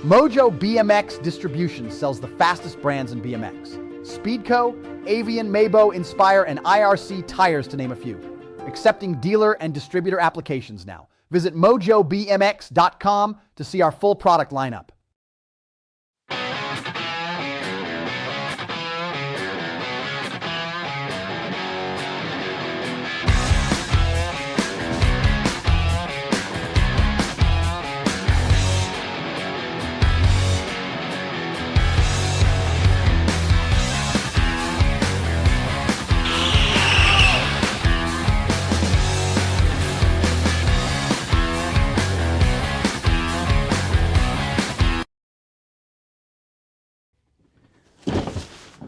Mojo BMX Distribution sells the fastest brands in BMX. Speedco, Avian, Mabo, Inspire, and IRC tires, to name a few. Accepting dealer and distributor applications now. Visit mojobmx.com to see our full product lineup.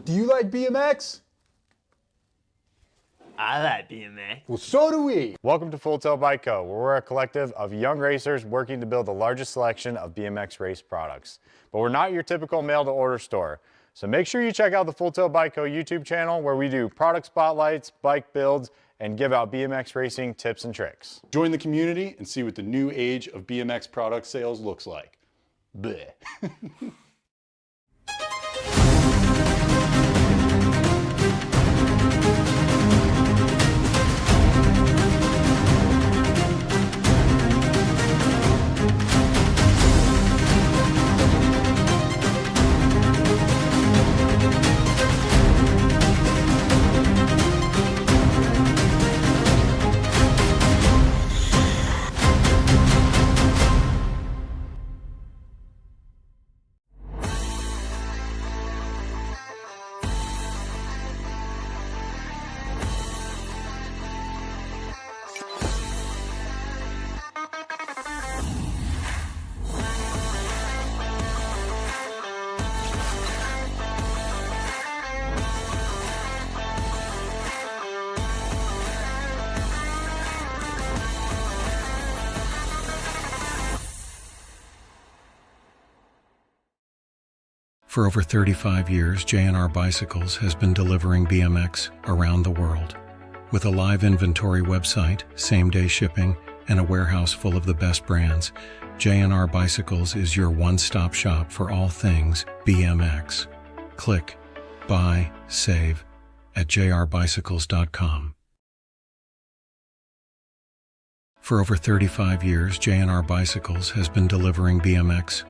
Do you like BMX? I like BMX. Well, so do we. Welcome to Full Tilt Bike Co., where we're a collective of young racers working to build the largest selection of BMX race products. But we're not your typical mail-to-order store. So make sure you check out the Full Tilt Bike Co. YouTube channel, where we do product spotlights, bike builds, and give out BMX racing tips and tricks. Join the community and see what the new age of BMX product sales looks like. Bleh. For over 35 years, JNR Bicycles has been delivering BMX around the world. With a live inventory website, same-day shipping, and a warehouse full of the best brands, JNR Bicycles is your one-stop shop for all things BMX. Click, buy, save at jrbicycles.com. For over 35 years, JNR Bicycles has been delivering BMX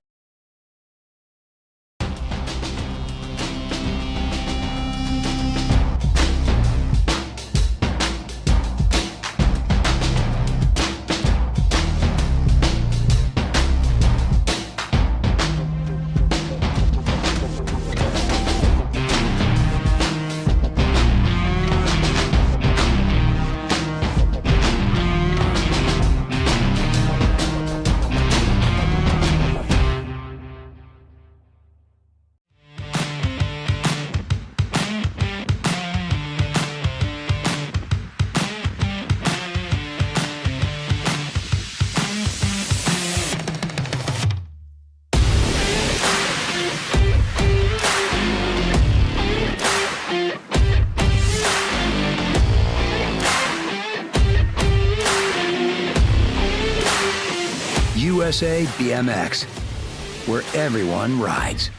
USA BMX, where everyone rides.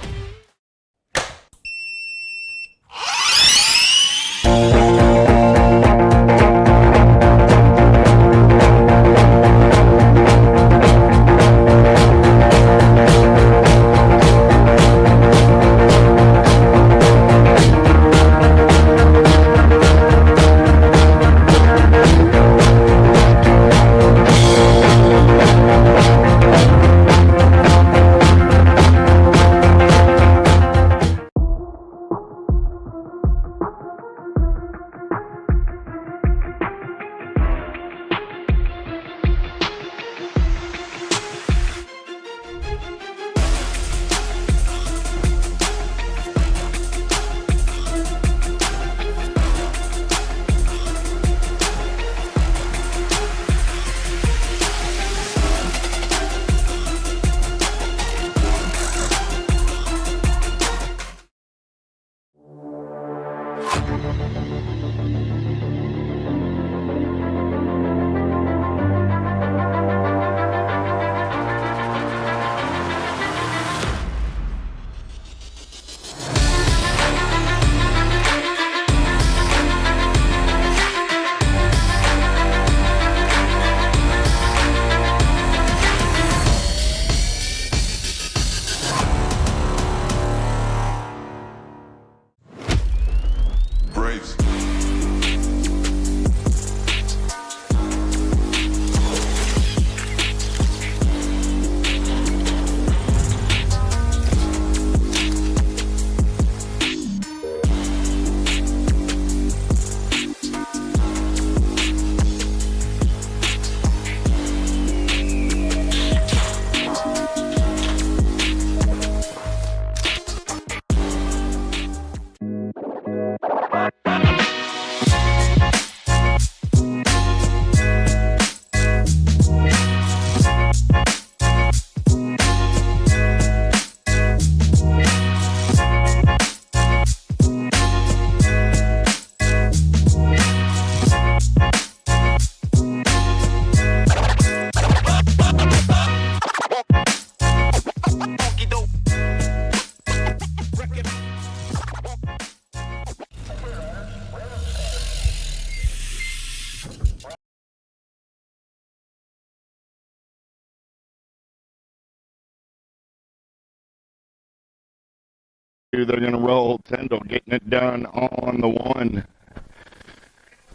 They're going to roll. Tyndall getting it done on the 1.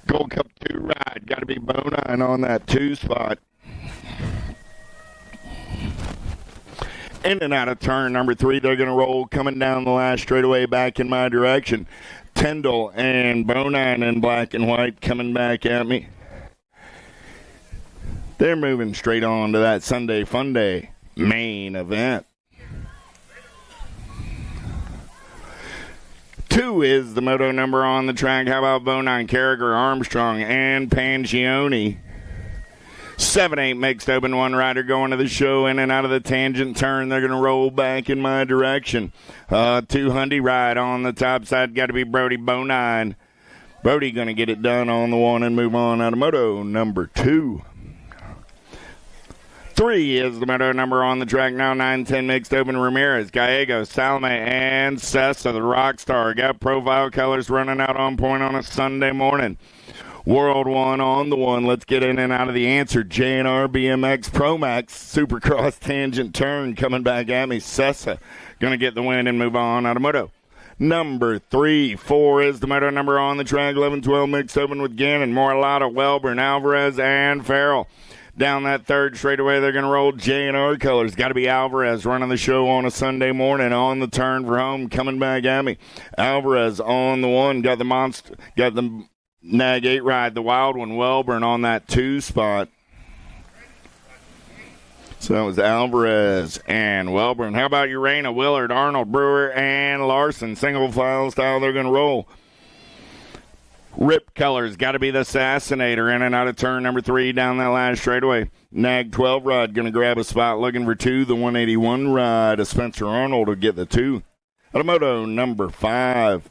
Gold Cup 2 ride. Got to be Bonine on that 2 spot. In and out of turn number 3. They're going to roll. Coming down the last straightaway back in my direction. Tyndall and Bonine in black and white coming back at me. They're moving straight on to that Sunday Fun Day main event. 2 is the moto number on the track. How about Bonine, Carragher, Armstrong, and Pangione? 7-8 mixed open, 1 rider going to the show. In and out of the tangent turn. They're going to roll back in my direction. 200 ride on the top side. Got to be Brody Bonine. Brody going to get it done on the 1 and move on out of moto number 2. 3 is the moto number on the track now. 9-10 mixed open. Ramirez, Gallego, Salme, and Sessa, the rock star. Got profile colors running out on point on a Sunday morning. World 1 on the 1. Let's get in and out of the answer. JNR BMX Pro Max Supercross tangent turn coming back at me. Sessa going to get the win and move on out of moto number 3. 4 is the moto number on the track. 11-12 mixed open with Gannon, Moralata, Welburn, Alvarez, and Farrell. Down that third straightaway, they're going to roll JNR colors. Got to be Alvarez running the show on a Sunday morning on the turn for home. Coming back at me. Alvarez on the 1. Got the monster. Got the Nag 8 ride, the wild one. Welburn on that 2 spot. So that was Alvarez and Welburn. How about Urena, Willard, Arnold, Brewer, and Larson? Single file style, they're going to roll. Rip colors, got to be the Assassinator. In and out of turn number 3 down that last straightaway. Nag 12 ride going to grab a spot, looking for 2. The 181 ride of Spencer Arnold will get the 2. Automoto number 5.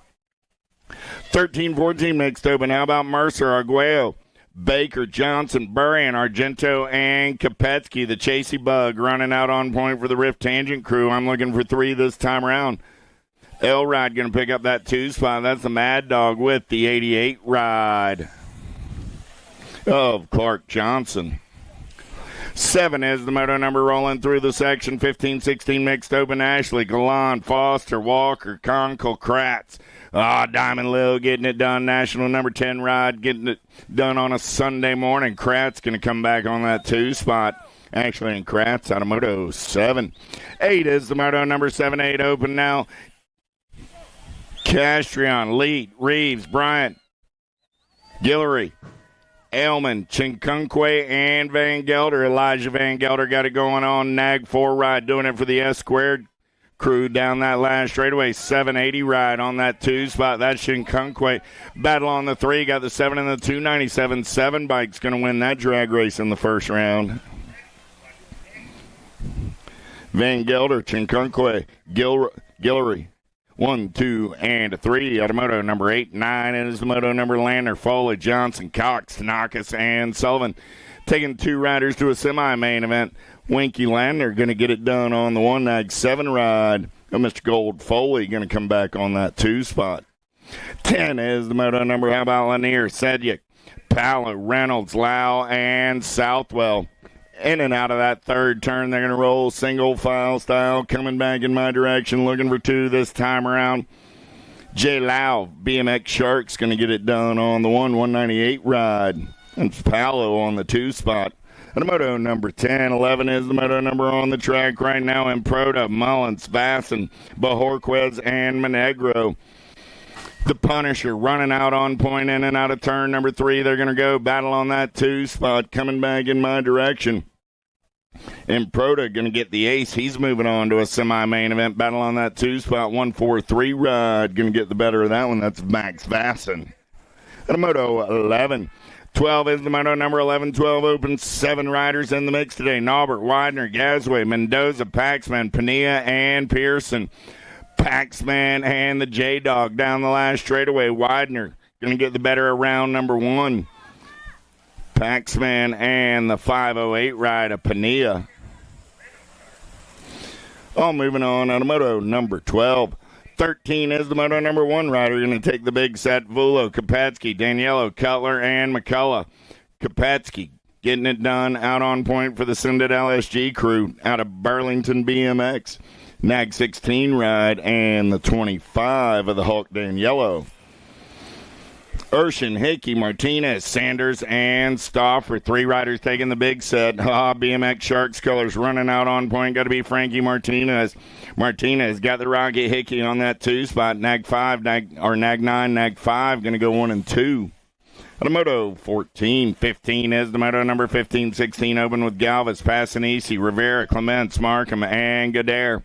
13-14 mixed open. How about Mercer, Arguello, Baker, Johnson, Burrian, Argento, and Kopetsky? The Chasey Bug running out on point for the Rift Tangent crew. I'm looking for 3 this time around. Elrod going to pick up that 2 spot. That's the Mad Dog with the 88 ride of Clark Johnson. 7 is the moto number rolling through the section. 15-16 mixed open. Ashley, Galan, Foster, Walker, Conkle, Kratz. Diamond Lil getting it done. National number 10 ride getting it done on a Sunday morning. Kratz going to come back on that 2 spot. Ashley and Kratz out of moto 7. 8 is the moto number 7-8 open now. Castrion, Leet, Reeves, Bryant, Guillory, Ailman, Chinkunkwe, and Van Gelder. Elijah Van Gelder got it going on. Nag 4 ride, doing it for the S-squared crew down that last straightaway. 780 ride on that 2 spot. That's Chinkunkwe. Battle on the 3. Got the 7 and the 297. 7 bike's going to win that drag race in the first round. Van Gelder, Chinkunkwe, Guillory. 1, 2, and 3. Automoto number 8. 9 is the moto number Lander, Foley, Johnson, Cox, Tanakis, and Sullivan. Taking 2 riders to a semi-main event. Winky Lander going to get it done on the 1 Nag 7 ride. Mr. Gold Foley going to come back on that 2 spot. 10 is the moto number. How about Lanier, Sedgwick, Palo, Reynolds, Lau, and Southwell. In and out of that third turn, they're going to roll single file style, coming back in my direction, looking for 2 this time around. J. Lau, BMX Sharks, going to get it done on the 198 ride. And Palo on the 2 spot. And moto number 10. 11 is the moto number on the track right now. In Proda, Mullins, Vasson, Bajorquez, and Monegro. The Punisher running out on point, in and out of turn number 3. They're going to go battle on that 2 spot, coming back in my direction. And Proda going to get the ace. He's moving on to a semi-main event battle on that 2 spot. 143 ride going to get the better of that one. That's Max Vasson. And a moto 11. 12 is the moto number 11. 12 open. 7 riders in the mix today. Naubert, Widener, Gasway, Mendoza, Paxman, Pania, and Pearson. Paxman and the J-Dog down the last straightaway. Widener going to get the better of round number 1. Paxman and the 508 ride of Pania. All moving on out of moto number 12. 13 is the moto number 1 rider. Going to take the big set. Vulo, Kopetsky, Daniello, Cutler, and McCullough. Kopetsky getting it done out on point for the Syndet LSG crew out of Burlington BMX. Nag 16 ride, and the 25 of the Hulk Dan Yellow. Urshan, Hickey, Martinez, Sanders, and Stauffer. 3 riders taking the big set. BMX Sharks colors running out on point. Got to be Frankie Martinez. Martinez got the Rocket Hickey on that 2 spot. Nag 9, Nag 5 going to go 1 and 2. Automoto 14, 15 is the moto number 15, 16 open with Galvis, Passanisi, Rivera, Clements, Markham, and Gadare.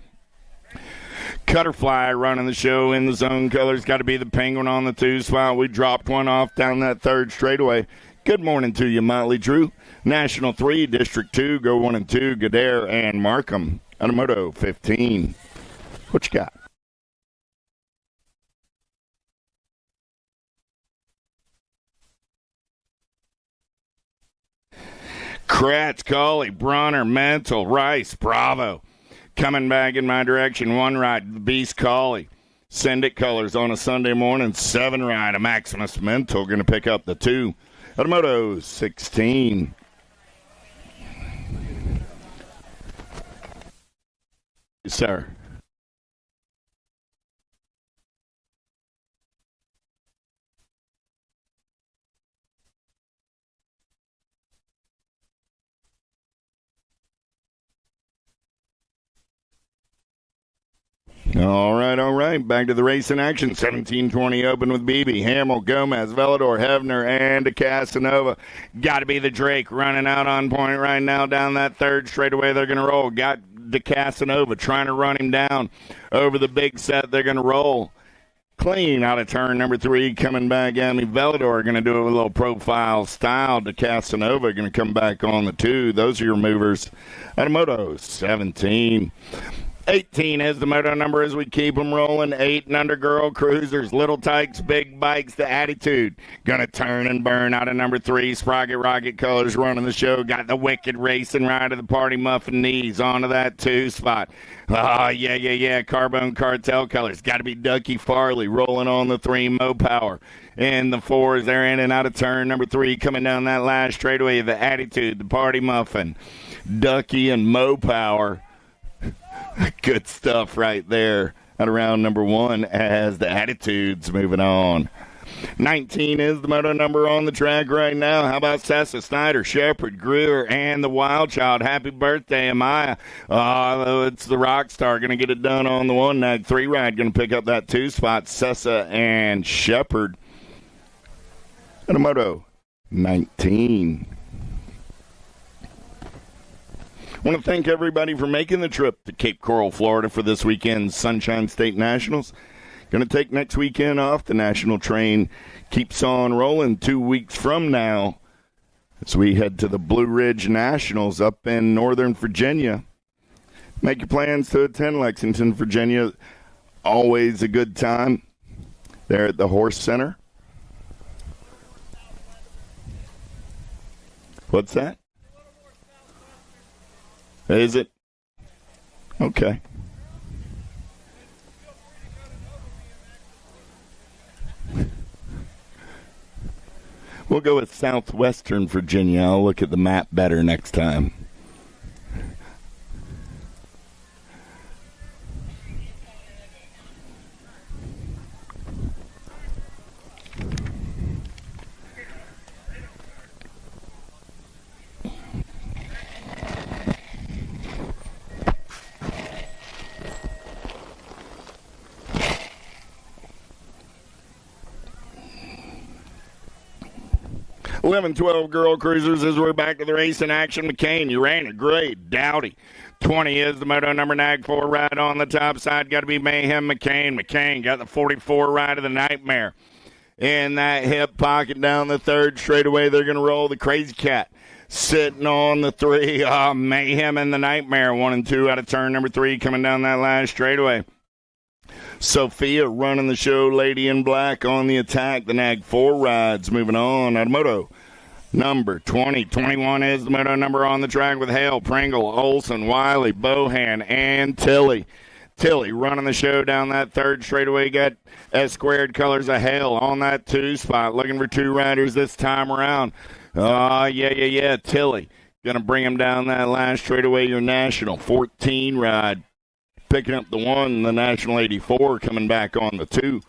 Cutterfly running the show in the zone colors. Got to be the Penguin on the 2 spot. We dropped one off down that 3rd straightaway. Good morning to you, Motley Drew. National 3, District 2, go 1 and 2, Gadare and Markham. Automoto 15. What you got? Kratz, Colley, Bronner, Mental, Rice, Bravo. Coming back in my direction, 1 ride, the Beast Colley. Send It colors on a Sunday morning, 7 ride, a Maximus Mental going to pick up the 2. Automoto 16. Yes, sir. All right. Back to the race in action. 17:20 open with BB, Hamill, Gomez, Velador, Hevner, and Casanova. Got to be the Drake running out on point right now down that 3rd straightaway. They're going to roll. Got Casanova trying to run him down over the big set. They're going to roll. Clean out of turn number 3, coming back at me. Velador going to do it with a little profile style. Casanova going to come back on the 2. Those are your movers. Automoto 17. 18 is the moto number as we keep them rolling. 8 and under girl cruisers, little tykes, big bikes, the attitude. Gonna turn and burn out of number 3. Sprocket Rocket colors running the show. Got the Wicked racing ride of the Party Muffin knees onto that 2 spot. Yeah. Carbone Cartel colors. Got to be Ducky Farley rolling on the 3. Mo Power. And the 4s, they're in and out of turn number 3, coming down that last straightaway. The attitude, the Party Muffin, Ducky and Mo Power. Good stuff right there at around number 1 as the attitude's moving on. 19 is the moto number on the track right now. How about Sessa, Snyder, Shepard, Greer, and the Wild Child? Happy birthday, Amaya. It's the rock star going to get it done on the 1 Nag 3 ride. Going to pick up that 2 spot. Sessa and Shepard. And a moto 19. I want to thank everybody for making the trip to Cape Coral, Florida for this weekend's Sunshine State Nationals. Going to take next weekend off. The national train keeps on rolling 2 weeks from now as we head to the Blue Ridge Nationals up in Northern Virginia. Make your plans to attend Lexington, Virginia. Always a good time there at the Horse Center. What's that? Is it? Okay. We'll go with Southwestern Virginia. I'll look at the map better next time. Eleven, 12 girl cruisers as we're back to the race in action. McCain, you ran it great. Dowdy. 20 is the moto number. Nag 4 ride on the top side. Got to be Mayhem McCain. McCain got the 44 ride of the Nightmare. In that hip pocket down the 3rd straightaway, they're going to roll the Crazy Cat. Sitting on the 3, Mayhem and the Nightmare. 1 and 2 out of turn number 3 coming down that last straightaway. Sophia running the show, Lady in Black on the attack. The Nag 4 rides moving on. Automoto number 20. 21 is the moto number on the track with Hale, Pringle, Olson, Wiley, Bohan, and Tilly. Tilly running the show down that 3rd straightaway. Got S-squared colors of Hale on that 2 spot. Looking for 2 riders this time around. Yeah. Tilly going to bring him down that last straightaway. Your national 14 ride. picking up the 1, the National 84 coming back on the 2.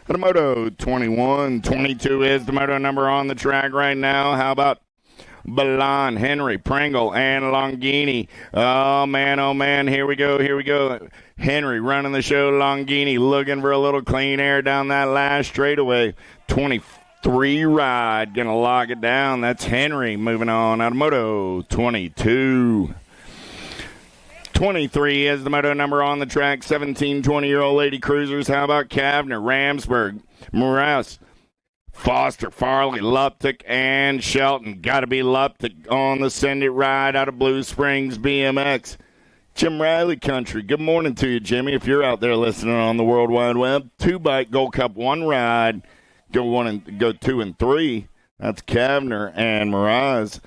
The Moto 21, 22 is the moto number on the track right now. How about Balan, Henry, Pringle, and Longini? Oh, man, here we go. Henry running the show, Longini looking for a little clean air down that last straightaway. 23 ride, gonna lock it down. That's Henry moving on out of Moto 22. 23 is the moto number on the track. 17, 20-year-old lady cruisers. How about Kavner, Ramsberg, Moraes, Foster, Farley, Luptic, and Shelton. Got to be Luptic on the Send It ride out of Blue Springs BMX. Jim Riley Country. Good morning to you, Jimmy, if you're out there listening on the World Wide Web. 2-bike Gold Cup 1 ride. Go 2 and 3. That's Kavner and Moraes.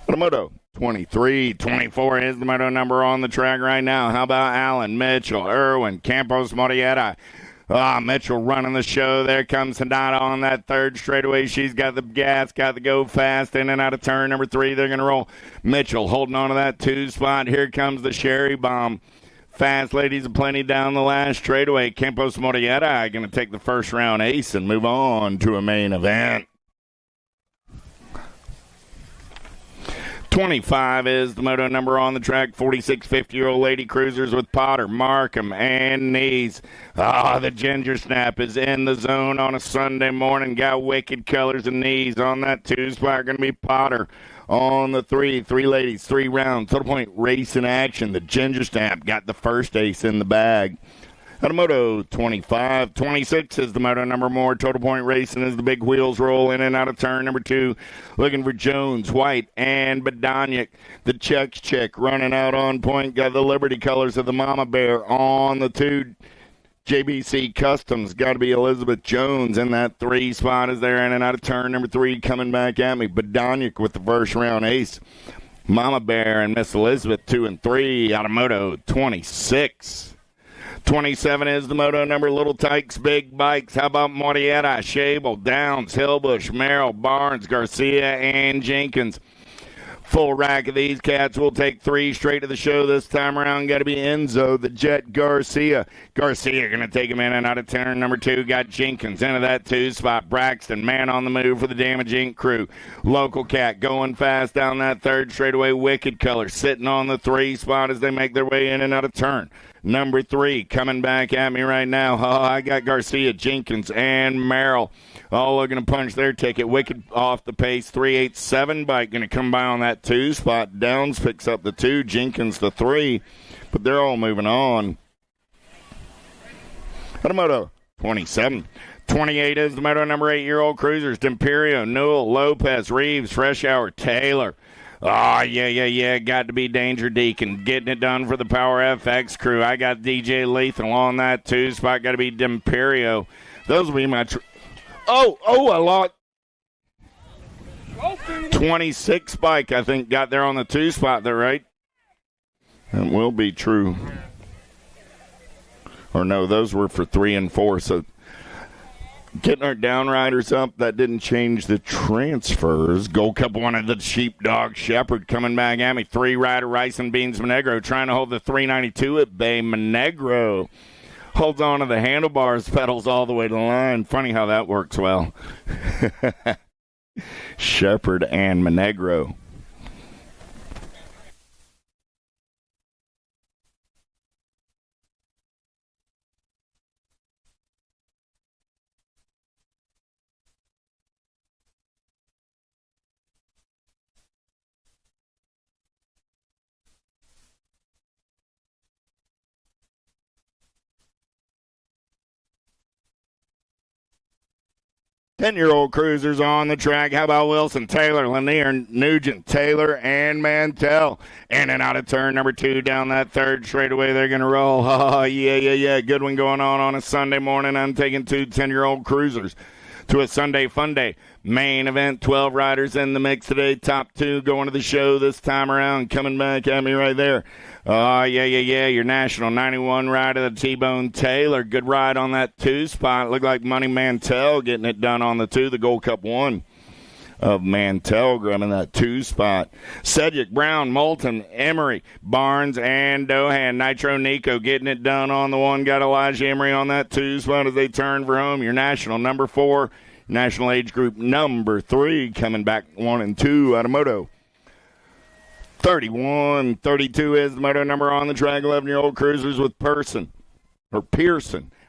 The moto 23, 24 is the moto number on the track right now. How about Allen, Mitchell, Irwin, Campos, Morietta? Mitchell running the show. There comes Hinata on that third straightaway. She's got the gas, got the go fast, in and out of turn number 3. They're going to roll. Mitchell holding on to that 2 spot. Here comes the Sherry Bomb. Fast ladies aplenty down the last straightaway. Campos, Morietta going to take the first round ace and move on to a main event. 25 is the moto number on the track. 46, 50-year-old lady cruisers with Potter, Markham, and Nees. The Ginger Snap is in the zone on a Sunday morning. Got wicked colors and Nees on that 2 spot. Going to be Potter on the 3. 3 ladies, 3 rounds. Total point race in action. The Ginger Snap got the first ace in the bag. Out of Moto 25, 26 is the moto number more. Total point racing as the big wheels roll in and out of turn number 2. Looking for Jones, White, and Badaniak. The Czech chick running out on point. Got the Liberty colors of the Mama Bear on the 2. JBC Customs. Got to be Elizabeth Jones in that 3 spot as they're in and out of turn number 3. Coming back at me. Badaniak with the first round ace. Mama Bear and Miss Elizabeth 2 and 3 out of Moto 26. 27 is the moto number. Little Tykes, Big Bikes. How about Morietta, Shable, Downs, Hillbush, Merrill, Barnes, Garcia, and Jenkins. Full rack of these cats. Will take 3 straight to the show this time around. Got to be Enzo, the Jet Garcia. Garcia going to take him in and out of turn number 2. Got Jenkins into that 2 spot. Braxton, man on the move for the Damage Inc. crew. Local cat going fast down that 3rd straightaway. Wicked Color sitting on the 3 spot as they make their way in and out of turn. Number 3 coming back at me right now. I got Garcia, Jenkins, and Merrill all looking to punch their ticket. Wicked off the pace. 387 bike going to come by on that 2 spot. Downs picks up the 2, Jenkins the 3, but they're all moving on. Moto 27. 28 is the moto number 8-year-old cruisers. D'Imperio, Newell, Lopez, Reeves, Fresh Hour, Taylor. Yeah. Got to be Danger Deacon. Getting it done for the Power FX crew. I got DJ Lethal on that 2 spot. Got to be D'Imperio. Those will be my... I lost... 26 bike, I think, got there on the 2 spot there, right? That will be true. Or no, those were for 3 and 4, so... Getting our downriders up, that didn't change the transfers. Gold Cup 1 of the Sheepdog Shepherd coming back at me. 3-rider Rice and Beans Monegro trying to hold the 392 at bay. Monegro holds on to the handlebars, pedals all the way to the line. Funny how that works well. Shepherd and Monegro. Ten-year-old cruisers on the track. How about Wilson, Taylor, Lanier, Nugent, Taylor, and Mantell. In and out of turn number 2 down that 3rd straightaway. They're going to roll. Yeah. Good one going on a Sunday morning. I'm taking 2 10-year-old cruisers to a Sunday Fun Day. Main event, 12 riders in the mix today. Top 2 going to the show this time around. Coming back at me right there. Yeah. Your National 91 ride of the T-Bone Taylor. Good ride on that 2 spot. Looked like Money Mantell getting it done on the 2, the Gold Cup 1. of Mantell grabbing that 2 spot. Sedgwick, Brown, Moulton, Emery, Barnes, and Dohan. Nitro Nico getting it done on the 1. Got Elijah Emery on that 2 spot as they turn for home. Your national number 4, national age group number 3 coming back 1 and 2 out of Moto. 31, 32 is the moto number on the track. 11-year-old cruisers with Pearson,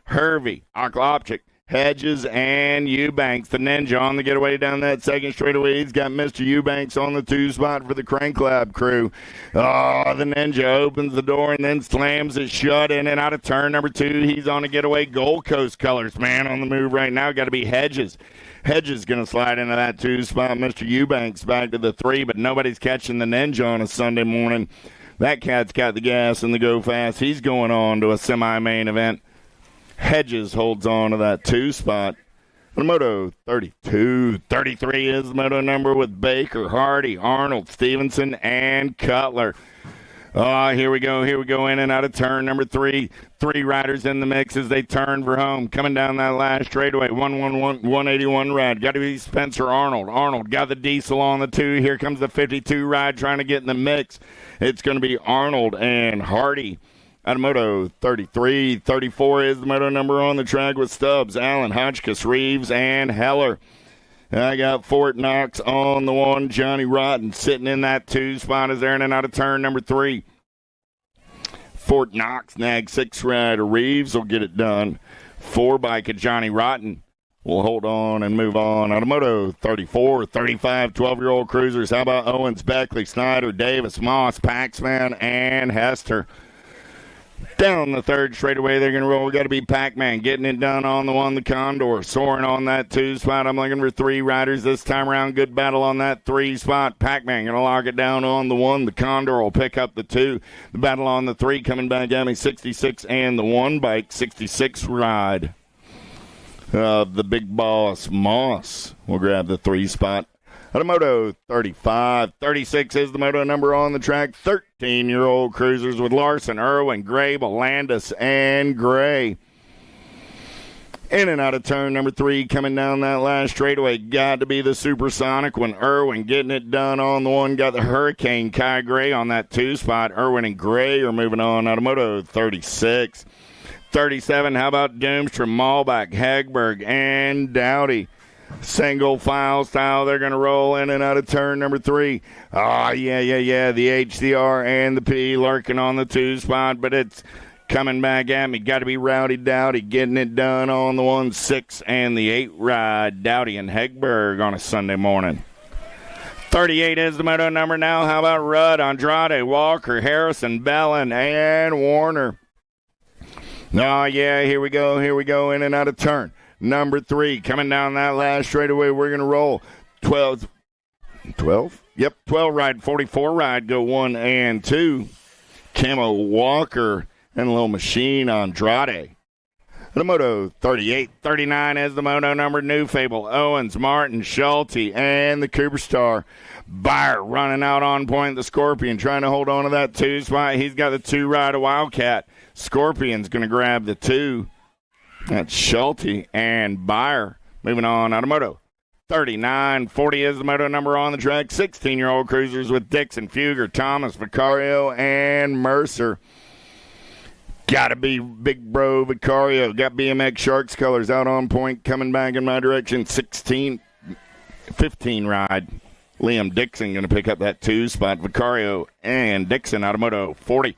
Hervey, Oklopchik, Hedges, and Eubanks. The Ninja on the getaway down that second straightaway. He's got Mr. Eubanks on the 2 spot for the Crank Lab crew. Oh, the Ninja opens the door and then slams it shut in and out of turn number 2. He's on the getaway. Gold Coast colors, man, on the move right now. Got to be Hedges. Hedges going to slide into that 2 spot. Mr. Eubanks back to the 3, but nobody's catching the Ninja on a Sunday morning. That cat's got the gas and the go fast. He's going on to a semi-main event. Hedges holds on to that 2 spot. The Moto 32, 33 is the Moto number with Baker, Hardy, Arnold, Stevenson, and Cutler. Oh, here we go in and out of turn number 3. 3 riders in the mix as they turn for home. Coming down that last straightaway, 181 ride. Got to be Spencer Arnold. Arnold got the diesel on the 2. Here comes the 52 ride trying to get in the mix. It's going to be Arnold and Hardy. Out of Moto 33, 34 is the Moto number on the track with Stubbs, Allen, Hotchkiss, Reeves, and Heller. I got Fort Knox on the 1. Johnny Rotten sitting in that 2 spot as they're in and out of turn number 3. Fort Knox nags 6 rider. Reeves will get it done. 4 bike of Johnny Rotten will hold on and move on. Out of Moto 34, 35, 12-year-old cruisers. How about Owens, Beckley, Snyder, Davis, Moss, Paxman, and Hester? Down the 3rd straightaway, they're going to roll. Got to be Pac-Man getting it done on the 1, the Condor. Soaring on that 2 spot. I'm looking for 3 riders this time around. Good battle on that 3 spot. Pac-Man going to lock it down on the 1. The Condor will pick up the 2. The battle on the 3 coming back at me. 66 and the 1 bike. 66 ride. The big boss, Moss, will grab the 3 spot. Out of Moto 35, 36 is the Moto number on the track. 13-year-old cruisers with Larson, Irwin, Grable, Landis, and Gray. In and out of turn number 3, coming down that last straightaway. Got to be the supersonic one. Irwin getting it done on the 1. Got the Hurricane, Kai Gray on that 2 spot. Irwin and Gray are moving on. Out of Moto 36. 37, how about Doomstrom, Malbach, Hagberg, and Dowdy. Single file style, they're going to roll in and out of turn number 3. Oh, yeah. The HCR and the P lurking on the 2 spot, but it's coming back at me. Got to be Rowdy Dowdy getting it done on the 1, 6, and the 8 ride. Dowdy and Hegberg on a Sunday morning. 38 is the moto number now. How about Rudd, Andrade, Walker, Harrison, Bellin, and Warner? Oh, yeah, here we go in and out of turn. Number 3, coming down that last straightaway, we're going to roll 12? Yep, 12 ride, 44 ride, go 1 and 2. Camo Walker and a little machine Andrade. The Moto 38, 39 as the moto number. New Fable, Owens, Martin, Schulte, and the Cooper Star. Beyer running out on point, the Scorpion trying to hold on to that 2 spot. He's got the 2 ride of Wildcat. Scorpion's going to grab the 2. That's Schulte and Beyer. Moving on out of Moto 39, 40 is the moto number on the track. 16-year-old cruisers with Dixon, Fugger, Thomas, Vicario, and Mercer. Got to be big bro Vicario. Got BMX Sharks colors out on point, coming back in my direction. 15 ride. Liam Dixon going to pick up that 2 spot. Vicario and Dixon out of Moto 40.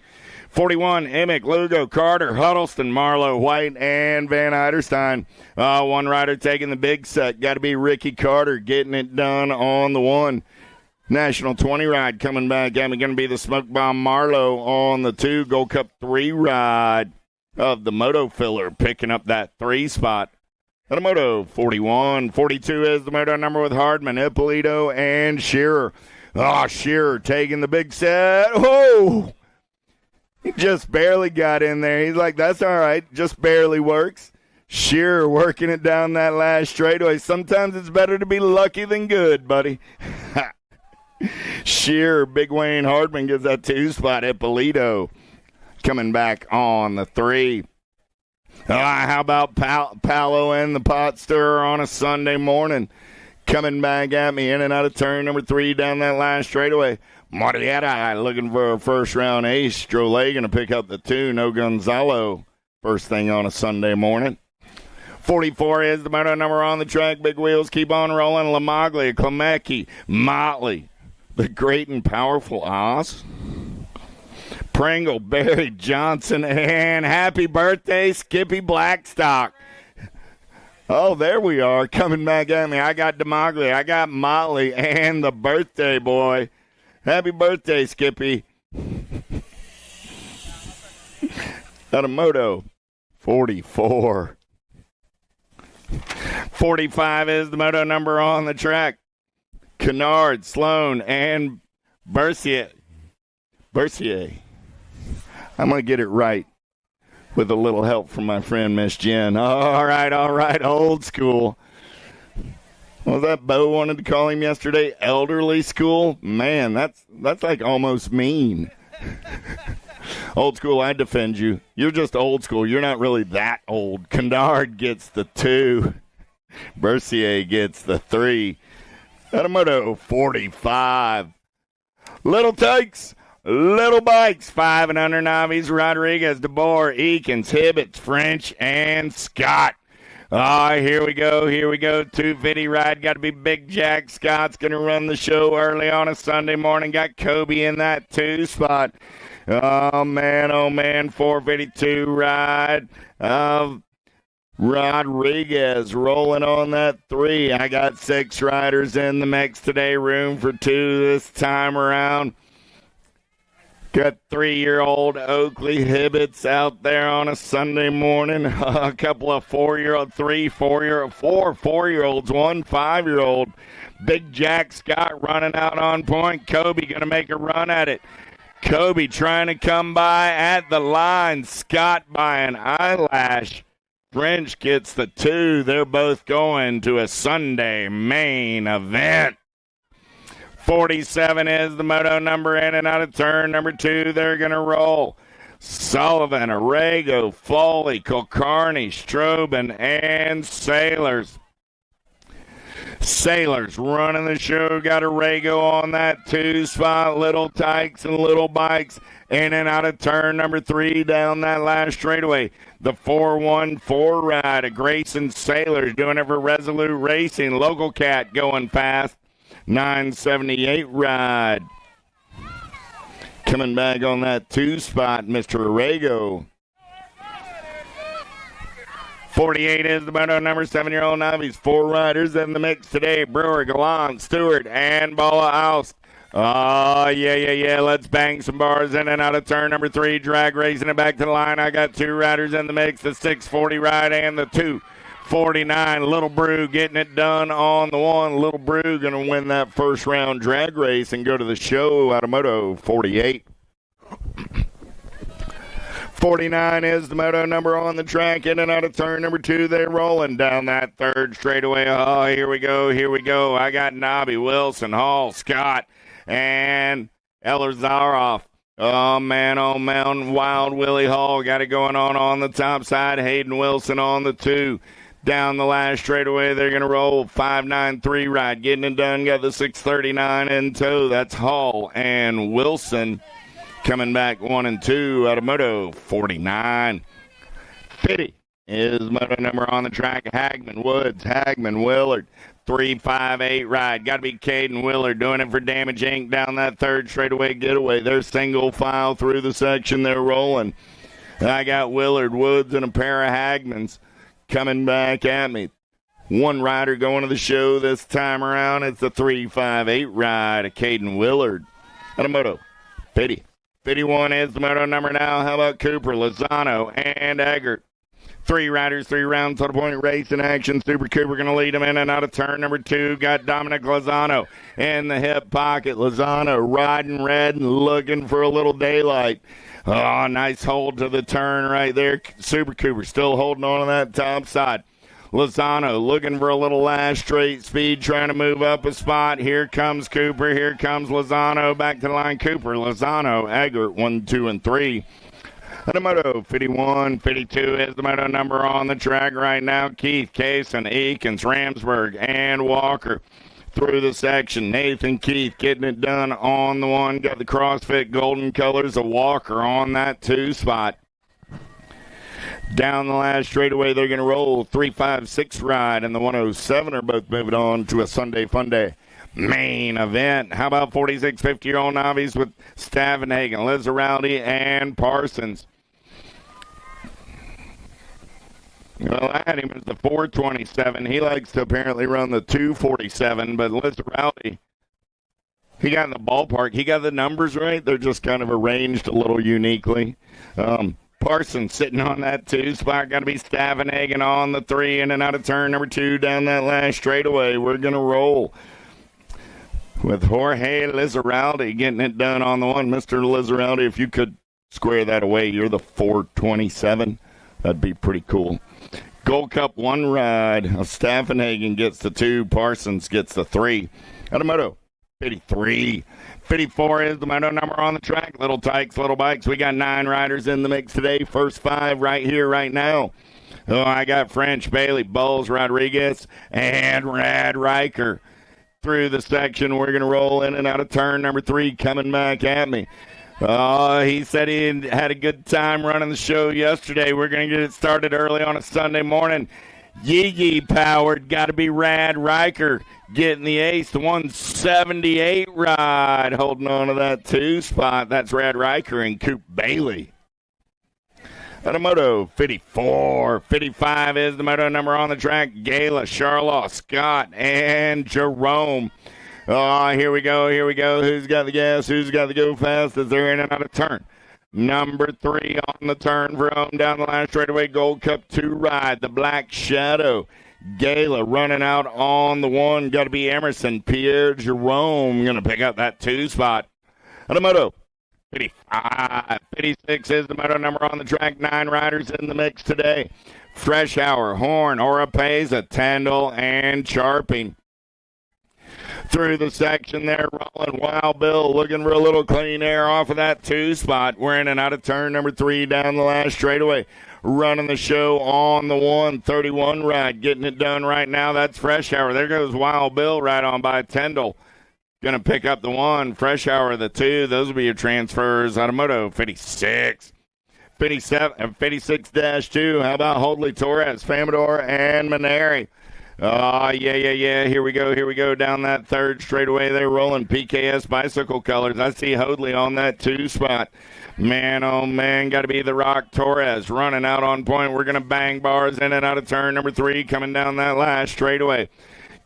41, Emick, Lugo, Carter, Huddleston, Marlowe, White, and Van Eiderstein. 1 rider taking the big set. Got to be Ricky Carter getting it done on the 1. National 20 ride coming back at me. Going to be the Smoke Bomb Marlowe on the 2. Gold Cup 3 ride of the Moto Filler picking up that 3 spot. At a Moto 41, 42 is the moto number with Hardman, Ippolito, and Shearer. Shearer taking the big set. Oh! He just barely got in there. He's like, that's all right. Just barely works. Shearer working it down that last straightaway. Sometimes it's better to be lucky than good, buddy. Shearer, Big Wayne Hardman gives that 2 spot. Ippolito coming back on the 3. How about Paolo and the pot stirrer on a Sunday morning? Coming back at me in and out of turn number 3 down that last straightaway. Marietta looking for a first-round ace. Strolay going to pick up the 2. No Gonzalo. First thing on a Sunday morning. 44 is the moto number on the track. Big wheels keep on rolling. Lamaglia, Klemecki, Motley. The great and powerful Oz. Pringle, Barry Johnson, and happy birthday, Skippy Blackstock. Oh, there we are, coming back at me. I got Demaglia, I got Motley, and the birthday boy. Happy birthday, Skippy. Out of Moto 44. 45 is the moto number on the track. Kennard, Sloan, and Bercier. I'm going to get it right with a little help from my friend, Miss Jen. All right, old school. Was that Bo wanted to call him yesterday? Elderly school? Man, that's like almost mean. Old school, I defend you. You're just old school. You're not really that old. Kennard gets the 2. Bercier gets the 3. Moto 45. Little takes, little bikes. 5 and under novice. Rodriguez, DeBoer, Eakins, Hibbets, French, and Scott. Here we go. 250 ride. Got to be Big Jack. Scott's going to run the show early on a Sunday morning. Got Kobe in that 2 spot. Oh, man. 452 ride. Rodriguez rolling on that 3. I got 6 riders in the mix today. Room for 2 this time around. Got 3-year-old Oakley Hibbets out there on a Sunday morning. A couple of 4-year-old, 3, 4-year-old, 4 4-year-olds, 1 5-year-old. Big Jack Scott running out on point. Kobe going to make a run at it. Kobe trying to come by at the line. Scott by an eyelash. French gets the 2. They're both going to a Sunday main event. 47 is the moto number in and out of turn number 2. They're going to roll. Sullivan, Arago, Foley, Kulkarni, Strobin, and Sailors. Sailors running the show. Got Arago on that 2 spot. Little Tykes and Little Bikes in and out of turn number 3 down that last straightaway. The 414 ride of Grayson Sailors doing it for Resolute Racing. Local Cat going fast. 978 ride. Coming back on that 2 spot, Mr. Arago. 48 is the moto number 7-year-old novice. 4 riders in the mix today. Brewer, Gallant, Stewart, and Bala Oust. Oh, yeah. Let's bang some bars in and out of turn number 3. Drag racing it back to the line. I got 2 riders in the mix. The 640 ride and the 249. Little Brew getting it done on the 1. Little Brew going to win that first round drag race and go to the show out of Moto 48. 49 is the moto number on the track. In and out of turn number 2. They're rolling down that 3rd straightaway. Oh, here we go. I got Nobby, Wilson, Hall, Scott, and Ellerzaroff. Oh, man, Wild Willie Hall got it going on the top side. Hayden Wilson on the 2. Down the last straightaway, they're going to roll 593 ride. Getting it done, got the 639 in tow. That's Hall and Wilson coming back 1 and 2 out of Moto 49. 50 is moto number on the track. Hagman, Woods, Hagman, Willard. 358 ride. Got to be Caden Willard doing it for Damage Inc. down that 3rd straightaway getaway. They're single file through the section. They're rolling. I got Willard, Woods, and a pair of Hagmans coming back at me. 1 rider going to the show this time around. It's the 358 ride of Caden Willard. Out of Moto 50. 51 is the moto number now. How about Cooper, Lozano, and Eggert? 3 riders, 3 rounds to the point race in action. Super Cooper going to lead them in and out of turn number 2. Got Dominic Lozano in the hip pocket. Lozano riding red and looking for a little daylight. Oh, nice hold to the turn right there. Super Cooper still holding on to that top side. Lozano looking for a little last straight speed, trying to move up a spot. Here comes Cooper. Here comes Lozano. Back to the line. Cooper, Lozano, Eggert, 1, 2, and 3. And the Moto 51, 52 is the moto number on the track right now. Keith, Case, and Eakins, Ramsberg, and Walker. Through the section, Nathan Keith getting it done on the one. Got the CrossFit Golden Colors of Walker on that 2 spot. Down the last straightaway, they're going to roll 356 ride, and the 107 are both moving on to a Sunday Fun Day main event. How about 4650-year-old novice with Stavenhagen, Lizaraldi, and Parsons? Well, I had him as the 427. He likes to apparently run the 247, but Lizaraldi, he got in the ballpark. He got the numbers right. They're just kind of arranged a little uniquely. Parsons sitting on that 2 spot. Got to be Stavenhagen on the 3 in and out of turn number 2 down that last straightaway. We're going to roll with Jorge Lizaraldi getting it done on the 1. Mr. Lizaraldi, if you could square that away, you're the 427. That'd be pretty cool. Gold Cup 1 ride. Stavenhagen gets the 2. Parsons gets the 3. Automoto 53. 54 is the moto number on the track. Little Tykes, Little Bikes. We got 9 riders in the mix today. First 5 right here, right now. Oh, I got French, Bailey, Bowles, Rodriguez, and Rad Riker. Through the section, we're going to roll in and out of turn number 3, coming back at me. He said he had a good time running the show yesterday. We're going to get it started early on a Sunday morning. Yee powered, got to be Rad Riker getting the ace, the 178 ride, holding on to that 2 spot. That's Rad Riker and Coop Bailey. Automoto 54. 55 is the moto number on the track. Gala, Charlotte, Scott, and Jerome. Oh, here we go. Who's got the gas? Who's got the go fast as they're in and out of turn? Number 3 on the turn for home down the line straightaway. Gold Cup 2 ride. The Black Shadow. Gala running out on the 1. Got to be Emerson. Pierre Jerome going to pick up that 2 spot. Automoto 55. 56 is the moto number on the track. 9 riders in the mix today. Fresh Hour, Horn, Oropeza, Tandle, and Charping. Through the section there, rolling Wild Bill, looking for a little clean air off of that 2 spot. We're in and out of turn number 3 down the last straightaway. Running the show on the 131 ride, getting it done right now. That's Fresh Hour. There goes Wild Bill right on by Tyndall. Going to pick up the 1. Fresh Hour, the 2. Those will be your transfers. Automoto 56. 57, 56-2. How about Hoadley, Torres, Famador, and Maneri? Oh, yeah. Here we go down that 3rd straightaway. They're rolling PKS Bicycle Colors. I see Hoadley on that 2 spot. Man, oh, man, got to be the Rock Torres running out on point. We're going to bang bars in and out of turn number 3 coming down that last straightaway.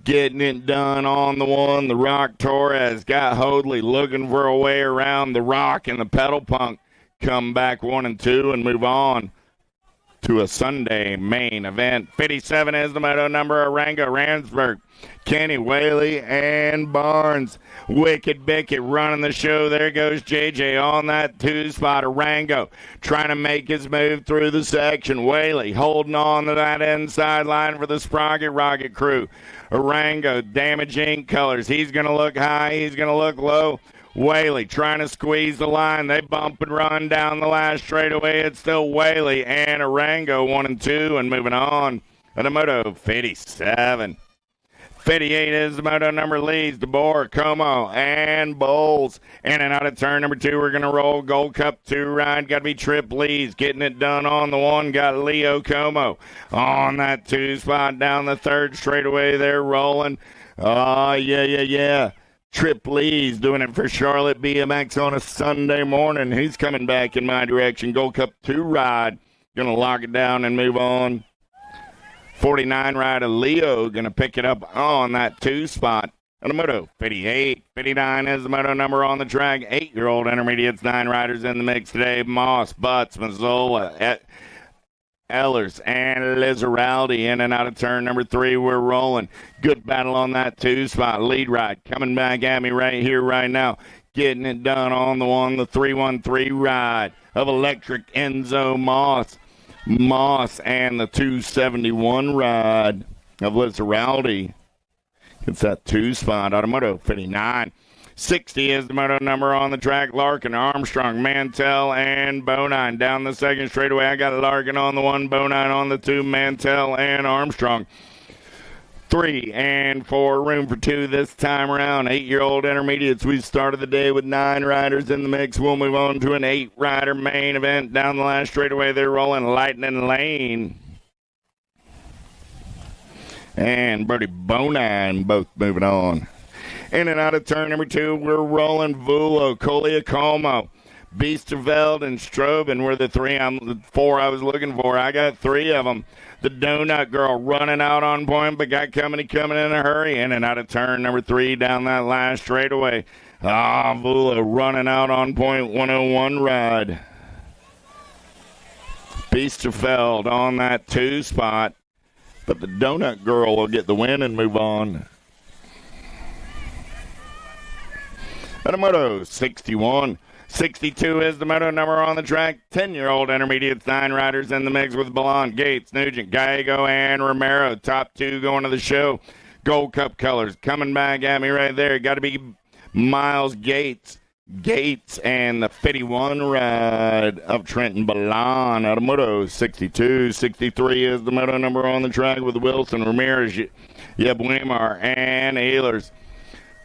Getting it done on the 1. The Rock Torres got Hoadley looking for a way around the Rock and the Pedal Punk. Come back 1 and 2 and move on to a Sunday main event. 57 is the moto number. Arango, Ransburg, Kenny, Whaley, and Barnes. Wicked Bickett running the show. There goes JJ on that 2 spot. Arango trying to make his move through the section. Whaley holding on to that inside line for the Sprocket Rocket crew. Arango, Damage Inc. colors. He's going to look high. He's going to look low. Whaley trying to squeeze the line. They bump and run down the last straightaway. It's still Whaley and Arango 1 and 2 and moving on. Automoto 57. 58 is the moto number. Leeds, DeBoer, Como, and Bowles. In and out of turn number 2, we're going to roll Gold Cup 2 ride. Got to be Trip Leeds getting it done on the 1. Got Leo Como on that 2 spot down the 3rd straightaway. They're rolling. Oh, yeah. Trip Lee's doing it for Charlotte BMX on a Sunday morning. He's coming back in my direction. Gold Cup 2 ride. Going to lock it down and move on. 49 rider Leo going to pick it up on that 2 spot. Automoto 58. 59 is the moto number on the track. 8-year-old intermediates, 9 riders in the mix today. Moss, Butts, Mazzola, Ellers, and Lizaraldi in and out of turn number 3. We're rolling. Good battle on that 2 spot. Lead ride coming back at me right here, right now. Getting it done on the 1, the 313 ride of Electric Enzo Moss. Moss and the 271 ride of Lizaraldi. It's that 2 spot. Automoto 59. 60 is the moto number on the track. Larkin, Armstrong, Mantell, and Bonine. Down the 2nd straightaway, I got Larkin on the 1, Bonine on the 2, Mantell, and Armstrong. 3 and 4, room for 2 this time around. 8-year-old intermediates. We started the day with 9 riders in the mix. We'll move on to an 8-rider main event. Down the last straightaway, they're rolling Lightning Lane and Birdie Bonine, both moving on. In and out of turn number 2, we're rolling Vulo, Colliacomo, Biesterveld, and Stroben were the 4 I was looking for. I got 3 of them. The Donut Girl running out on point, but got coming in a hurry. In and out of turn number 3 down that last straightaway. Vulo running out on point, 101 ride. Biesterveld on that 2 spot, but the Donut Girl will get the win and move on. At a moto 61. 62 is the moto number on the track. 10-year-old intermediates, 9 riders in the mix with Ballon, Gates, Nugent, Gallego, and Romero. Top 2 going to the show. Gold Cup colors coming back at me right there. Got to be Miles Gates. Gates and the 51 ride of Trenton Ballon out of moto 62. 63 is the moto number on the track with Wilson, Ramirez, Yeb Weimar, and Ehlers.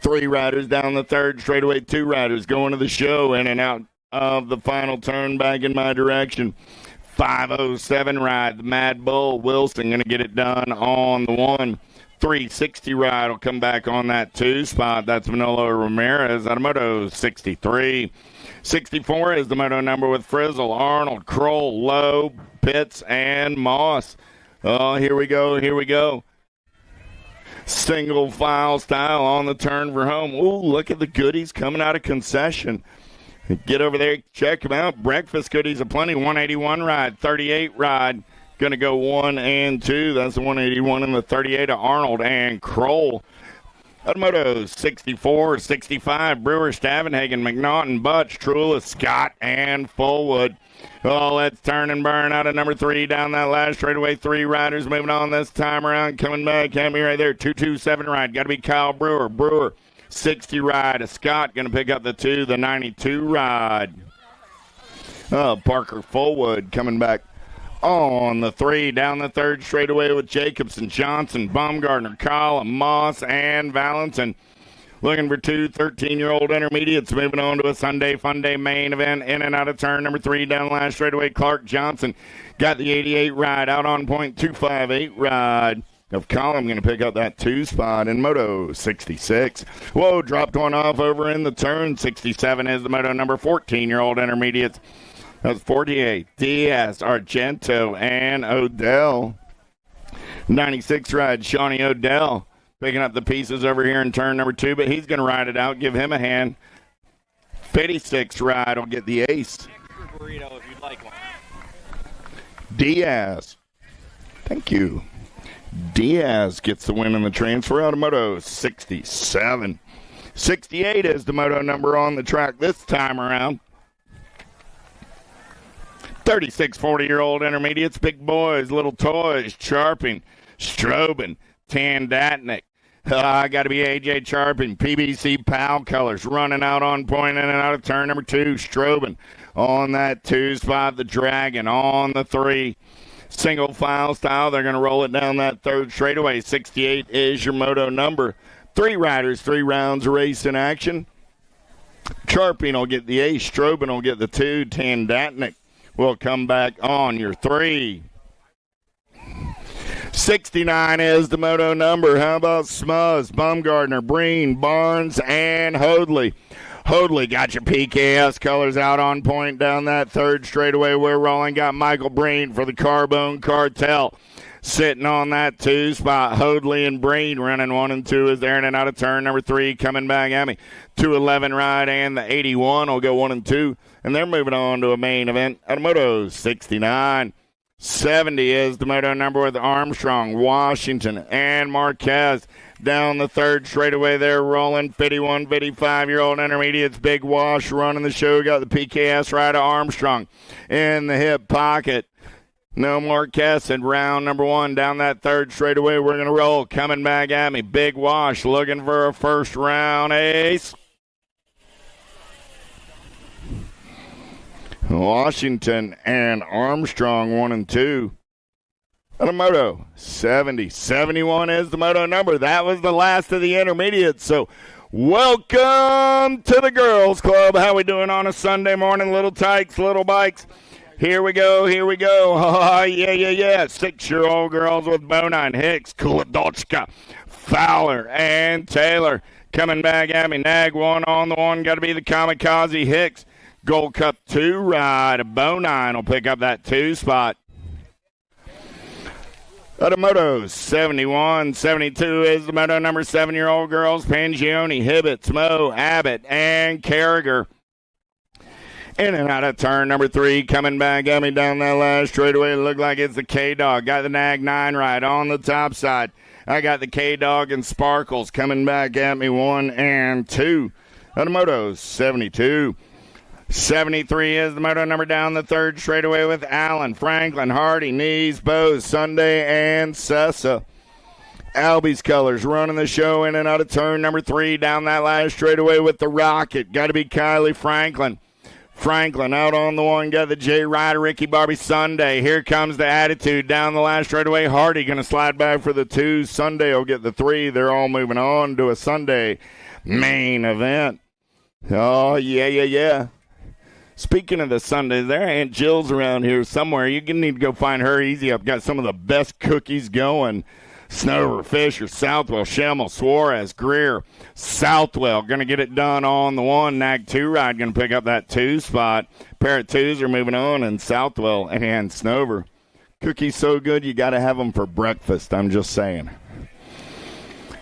3 riders down the third straightaway, 2 riders going to the show, in and out of the final turn back in my direction. 507 ride, the Mad Bull, Wilson going to get it done on the 1. 360 ride will come back on that 2 spot. That's Manolo Ramirez out of moto 63. 64 is the moto number with Frizzle, Arnold, Kroll, Lowe, Pitts, and Moss. Oh, here we go. Single file style on the turn for home. Ooh, look at the goodies coming out of concession. Get over there, check them out. Breakfast goodies aplenty. 181 ride, 38 ride. Going to go 1 and 2. That's the 181 and the 38 of Arnold and Kroll. Automoto 64, 65. Brewer, Stavenhagen, McNaughton, Butch, Trula, Scott, and Fullwood. Oh, let's turn and burn out of number 3 down that last straightaway. 3 riders moving on this time around. Coming back at me right there. 227 ride. Got to be Kyle Brewer. Brewer, 60 ride. A Scott going to pick up the 2, the 92 ride. Parker Fullwood coming back on the 3 down the third straightaway with Jacobson, Johnson, Baumgartner, Collin, Moss, and Valentin. Looking for 2 13-year-old intermediates moving on to a Sunday Fun Day main event. In and out of turn number 3 down the last straightaway. Clark Johnson got the 88 ride out on point. 258 ride of Collin going to pick up that 2 spot in moto 66. Whoa, dropped one off over in the turn. 67 is the moto number 14-year-old intermediates. That's 48. Diaz, Argento, and Odell. 96 ride, Shawnee Odell. Picking up the pieces over here in turn number 2, but he's going to ride it out. Give him a hand. 56 ride will get the ace. Extra burrito if you'd like one. Diaz. Thank you. Diaz gets the win in the transfer out of moto 67. 68 is the moto number on the track this time around. 36 40-year-old intermediates, big boys, little toys, Charping, Strobin, Tandatnik. Got to be A.J. Charping, PBC Pal colors, running out on point in and out of turn number 2. Strobin on that 2 spot, the Dragon on the 3. Single file style, they're going to roll it down that third straightaway. 68 is your moto number. 3 riders, 3 rounds of race in action. Charping will get the ace, Strobin will get the 2, Tandatnik will come back on your 3. 69 is the moto number. How about Smuzz, Baumgartner, Breen, Barnes, and Hoadley? Hoadley got your PKS colors out on point down that third straightaway. We're rolling. Got Michael Breen for the Carbone Cartel. Sitting on that 2 spot. Hoadley and Breen running 1 and 2 is there in and out of turn number 3. Coming back at me. 211 ride and the 81 will go 1 and 2. And they're moving on to a main event at a moto 69. 70 is the moto number with Armstrong, Washington, and Marquez. Down the third straightaway, they're rolling. 51, 55-year-old intermediates. Big Wash running the show. Got the PKS rider Armstrong in the hip pocket. No Marquez in round number 1. Down that third straightaway, we're going to roll. Coming back at me. Big Wash looking for a first round ace. Washington and Armstrong 1 and 2. On a moto, 70. 71 is the moto number. That was the last of the intermediates. So welcome to the Girls Club. How we doing on a Sunday morning? Little tykes, little bikes. Here we go, here we go. Oh, yeah. 6-year-old girls with Bonine, Hicks, Kuladotchka, Fowler, and Taylor. Coming back at me, Nag 1 on the 1. Got to be the Kamikaze Hicks. Gold Cup 2 ride. Bonine will pick up that 2 spot. Moto 71, 72 is the moto number 7-year-old girls. Pangioni, Hibbets, Mo, Abbott, and Carragher. In and out of turn number 3, coming back at me down that last straightaway. It looked like it's the K-Dog. Got the Nag 9 right on the top side. I got the K-Dog and Sparkles coming back at me 1 and 2. Moto 72. 73 is the moto number down the 3rd straightaway with Allen, Franklin, Hardy, Nees, Bose, Sunday, and Sessa. Albie's Colors running the show in and out of turn number 3 down that last straightaway with the Rocket. Got to be Kylie Franklin. Franklin out on the 1, got the J. Ryder, Ricky Barbie, Sunday. Here comes the Attitude down the last straightaway. Hardy going to slide back for the 2. Sunday will get the 3. They're all moving on to a Sunday main event. Oh, yeah. Speaking of the Sunday, there Aunt Jill's around here somewhere. You're going to need to go find her easy. I've got some of the best cookies going. Snover, Fisher, Southwell, Schemmel, Suarez, Greer, Southwell. Going to get it done on the 1. Nag 2 ride going to pick up that 2 spot. Pair of 2s are moving on, and Southwell and Snover. Cookies so good you got to have them for breakfast. I'm just saying.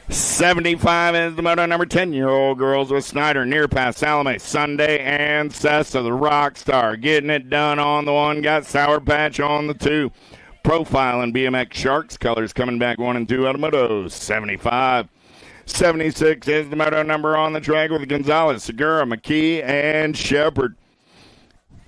75 is the moto number 10-year-old girls with Snyder, Near Pass, Salome, Sunday, and Sessa, the rock star. Getting it done on the 1. Got Sour Patch on the 2. Profile and BMX Sharks colors coming back 1 and 2 out of motos. 75. 76 is the moto number on the track with Gonzalez, Segura, McKee, and Shepard.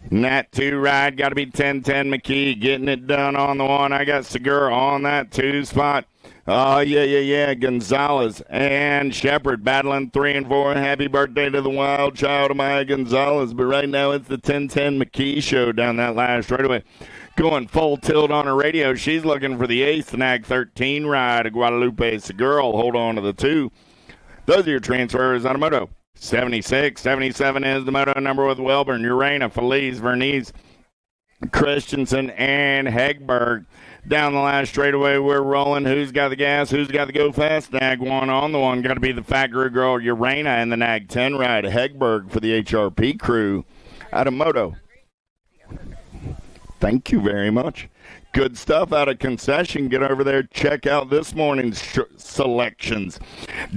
Nat 2 ride, got to be 10-10 McKee. Getting it done on the 1. I got Segura on that 2 spot. Oh, yeah. Gonzalez and Shepard battling 3 and 4. Happy birthday to the wild child of Maya Gonzalez. But right now it's the 10-10 McKee show down that last straightaway. Going full tilt on her radio. She's looking for the 8th Nag 13 ride. Guadalupe Segura will hold on to the 2. Those are your transfers on a moto. 76. 77 is the moto number with Welburn, Urena, Feliz, Vernice, Christensen, and Hegberg. Down the last straightaway, we're rolling. Who's got the gas? Who's got the go fast? Nag 1 on the 1. Got to be the Fat Girl Urena and the Nag 10 ride. Hegberg for the HRP crew. Out of moto. Thank you very much. Good stuff out of concession. Get over there. Check out this morning's selections.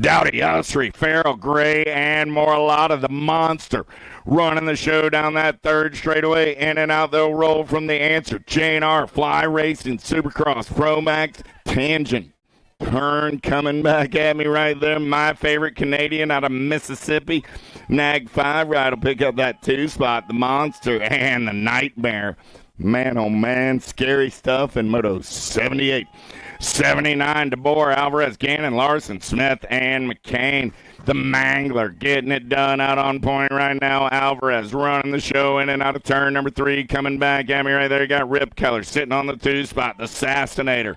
Dowdy, Usry, Farrell, Gray, and Moralata, the monster. Running the show down that 3rd straightaway. In and out, they'll roll from the answer. JNR, Fly Racing, Supercross, Promax, Tangent. Turn coming back at me right there. My favorite Canadian out of Mississippi. Nag 5 ride will pick up that 2 spot. The monster and the Nightmare. Man, oh man, scary stuff in Moto 78. 79, DeBoer, Alvarez, Gannon, Larson, Smith, and McCain. The Mangler getting it done out on point right now. Alvarez running the show in and out of turn number 3. Coming back at me right there. You got Rip Keller sitting on the 2 spot. The Assassinator.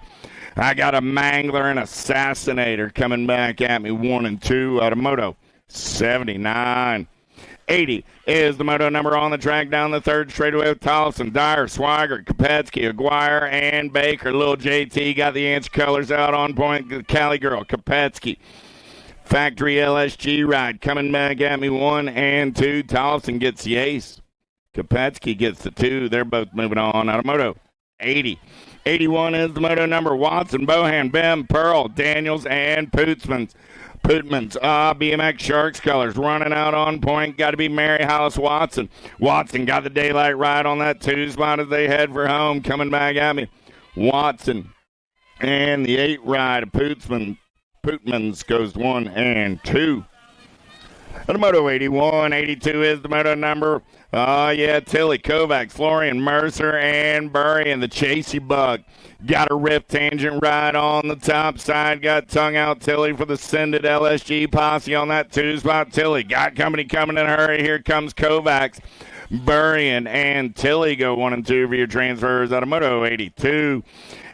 I got a Mangler and Assassinator coming back at me 1 and 2 out of Moto 79. 80 is the moto number on the track down the 3rd straightaway with Tollefson, Dyer, Swigert, Kopetsky, Aguirre, and Baker. Little JT got the answer colors out on point. The Cali girl, Kopetsky. Factory LSG ride coming back at me 1 and 2. Tollefson gets the ace. Kopetsky gets the 2. They're both moving on out of moto 80. 81 is the moto number. Watson, Bohan, Bem, Pearl, Daniels, and Putman's. BMX Sharks colors running out on point. Got to be Mary Hollis Watson. Watson got the daylight ride on that 2 spot as they head for home. Coming back at me. Watson and the 8 ride of Putman's goes 1 and 2. The Moto 81, 82 is the moto number. Oh, yeah, Tilly, Kovacs, Florian, Mercer, and Burry, and the Chasey Bug. Got a Rip Tangent ride on the top side. Got tongue out Tilly for the Sended LSG posse on that 2 spot. Tilly got company coming in a hurry. Here comes Kovacs. Burrion and Tilly go 1 and 2 for your transfers out of Moto 82.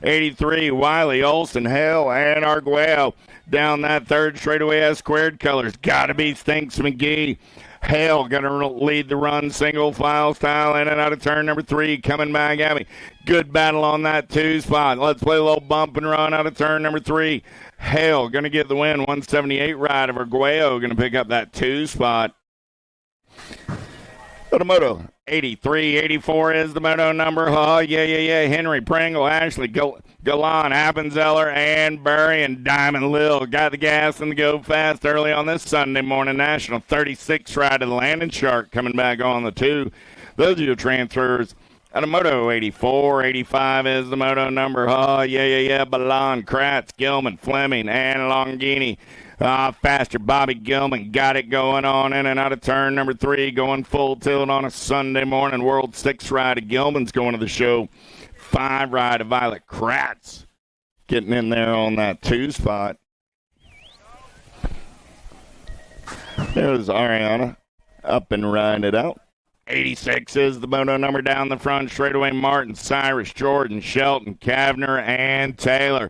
83, Wiley, Olson, Hale, and Arguello. Down that third straightaway as squared colors. Gotta be Stinks McGee. Hale going to lead the run, single file style, in and out of turn number 3, coming back at me. Good battle on that 2 spot. Let's play a little bump and run out of turn number 3. Hale going to get the win, 178 ride of Arguello, going to pick up that 2 spot. Moto 83, 84 is the moto number. Oh, yeah. Henry, Pringle, Ashley, Galan, Appenzeller, and Burry, and Diamond Lil got the gas and the go fast early on this Sunday morning national. 36 ride of the Landing Shark coming back on the 2. Those are your transfers. Out of Moto 84, 85 is the moto number. Oh, yeah. Balan, Kratz, Gilman, Fleming, and Longini. Faster Bobby Gilman got it going on in and out of turn number 3, going full tilt on a Sunday morning. World 6 ride of Gilman's going to the show. 5 ride of Violet Kratz getting in there on that 2 spot. There's Ariana up and riding it out. 86 is the moto number down the front straightaway. Martin, Cyrus, Jordan, Shelton, Kavner, and Taylor.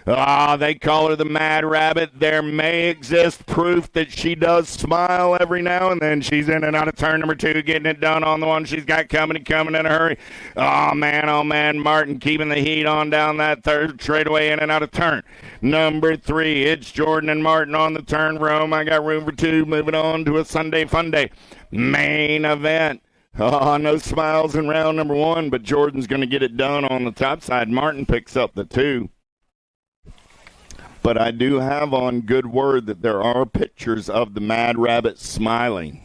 They call her the Mad Rabbit. There may exist proof that she does smile every now and then. She's in and out of turn number 2, getting it done on the one she's got coming in a hurry. Oh, man, Martin keeping the heat on down that third straightaway, in and out of turn number 3. It's Jordan and Martin on the turn roam. I got room for 2. Moving on to a Sunday Fun Day main event. No smiles in round number 1, but Jordan's going to get it done on the top side. Martin picks up the 2. But I do have on good word that there are pictures of the Mad Rabbit smiling.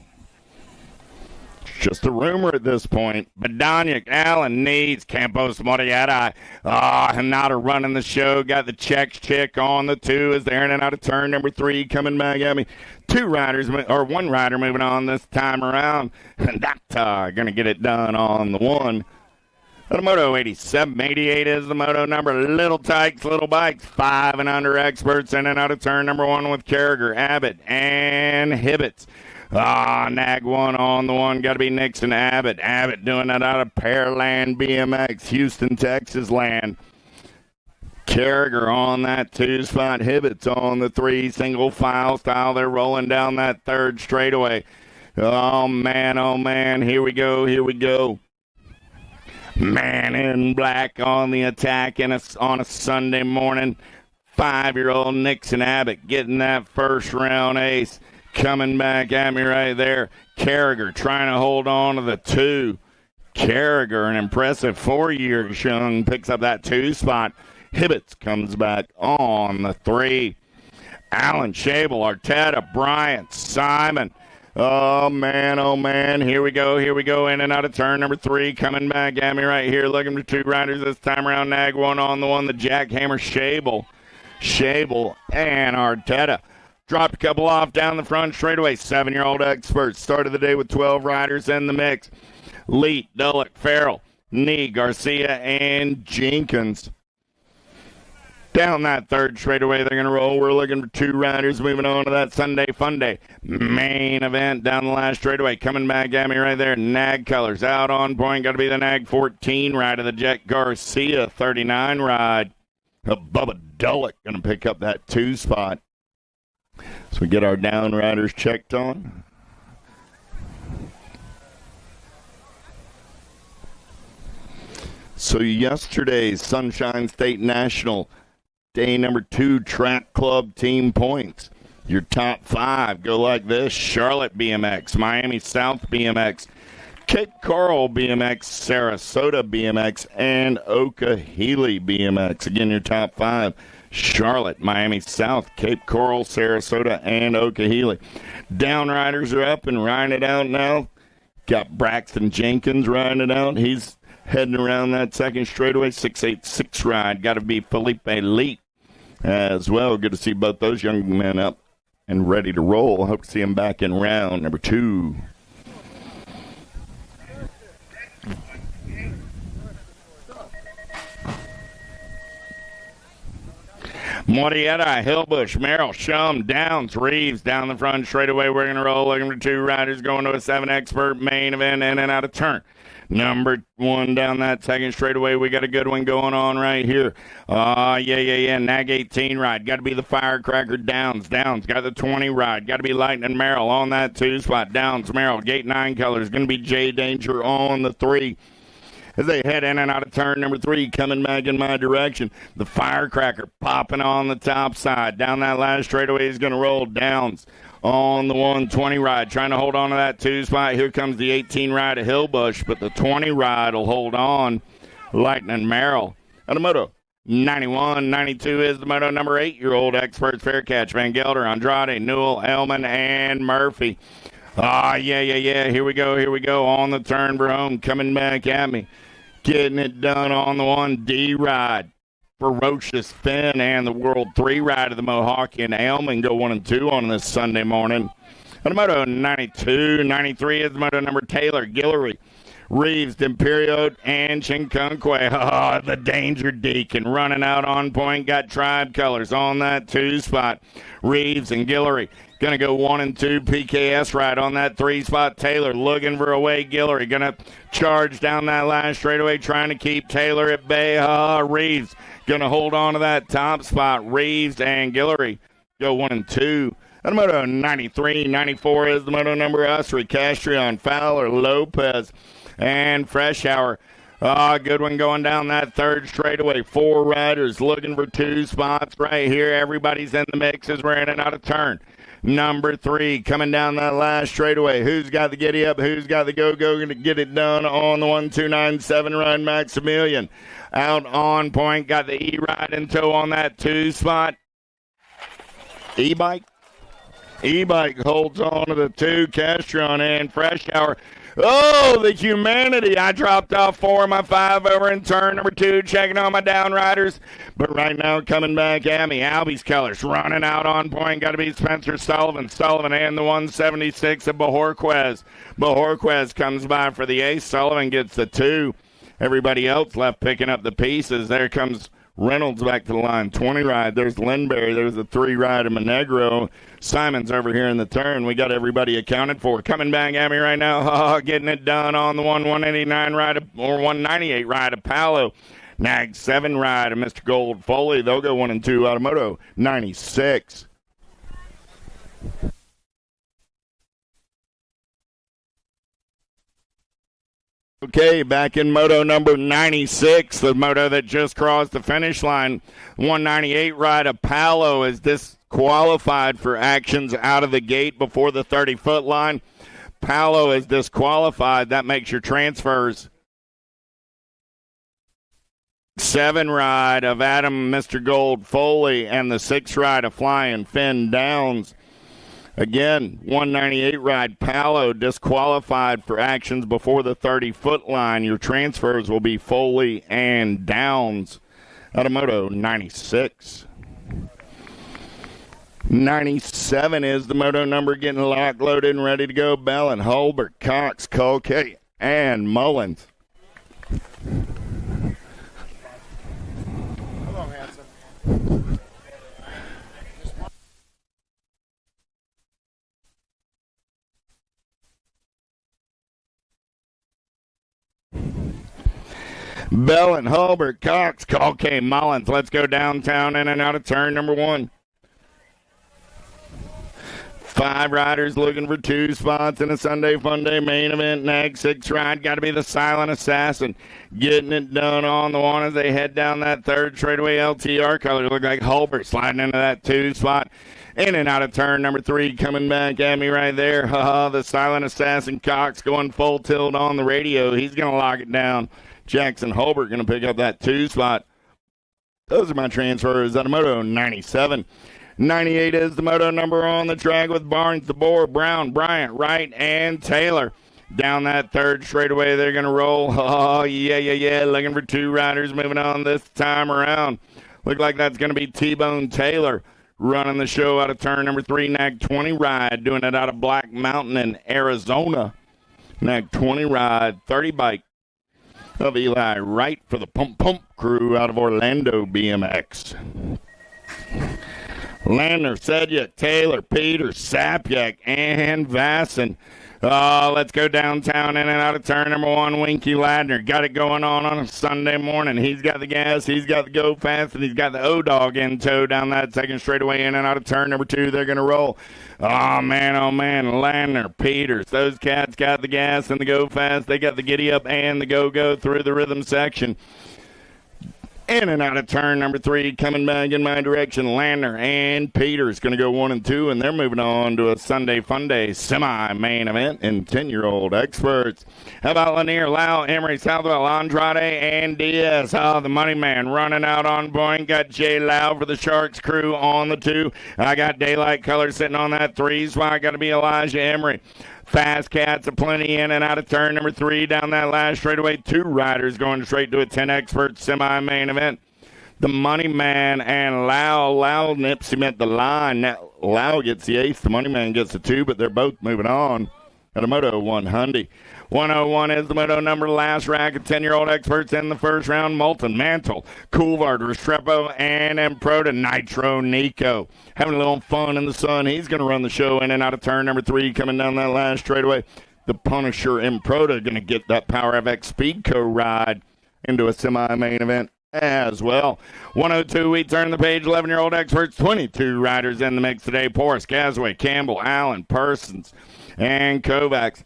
It's just a rumor at this point. Badaniak, Allen, Needs, Campos, Moriarty. Hanada running the show. Got the Czech chick on the 2 as they're in and out of turn number 3, coming back at me. 1 rider moving on this time around. And Data going to get it done on the 1. The Moto 87, 88 is the moto number. Little Tykes, Little Bikes, 5 and under experts in and out of turn number 1 with Carragher, Abbott, and Hibbets. Nag 1 on the 1. Got to be Nixon, Abbott. Abbott doing that out of Pearland BMX, Houston, Texas land. Carragher on that 2 spot. Hibbets on the 3, single file style. They're rolling down that third straightaway. Oh, man. Here we go. Man in Black on the attack on a Sunday morning. 5-year-old Nixon Abbott getting that first round ace. Coming back at me right there. Carragher trying to hold on to the 2. Carragher, an impressive 4 years young, picks up that 2 spot. Hibbets comes back on the 3. Allen, Shable, Arteta, Bryant, Simon. Oh, man. Here we go. In and out of turn number 3. Coming back at me right here. Looking for 2 riders this time around. Nag 1 on the 1. The Jackhammer, Shable, and Arteta. Dropped a couple off down the front straightaway. 7-year-old experts. Started the day with 12 riders in the mix. Leet, Dullock, Farrell, Nee, Garcia, and Jenkins. Down that third straightaway, they're going to roll. We're looking for 2 riders moving on to that Sunday Fun Day main event down the last straightaway. Coming back at me right there. Nag colors out on point. Got to be the Nag 14 ride of the Jet Garcia 39 ride. Bubba Dullock going to pick up that 2 spot. So we get our down riders checked on. So yesterday's Sunshine State National Day number 2 track club team points. Your top 5 go like this: Charlotte BMX, Miami South BMX, Cape Coral BMX, Sarasota BMX, and Okahili BMX. Again, your top 5: Charlotte, Miami South, Cape Coral, Sarasota, and Okahili. Downriders are up and riding it out now. Got Braxton Jenkins riding it out. He's heading around that second straightaway, 686 ride. Got to be Felipe Leet as well. Good to see both those young men up and ready to roll. Hope to see them back in round number 2. Morietta, Hillbush, Merrill, Shum, Downs, Reeves down the front straightaway. We're going to roll. Looking for 2 riders going to a 7 expert main event in and out of turn. Number 1 down that second straightaway. We got a good one going on right here. Nag 18 ride. Got to be the Firecracker Downs. Downs got the 20 ride. Got to be Lightning Merrill on that 2 spot. Downs, Merrill, gate 9 colors. Going to be J Danger on the 3. As they head in and out of turn number 3, coming back in my direction. The Firecracker popping on the top side. Down that last straightaway is going to roll. Downs on the 120 ride, trying to hold on to that 2 spot. Here comes the 18 ride of Hillbush, but the 20 ride will hold on. Lightning Merrill. Out of moto 91, 92 is the moto number 8-year-old experts. Fair catch. Van Gelder, Andrade, Newell, Elman, and Murphy. Here we go. On the turn, Brome coming back at me. Getting it done on the 1D ride. Ferocious Finn and the World 3 ride of the Mohawk and Elman go 1 and 2 on this Sunday morning. On the moto 92, 93 is the moto number Taylor, Guillory, Reeves, D'Imperio, and Chinconkwe. The Danger Deacon running out on point. Got Tribe colors on that 2 spot. Reeves and Guillory. Going to go 1 and 2 PKS ride on that 3 spot. Taylor looking for a way. Guillory going to charge down that last straightaway, trying to keep Taylor at bay. Reeves going to hold on to that top spot. Reeves and Guillory go 1 and 2. And moto 93, 94 is the moto number Usry, Castrion, Fowler, Lopez, and Freshour. Good one going down that 3rd straightaway. 4 riders looking for 2 spots right here. Everybody's in the mix as we're in and out of turn. Number 3 coming down that last straightaway. Who's got the giddy up? Who's got the go-go? Going to get it done on the 1297 run. Maximilian out on point. Got the E-ride in tow on that 2 spot. E-bike holds on to the 2. Castron and Freshour. Oh, the humanity. I dropped off 4 of my 5 over in turn number 2, checking on my down riders. But right now coming back at me, Albie's colors running out on point. Got to be Spencer Sullivan. Sullivan and the 176 of Bajorquez. Bajorquez comes by for the ace. Sullivan gets the 2. Everybody else left picking up the pieces. There comes Reynolds back to the line. 20 ride. There's Lindberry. There's the 3 ride of Monegro. Simon's over here in the turn. We got everybody accounted for. Coming back at me right now. Getting it done on the 189 ride or 198 ride of Paolo. Nag 7 ride of Mr. Gold Foley. They'll go 1 and 2 out of moto 96. Okay, back in moto number 96, the moto that just crossed the finish line. 198 ride of Paolo is disqualified for actions out of the gate before the 30-foot line. Paolo is disqualified. That makes your transfers. 7 ride of Adam Mr. Gold Foley and the 6 ride of Flying Finn Downs. Again, 198 ride Paolo disqualified for actions before the 30-foot line. Your transfers will be Foley and Downs out of moto 96. 97 is the moto number getting locked, loaded, and ready to go. Bellin, Hulbert, Cox, Colkay, and Mullins. Hello, handsome. Bellin, Hulbert, Cox, Colkay, Mullins. Let's go downtown in and out of turn number 1. 5 riders looking for 2 spots in a Sunday Fun Day main event. Nag 6 ride. Got to be the Silent Assassin. Getting it done on the 1 as they head down that 3rd straightaway LTR color. Look like Hulbert sliding into that 2 spot. In and out of turn number 3, coming back at me right there. The Silent Assassin Cox going full tilt on the radio. He's going to lock it down. Jackson Hulbert going to pick up that 2 spot. Those are my transfers out of moto 97. 98 is the moto number on the track with Barnes, DeBoer, Brown, Bryant, Wright, and Taylor. Down that 3rd straightaway, they're going to roll. Looking for 2 riders moving on this time around. Look like that's going to be T-Bone Taylor running the show out of turn number 3. Nag 20 ride, doing it out of Black Mountain in Arizona. Nag 20 ride, 30 bike of Eli Wright for the Pump Pump crew out of Orlando BMX. Lander, Sedyak, Taylor, Peters, Sapyak, and Vasson. Let's go downtown in and out of turn number 1. Winky Ladner got it going on a Sunday morning. He's got the gas, he's got the go fast, and he's got the O-Dog in tow down that second straightaway in and out of turn number 2. They're going to roll. Oh, man, Ladner, Peters, those cats got the gas and the go fast. They got the giddy up and the go through the rhythm section. In and out of turn number 3, coming back in my direction, Lander and Peters going to go 1 and 2, and they're moving on to a Sunday Fun Day semi-main event in 10-year-old experts. How about Lanier, Lau, Emery, Southwell, Andrade, and Diaz? Oh, the money man running out on point. Got Jay Lau for the Sharks crew on the 2. I got Daylight Color sitting on that 3 spot. Got to be Elijah Emery. Fast cats aplenty in and out of turn number 3 down that last straightaway. 2 riders going straight to a 10 expert semi-main event. The money man and Lau nips him at the line. Now, Lau gets the ace. The money man gets the 2, but they're both moving on at a Moto 100. 101 is the Moto number. Last rack of 10-year-old experts in the first round. Moulton, Mantle, Coulthard, Restrepo, and Improda, Nitro, Nico. Having a little fun in the sun. He's going to run the show in and out of turn number 3 coming down that last straightaway. The Punisher, Improda, going to get that Power FX Speedco ride into a semi-main event as well. 102, we turn the page. 11-year-old experts, 22 riders in the mix today. Porras, Gasway, Campbell, Allen, Persons, and Kovacs.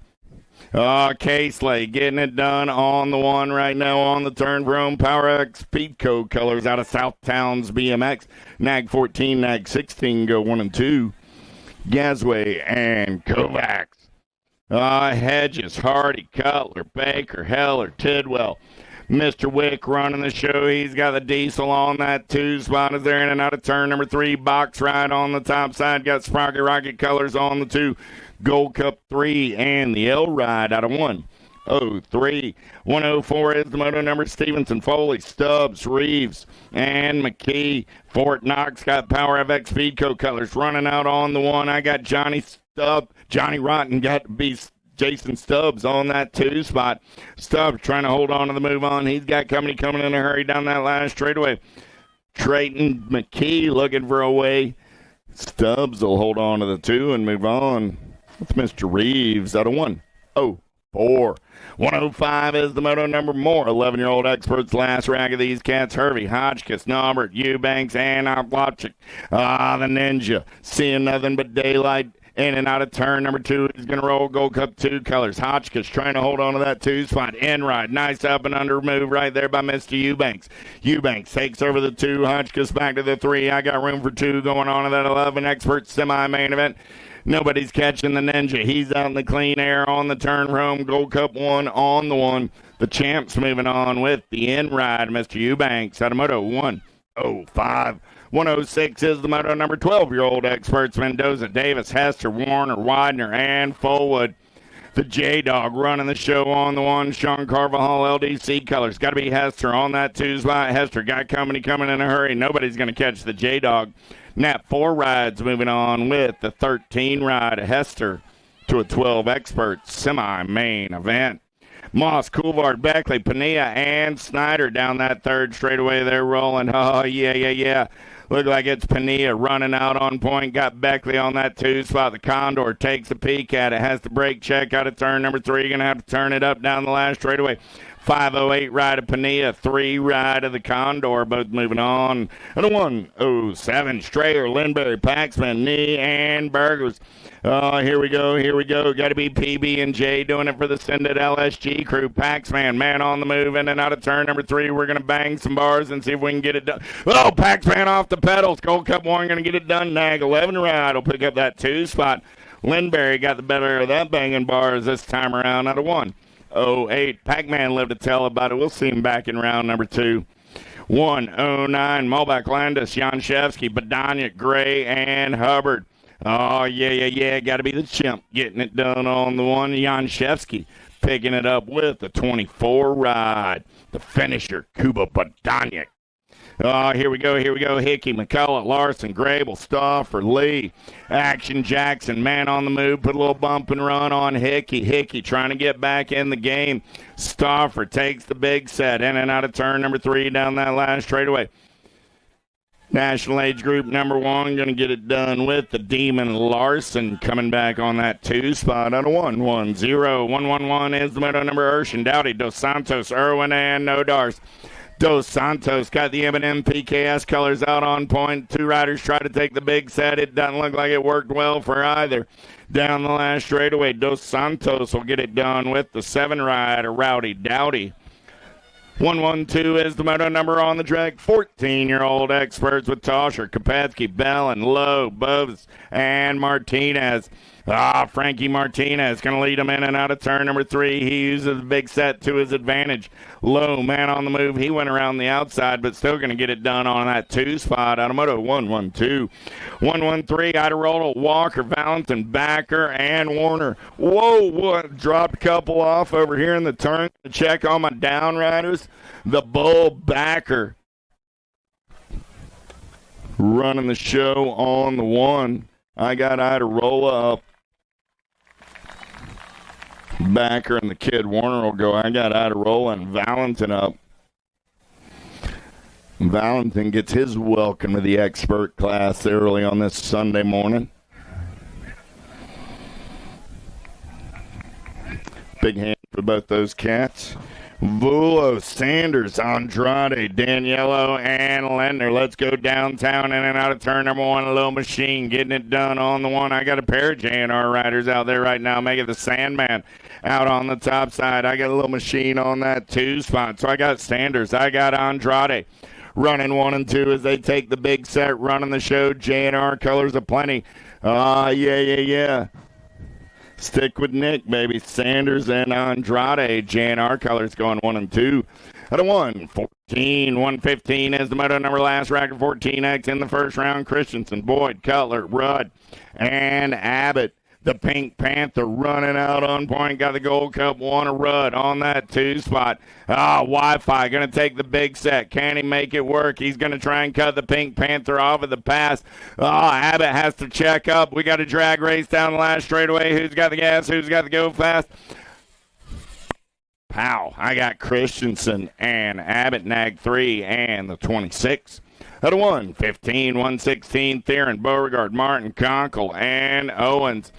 Caseley getting it done on the 1 right now on the turn from Power X Speedco colors out of Southtowns BMX. Nag 14, Nag 16 go 1 and 2. Gasway and Kovacs. Hedges, Hardy, Cutler, Baker, Heller, Tidwell. Mr. Wick running the show. He's got the diesel on that 2 spot as they're in and out of turn number 3. Box ride on the top side. Got Sprocket Rocket colors on the 2. Gold Cup 3 and the L ride out of 103. 104 is the Moto number. Stevenson, Foley, Stubbs, Reeves, and McKee. Fort Knox got Power FX Speedco colors running out on the 1. I got Johnny Rotten got to be Jason Stubbs on that 2 spot. Stubbs trying to hold on to the move on. He's got company coming in a hurry down that last straightaway. Trayton McKee looking for a way. Stubbs will hold on to the 2 and move on. That's Mr. Reeves out of 104. 105 is the Moto number. More 11-year-old experts. Last rack of these cats. Hervey, Hotchkiss, Norbert, Eubanks, and Oplotchik. The Ninja. Seeing nothing but daylight. In and out of turn number 2. He's going to roll Gold Cup 2 colors. Hotchkiss trying to hold on to that 2 spot. Enride. Nice up and under move right there by Mr. Eubanks. Eubanks takes over the 2. Hotchkiss back to the 3. I got room for 2 going on to that 11 expert semi-main event. Nobody's catching the Ninja. He's out in the clean air on the turn home. Gold Cup 1 on the 1. The champs moving on with the end ride. Mr. Eubanks out of Moto 105. 106 is the Moto number. 12-year-old experts. Mendoza, Davis, Hester, Warner, Widener, and Fullwood. The J-Dog running the show on the 1. Sean Carvajal, LDC colors. Got to be Hester on that 2 spot. Hester got company coming in a hurry. Nobody's going to catch the J-Dog. Nat 4 rides moving on with the 13 ride of Hester to a 12 expert semi-main event. Moss, Coulthard, Beckley, Pania, and Snyder down that 3rd straightaway. They're rolling. Oh, yeah. Look like it's Pania running out on point. Got Beckley on that 2 spot. The Condor takes a peek at it. Has the brake check out of turn number 3. Going to have to turn it up down the last straightaway. 508 ride of Pania, 3 ride of the Condor, both moving on. And a 107 Strayer, Lindberry, Paxman, Knee, and Burgers. Here we go. Got to be PB and J doing it for the Sended LSG crew. Paxman, man on the move, in and out of turn number 3. We're going to bang some bars and see if we can get it done. Oh, Paxman off the pedals. Gold Cup 1 going to get it done. Nag 11 ride will pick up that 2 spot. Lindberry got the better of that banging bars this time around out of 108. Pac-Man lived to tell about it. We'll see him back in round number 2. 109. Malbach, Landis, Janshevsky, Badania, Gray, and Hubbard. Oh, yeah. Got to be the chimp getting it done on the 1. Janshevsky picking it up with the 24 ride. The finisher, Kuba Badania. Here we go. Hickey, McCullough, Larson, Grable, Stauffer, Lee, Action Jackson, man on the move, put a little bump and run on Hickey. Hickey trying to get back in the game. Stauffer takes the big set in and out of turn number 3 down that last straightaway. National age group number 1, going to get it done with the Demon Larson coming back on that 2 spot out of 1-1-0. 1-1-1 is the moto number Urshan, Dowdy, Dos Santos, Irwin, and Nodars. Dos Santos got the M&M PKS colors out on point. 2 riders try to take the big set. It doesn't look like it worked well for either. Down the last straightaway, Dos Santos will get it done with the 7 rider, Rowdy Dowdy. 1-1-2 is the moto number on the track. 14-year-old experts with Tosher, Kopetsky, Bell, and Lowe, Bubs, and Martinez. Frankie Martinez going to lead him in and out of turn number 3. He uses the big set to his advantage. Lowe, man on the move. He went around the outside, but still going to get it done on that 2 spot. Automoto 1-1-2. 1-1-3, Iderola, Walker, Valentin, Backer, and Warner. Whoa, dropped a couple off over here in the turn to check on my down riders. The Bull Backer running the show on the 1. I got Iderola up. Backer and the kid Warner will go. I got Iderola and Valentin up. Valentin gets his welcome to the expert class early on this Sunday morning. Big hand for both those cats. Vulo, Sanders, Andrade, Daniello, and Lendner. Let's go downtown in and out of turn number 1. A little machine getting it done on the 1. I got a pair of JNR riders out there right now making the Sandman out on the top side. I got a little machine on that 2 spot. So I got Sanders. I got Andrade running 1 and 2 as they take the big set, running the show. JNR colors aplenty. Yeah. Stick with Nick, baby. Sanders and Andrade. JNR colors going 1 and 2. Out of 1-14. 115 is the moto number last record. 14X in the first round. Christensen, Boyd, Cutler, Rudd, and Abbott. The Pink Panther running out on point. Got the Gold Cup, won a Rudd on that 2 spot. Wi-Fi going to take the big set. Can he make it work? He's going to try and cut the Pink Panther off at the pass. Abbott has to check up. We got a drag race down the last straightaway. Who's got the gas? Who's got the go fast? Pow. I got Christensen and Abbott nag 3 and the 26. Out of 115, 116, Theron, Beauregard, Martin, Conkle, and Owens.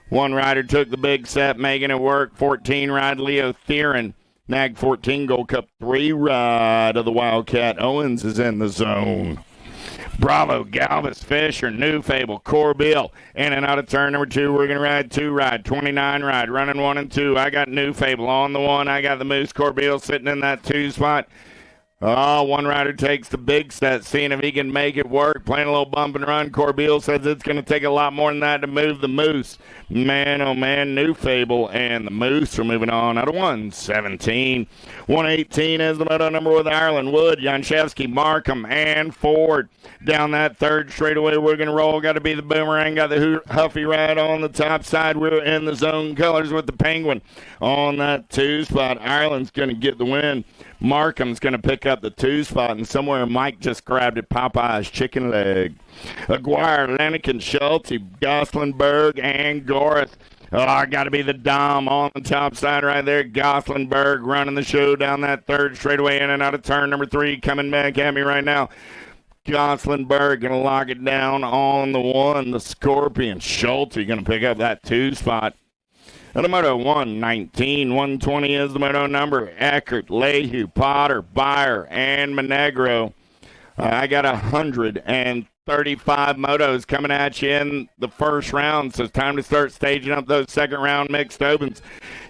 1 rider took the big set, making it work. 14 ride Leo Theron. Nag 14 Gold Cup 3 ride of the Wildcat. Owens is in the zone. Bravo, Galvis, Fisher, New Fable, Corbeil. In and out of turn number 2. We're going to ride 2 ride, 29 ride, running 1 and 2. I got New Fable on the 1. I got the Moose Corbeil sitting in that 2 spot. 1 rider takes the big set, seeing if he can make it work. Playing a little bump and run. Corbeil says it's going to take a lot more than that to move the Moose. Man, oh man, New Fable and the Moose are moving on out of 117. 118 is the moto number with Ireland, Wood, Janshevsky, Markham, and Ford. Down that 3rd straightaway, we're going to roll. Got to be the Boomerang. Got the Huffy ride on the top side. We're in the zone colors with the Penguin on that 2 spot. Ireland's going to get the win. Markham's going to pick up the 2 spot, and somewhere Mike just grabbed it, Popeye's chicken leg. Aguirre, Lenikin, Schulte, Goslinberg, and Gorath. Got to be the Dom on the top side right there. Goslinberg running the show down that 3rd straightaway in and out of turn number 3. Coming back at me right now. Goslinberg going to lock it down on the 1. The Scorpion. Schulte going to pick up that 2 spot. And the moto 119, 120 is the moto number. Eckert, Lehue, Potter, Beyer, and Monegro. I got 135 motos coming at you in the first round, so it's time to start staging up those second round mixed opens.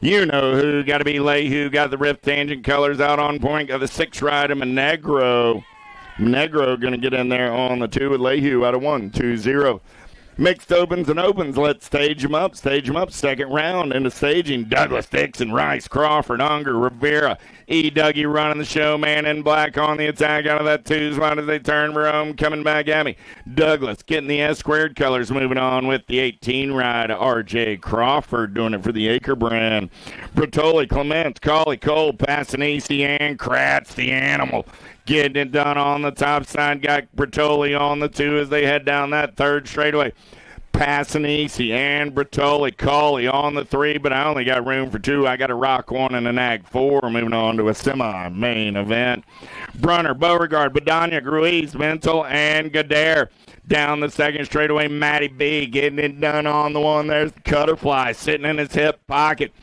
You know who. Got to be Lehue. Got the Rift Tangent colors out on point. Got the 6 rider, Monegro. Monegro going to get in there on the 2 with Lehue out of 1-2-0. Mixed opens and opens. Let's stage them up. Stage them up. Second round into staging. Douglas, Dixon, Rice, Crawford, Unger, Rivera. Dougie running the show. Man in black on the attack out of that 2 spot as they turn Rome. Coming back at me. Douglas getting the S-squared colors. Moving on with the 18 ride. R.J. Crawford doing it for the Acre brand. Bertoli, Clement, Colley, Cole, Passanisi, and Kratz, the animal. Getting it done on the top side. Got Bertoli on the 2 as they head down that 3rd straightaway. Passanisi and Bertoli. Cauley on the 3, but I only got room for 2. I got a rock 1 and a nag 4. Moving on to a semi-main event. Brunner, Beauregard, Badania, Ruiz, Mental, and Gadare. Down the second straightaway, Matty B getting it done on the 1. There's the Cutterfly sitting in his hip pocket.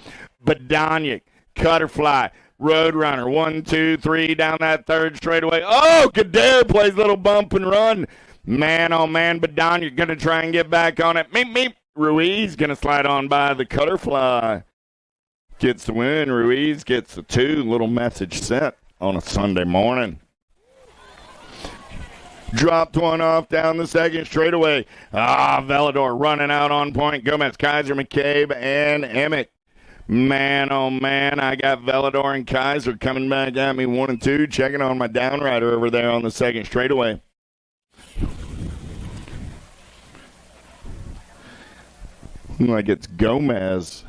Badania, Cutterfly, Roadrunner, 1, 2, 3 down that third straightaway. Oh, Gadare plays a little bump and run. Man, oh man, Badania going to try and get back on it. Meep, meep. Ruiz going to slide on by the Cutterfly. Gets the win. Ruiz gets the 2. Little message sent on a Sunday morning. Dropped one off down the second straightaway. Velador running out on point. Gomez, Kaiser, McCabe, and Emmett. Man, oh man, I got Velador and Kaiser coming back at me 1 and 2. Checking on my downrider over there on the second straightaway. Like it's Gomez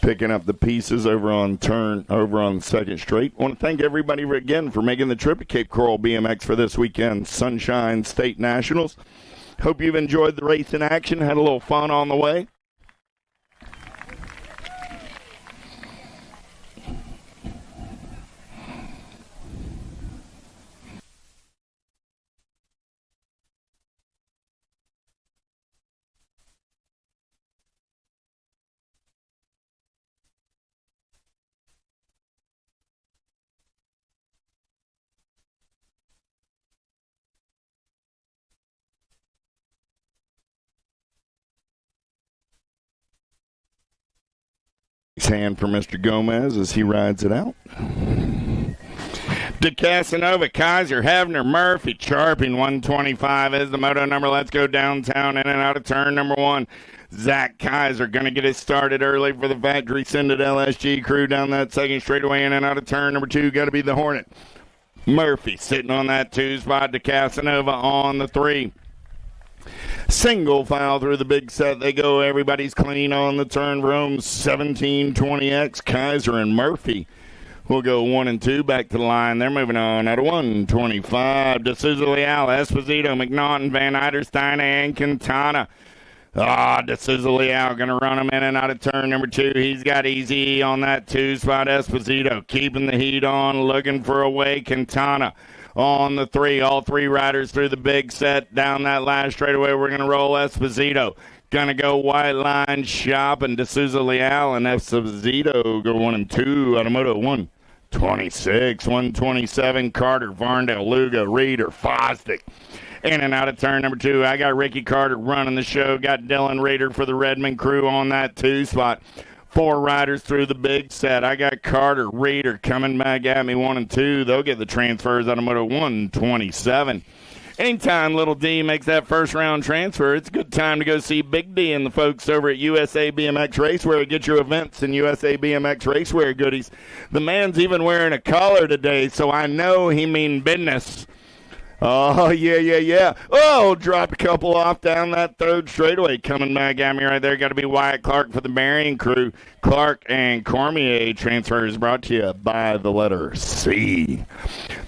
picking up the pieces over on the second straight. I want to thank everybody again for making the trip to Cape Coral BMX for this weekend Sunshine State Nationals. Hope you've enjoyed the race in action, had a little fun on the way. Hand for Mr. Gomez as he rides it out. De Casanova, Kaiser, Havner, Murphy, Charping, 125 is the moto number. Let's go downtown in and out of turn number 1. Zach Kaiser going to get it started early for the factory sended LSG crew down that second straightaway in and out of turn number 2. Got to be the Hornet. Murphy sitting on that 2 spot. De Casanova on the 3. Single file through the big set. They go. Everybody's clean on the turn room. 1720X. Kaiser and Murphy will go 1 and 2 back to the line. They're moving on out of 125. D'Souza Leal, Esposito, McNaughton, Van Eiderstein, and Quintana. D'Souza Leal going to run him in and out of turn number 2. He's got easy on that 2 spot. Esposito keeping the heat on, looking for a way. Quintana on the 3. All 3 riders through the big set. Down that last straightaway, we're going to roll Esposito. Going to go white line shop, and D'Souza Leal and Esposito go 1 and 2 out of Moto 126, 127. Carter, Varndale, Luga, Reeder, Fosdick. In and out of turn number 2. I got Ricky Carter running the show. Got Dylan Reeder for the Redmond crew on that 2 spot. 4 riders through the big set. I got Carter, Reeder coming back at me 1 and 2. They'll get the transfers out of Moto 127. Anytime Little D makes that first round transfer, it's a good time to go see Big D and the folks over at USA BMX Racewear. Get your events and USA BMX Racewear goodies. The man's even wearing a collar today, so I know he mean business. Oh, yeah. Oh, dropped a couple off down that third straightaway. Coming back at me right there. Got to be Wyatt Clark for the Marion crew. Clark and Cormier transfers brought to you by the letter C.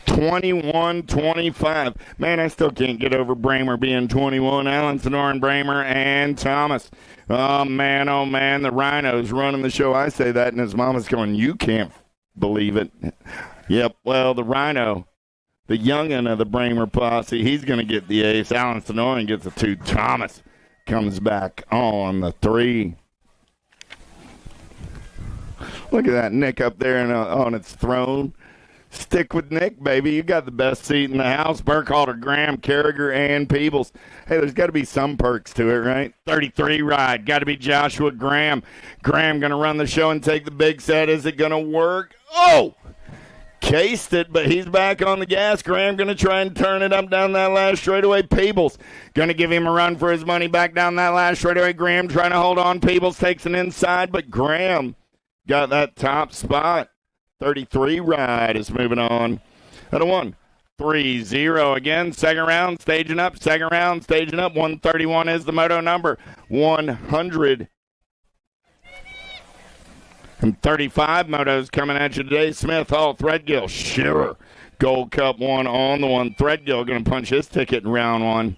21-25. Man, I still can't get over Bramer being 21. Allen, Sonoran, Bramer, and Thomas. Oh, man, the Rhino's running the show. I say that, and his mama's going, you can't believe it. Yep, well, the Rhino, the youngin' of the Bramer posse, he's going to get the ace. Allen Sonoran gets the 2. Thomas comes back on the 3. Look at that Nick up there on its throne. Stick with Nick, baby. You got the best seat in the house. Burkhalter, Graham, Carragher, and Peebles. Hey, there's got to be some perks to it, right? 33 ride. Got to be Joshua Graham. Graham going to run the show and take the big set. Is it going to work? Oh! Cased it, but he's back on the gas. Graham going to try and turn it up down that last straightaway. Peebles going to give him a run for his money back down that last straightaway. Graham trying to hold on. Peebles takes an inside, but Graham got that top spot. 33 ride is moving on. Out of 1-3-0 again. Second round, staging up. 131 is the moto number. 135 motos coming at you today. Smith, Hall, Threadgill, Shearer. Gold Cup 1 on the 1. Threadgill going to punch his ticket in round 1.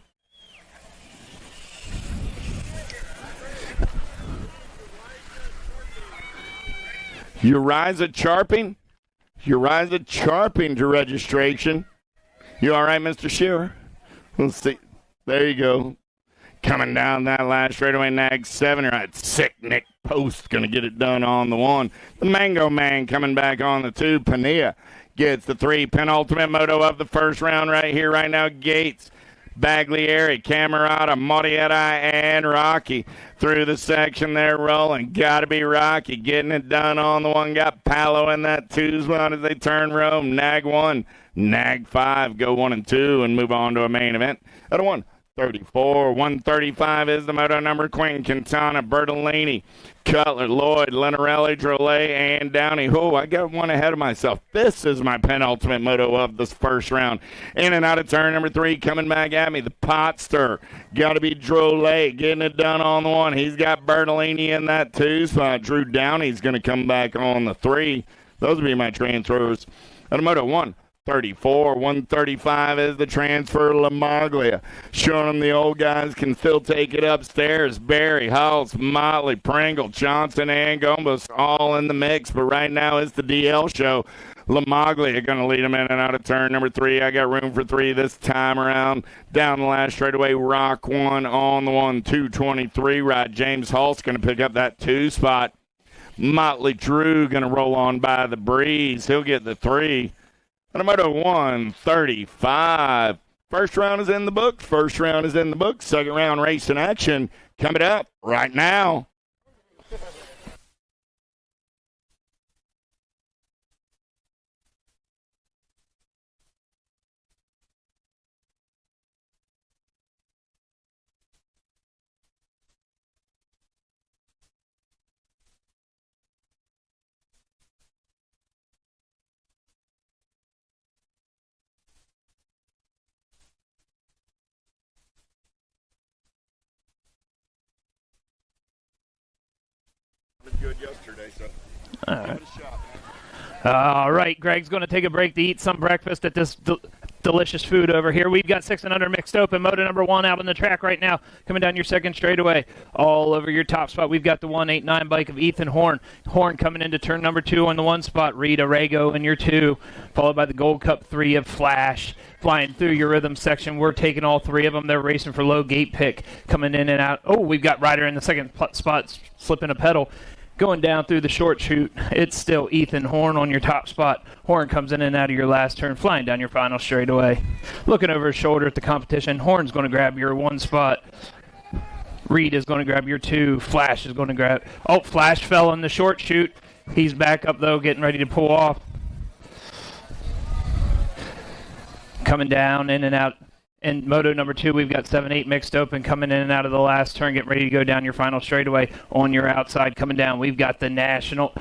Uriza Charping. Uriza Charping to registration. You all right, Mr. Shearer? Let's see. There you go. Coming down that last straightaway, nag 7. Right, sick Nick Post going to get it done on the 1. The Mango Man coming back on the 2. Pania gets the 3. Penultimate moto of the first round right here, right now. Gates, Baglieri, Camerata, Morietta, and Rocky through the section there rolling. Got to be Rocky getting it done on the 1. Got Palo in that 2 spot as they turn Rome. Nag 1, Nag 5, go 1 and 2 and move on to a main event. At a 134, 135 is the moto number. Quentin Quintana, Bertolini, Cutler, Lloyd, Lenarelli, Drolet, and Downey. Oh, I got one ahead of myself. This is my penultimate moto of this first round. In and out of turn number 3, coming back at me. The Potster. Got to be Drolet getting it done on the 1. He's got Bertolini in that 2 spot. Drew Downey's going to come back on the 3. Those will be my transfers. At a moto 134, 135 is the transfer. Lamaglia showing them the old guys can still take it upstairs. Barry, Hulse, Motley, Pringle, Johnson, and Gombos all in the mix, but right now it's the DL show. Lamaglia going to lead them in and out of turn number 3. I got room for 3 this time around. Down the last straightaway, Rock 1 on the 1, 223 ride. James Hulse going to pick up that 2 spot. Motley Drew going to roll on by the breeze. He'll get the 3. And a moto 135. First round is in the books. First round is in the books. Second round race in action coming up right now. Good yesterday, so give it a shot, man. All right, Greg's going to take a break to eat some breakfast at this delicious food over here. We've got 6 and under mixed open. Moto number 1 out on the track right now. Coming down your second straightaway. All over your top spot. We've got the 189 bike of Ethan Horn. Horn coming into turn number 2 on the 1 spot. Reed Arago in your 2. Followed by the Gold Cup 3 of Flash. Flying through your rhythm section. We're taking all 3 of them. They're racing for low gate pick. Coming in and out. Oh, we've got Ryder in the second spot slipping a pedal. Going down through the short chute, it's still Ethan Horn on your top spot. Horn comes in and out of your last turn, flying down your final straightaway. Looking over his shoulder at the competition, Horn's going to grab your 1 spot. Reed is going to grab your 2. Flash is going to grab... Oh, Flash fell in the short chute. He's back up, though, getting ready to pull off. Coming down, in and out. In moto number 2, we've got 7-8 mixed open coming in and out of the last turn, getting ready to go down your final straightaway. On your outside coming down, we've got the national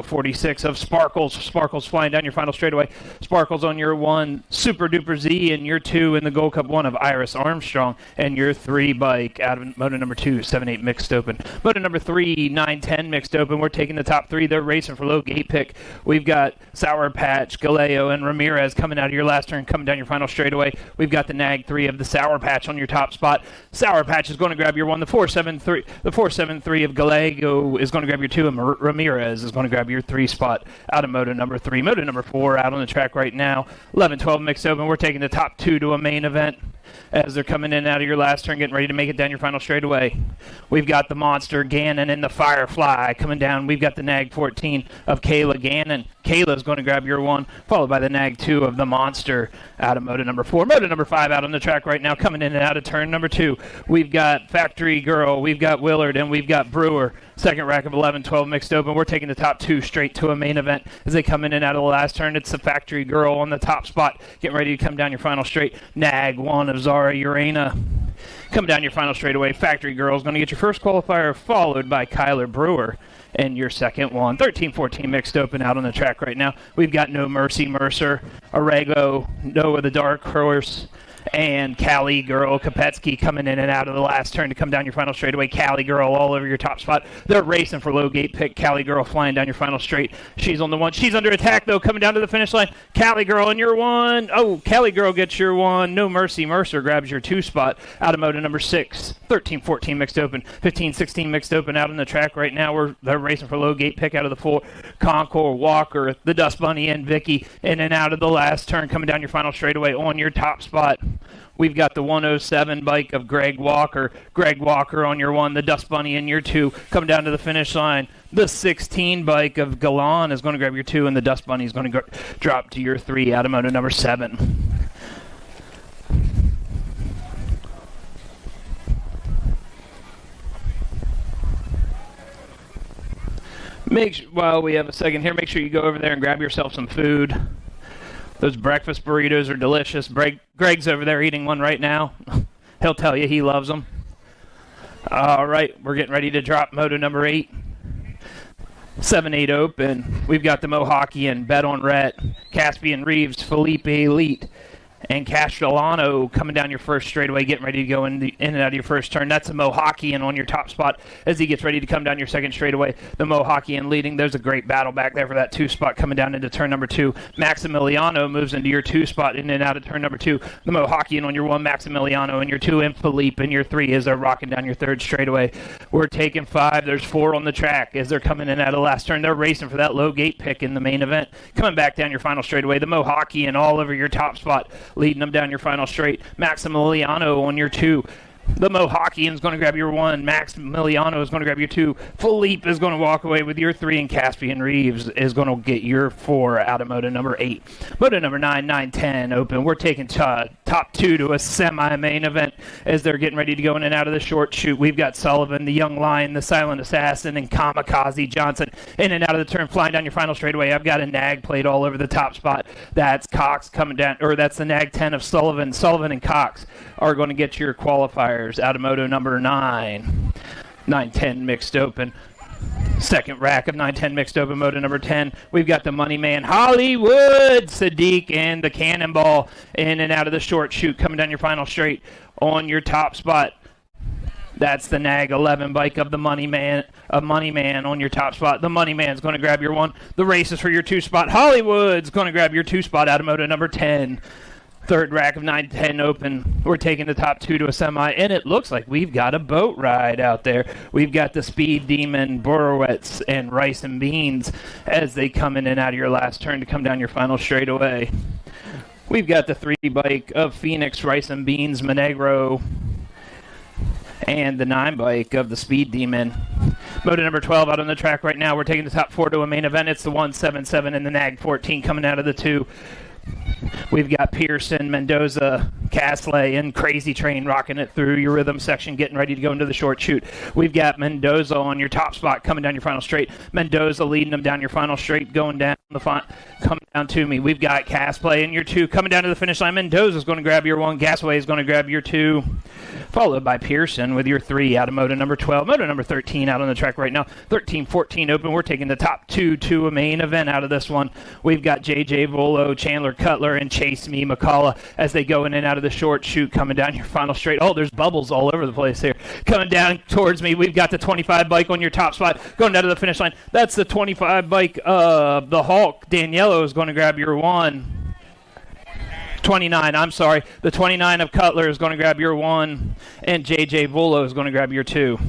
46 of Sparkles. Sparkles flying down your final straightaway. Sparkles on your 1, Super Duper Z, and your 2 in the Gold Cup 1 of Iris Armstrong, and your 3 bike out of moto number 2, 7-8 mixed open. Moto number 3, 9-10 mixed open. We're taking the top 3. They're racing for low gate pick. We've got Sour Patch, Galeo, and Ramirez coming out of your last turn, coming down your final straightaway. We've got the Nag 3 of the Sour Patch on your top spot. Sour Patch is going to grab your 1. The 473 of Gallego is going to grab your 2, and Ramirez is going to grab your 3 spot out of moto number 3. Moto number 4 out on the track right now. 11-12 mixed open. We're taking the top 2 to a main event as they're coming in and out of your last turn, getting ready to make it down your final straightaway. We've got the Monster Gannon and the Firefly coming down. We've got the Nag 14 of Kayla Gannon. Kayla's going to grab your 1, followed by the Nag 2 of the Monster out of moto number 4. Moto number 5 out on the track right now, coming in and out of turn number 2. We've got Factory Girl, we've got Willard, and we've got Brewer. Second rack of 11-12 mixed open. We're taking the top 2 straight to a main event as they come in and out of the last turn. It's the Factory Girl on the top spot, getting ready to come down your final straight. Nag 1 of Zara Urena. Coming down your final straightaway, Factory Girl is going to get your first qualifier, followed by Kyler Brewer and your second one. 13-14 mixed open out on the track right now. We've got No Mercy Mercer, Arago, Noah the Dark Horse, and Cali Girl Kopetsky coming in and out of the last turn to come down your final straightaway. Cali Girl all over your top spot. They're racing for low gate pick. Cali Girl flying down your final straight. She's on the 1. She's under attack, though, coming down to the finish line. Cali Girl in your 1. Oh, Cali Girl gets your 1. No Mercy Mercer grabs your 2 spot out of moto number 6. 13-14 mixed open. 15-16 mixed open out on the track right now. They're racing for low gate pick out of the 4. Concord, Walker, the Dust Bunny, and Vicky in and out of the last turn, coming down your final straightaway on your top spot. We've got the 107 bike of Greg Walker. Greg Walker on your 1, the Dust Bunny in your 2, coming down to the finish line. The 16 bike of Galan is going to grab your 2, and the Dust Bunny is going to drop to your 3 out of moto number 7. While we have a second here, make sure you go over there and grab yourself some food. Those breakfast burritos are delicious. Greg's over there eating one right now. He'll tell you he loves them. All right, we're getting ready to drop moto number 8. 7-8 open. We've got the Mohawkian, Bet on Rhett, Caspian Reeves, Felipe Elite, and Castellano coming down your first straightaway, getting ready to go in and out of your first turn. That's a Mohawkian on your top spot as he gets ready to come down your second straightaway. The Mohawkian leading. There's a great battle back there for that 2 spot coming down into turn number 2. Maximiliano moves into your 2 spot in and out of turn number 2. The Mohawkian on your 1, Maximiliano in your 2, and Philippe in your 3 as they're rocking down your third straightaway. We're taking 5. There's 4 on the track as they're coming in and out of the last turn. They're racing for that low gate pick in the main event. Coming back down your final straightaway. The Mohawkian all over your top spot, leading them down your final straight. Maximiliano on your 2. The Mohawkian's going to grab your 1. Maximiliano is going to grab your 2. Philippe is going to walk away with your 3. And Caspian Reeves is going to get your 4 out of moto number 8. Moto number 9, 9-10 open. We're taking top 2 to a semi-main event as they're getting ready to go in and out of the short chute. We've got Sullivan, the Young Lion, the Silent Assassin, and Kamikaze Johnson in and out of the turn, flying down your final straightaway. I've got a nag plate all over the top spot. That's Cox coming down, or that's the nag 10 of Sullivan. Sullivan and Cox are going to get your qualifiers out of moto number 9. 9-10 mixed open. Second rack of 9-10 mixed open, moto number 10. We've got the Money Man, Hollywood, Sadiq, and the Cannonball in and out of the short chute, coming down your final straight on your top spot. That's the nag 11 bike of the Money Man on your top spot. The Money Man's going to grab your 1. The race is for your 2 spot. Hollywood's going to grab your 2 spot out of moto number 10. Third rack of 9-10 open. We're taking the top 2 to a semi, and it looks like we've got a boat ride out there. We've got the Speed Demon, Borowitz, and Rice and Beans as they come in and out of your last turn to come down your final straightaway. We've got the 3 bike of Phoenix, Rice and Beans, Monegro, and the 9 bike of the Speed Demon. Moto number 12 out on the track right now. We're taking the top 4 to a main event. It's the 177 and the nag 14 coming out of the 2. We've got Pearson, Mendoza, Casley, and Crazy Train rocking it through your rhythm section, getting ready to go into the short chute. We've got Mendoza on your top spot coming down your final straight. Mendoza leading them down your final straight, going down coming down to me. We've got Casley in your 2 coming down to the finish line. Mendoza's going to grab your 1. Gasway is going to grab your 2. Followed by Pearson with your 3 out of moto number 12. Moto number 13 out on the track right now. 13-14 open. We're taking the top 2 to a main event out of this one. We've got JJ Volo, Chandler Cutler, and Chase Me McCullough as they go in and out of the short chute, coming down your final straight. Oh, there's bubbles all over the place here. Coming down towards me, we've got the 25 bike on your top spot going down to the finish line. That's the 25 bike of the Hulk. Daniello is going to grab your 1. 29, I'm sorry. The 29 of Cutler is going to grab your 1, and JJ Volo is going to grab your 2.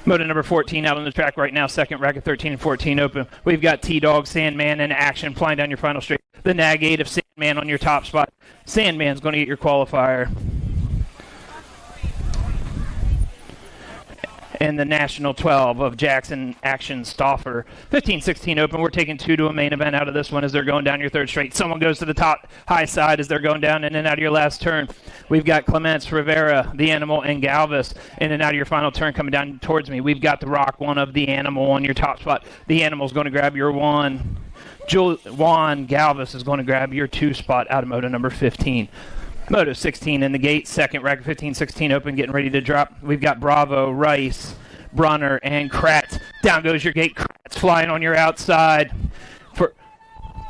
Moto number 14 out on the track right now. Second rack of 13 and 14 open. We've got T-Dog, Sandman, in action, flying down your final straight. The nag 8 of Sandman on your top spot. Sandman's going to get your qualifier. And the National 12 of Jackson Action Stauffer. 15-16 open. We're taking 2 to a main event out of this one as they're going down your third straight. Someone goes to the top high side as they're going down in and out of your last turn. We've got Clements, Rivera, the Animal, and Galvis in and out of your final turn coming down towards me. We've got the Rock 1 of the Animal on your top spot. The Animal's going to grab your 1. Juan Galvis is going to grab your 2 spot out of moto number 15. Moto 16 in the gate, second rack 15-16 open, getting ready to drop. We've got Bravo, Rice, Brunner, and Kratz. Down goes your gate. Kratz flying on your outside.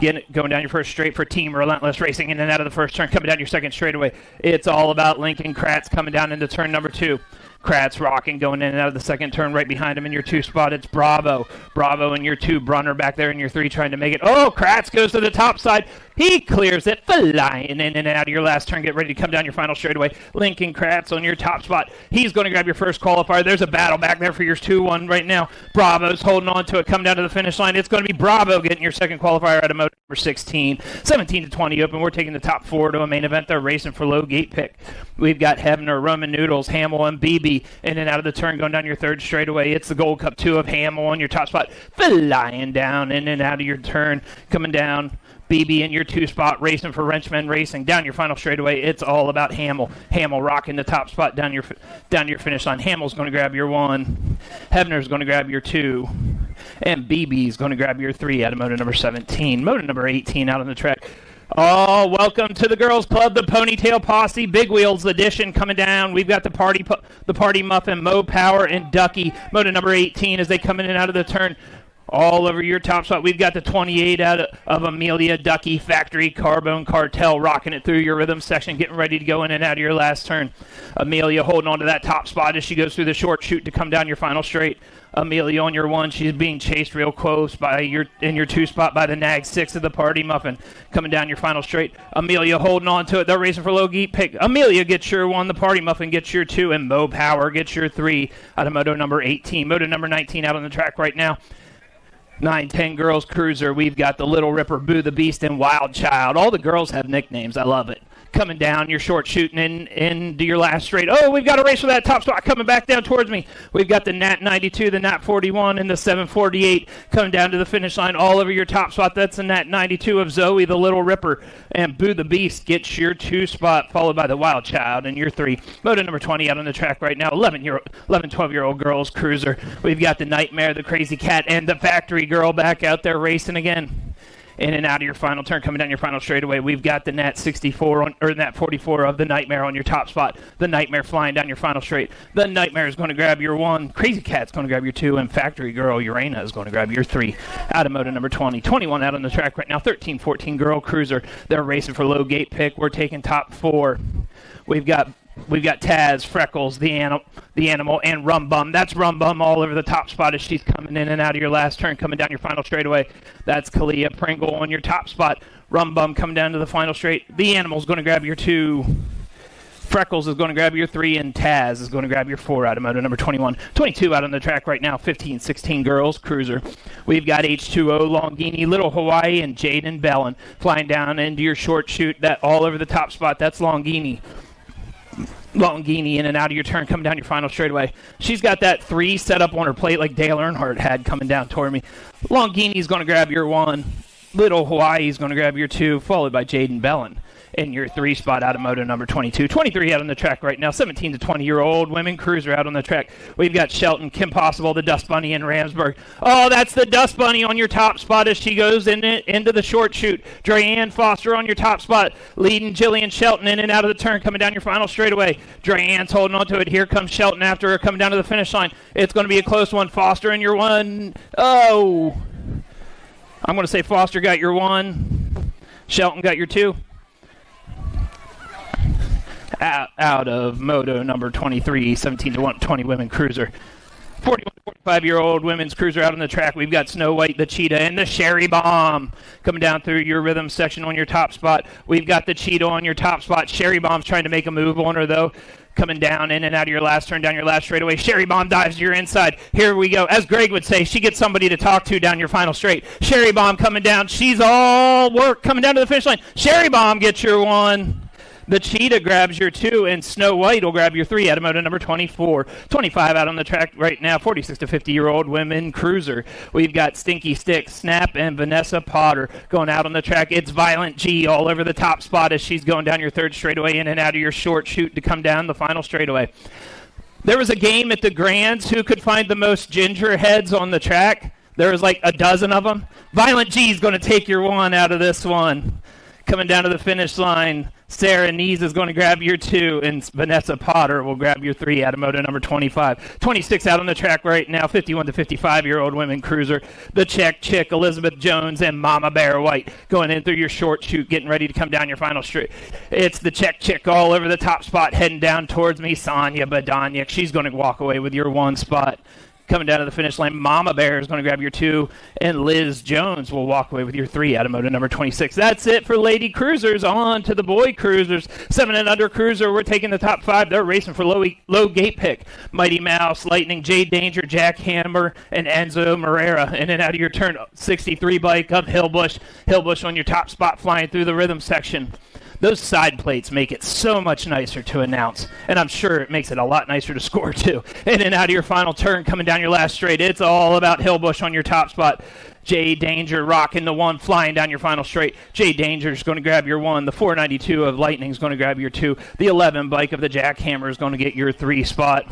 Going down your first straight for Team Relentless Racing in and out of the first turn, coming down your second straightaway. It's all about Lincoln Kratz coming down into turn number 2. Kratz rocking, going in and out of the second turn. Right behind him in your 2 spot, it's Bravo. Bravo in your 2. Brunner back there in your 3 trying to make it. Oh, Kratz goes to the top side. He clears it, flying in and out of your last turn. Get ready to come down your final straightaway. Lincoln Kratz on your top spot. He's going to grab your first qualifier. There's a battle back there for your 2-1 right now. Bravo's holding on to it. Come down to the finish line. It's going to be Bravo getting your second qualifier out of motor number 16. 17 to 20 open. We're taking the top 4 to a main event. They're racing for low gate pick. We've got Hebner, Roman Noodles, Hamill, and BB in and out of the turn going down your third straightaway. It's the Gold Cup 2 of Hamill on your top spot. Flying down in and out of your turn. Coming down. BB in your 2 spot, racing for Wrenchman Racing. Down your final straightaway, it's all about Hamill. Hamill rocking the top spot down your finish line. Hamill's going to grab your 1. Hebner's going to grab your 2. And BB's going to grab your 3 out of motor number 17. Motor number 18 out on the track. Oh, welcome to the Girls Club, the Ponytail Posse, Big Wheels edition coming down. We've got the Party Muffin, Mo Power, and Ducky. Motor number 18 as they come in and out of the turn. All over your top spot, we've got the 28 out of Amelia Ducky Factory Carbone Cartel rocking it through your rhythm section, getting ready to go in and out of your last turn. Amelia holding on to that top spot as she goes through the short chute to come down your final straight. Amelia on your 1, she's being chased real close in your 2 spot by the Nag 6 of the Party Muffin. Coming down your final straight, Amelia holding on to it. They're racing for low gate pick. Amelia gets your 1, the Party Muffin gets your 2, and Mo Power gets your 3 out of moto number 18. Moto number 19 out on the track right now. 9-10 Girls Cruiser. We've got the Little Ripper, Boo the Beast, and Wild Child. All the girls have nicknames. I love it. Coming down, you're short shooting into your last straight. Oh, we've got a race for that top spot coming back down towards me. We've got the Nat 92, the Nat 41, and the 748 coming down to the finish line all over your top spot. That's the Nat 92 of Zoe, the Little Ripper, and Boo the Beast gets your 2 spot, followed by the Wild Child and your 3. Moto number 20 out on the track right now. 11, 12-year-old Girls Cruiser. We've got the Nightmare, the Crazy Cat, and the Factory Girl back out there racing again. In and out of your final turn, coming down your final straightaway, we've got the Nat 44 of the Nightmare on your top spot. The Nightmare flying down your final straight. The Nightmare is going to grab your 1. Crazy Cat's going to grab your 2, and Factory Girl Urena is going to grab your 3. Out of moto number 20. 21 out on the track right now. 13-14 Girl Cruiser. They're racing for low gate pick. We're taking top 4. We've got Taz, Freckles, the animal, and Rum Bum. That's Rum Bum all over the top spot as she's coming in and out of your last turn, coming down your final straightaway. That's Kalia Pringle on your top spot. Rum Bum coming down to the final straight. The animal's going to grab your 2. Freckles is going to grab your 3, and Taz is going to grab your 4 out of moto number 21. 22 out on the track right now, 15-16 Girls Cruiser. We've got H2O, Longini, Little Hawaii, and Jaden Bellin flying down into your short chute. That all over the top spot. That's Longini in and out of your turn, coming down your final straightaway. She's got that 3 set up on her plate like Dale Earnhardt had coming down toward me. Longini's going to grab your 1. Little Hawaii's going to grab your 2, followed by Jaden Bellin in your 3 spot out of moto number 22. 23 out on the track right now. 17 to 20-year-old women cruiser out on the track. We've got Shelton, Kim Possible, the Dust Bunny, and Ramsburg. Oh, that's the Dust Bunny on your top spot as she goes into the short chute. Dreyanne Foster on your top spot, leading Jillian Shelton in and out of the turn, coming down your final straightaway. Dreyanne's holding on to it. Here comes Shelton after her, coming down to the finish line. It's going to be a close one. Foster in your 1. Oh, I'm going to say Foster got your 1. Shelton got your 2. Out of moto number 23, 17 to 20 women cruiser. 41 to 45-year-old women's cruiser out on the track. We've got Snow White, the Cheetah, and the Sherry Bomb coming down through your rhythm section on your top spot. We've got the Cheetah on your top spot. Sherry Bomb's trying to make a move on her, though. Coming down in and out of your last turn, down your last straightaway. Sherry Bomb dives to your inside. Here we go. As Greg would say, she gets somebody to talk to down your final straight. Sherry Bomb coming down. She's all work coming down to the finish line. Sherry Bomb gets your 1. The Cheetah grabs your 2, and Snow White will grab your 3 out of moto number 24. 25 out on the track right now, 46 to 50-year-old women cruiser. We've got Stinky Stick, Snap, and Vanessa Potter going out on the track. It's Violent G all over the top spot as she's going down your 3rd straightaway in and out of your short chute to come down the final straightaway. There was a game at the Grands, who could find the most ginger heads on the track. There was like a dozen of them. Violent G is going to take your 1 out of this one. Coming down to the finish line, Sarah Nees is going to grab your 2, and Vanessa Potter will grab your 3 out of moto number 25. 26 out on the track right now, 51 to 55-year-old women cruiser. The Czech Chick, Elizabeth Jones, and Mama Bear White going in through your short chute, getting ready to come down your final straight. It's the Czech Chick all over the top spot, heading down towards me, Sonia Badanyik. She's going to walk away with your 1 spot. Coming down to the finish line, Mama Bear is going to grab your 2, and Liz Jones will walk away with your 3 out of moto number 26. That's it for lady cruisers. On to the boy cruisers. 7 and under cruiser, we're taking the top 5. They're racing for low gate pick. Mighty Mouse, Lightning, Jade Danger, Jack Hammer, and Enzo Morera. In and out of your turn 63 bike of Hillbush. Hillbush on your top spot, flying through the rhythm section. Those side plates make it so much nicer to announce, and I'm sure it makes it a lot nicer to score too. In and out of your final turn, coming down your last straight, it's all about Hillbush on your top spot. Jay Danger rocking the 1, flying down your final straight. Jay Danger is going to grab your 1. The 492 of Lightning is going to grab your 2. The 11 bike of the Jackhammer is going to get your 3 spot,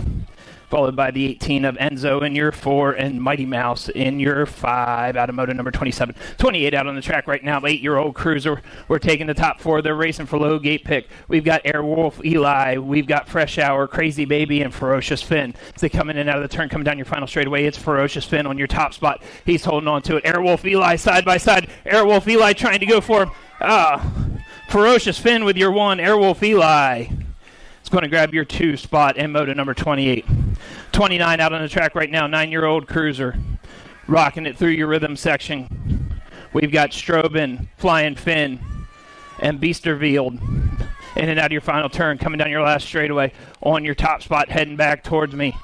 followed by the 18 of Enzo in your 4, and Mighty Mouse in your 5 out of moto number 27. 28 out on the track right now, 8-year-old cruiser. We're taking the top 4. They're racing for low gate pick. We've got Airwolf Eli, we've got Fresh Hour, Crazy Baby, and Ferocious Finn. As they come in and out of the turn, coming down your final straightaway, it's Ferocious Finn on your top spot. He's holding on to it. Airwolf Eli side by side. Airwolf Eli trying to go for him. Ferocious Finn with your 1. Airwolf Eli is going to grab your 2 spot in moto number 28. 29 out on the track right now, 9-year-old cruiser, rocking it through your rhythm section. We've got Strobin, Flying Finn, and Beasterfield. In and out of your final turn, coming down your last straightaway on your top spot, heading back towards me.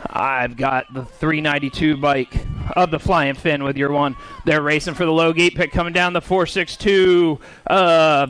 I've got the 392 bike of the Flying Finn with your 1. They're racing for the low gate pick, coming down the 462.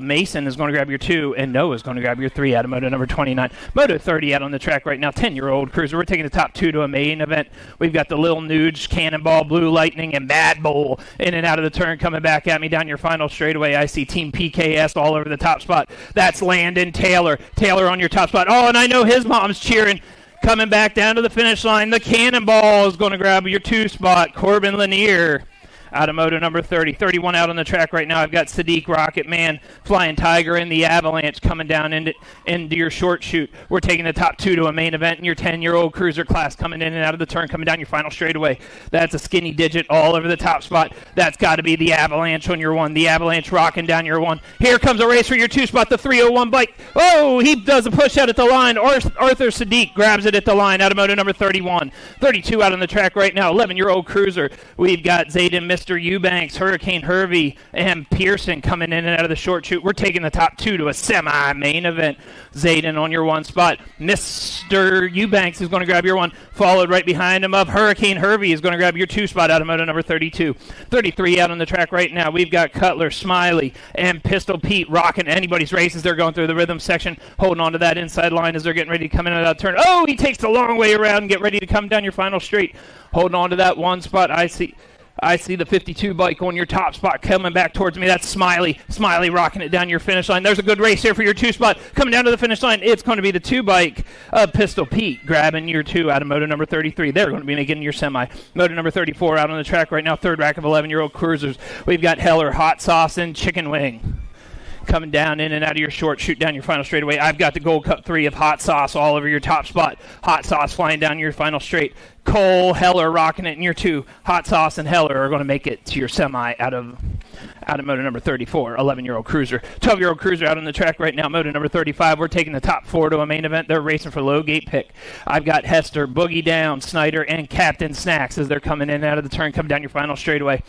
Mason is going to grab your 2, and Noah is going to grab your 3 out of moto number 29. Moto 30 out on the track right now, 10-year-old cruiser. We're taking the top 2 to a main event. We've got the Lil Nuge, Cannonball, Blue Lightning, and Mad Bull in and out of the turn, coming back at me down your final straightaway. I see Team PKS all over the top spot. That's Landon Taylor. Taylor on your top spot. Oh, and I know his mom's cheering. Coming back down to the finish line, the Cannonball is going to grab your 2 spot. Corbin Lanier out of moto number 30. 31 out on the track right now. I've got Sadiq Rocket Man, Flying Tiger, and the Avalanche coming down into your short shoot. We're taking the top 2 to a main event in your 10-year-old cruiser class, coming in and out of the turn, coming down your final straightaway. That's a Skinny Digit all over the top spot. That's got to be the Avalanche on your 1. The Avalanche rocking down your 1. Here comes a race for your 2 spot, the 301 bike. Oh, he does a push out at the line. Arthur Sadiq grabs it at the line out of moto number 31. 32 out on the track right now, 11-year-old cruiser. We've got Zayden, Mr. Eubanks, Hurricane Hervey, and Pearson coming in and out of the short shoot. We're taking the top 2 to a semi-main event. Zayden on your 1 spot. Mr. Eubanks is going to grab your 1. Followed right behind him up, Hurricane Hervey is going to grab your 2 spot out of moto number 32. 33 out on the track right now. We've got Cutler, Smiley, and Pistol Pete rocking anybody's races. They're going through the rhythm section, holding on to that inside line as they're getting ready to come in and out of the turn. Oh, he takes the long way around and get ready to come down your final straight. Holding on to that 1 spot. I see the 52 bike on your top spot coming back towards me. That's Smiley. Smiley rocking it down your finish line. There's a good race here for your 2 spot. Coming down to the finish line, it's going to be the 2 bike of Pistol Pete grabbing your 2 out of moto number 33. They're going to be making your semi. Moto number 34 out on the track right now, 3rd rack of 11-year-old cruisers. We've got Heller, Hot Sauce, and Chicken Wing coming down in and out of your short, shoot down your final straightaway. I've got the Gold Cup 3 of Hot Sauce all over your top spot. Hot Sauce flying down your final straight. Cole, Heller rocking it in your 2. Hot Sauce and Heller are going to make it to your semi out of moto number 34, 11-year-old cruiser. 12-year-old cruiser out on the track right now, moto number 35. We're taking the top 4 to a main event. They're racing for low gate pick. I've got Hester, Boogie Down, Snyder, and Captain Snacks as they're coming in and out of the turn, coming down your final straightaway.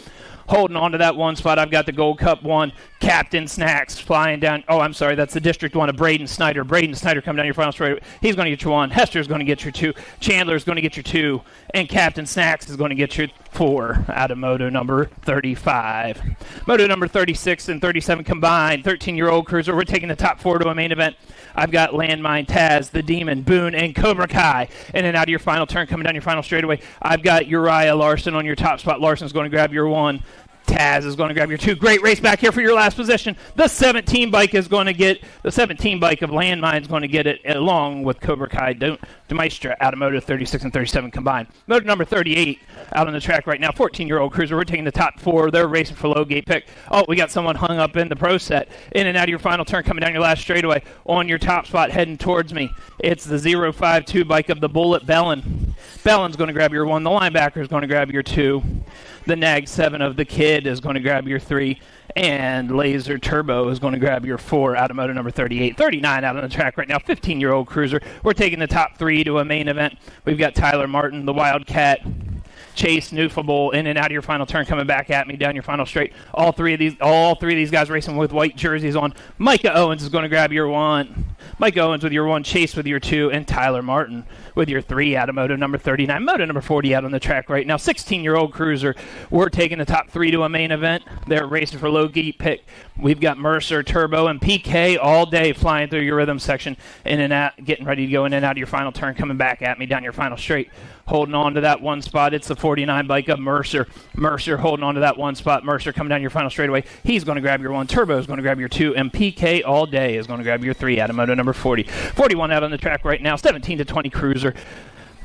Holding on to that 1 spot, I've got the Gold Cup 1, Captain Snacks flying down. Oh, I'm sorry, that's the District 1 of Braden Snyder. Braden Snyder coming down your final straight. He's going to get your 1. Hester's going to get your 2. Chandler's going to get your 2. And Captain Snacks is going to get your 4 out of moto number 35. Moto number 36 and 37 combined, 13-year-old cruiser. We're taking the top 4 to a main event. I've got Landmine, Taz, The Demon, Boone, and Cobra Kai. In and out of your final turn, coming down your final straightaway. I've got Uriah Larson on your top spot. Larson's going to grab your 1. Taz is going to grab your 2. Great race back here for your last position. The 17 bike is going to get, the 17 bike of Landmine is going to get it along with Cobra Kai Demeistra out of moto 36 and 37 combined. Moto number 38 out on the track right now, 14-year-old cruiser. We're taking the top 4. They're racing for low gate pick. Oh, we got someone hung up in the pro set. In and out of your final turn, coming down your last straightaway on your top spot, heading towards me. It's the 052 bike of the Bullet Bellin. Bellin's going to grab your 1. The linebacker is going to grab your 2. The Nag 7 of the Kid is going to grab your 3. And Laser Turbo is going to grab your 4 out of moto number 38. 39 out on the track right now, 15-year-old cruiser. We're taking the top 3 to a main event. We've got Tyler Martin, the Wildcat, Chase Newfable in and out of your final turn, coming back at me down your final straight. All three of these guys racing with white jerseys on. Micah Owens is going to grab your 1. Micah Owens with your 1, Chase with your 2, and Tyler Martin with your 3 out of moto number 39. Moto number 40 out on the track right now. 16-year-old cruiser. We're taking the top 3 to a main event. They're racing for low gate pick. We've got Mercer, Turbo, and PK all day flying through your rhythm section, in and out, getting ready to go in and out of your final turn, coming back at me down your final straight. Holding on to that 1 spot. It's the 49 bike of Mercer. Mercer holding on to that 1 spot. Mercer coming down your final straightaway. He's going to grab your 1. Turbo is going to grab your 2. And PK all day is going to grab your 3 out of moto number 40. 41 out on the track right now. 17 to 20 cruiser.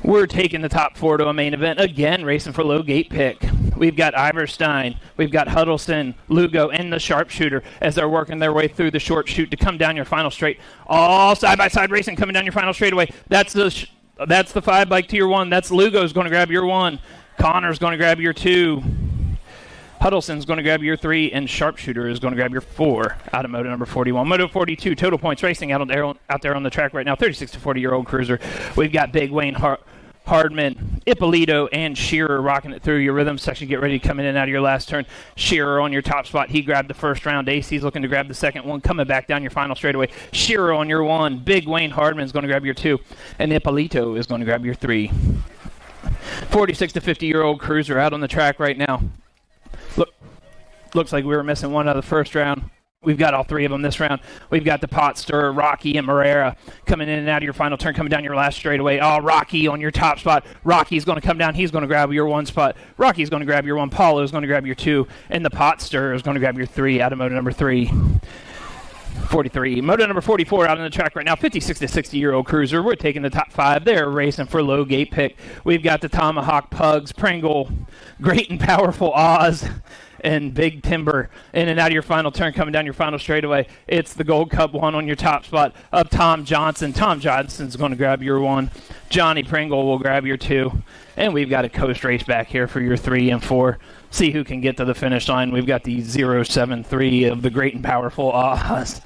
We're taking the top 4 to a main event. Again, racing for low gate pick. We've got Iverstein. We've got Huddleston, Lugo, and the sharpshooter as they're working their way through the short chute to come down your final straight. All side-by-side racing coming down your final straightaway. That's the 5 bike to your 1. That's Lugo's going to grab your 1. Connor's going to grab your 2. Huddleston's going to grab your 3, and Sharpshooter is going to grab your 4 out of moto number 41. Moto 42, Total Points Racing out there on the track right now. 36 to 40-year-old cruiser. We've got Big Wayne Hardman, Ippolito, and Shearer rocking it through your rhythm section. Get ready to come in and out of your last turn. Shearer on your top spot. He grabbed the first round. AC's looking to grab the second one. Coming back down your final straightaway. Shearer on your 1. Big Wayne Hardman is going to grab your 2. And Ippolito is going to grab your 3. 46 to 50-year-old cruiser out on the track right now. Looks like we were missing one out of the first round. We've got all 3 of them this round. We've got the pot stirrer, Rocky, and Marrera coming in and out of your final turn, coming down your last straightaway. Oh, Rocky on your top spot. Rocky's going to come down. He's going to grab your 1 spot. Rocky's going to grab your 1. Paulo's going to grab your 2. And the pot stirrer is going to grab your 3 out of moto number 3. 43. Moto number 44 out on the track right now. 56 to 60-year-old cruiser. We're taking the top 5. They're racing for low gate pick. We've got the Tomahawk Pugs, Pringle, Great and Powerful Oz, and Big Timber in and out of your final turn, coming down your final straightaway. It's the Gold Cup 1 on your top spot of Tom Johnson. Tom Johnson's going to grab your 1. Johnny Pringle will grab your 2. And we've got a coast race back here for your 3 and 4. See who can get to the finish line. We've got the 073 of the Great and Powerful Oz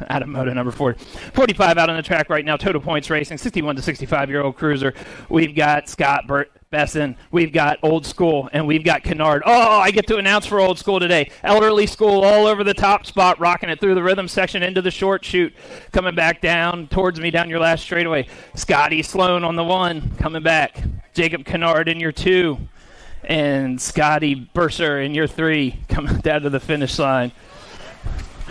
out of moto number 4. 45 out on the track right now. Total Points Racing, 61 to 65-year-old cruiser. We've got Scott Besson, we've got Old School, and we've got Kennard. Oh, I get to announce for Old School today. Elderly School all over the top spot, rocking it through the rhythm section into the short chute. Coming back down towards me down your last straightaway. Scotty Sloan on the 1, coming back. Jacob Kennard in your 2. And Scotty Burser in your 3, coming down to the finish line.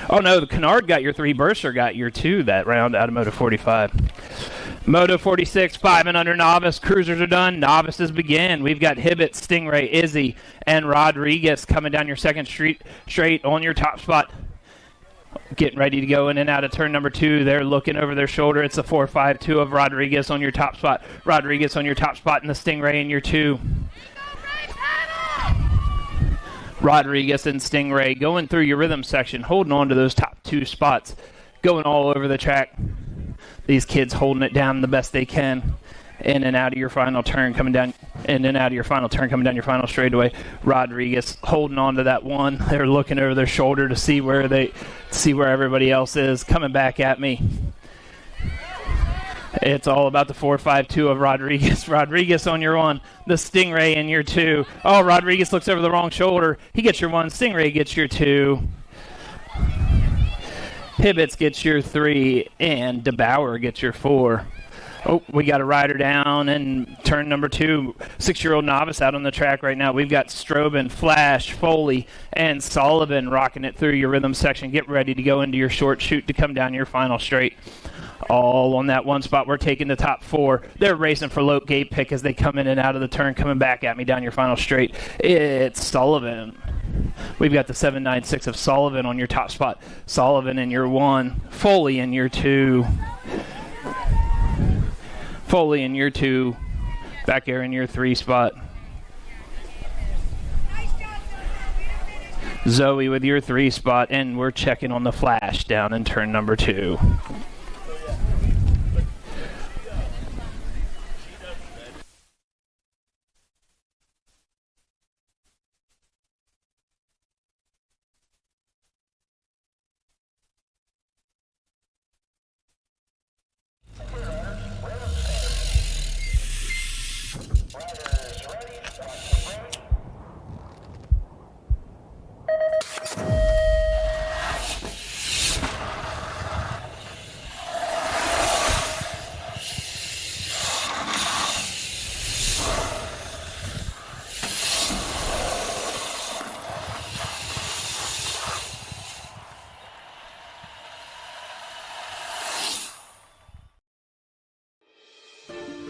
Oh, no, the Kennard got your 3. Burser got your 2 that round out of Moto 45. Moto 46, 5 and under novice. Cruisers are done. Novices begin. We've got Hibbett, Stingray, Izzy, and Rodriguez coming down your second straight on your top spot. Getting ready to go in and out of turn number 2. They're looking over their shoulder. It's the 4.52 of Rodriguez on your top spot. Rodriguez on your top spot, and the Stingray in your 2. Rodriguez and Stingray going through your rhythm section, holding on to those top 2 spots, going all over the track. These kids holding it down the best they can. In and out of your final turn, coming down, in and out of your final turn, coming down your final straightaway. Rodriguez holding on to that 1. They're looking over their shoulder to see where everybody else is. Coming back at me. It's all about the 4.52 of Rodriguez. Rodriguez on your 1. The Stingray in your 2. Oh, Rodriguez looks over the wrong shoulder. He gets your 1. Stingray gets your 2. Hibbets gets your 3. And DeBauer gets your 4. Oh, we got a rider down in turn number 2. 6-year-old novice out on the track right now. We've got Strobin, Flash, Foley, and Sullivan rocking it through your rhythm section. Get ready to go into your short chute to come down your final straight. All on that 1 spot. We're taking the top 4. They're racing for low gate pick as they come in and out of the turn, coming back at me down your final straight. It's Sullivan. We've got the 796 of Sullivan on your top spot. Sullivan in your 1. Foley in your 2. Foley in your 2. Back here in your 3 spot. Zoe with your 3 spot. And we're checking on the Flash down in turn number 2.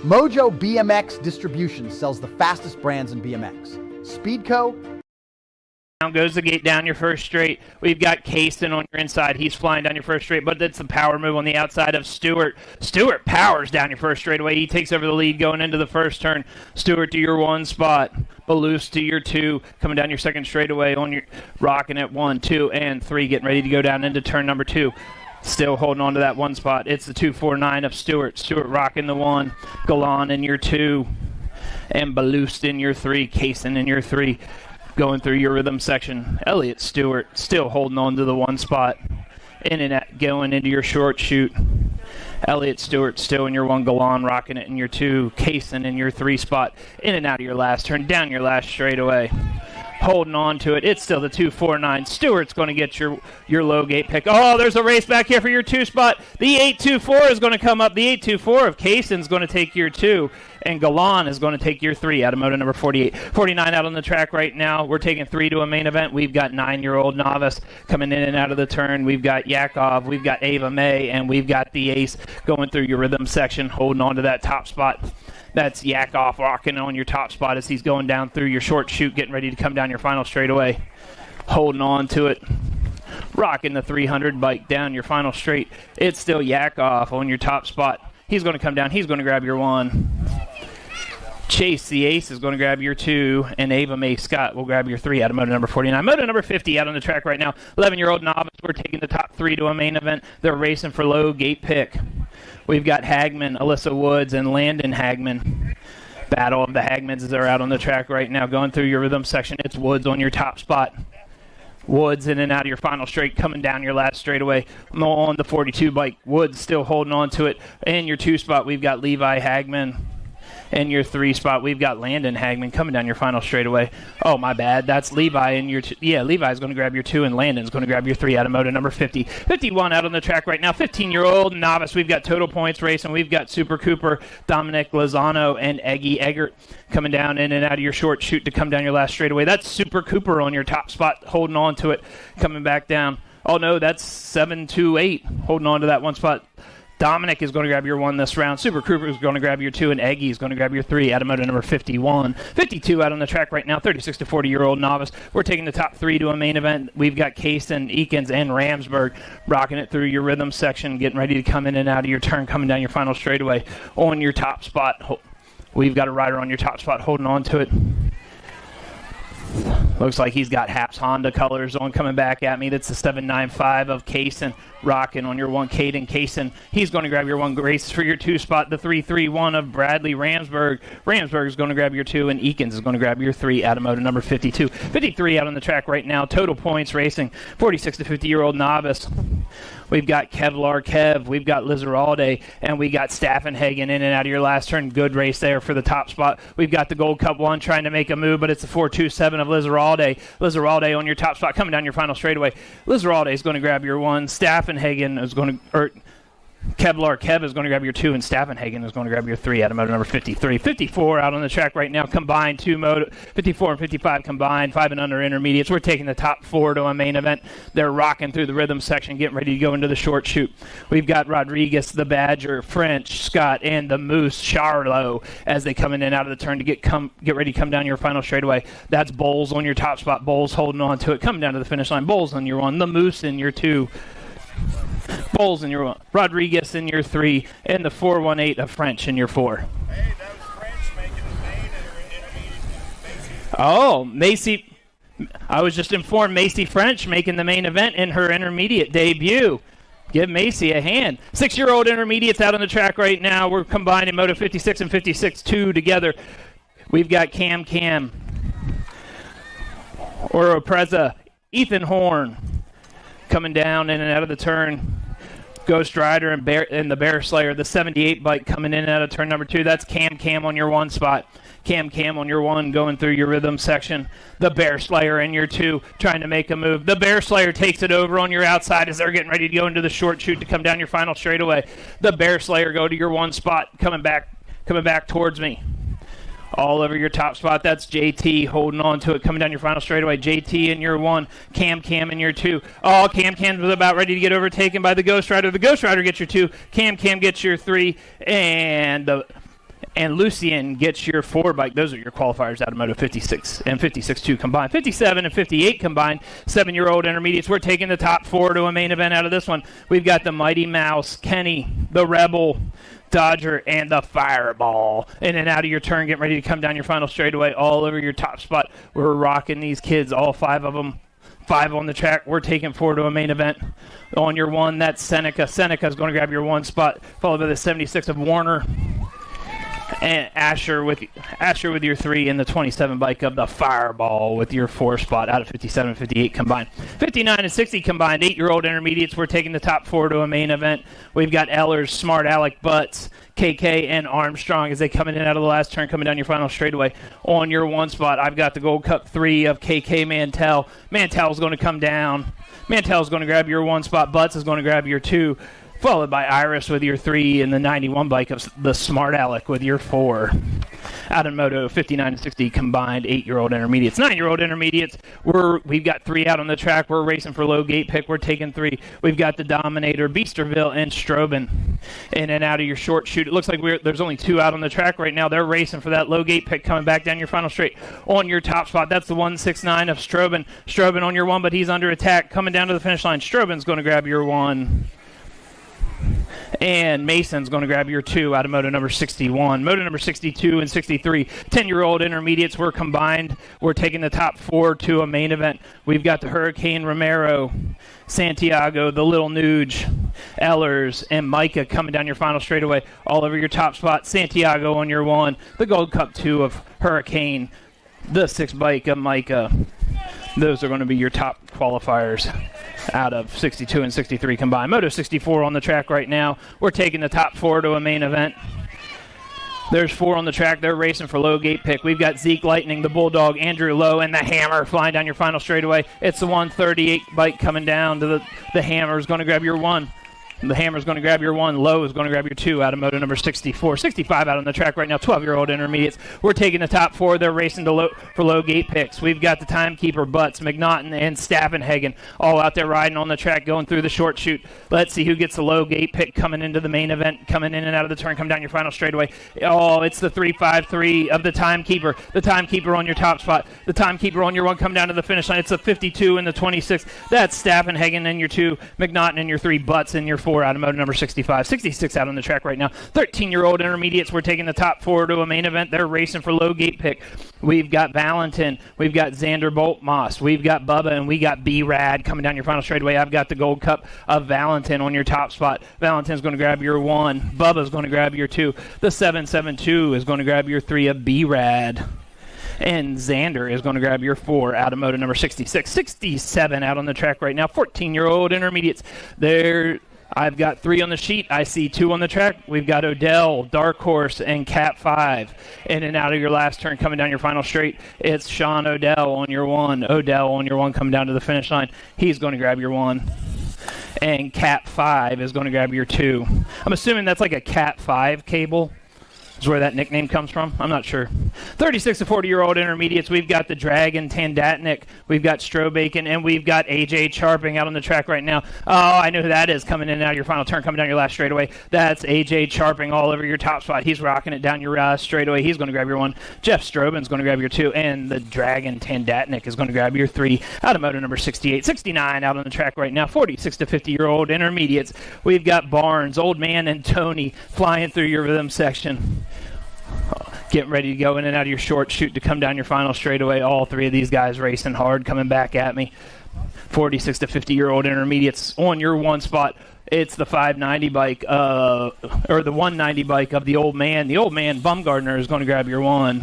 Mojo BMX Distribution sells the fastest brands in BMX. Speedco. Down goes the gate down your first straight. We've got Kaysen on your inside. He's flying down your first straight, but that's the power move on the outside of Stewart. Stewart powers down your first straightaway. He takes over the lead going into the first turn. Stewart to your 1 spot. Baloose to your 2. Coming down your second straightaway on your rocking at 1, 2, and 3. Getting ready to go down into turn number 2. Still holding on to that 1 spot. It's the 249 of Stewart. Stewart rocking the 1. Galan in your 2. And Baloose in your 3. Kaysen in your 3. Going through your rhythm section. Elliott Stewart still holding on to the 1 spot. In and out, going into your short shoot. Elliott Stewart still in your 1. Galan rocking it in your 2. Kaysen in your 3 spot. In and out of your last turn. Down your last straightaway. Holding on to it. It's still the 249. Stewart's going to get your low gate pick. Oh, there's a race back here for your 2 spot. The 824 is going to come up. The 824 of Kaysen's going to take your 2. And Galan is going to take your 3 out of moto number 48. 49 out on the track right now. We're taking 3 to a main event. We've got 9-year-old novice coming in and out of the turn. We've got Yakov. We've got Ava May. And we've got the ace going through your rhythm section, holding on to that top spot. That's Yakov rocking on your top spot as he's going down through your short shoot, getting ready to come down your final straightaway. Holding on to it. Rocking the 300 bike down your final straight. It's still Yakov on your top spot. He's going to come down. He's going to grab your 1. Chase the ace is going to grab your 2, and Ava May Scott will grab your 3 out of moto number 49. Moto number 50 out on the track right now. 11-year-old novice. We're taking the top 3 to a main event. They're racing for low gate pick. We've got Hagman, Alyssa Woods, and Landon Hagman. Battle of the Hagmans are out on the track right now. Going through your rhythm section, it's Woods on your top spot. Woods in and out of your final straight, coming down your last straightaway on the 42 bike. Woods still holding on to it. In your 2 spot, we've got Levi Hagman. In your 3 spot, we've got Landon Hagman coming down your final straightaway. Oh, my bad. That's Levi in your Levi's going to grab your 2, and Landon's going to grab your 3 out of moto number 50. 51 out on the track right now. 15-year-old novice. We've got Total Points racing. We've got Super Cooper, Dominic Lozano, and Eggy Eggert coming down in and out of your short shoot to come down your last straightaway. That's Super Cooper on your top spot, holding on to it, coming back down. Oh, no, that's 728, holding on to that 1 spot. Dominic is going to grab your 1 this round. Super Cooper is going to grab your 2, and Eggy is going to grab your 3 out of moto number 51. 52 out on the track right now, 36 to 40-year-old novice. We're taking the top 3 to a main event. We've got Kaysen, Eakins, and Ramsberg rocking it through your rhythm section, getting ready to come in and out of your turn, coming down your final straightaway on your top spot. We've got a rider on your top spot holding on to it. Looks like he's got Haps Honda colors on coming back at me. That's the 795 of Kaysen rocking on your 1. Caden Kaysen. He's going to grab your 1. Grace for your 2 spot. The 331 of Bradley Ramsberg. Ramsberg is going to grab your 2, and Eakins is going to grab your 3 out of moto number 52. 53 out on the track right now. Total Points racing. 46 to 50-year-old novice. We've got Kevlar Kev. We've got Lizaralde, and we got Staffenhagen in and out of your last turn. Good race there for the top spot. We've got the Gold Cup 1 trying to make a move, but it's the 427 of Lizaralde. Lizaralde on your top spot, coming down your final straightaway. Lizaralde is going to grab your 1. Staffenhagen is going to, Kevlar Kev is going to grab your 2, and Staffenhagen is going to grab your 3 out of moto number 53. 54 out on the track right now, combined 2 moto, 54 and 55 combined, 5 and under intermediates. We're taking the top 4 to a main event. They're rocking through the rhythm section, getting ready to go into the short shoot. We've got Rodriguez, the Badger, French, Scott, and the Moose, Charlo, as they come in and out of the turn to get ready to come down your final straightaway. That's Bowles on your top spot. Bowles holding on to it, coming down to the finish line. Bowles on your 1, the Moose in your 2. Bowles in your 1, Rodriguez in your 3, and the 418 of French in your 4. Hey, that was French making the main and intermediate. Oh, Macy. I was just informed Macy French making the main event in her intermediate debut. Give Macy a hand. 6-year-old intermediates out on the track right now. We're combining moto 56 and 56-2 together. We've got Cam, Oropreza, Ethan Horn coming down in and out of the turn. Ghost Rider and the Bear Slayer, the 78 bike coming in and out of turn number 2. That's Cam on your 1 spot. Cam on your 1 going through your rhythm section. The Bear Slayer in your 2 trying to make a move. The Bear Slayer takes it over on your outside as they're getting ready to go into the short shoot to come down your final straightaway. The Bear Slayer go to your 1 spot, coming back towards me. All over your top spot. That's JT holding on to it, coming down your final straightaway. JT in your 1, Cam in your 2. Oh, Cam was about ready to get overtaken by the Ghost Rider. The Ghost Rider gets your 2. Cam gets your 3, and and Lucien gets your 4 bike. Those are your qualifiers out of Moto 56 and 56-2 combined. 57 and 58 combined, 7-year-old intermediates. We're taking the top 4 to a main event out of this one. We've got the Mighty Mouse, Kenny, the Rebel, Dodger, and the Fireball. In and out of your turn, getting ready to come down your final straightaway, all over your top spot. We're rocking these kids, all 5 of them. 5 on the track. We're taking 4 to a main event. On your 1, that's Seneca. Seneca's going to grab your 1 spot, followed by the 76 of Warner. And Asher with your 3, and the 27 bike of the Fireball with your 4 spot out of 57 58 combined. 59 and 60 combined, 8-year-old intermediates. We're taking the top 4 to a main event. We've got Ellers, Smart Alec, Butts, KK, and Armstrong as they come in and out of the last turn, coming down your final straightaway. On your 1 spot, I've got the Gold Cup 3 of KK Mantell. Mantell's going to come down. Mantell's going to grab your 1 spot. Butts is going to grab your 2. Followed by Iris with your 3, and the 91 bike of the Smart Alec with your 4. Out in Moto 59 and 60 combined, 8-year-old intermediates. 9-year-old intermediates, we've got 3 out on the track. We're racing for low gate pick. We're taking 3. We've got the Dominator, Beasterville, and Strobin. In and out of your short shoot. It looks like there's only 2 out on the track right now. They're racing for that low gate pick coming back down your final straight. On your top spot, that's the 169 of Strobin. Strobin on your 1, but he's under attack. Coming down to the finish line, Strobin's going to grab your 1. And Mason's going to grab your 2 out of Moto number 61. Moto number 62 and 63, 10-year-old intermediates were combined. We're taking the top 4 to a main event. We've got the Hurricane Romero, Santiago, the Little Nuge, Ellers, and Micah coming down your final straightaway. All over your top spot. Santiago on your 1, the Gold Cup 2 of Hurricane, the 6 bike of Micah. Those are going to be your top qualifiers out of 62 and 63 combined. Moto 64 on the track right now. We're taking the top 4 to a main event. There's 4 on the track. They're racing for low gate pick. We've got Zeke Lightning, the Bulldog, Andrew Lowe, and the Hammer flying down your final straightaway. It's the 138 bike coming down to the Hammer is going to grab your 1. The Hammer's going to grab your 1. Lowe is going to grab your 2 out of Moto number 64. 65 out on the track right now, 12-year-old intermediates. We're taking the top 4. They're racing for low gate picks. We've got the Timekeeper, Butts, McNaughton, and Staffenhagen all out there riding on the track, going through the short shoot. Let's see who gets the low gate pick coming into the main event, coming in and out of the turn, come down your final straightaway. Oh, it's the 353 of the Timekeeper. The Timekeeper on your top spot. The Timekeeper on your 1, come down to the finish line. It's the 52 and the 26. That's Staffenhagen in your 2, McNaughton in your 3, Butts in your 4. Out of Moto number 65. 66 out on the track right now. 13-year-old intermediates. We're taking the top 4 to a main event. They're racing for low gate pick. We've got Valentin. We've got Xander Boltmoss. We've got Bubba, and we got B-Rad coming down your final straightaway. I've got the Gold Cup of Valentin on your top spot. Valentin's going to grab your 1. Bubba's going to grab your 2. The 772 is going to grab your 3 of B-Rad. And Xander is going to grab your 4 out of Moto number 66. 67 out on the track right now. 14-year-old intermediates. I've got 3 on the sheet. I see 2 on the track. We've got Odell, Dark Horse, and Cat 5. In and out of your last turn, coming down your final straight, it's Sean Odell on your 1. Odell on your 1 coming down to the finish line. He's going to grab your 1. And Cat 5 is going to grab your 2. I'm assuming that's like a Cat 5 cable. Is where that nickname comes from. I'm not sure. 36 to 40-year-old intermediates. We've got the Dragon Tandatnik. We've got Strobacon, and we've got AJ Charping out on the track right now. Oh, I know who that is coming in and out of your final turn, coming down your last straightaway. That's AJ Charping all over your top spot. He's rocking it down your straightaway. He's going to grab your 1. Jeff Strobin's going to grab your 2, and the Dragon Tandatnik is going to grab your 3 out of Moto number 68. 69 out on the track right now. 46 to 50-year-old intermediates. We've got Barnes, Old Man, and Tony flying through your rhythm section. Getting ready to go in and out of your short shoot to come down your final straightaway. All 3 of these guys racing hard, coming back at me. 46 to 50-year-old intermediates on your 1 spot. It's the 590 bike, or the 190 bike of the Old Man. The Old Man, Bumgardner, is going to grab your 1.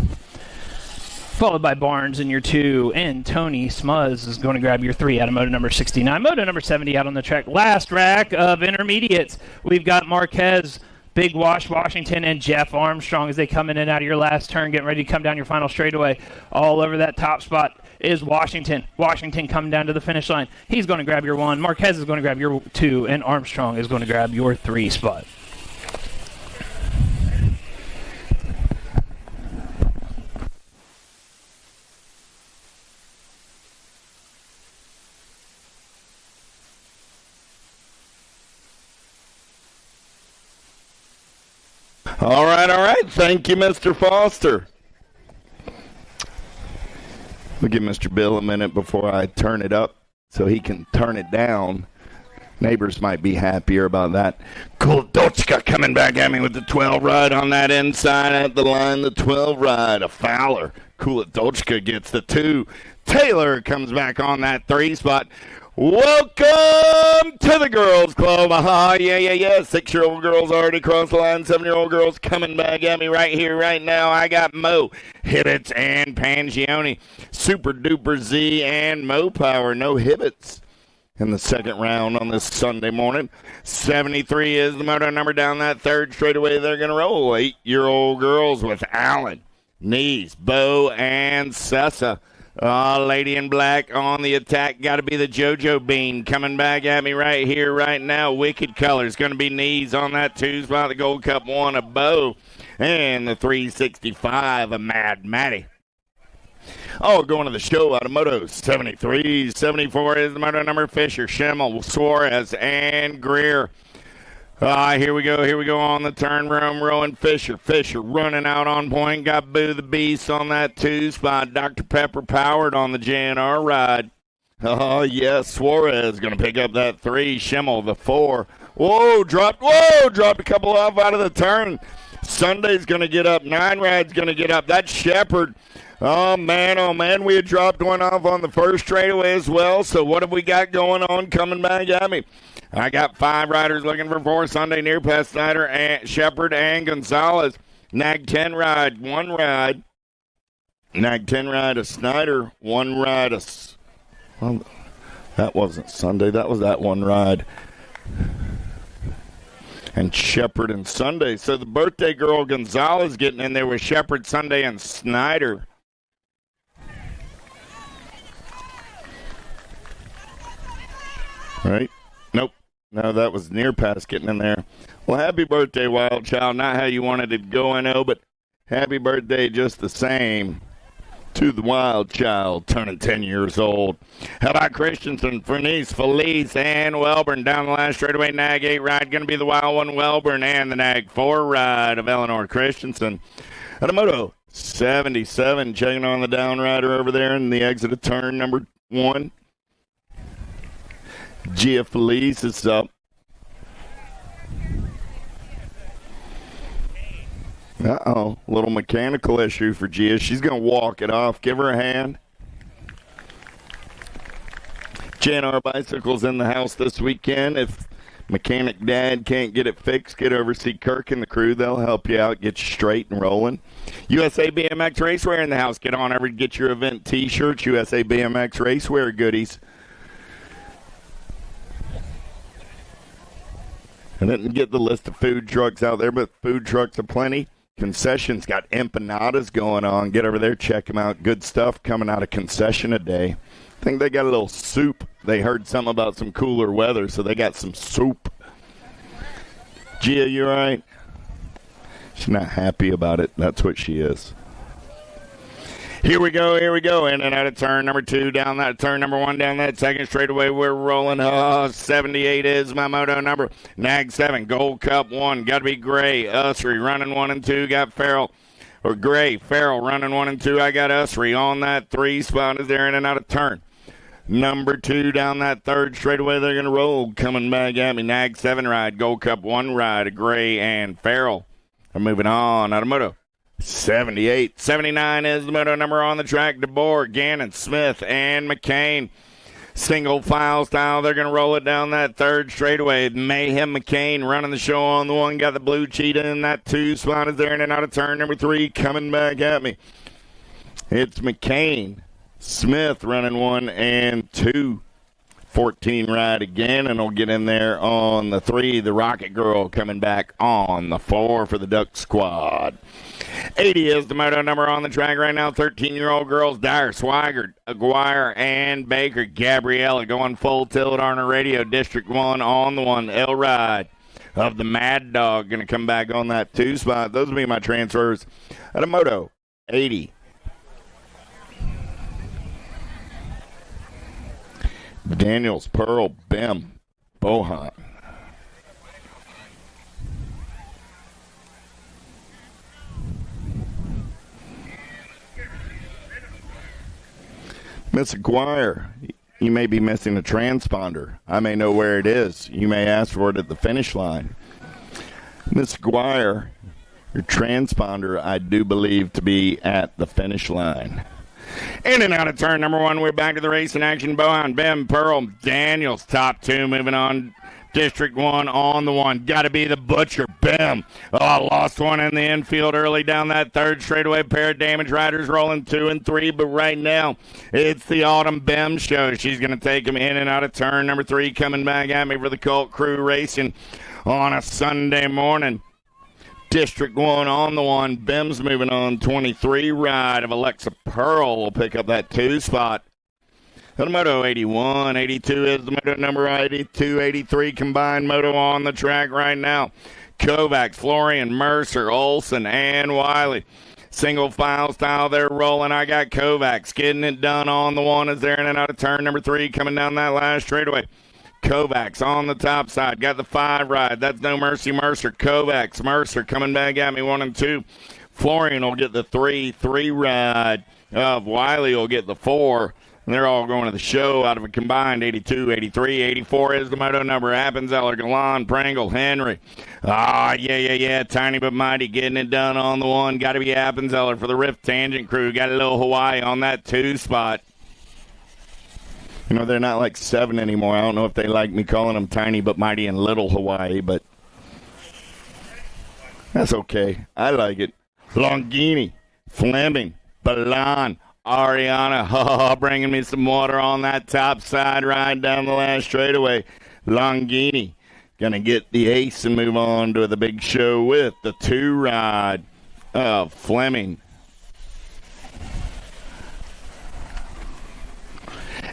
Followed by Barnes in your 2, and Tony Smuzz is going to grab your 3 out of Moto number 69. Moto number 70 out on the track. Last rack of intermediates. We've got Marquez, Big Wash Washington, and Jeff Armstrong as they come in and out of your last turn, getting ready to come down your final straightaway. All over that top spot is Washington. Washington coming down to the finish line. He's going to grab your 1. Marquez is going to grab your 2, and Armstrong is going to grab your 3 spot. All right. Thank you, Mr. Foster. We'll give Mr. Bill a minute before I turn it up so he can turn it down. Neighbors might be happier about that. Kuldochka coming back at me with the 12 ride on that inside at the line. The 12 ride, a Fowler. Kuldochka gets the 2. Taylor comes back on that 3 spot. Welcome to the girls' club. Yeah. 6-year-old girls already crossed the line. 7-year-old girls coming back at me right here, right now. I got Mo, Hibbets, and Pangione. Super Duper Z and Mo Power. No Hibbets in the second round on this Sunday morning. 73 is the moto number down that third straightaway. They're going to roll. 8-year-old girls with Allen, Knees, Bo, and Sessa. Lady in Black on the attack. Got to be the JoJo Bean coming back at me right here, right now. Wicked Colors going to be Knees on that 2 spot. The Gold Cup 1, a Bo. And the 365, a Mad Matty. Going to the show out of motos. 73, 74 is the moto number. Fisher, Schimmel, Suarez, and Greer. Here we go on the turn room. Rowan Fisher running out on point. Got Boo the Beast on that 2 spot. Dr. Pepper powered on the JNR ride. Yes, Suarez going to pick up that 3. Schimmel, the 4. Dropped a couple off out of the turn. Sunday's going to get up. 9 ride's going to get up. That's Shepard. Oh, man, we had dropped one off on the first straightaway as well. So what have we got going on coming back at me? I got 5 riders looking for 4 Sunday near past Snyder, and Shepard, and Gonzalez. Nag 10 ride, 1 ride. Nag 10 ride, a Snyder, 1 ride. Well, that wasn't Sunday. That was that 1 ride. And Shepard and Sunday. So the birthday girl Gonzalez getting in there with Shepard, Sunday, and Snyder. Right? Nope. No, that was near pass getting in there. Well, happy birthday, Wild Child. Not how you wanted it to go, I know, but happy birthday just the same to the Wild Child, turning 10 years old. How about Christensen, Furnice, Felice, and Welburn down the last straightaway? Nag 8 ride going to be the Wild One, Welburn, and the Nag 4 ride of Eleanor Christensen. Moto 77 checking on the down rider over there in the exit of turn number 1. Gia Felice is up. Little mechanical issue for Gia. She's going to walk it off. Give her a hand. JNR Bicycles in the house this weekend. If mechanic dad can't get it fixed, get over, see Kirk and the crew. They'll help you out, get you straight and rolling. USA BMX Racewear in the house. Get on over to get your event T-shirts. USA BMX Racewear goodies. I didn't get the list of food trucks out there, but food trucks aplenty. Concessions got empanadas going on. Get over there, check them out. Good stuff coming out of concession a day. I think they got a little soup. They heard something about some cooler weather, so they got some soup. Gia, you all right? She's not happy about it. That's what she is. Here we go. In and out of turn number 2, down that turn number 1, down that second straightaway. We're rolling. 78 is my moto number. Nag 7, Gold Cup 1. Got to be Gray. Usry running 1 and 2. Got Farrell. Or Gray. Farrell running 1 and 2. I got Usry on that 3 spot. Is there in and out of turn. Number 2 down that third straightaway. They're going to roll. Coming back at me. Nag 7 ride. Gold Cup 1 ride. Gray and Farrell are moving on out of moto. 78. 79 is the moto number on the track. DeBoer, Gannon, Smith, and McCain. Single file style. They're going to roll it down that third straightaway. Mayhem McCain running the show on the 1. Got the blue cheetah in that 2 spot. Is there in and out of turn number 3. Coming back at me. It's McCain. Smith running 1 and 2. 14 ride again, and will get in there on the 3. The Rocket Girl coming back on the 4 for the Duck Squad. 80 is the moto number on the track right now. 13-year-old girls, Dyer, Swigert, Aguirre, and Baker. Gabriella going full tilt on her radio. District 1 on the 1. L ride of the Mad Dog going to come back on that 2 spot. Those will be my transfers at a moto 80. Daniels, Pearl, Bim, Bohan. Miss Aguirre, you may be missing a transponder. I may know where it is. You may ask for it at the finish line. Miss Aguirre, your transponder, I do believe to be at the finish line. In and out of turn number 1, we're back to the race in action. Bohan, Bim, Pearl, Daniels, top 2, moving on. District 1 on the 1. Got to be the Butcher. Bim. Oh, lost one in the infield early down that third straightaway. Pair of damage riders rolling 2 and 3. But right now, it's the Autumn Bim show. She's going to take him in and out of turn number 3. Coming back at me for the Colt Crew Racing on a Sunday morning. District 1 on the 1. Bim's moving on. 23 ride of Alexa Pearl will pick up that 2 spot. The moto 81, 82 is the moto number 82, 83 combined moto on the track right now. Kovacs, Florian, Mercer, Olson, and Wiley. Single file style, they're rolling. I got Kovacs getting it done on the 1 as they're in and out of turn number 3 coming down that last straightaway. Kovacs on the top side, got the 5 ride. That's No Mercy Mercer. Kovacs, Mercer coming back at me 1 and 2. Florian will get the 3 ride. Wiley will get the 4. They're all going to the show out of a combined 82, 83, 84 is the moto number. Appenzeller, Galan, Pringle, Henry. Yeah. Tiny but mighty getting it done on the 1. Got to be Appenzeller for the Rift Tangent crew. Got a little Hawaii on that 2 spot. You know, they're not like 7 anymore. I don't know if they like me calling them Tiny but mighty and Little Hawaii, but that's okay. I like it. Longini, Fleming, Balan, Ariana, bringing me some water on that top side ride down the last straightaway. Longini going to get the ace and move on to the big show with the 2 ride of Fleming.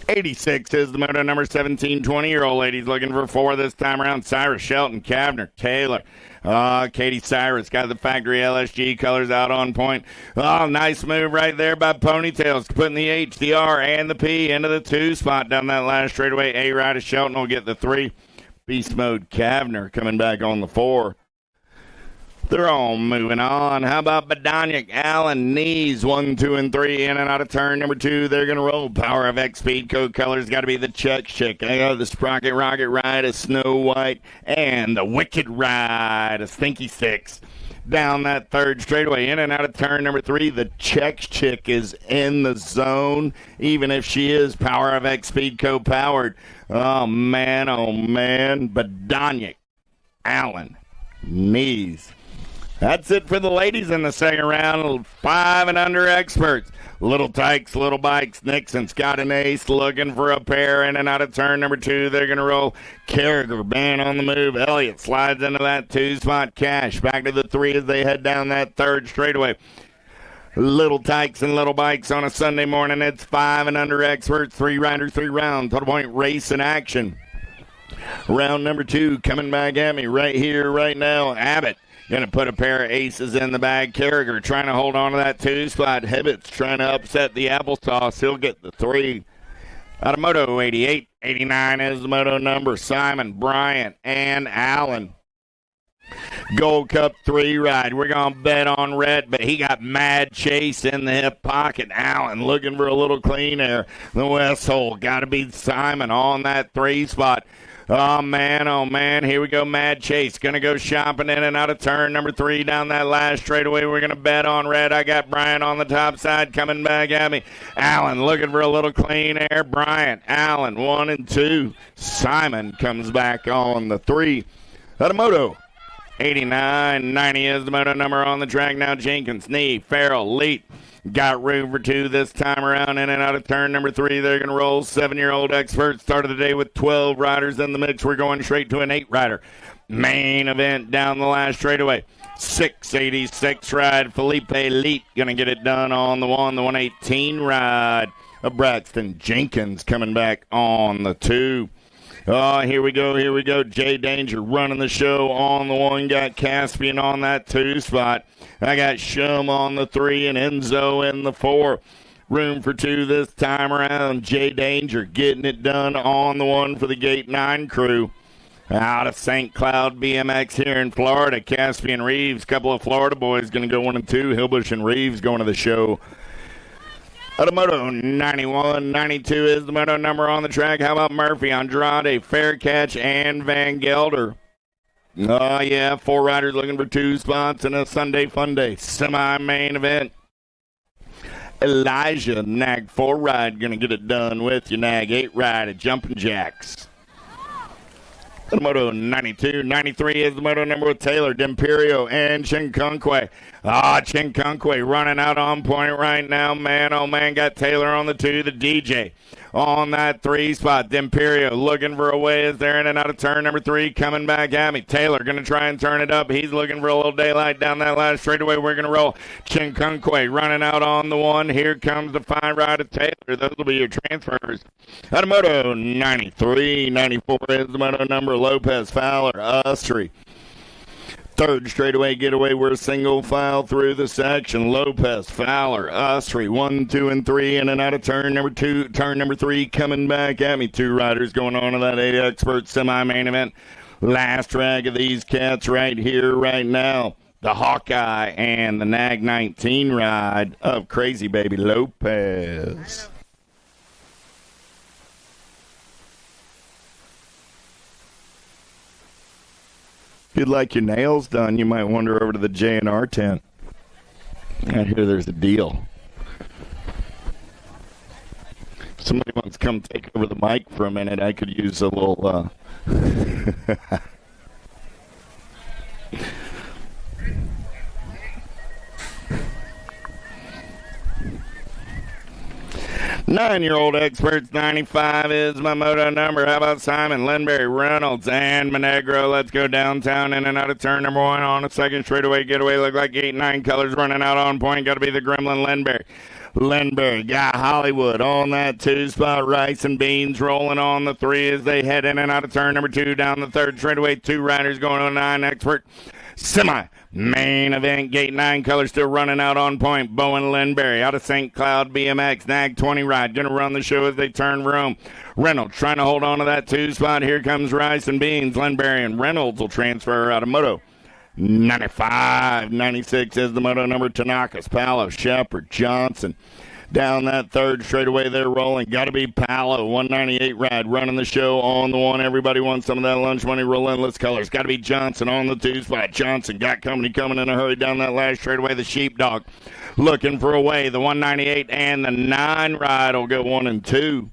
86 is the moto number 17, 20-year-old ladies looking for 4 this time around. Cyrus, Shelton, Kavner, Taylor. Katie Cyrus got the factory LSG colors out on point. Oh, nice move right there by Ponytails, putting the H, the R, and the P into the 2 spot down that last straightaway. A-Ride of Shelton will get the 3. Beast Mode Kavner coming back on the 4. They're all moving on. How about Badaniak, Allen, Knees, 1, 2, and 3, in and out of turn number 2. They're going to roll. Power of X Speed Code colors got to be the Chuck Chick. I got the Sprocket Rocket Ride, a Snow White, and the Wicked Ride, a Stinky Six. Down that third straightaway, in and out of turn number 3. The Chex Chick is in the zone, even if she is Power of X Speed Co-powered. Oh, man, Badaniak, Allen, Knees. That's it for the ladies in the second round. 5 and under experts. Little Tykes, Little Bikes, Nixon's got an ace, looking for a pair in and out of turn number 2. They're going to roll. Carragher, Ban on the move. Elliott slides into that 2 spot. Cash back to the 3 as they head down that third straightaway. Little Tykes and Little Bikes on a Sunday morning. It's 5 and under experts. 3 riders, 3 rounds. Total point race in action. Round number 2 coming back at me right here, right now. Abbott. Going to put a pair of aces in the bag. Carragher trying to hold on to that 2 spot. Hibbett's trying to upset the applesauce. He'll get the 3. Out of Moto 88, 89 is the Moto number. Simon, Bryant, and Allen. Gold Cup 3 ride. We're going to bet on red, but he got Mad Chase in the hip pocket. Allen looking for a little clean air. The West Hole. Got to be Simon on that 3 spot. Oh, man, here we go. Mad Chase going to go shopping in and out of turn number 3 down that last straightaway. We're going to bet on red. I got Bryant on the top side coming back at me. Allen looking for a little clean air. Bryant, Allen, 1 and 2. Simon comes back on the 3. Out of Moto 89, 90 is the Moto number on the track now. Jenkins, Knee, Farrell, Leet. Got room for 2 this time around in and out of turn number 3. They're going to roll. 7-year-old expert. Started the day with 12 riders in the mix. We're going straight to an 8-rider. Main event down the last straightaway. 686 ride. Felipe Leet going to get it done on the 1. The 118 ride of Braxton Jenkins coming back on the 2. Oh, here we go. Jay Danger running the show on the 1. Got Caspian on that 2 spot. I got Shum on the 3 and Enzo in the 4. Room for 2 this time around. Jay Danger getting it done on the 1 for the Gate 9 crew. Out of St. Cloud BMX here in Florida, Caspian Reeves. Couple of Florida boys going to go 1 and 2. Hilbush and Reeves going to the show. Out of Moto 91, 92 is the Moto number on the track. How about Murphy, Andrade, Faircatch, and Van Gelder? Oh, yeah, 4 riders looking for 2 spots in a Sunday Fun Day semi-main event. Elijah, Nag 4 ride, going to get it done with your Nag 8 ride at Jumpin' Jacks. The Moto 92, 93 is the Moto number with Taylor, D'Imperio, and Chinconkwe. Chinconkwe running out on point right now. Man, oh man, got Taylor on the 2, the DJ on that 3 spot. D'Imperio looking for a way as they're in and out of turn number 3, coming back at me. Taylor going to try and turn it up. He's looking for a little daylight down that last straightaway. We're going to roll. Chinconkwe running out on the 1. Here comes the 5 ride of Taylor. Those will be your transfers. Out of Moto 93, 94 is the Moto number. Lopez, Fowler, Ustry. 3rd straightaway getaway. We're single file through the section. Lopez, Fowler, Ustry, 1, 2, and 3, in and out of turn number 2. Turn number 3 coming back at me. 2 riders going on to that 8 expert semi-main event. Last drag of these cats right here, right now. The Hawkeye and the Nag 19 ride of Crazy Baby Lopez. If you'd like your nails done, you might wander over to the JNR tent. I hear there's a deal. If somebody wants to come take over the mic for a minute, I could use a little... 9-year-old experts, 95 is my moto number. How about Simon, Lenberry, Reynolds, and Monegro? Let's go downtown in and out of turn number 1 on a second straightaway getaway. Look like 8-9 colors running out on point. Got to be the Gremlin Lenberry. Lenberry got Hollywood on that 2 spot. Rice and Beans rolling on the 3 as they head in and out of turn number 2 down the 3rd straightaway. 2 riders going on 9 expert. Semi-main event, gate 9 color still running out on point. Bowen Lenberry out of St. Cloud BMX, Nag 20 ride, going to run the show as they turn room. Reynolds trying to hold on to that 2 spot. Here comes Rice and Beans. Lenberry and Reynolds will transfer out of Moto 95. 96 is the Moto number. Tanaka's, Palo, Shepard, Johnson. Down that 3rd straightaway, they're rolling. Got to be Palo, 198 ride, running the show on the 1. Everybody wants some of that lunch money, relentless colors. Got to be Johnson on the 2 spot. Johnson got company coming in a hurry down that last straightaway. The Sheepdog looking for a way. The 198 and the 9 ride will go 1 and 2.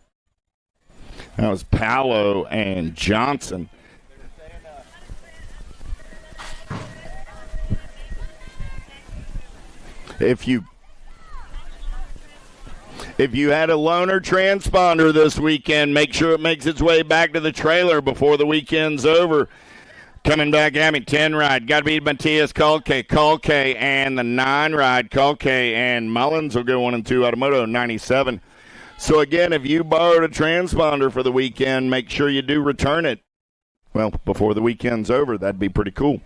That was Palo and Johnson. If you had a loaner transponder this weekend, make sure it makes its way back to the trailer before the weekend's over. Coming back at me, 10 ride. Got to be Matthias Kalke, and the 9 ride. Kalke and Mullins will go 1 and 2 out of Moto 97. So again, if you borrowed a transponder for the weekend, make sure you do return it. Well, before the weekend's over, that'd be pretty cool.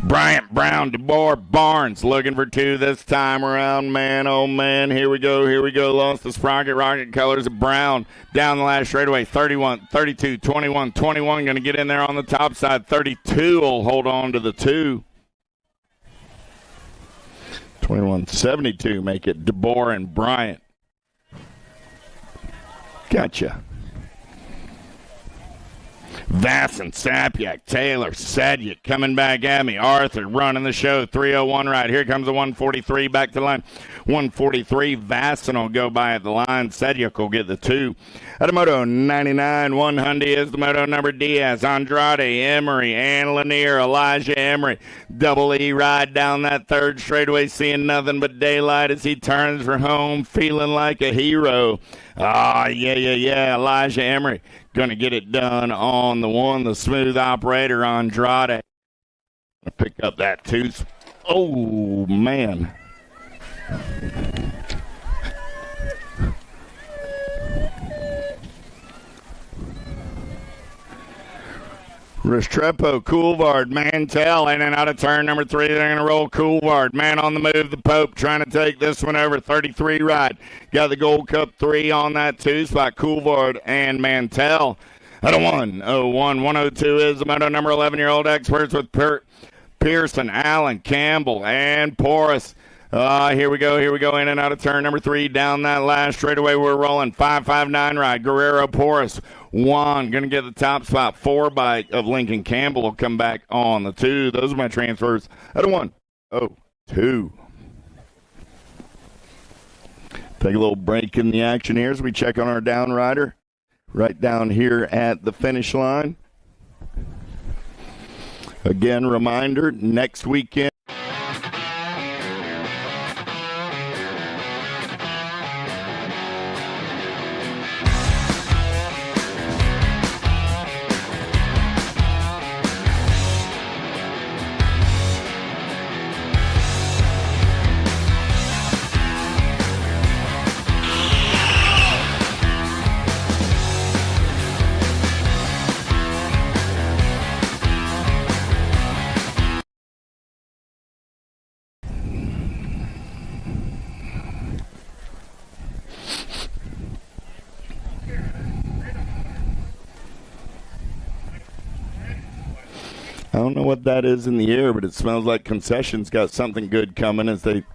Bryant, Brown, DeBoer, Barnes looking for 2 this time around. Man, oh man, here we go. Lost the sprocket, rocket colors of Brown. Down the last straightaway, 31, 32, 21, 21. Going to get in there on the top side. 32 will hold on to the 2. 21, 72 make it DeBoer and Bryant. Gotcha. Vasson, Sapyak, Taylor, Sedgwick coming back at me. Arthur running the show. 301 right. Here comes the 143 back to the line. 143. Vasson will go by at the line. Sedgwick will get the 2. At a Moto 99, 100 is the Moto number. Diaz, Andrade, Emery, and Lanier. Elijah Emery. Double E ride down that 3rd straightaway, seeing nothing but daylight as he turns for home, feeling like a hero. Yeah. Elijah Emery going to get it done on the 1, the smooth operator, Andrade. Pick up that 2. Oh, man. Restrepo, Coulvard, Mantell, in and out of turn number 3. They're going to roll Coulvard. Man on the move, the Pope trying to take this one over. 33 ride. Got the Gold Cup 3 on that 2 spot. Coulvard and Mantell. At a 101, 102 is the Moto number. 11-year-old experts with Pearson, Allen, Campbell, and Porras. Here we go, in and out of turn number 3, down that last straightaway, we're rolling, 559 ride, Guerrero Porras, 1, going to get the top spot, 4 bike of Lincoln Campbell will come back on the 2, those are my transfers, out of 1, 2. Take a little break in the action here as we check on our down rider, right down here at the finish line. Again, reminder, next weekend, I don't know what that is in the air, but it smells like concessions got something good coming as they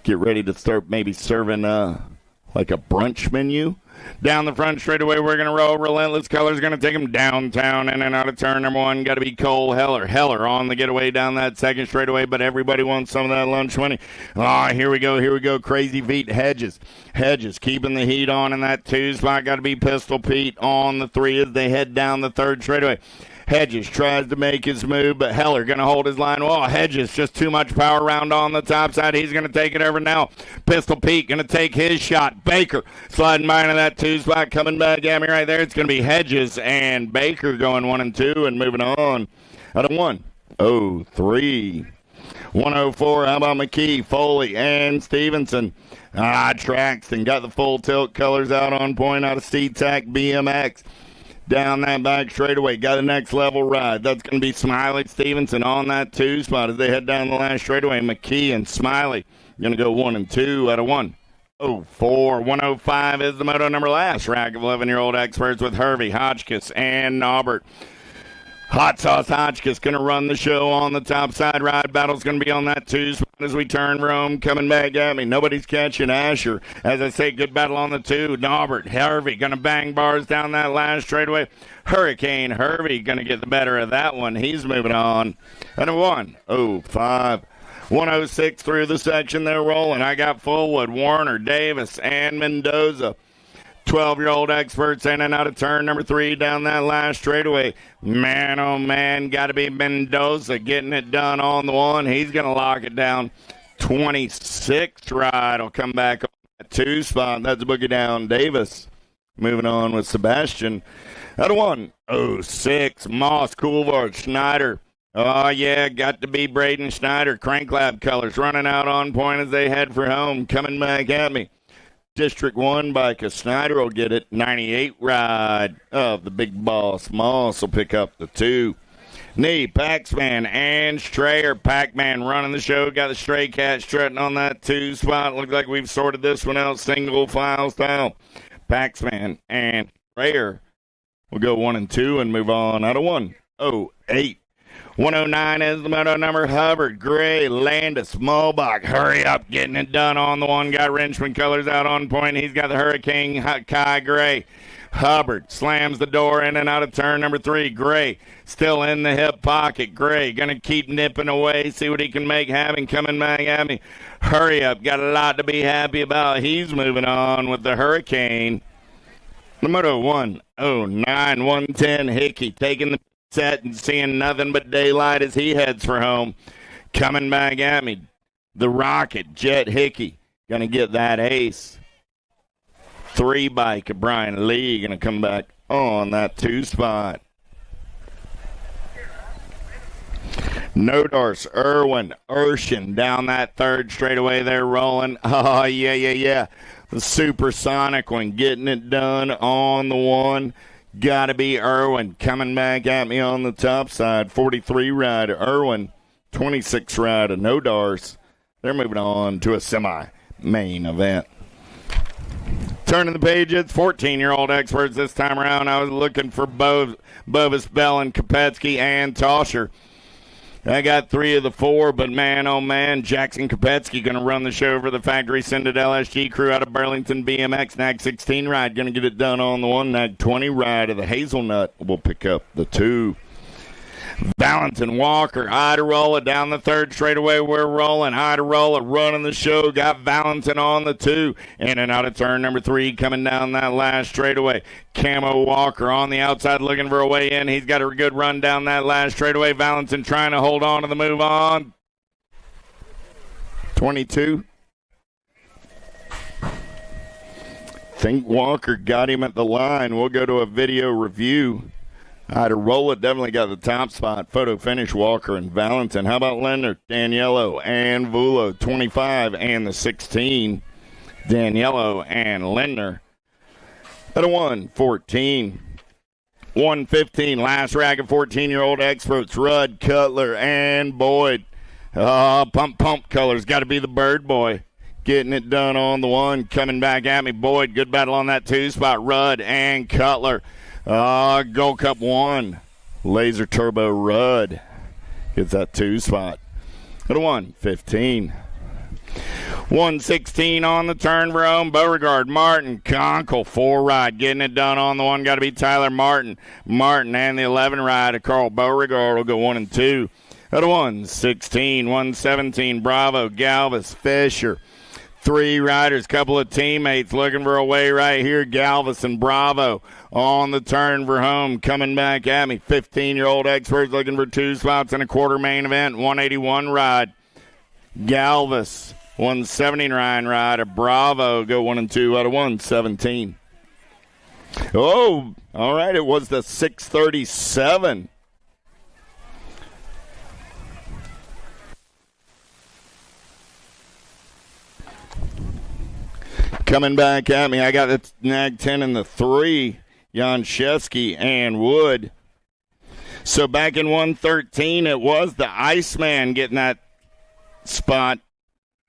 get ready to start maybe serving like a brunch menu. Down the front straightaway, we're going to roll. Relentless Colors going to take them downtown in and out of turn number 1. Got to be Cole Heller. Heller on the getaway down that second straightaway, but everybody wants some of that lunch money. Here we go. Crazy Pete Hedges. Hedges keeping the heat on in that 2 spot. Got to be Pistol Pete on the 3 as they head down the 3rd straightaway. Hedges tries to make his move, but Heller going to hold his line. Oh, Hedges, just too much power round on the top side. He's going to take it over now. Pistol Pete going to take his shot. Baker sliding by into that 2 spot, coming back at me right there. It's going to be Hedges and Baker going 1 and 2 and moving on. Out of 103. 104, how about McKee, Foley, and Stevenson? Traxton got the full tilt colors out on point out of SeaTac BMX. Down that back straightaway, got a next level ride. That's going to be Smiley Stevenson on that 2 spot as they head down the last straightaway. McKee and Smiley going to go 1 and 2 out of 104. 105 is the moto number last. Rack of 11-year-old experts with Hervey, Hotchkiss, and Norbert. Hot Sauce Hotchkiss going to run the show on the top side. Ride battle's going to be on that 2 spot as we turn Rome. Coming back at me. Nobody's catching Asher. As I say, good battle on the 2. Norbert, Hervey going to bang bars down that last straightaway. Hurricane Hervey going to get the better of that one. He's moving on. And a 105. 106 through the section they're rolling. I got Fullwood, Warner, Davis, and Mendoza. 12-year-old experts in and out of turn number 3 down that last straightaway. Man, oh man, got to be Mendoza getting it done on the 1. He's going to lock it down. 26th ride will come back on that 2 spot. That's Boogie Down Davis. Moving on with Sebastian. Out of 106, Moss, Coulthard, Schneider. Oh, yeah, got to be Braden Schneider. Crank Lab colors running out on point as they head for home. Coming back at me. District 1 biker Snyder will get it. 98 ride of the big boss. Moss will pick up the 2. Knee, Paxman, and Strayer. Pac-Man running the show. Got the Stray Cat strutting on that 2 spot. Looks like we've sorted this one out single file style. Paxman and Strayer will go 1 and 2 and move on out of 108. 109 is the moto number. Hubbard, Gray, Landis, Mulbach. Hurry up, getting it done on the 1. Got Wrenchman colors out on point. He's got the Hurricane, Kai Gray. Hubbard slams the door in and out of turn number 3. Gray still in the hip pocket. Gray going to keep nipping away, see what he can make happen. Coming back at me. Hurry up, got a lot to be happy about. He's moving on with the Hurricane. The moto 109, 110. Hickey taking the set and seeing nothing but daylight as he heads for home. Coming back at me, the Rocket, Jet Hickey, going to get that ace. 3 bike of Brian Lee going to come back on that 2 spot. Nodars, Irwin, Urshan down that 3rd straightaway. They're rolling. Oh, yeah. The supersonic one getting it done on the 1. Got to be Irwin coming back at me on the top side. 43 ride of Irwin, 26 ride of Nodars. They're moving on to a semi-main event. Turning the page, it's 14-year-old experts this time around. I was looking for Bovis, Bell, and Kopetsky, and Tosher. I got 3 of the 4, but man, oh man, Jackson Kopetsky going to run the show for the factory sended LSG crew out of Burlington BMX. Nag 16 ride going to get it done on the 1. Nag 20 ride of the Hazelnut will pick up the 2. Valentin Walker, Iderola down the 3rd straightaway. We're rolling. Iderola running the show. Got Valentin on the 2. In and out of turn number 3 coming down that last straightaway. Camo Walker on the outside looking for a way in. He's got a good run down that last straightaway. Valentin trying to hold on to the move on. 22. Think Walker got him at the line. We'll go to a video review. Iderola definitely got the top spot. Photo finish, Walker and Valentin. How about Lender, Daniello, and Vulo, 25 and the 16. Daniello and Lender. At a 1:14. 1:15. Last rack of 14-year-old experts. Rudd, Cutler, and Boyd. Pump colors. Got to be the Bird Boy. Getting it done on the 1. Coming back at me. Boyd, good battle on that 2 spot. Rudd and Cutler. Gold Cup 1. Laser Turbo Rudd gets that 2 spot. At a 1:15. 1:16 on the turn for home. Beauregard, Martin, Conkle, 4 ride. Getting it done on the 1. Got to be Tyler Martin. Martin and the 11 ride of Carl Beauregard will go 1 and 2. At a 1:16. 1:17. Bravo, Galvis, Fisher. 3 riders, couple of teammates looking for a way right here. Galvis and Bravo on the turn for home. Coming back at me. 15-year-old experts looking for 2 spots in a quarter main event. 181 ride. Galvis, 179 ride. A Bravo go 1 and 2 out of 1:17. Oh, all right. It was the 6:37. Coming back at me, I got the Nag 10 and the 3, Janszewski and Wood. So back in 1:13, it was the Iceman getting that spot.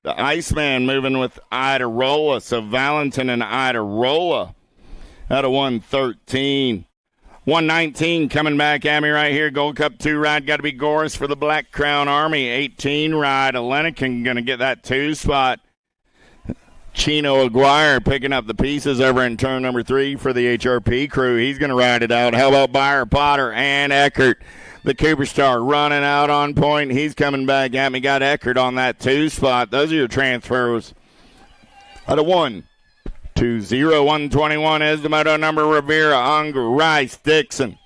The Iceman moving with Iderola. So Valentin and Iderola out of 1:13. 1:19 coming back at me right here. Gold Cup 2 ride. Got to be Goris for the Black Crown Army. 18 ride. Alenican going to get that 2 spot. Chino Aguirre picking up the pieces over in turn number 3 for the HRP crew. He's going to ride it out. How about Beyer, Potter, and Eckert? The Cooper Star running out on point. He's coming back at me. Got Eckert on that 2 spot. Those are your transfers. Out of 1-2-0. 121 is the moto number. Rivera, Unger, Rice, Dixon.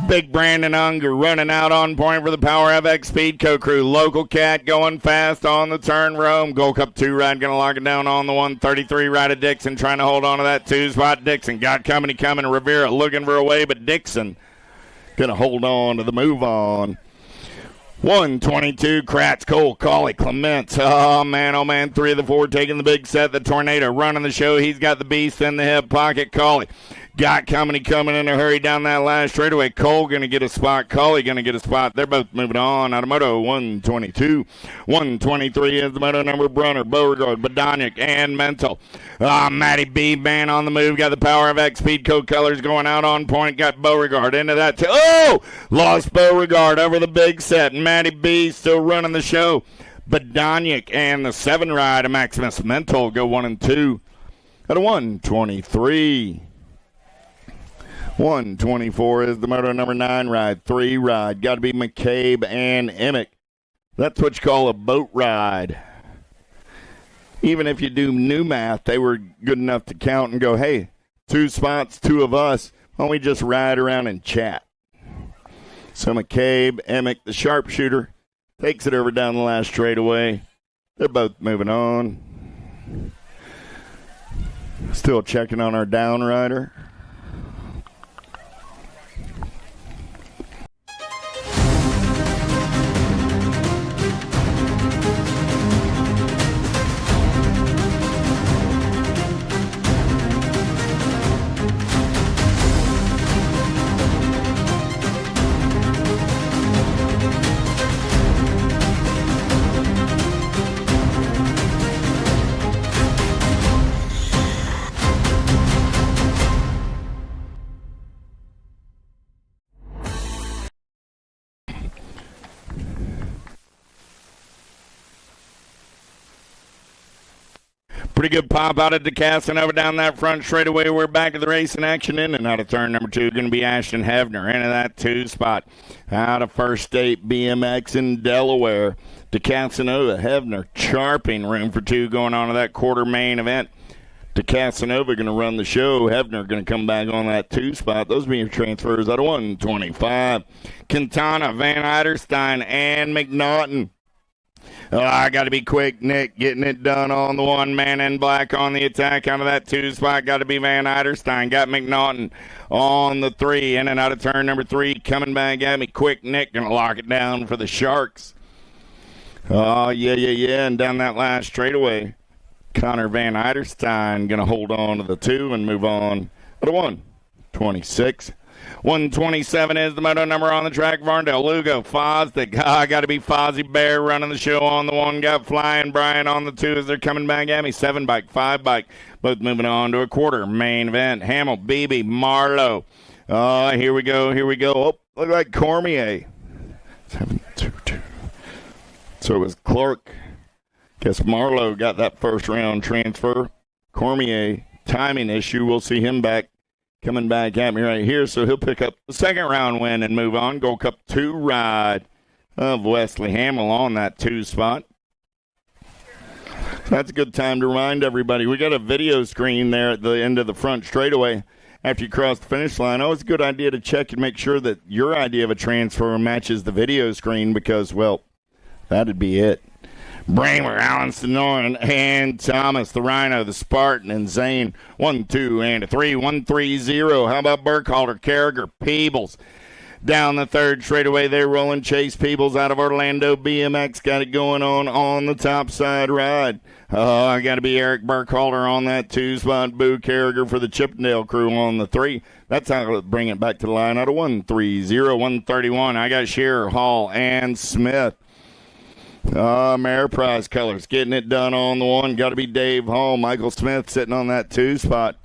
Big Brandon Unger running out on point for the Power FX Speedco crew. Local Cat going fast on the turn roam. Gold Cup 2 ride going to lock it down on the 133 ride of Dixon. Trying to hold on to that 2 spot. Dixon got company coming. Rivera looking for a way, but Dixon going to hold on to the move on. 122, Kratz, Cole, Cauley, Clements. Oh, man, 3 of the 4 taking the big set. The Tornado running the show. He's got the beast in the hip pocket. Cauley got company coming in a hurry down that last straightaway. Cole going to get a spot. Cauley going to get a spot. They're both moving on. Out of moto 122. 123 is the moto number. Brunner, Beauregard, Badonic, and Mental. Matty B, man on the move. Got the Power of X Speedco colors going out on point. Got Beauregard into that. Lost Beauregard over the big set. Matty B still running the show. Badonic and the 7 ride of Maximus Mental go 1 and 2. At a 123. 124 is the moto number 9 ride. 3 ride. Got to be McCabe and Emick. That's what you call a boat ride. Even if you do new math, they were good enough to count and go, hey, 2 spots, 2 of us. Why don't we just ride around and chat? So McCabe, Emick, the sharpshooter, takes it over down the last straightaway. They're both moving on. Still checking on our down rider. Pretty good pop out of DeCasanova down that front straightaway. We're back to the racing action. In and out of turn number 2, going to be Ashton Hefner into that 2 spot. Out of First State BMX in Delaware. DeCasanova, Hefner, Charping, room for 2 going on to that quarter main event. DeCasanova going to run the show. Hefner going to come back on that 2 spot. Those being transfers out of 125. Quintana, Van Eiderstein, and McNaughton. Oh, I got to be quick, Nick, getting it done on the 1 man in black on the attack out of that 2 spot. Got to be Van Eiderstein. Got McNaughton on the 3, in and out of turn number 3. Coming back at me quick, Nick, going to lock it down for the Sharks. Oh, yeah, and down that last straightaway. Connor Van Eiderstein going to hold on to the 2 and move on to 126. 127 is the moto number on the track. Varndale, Lugo, Fosdick. Got to be Fozzie Bear running the show on the 1. Got Flying Brian on the 2 as they're coming back at me. 7 bike, 5 bike. Both moving on to a quarter main event. Hamill, Beebe, Marlowe. Here we go. Oh, look like Cormier. 7-2-2. So it was Clark. Guess Marlowe got that first round transfer. Cormier, timing issue. We'll see him back, coming back at me right here. So he'll pick up the second round win and move on. Gold Cup 2 ride of Wesley Hamill on that 2 spot. So that's a good time to remind everybody. We got a video screen there at the end of the front straightaway after you cross the finish line. Always a good idea to check and make sure that your idea of a transfer matches the video screen because, well, that'd be it. Bramer, Allen, Sonoran, and Thomas, the Rhino, the Spartan, and Zane. 1, 2, and a 3. 1-3-0. How about Burkhalter, Carragher, Peebles? Down the third straightaway, they're rolling. Chase Peebles out of Orlando. BMX got it going on the top side ride. I got to be Eric Burkhalter on that 2 spot. Boo Carragher for the Chippendale crew on the 3. That's how to bring it back to the line out of 1-3-0. 131. I got Shearer, Hall, and Smith. Ameriprise Colors getting it done on the 1. Got to be Dave Hall. Michael Smith sitting on that 2 spot.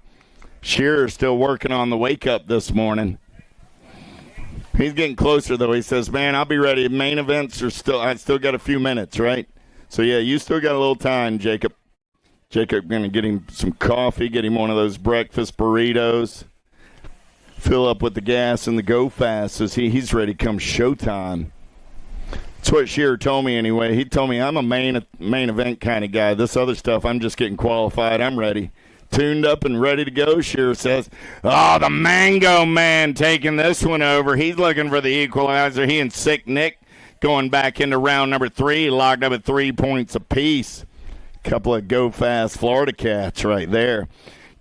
Shearer still working on the wake up this morning. He's getting closer though. He says, "Man, I'll be ready. Main events are I still got a few minutes, right?" So yeah, you still got a little time, Jacob. Jacob gonna get him some coffee, get him one of those breakfast burritos, fill up with the gas and the go fast as he's ready come showtime. That's what Shearer told me anyway. He told me I'm a main event kind of guy. This other stuff, I'm just getting qualified. I'm ready. Tuned up and ready to go, Shearer says. Oh, the Mango Man taking this one over. He's looking for the equalizer. He and Sick Nick going back into round number 3, locked up at 3 points apiece. Couple of go-fast Florida cats right there.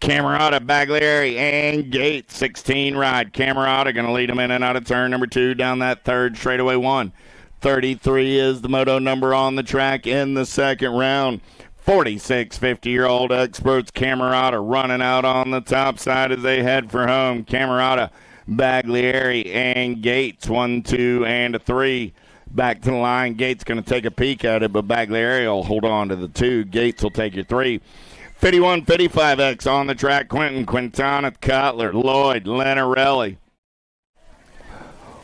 Camerata, Baglieri, and Gates, 16 ride. Camerata going to lead them in and out of turn number 2 down that third straightaway 1. 33 is the moto number on the track in the second round. 46 50-year-old experts. Camerata running out on the top side as they head for home. Camerata, Baglieri, and Gates. 1, 2, and a 3. Back to the line. Gates going to take a peek at it, but Baglieri will hold on to the 2. Gates will take your 3. 51 55X on the track. Quintana, Cutler, Lloyd, Lenarelli.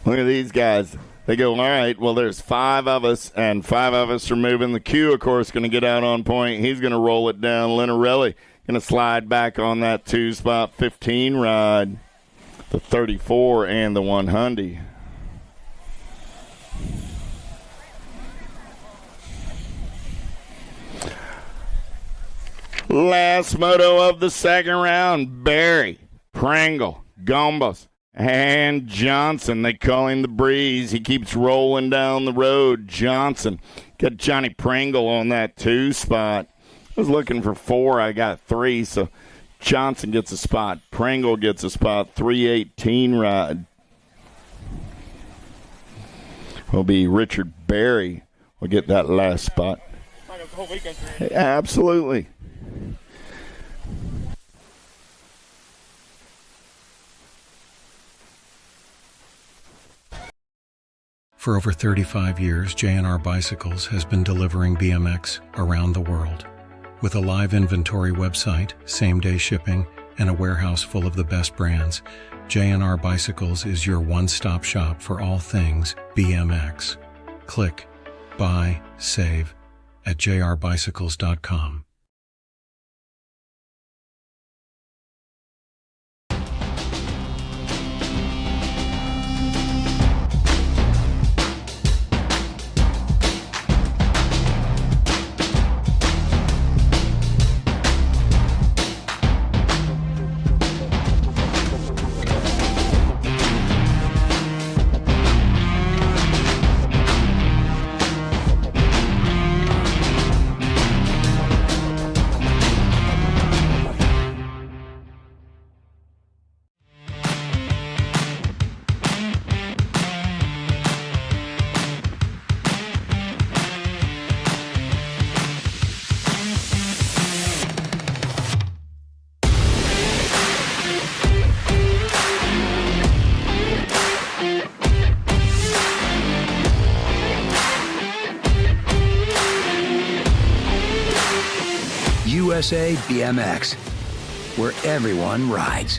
Look at these guys. They go, all right, well, there's 5 of us, and 5 of us are moving. The Q, of course, going to get out on point. He's going to roll it down. Lenarelli going to slide back on that 2 spot, 15 ride, the 34 and the 100. Last moto of the second round, Barry, Pringle, Gombos, and Johnson. They call him the Breeze. He keeps rolling down the road. Johnson. Got Johnny Pringle on that 2 spot. I was looking for 4. I got 3. So Johnson gets a spot. Pringle gets a spot. 318 ride. Will be Richard Berry. Will get that last spot. Absolutely. For over 35 years, JNR Bicycles has been delivering BMX around the world. With a live inventory website, same-day shipping, and a warehouse full of the best brands, JNR Bicycles is your one-stop shop for all things BMX. Click, buy, save at jrbicycles.com. USA BMX, where everyone rides.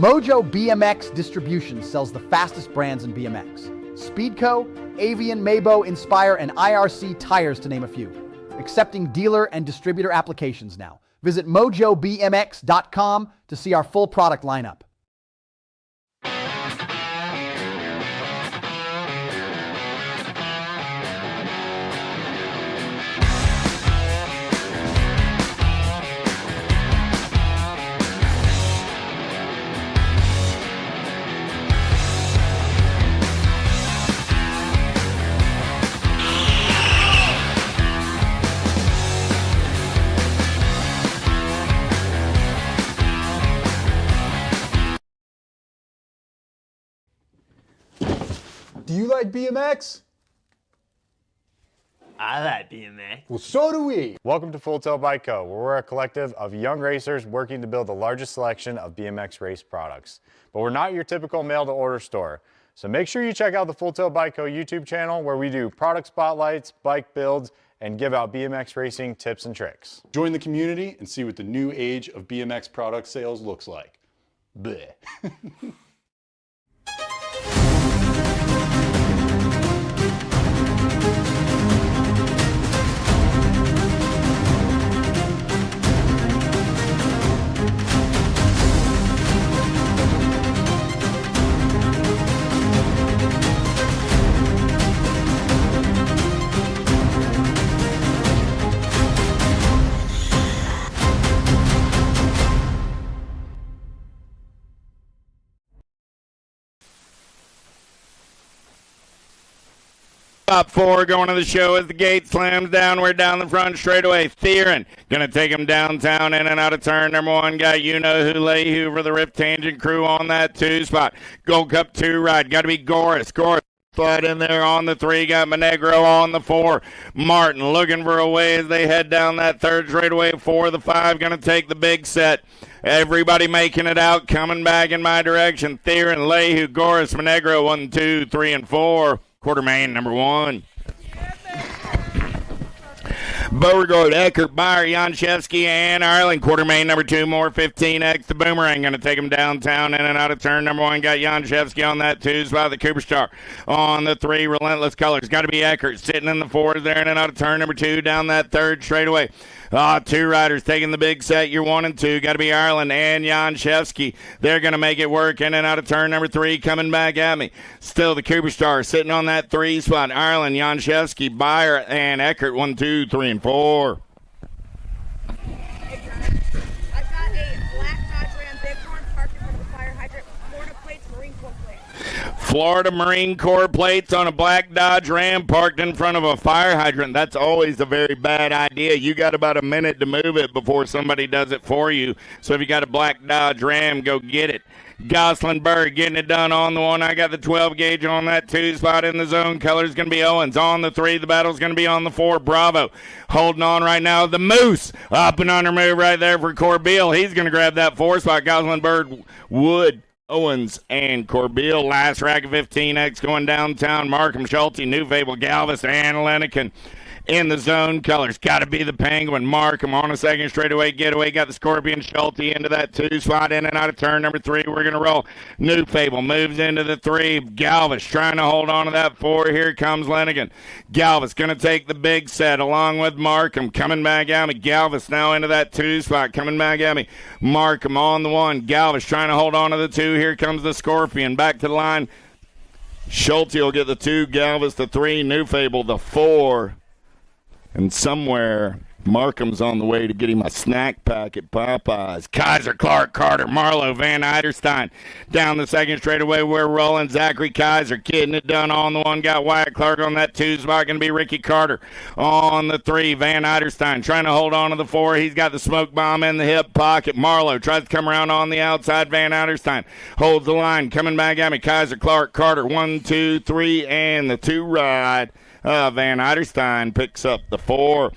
Mojo BMX Distribution sells the fastest brands in BMX. Speedco, Avian, Maybo, Inspire, and IRC tires to name a few. Accepting dealer and distributor applications now. Visit mojobmx.com to see our full product lineup. Do you like BMX? I like BMX. Well, so do we. Welcome to Full Tilt Bike Co., where we're a collective of young racers working to build the largest selection of BMX race products. But we're not your typical mail-to-order store. So make sure you check out the Full Tilt Bike Co. YouTube channel, where we do product spotlights, bike builds, and give out BMX racing tips and tricks. Join the community and see what the new age of BMX product sales looks like. Bleh. Top 4 going to the show as the gate slams downward down the front straightaway. Theron going to take him downtown in and out of turn number 1. Got you-know-who Leahy for the Rift Tangent crew on that 2 spot. Gold Cup 2 ride. Got to be Goris. Slide in there on the 3, got Monegro on the 4. Martin looking for a way as they head down that 3rd straightaway. 4, the 5 going to take the big set. Everybody making it out, coming back in my direction. Theron, Leahy, Goris, Monegro, 1, 2, 3, and 4. Quarter main number 1. Beauregard, Eckert, Beyer, Janshevsky, and Ireland. Quarter main number 2, more 15X. The Boomerang going to take him downtown in and out of turn number 1. Got Janshevsky on that 2 spot. The Cooper Star on the 3. Relentless Colors. Got to be Eckert sitting in the 4 there in and out of turn number 2 down that 3rd straightaway. 2 riders taking the big set. You're 1 and 2. Got to be Ireland and Janshevsky. They're going to make it work in and out of turn number 3. Coming back at me. Still the Cooper Star sitting on that 3 spot. Ireland, Janshevsky, Beyer, and Eckert. 1, 2, 3, and 4. Hey, John. I've got a black Dodge Ram Bighorn parked in front of the fire hydrant. Florida plates, Marine Corps plates. Florida Marine Corps plates on a black Dodge Ram parked in front of a fire hydrant. That's always a very bad idea. You got about a minute to move it before somebody does it for you. So if you got a black Dodge Ram, go get it. Goslinberg getting it done on the 1. I got the 12 gauge on that 2 spot in the zone. Color's going to be Owens on the 3. The battle's going to be on the 4. Bravo holding on right now. The Moose up and under move right there for Corbeil. He's going to grab that 4 spot. Goslinberg, Wood, Owens, and Corbeil. Last rack of 15X going downtown. Markham, Schulte, New Fable, Galvis, and Leniken. In the zone colors, got to be the Penguin. Markham on a 2nd straightaway getaway. Got the Scorpion Schulte into that 2 spot in and out of turn number 3. We're going to roll. New Fable moves into the 3. Galvis trying to hold on to that 4. Here comes Lenigan. Galvis going to take the big set along with Markham. Coming back at me. Galvis now into that 2 spot. Coming back at me. Markham on the 1. Galvis trying to hold on to the 2. Here comes the Scorpion. Back to the line. Schulte will get the 2. Galvis the 3. New Fable the 4. And somewhere, Markham's on the way to get him a snack pack at Popeyes. Kaiser, Clark, Carter, Marlowe, Van Eiderstein. Down the 2nd straightaway, we're rolling. Zachary Kaiser getting it done on the 1. Got Wyatt Clark on that 2 spot. Going to be Ricky Carter on the 3. Van Eiderstein trying to hold on to the 4. He's got the smoke bomb in the hip pocket. Marlowe tries to come around on the outside. Van Eiderstein holds the line. Coming back at me. Kaiser, Clark, Carter. 1, 2, 3, and the 2 ride. Van Eiderstein picks up the 4.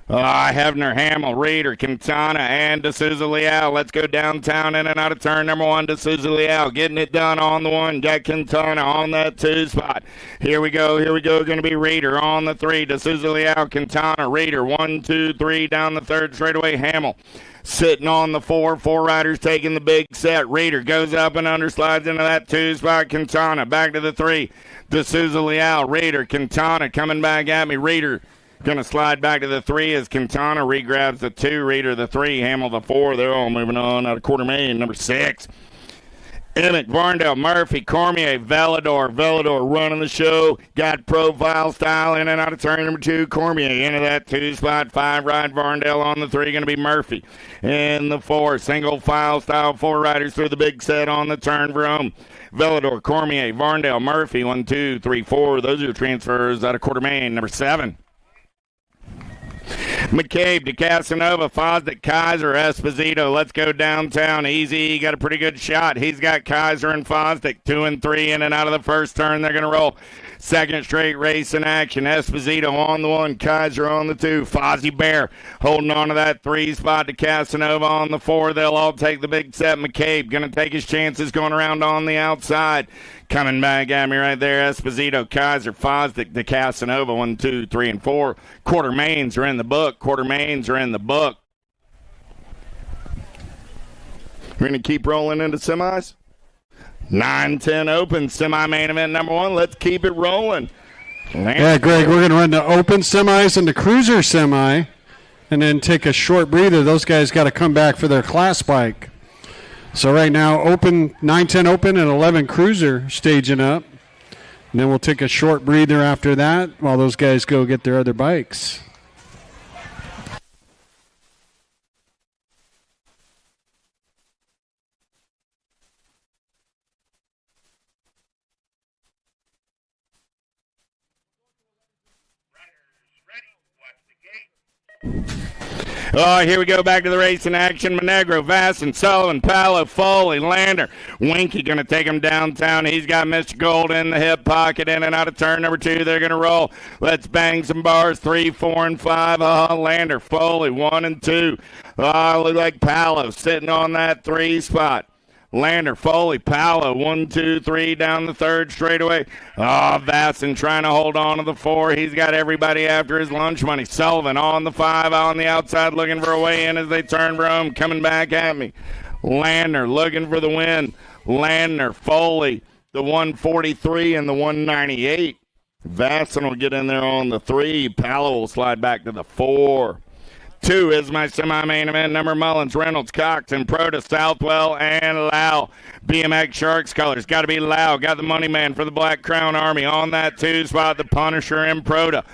Hefner, Hamill, Reeder, Quintana, and D'Souza Leal. Let's go downtown in and out of turn number 1. D'Souza Leal getting it done on the 1. Got Quintana on that 2 spot. Here we go. Going to be Reeder on the 3. D'Souza Leal, Quintana, Reeder. 1, 2, 3 down the 3rd straightaway. Hamill sitting on the 4. 4 riders taking the big set. Reeder goes up and under, slides into that 2 spot. Quintana back to the 3. D'Souza Leal, Reeder, Quintana coming back at me. Reeder going to slide back to the 3 as Quintana regrabs the 2. Reeder the 3. Hamill the 4. They're all moving on out of quarter main. Number 6. Emmett, Varndale, Murphy, Cormier, Velador running the show. Got profile style in and out of turn number 2. Cormier into that 2 spot. 5 ride Varndale on the 3. Going to be Murphy. In the 4. Single file style. 4 riders through the big set on the turn for home. Velador, Cormier, Varndale, Murphy. 1, 2, 3, 4. Those are your transfers out of quarter main. Number 7. McCabe to Casanova, Fosdick, Kaiser, Esposito. Let's go downtown. Easy. Got a pretty good shot. He's got Kaiser and Fosdick. 2 and 3 in and out of the first turn. They're going to roll. 2nd straight race in action. Esposito on the 1. Kaiser on the 2. Fozzie Bear holding on to that 3 spot to Casanova on the 4. They'll all take the big set. McCabe going to take his chances going around on the outside. Coming back at me right there, Esposito, Kaiser, Fosdick, to Casanova. 1, 2, 3, and 4. Quarter mains are in the book. We're going to keep rolling into semis. 9-10 open, semi-main event number 1. Let's keep it rolling. Yeah, Greg, we're going to run the open semis and the cruiser semi and then take a short breather. Those guys got to come back for their class bike. So right now, open 9-10 open and 11 cruiser staging up. And then we'll take a short breather after that while those guys go get their other bikes. Oh, here we go back to the race in action. Monegro, Vasson, Sullivan, Paolo, Foley, Lander. Winky going to take him downtown. He's got Mr. Gold in the hip pocket, in and out of turn number 2. They're going to roll. Let's bang some bars. 3, 4, and 5. Lander, Foley, 1 and 2. Look like Paolo sitting on that 3 spot. Lander, Foley, Paolo, 1, 2, 3 down the 3rd straightaway. Vasson trying to hold on to the 4. He's got everybody after his lunch money. Sullivan on the 5 on the outside looking for a way in as they turn Rome. Coming back at me. Lander looking for the win. Lander, Foley, the 143 and the 198. Vasson will get in there on the 3. Paolo will slide back to the 4. 2 is my semi-main event. Number Mullins, Reynolds, Cox, Improda, Southwell, and Lau. BMX Sharks colors. Got to be Lau. Got the money man for the Black Crown Army. On that 2 spot, the Punisher, Improda.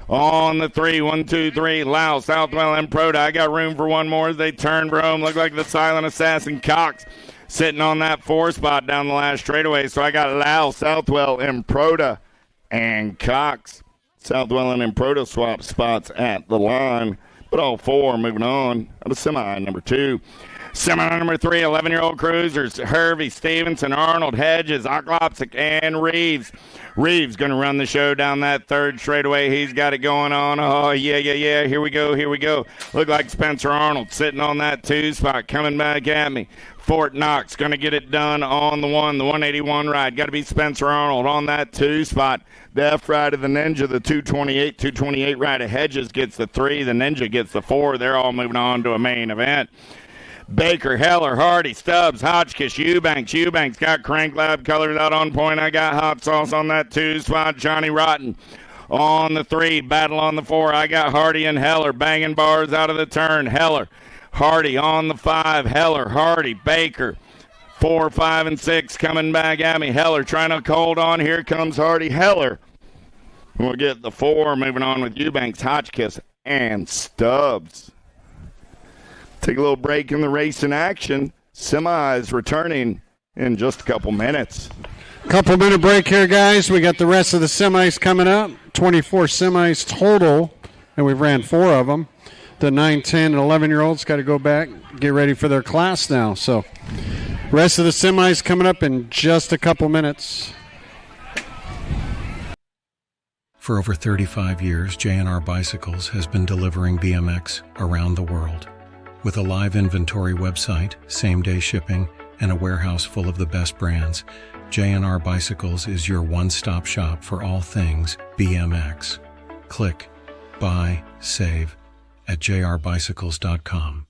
On the 3, 1, 2, 3, Lau, Southwell, Improda. I got room for one more as they turn Rome. Look like the Silent Assassin, Cox, sitting on that 4 spot down the last straightaway. So I got Lau, Southwell, Improda, and Cox. Southwell and Improda swap spots at the line. But all 4 moving on out of semi number 2. Semi number 3, 11-year-old cruisers. Hervey, Stevenson, Arnold, Hedges, Oklopsic, and Reeves. Reeves going to run the show down that 3rd straightaway. He's got it going on. Oh, yeah. Here we go. Look like Spencer Arnold sitting on that 2 spot. Coming back at me. Fort Knox going to get it done on the 181 ride. Got to be Spencer Arnold on that 2 spot. Def ride of the Ninja, the 228 ride of Hedges gets the 3. The Ninja gets the 4. They're all moving on to a main event. Baker, Heller, Hardy, Stubbs, Hotchkiss, Eubanks. Eubanks got Crank Lab colors out on point. I got Hot Sauce on that 2 spot. Johnny Rotten on the 3. Battle on the 4. I got Hardy and Heller banging bars out of the turn. Heller, Hardy on the 5. Heller, Hardy, Baker. 4, 5, and 6 coming back at me. Heller trying to hold on. Here comes Hardy. Heller will get the 4. Moving on with Eubanks, Hotchkiss, and Stubbs. Take a little break in the race in action. Semis returning in just a couple minutes. Couple-minute break here, guys. We got the rest of the semis coming up. 24 semis total, and we've ran 4 of them. The 9, 10, and 11-year-olds got to go back, get ready for their class now. So rest of the semis coming up in just a couple minutes. For over 35 years, JNR Bicycles has been delivering BMX around the world. With a live inventory website, same-day shipping, and a warehouse full of the best brands, JNR Bicycles is your one-stop shop for all things BMX. Click, buy, save at jrbicycles.com.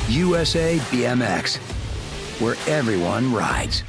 USA BMX, where everyone rides.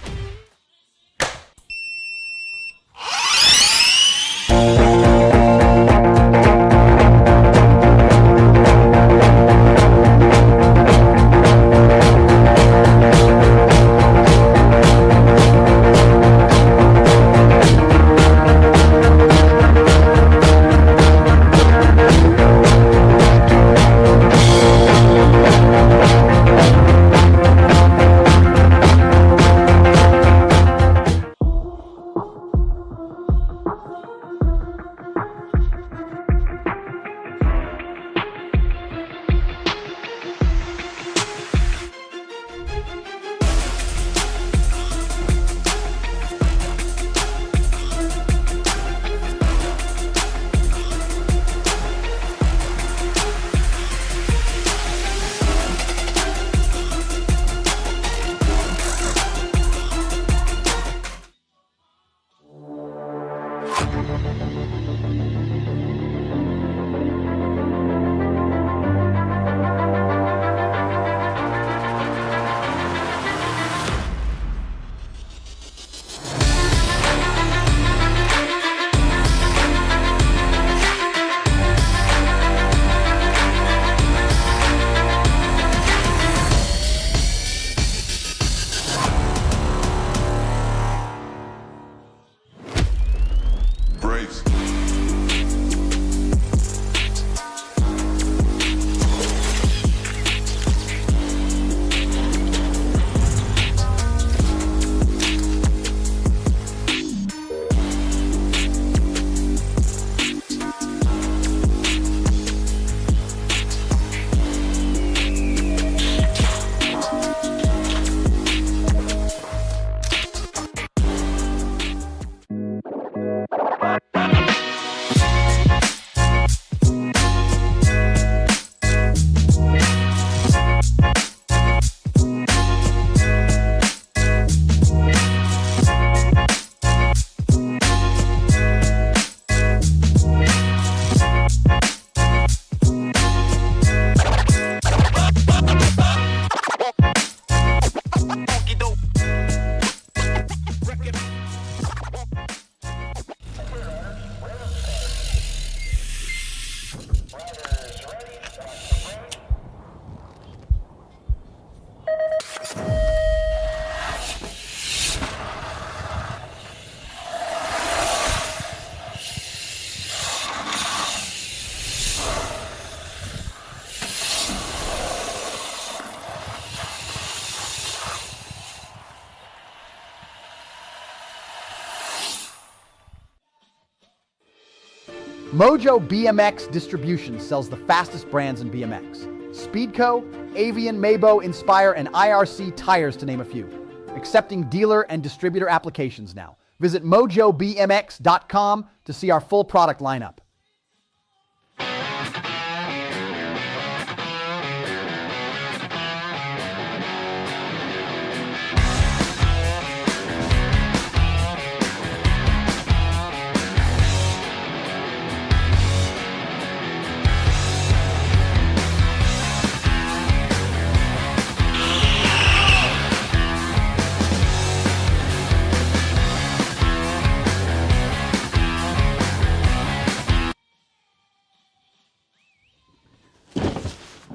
Mojo BMX Distribution sells the fastest brands in BMX. Speedco, Avian, Maybo, Inspire, and IRC tires to name a few. Accepting dealer and distributor applications now. Visit mojobmx.com to see our full product lineup.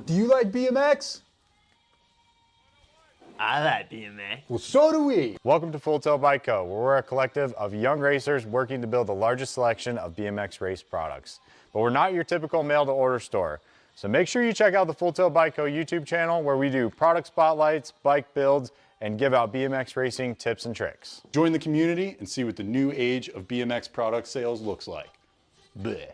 Do you like BMX? I like BMX. Well, so do we. Welcome to Full Tilt Bike Co., where we're a collective of young racers working to build the largest selection of BMX race products. But we're not your typical mail-to-order store. So make sure you check out the Full Tilt Bike Co. YouTube channel, where we do product spotlights, bike builds, and give out BMX racing tips and tricks. Join the community and see what the new age of BMX product sales looks like. Bleh.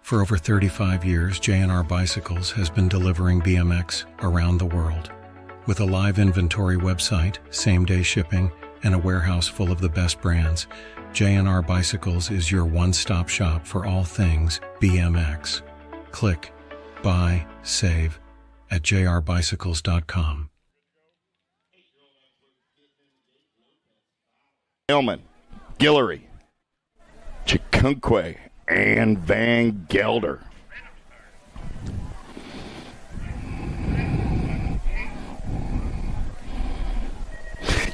For over 35 years, JNR Bicycles has been delivering BMX around the world. With a live inventory website, same-day shipping, and a warehouse full of the best brands, JNR Bicycles is your one-stop shop for all things BMX. Click, buy, save at jrbicycles.com. Hillman, Guillory, Chikunque, and Van Gelder.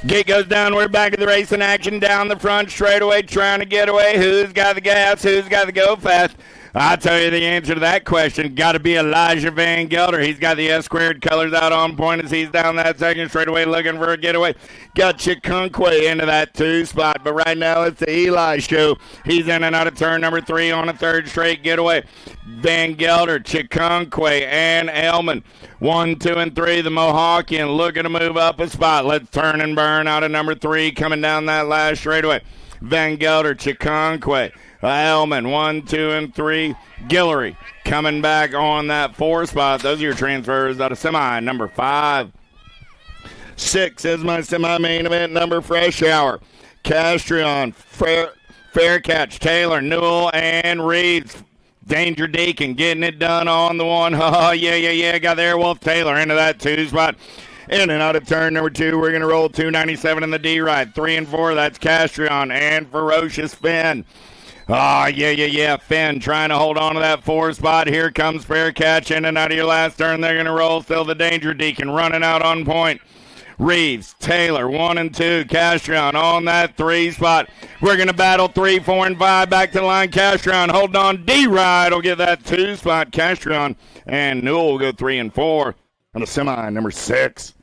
Gate goes down. We're back at the racing action down the front straightaway, trying to get away. Who's got the gas? Who's got the go fast? I'll tell you the answer to that question. Got to be Elijah Van Gelder. He's got the S-squared colors out on point as he's down that second straightaway looking for a getaway. Got Chikunque into that 2 spot, but right now it's the Eli show. He's in and out of turn number 3 on a third straight getaway. Van Gelder, Chikunque, and Elman. 1, 2, and 3. The Mohawkian looking to move up a spot. Let's turn and burn out of number 3 coming down that last straightaway. Van Gelder, Chikunque, Elman, 1, 2, and 3. Guillory coming back on that 4 spot. Those are your transfers out of semi number 5. 6 is my semi-main event number, Fresh Hour. Castrion, Fair Catch, Taylor, Newell, and Reeves. Danger Deacon getting it done on the 1. Oh, yeah. Got the Airwolf Taylor into that 2 spot. In and out of turn number 2, we're going to roll 297 in the D-Ride. 3 and 4, that's Castrion and Ferocious Finn. Oh, yeah. Finn trying to hold on to that 4 spot. Here comes Fair Catch in and out of your last turn. They're going to roll still the Danger Deacon running out on point. Reeves, Taylor, 1 and 2. Castrion on that 3 spot. We're going to battle 3, 4, and 5. Back to the line. Castrion, hold on. D-Ride will get that 2 spot. Castrion and Newell will go 3 and 4 on the semi number 6.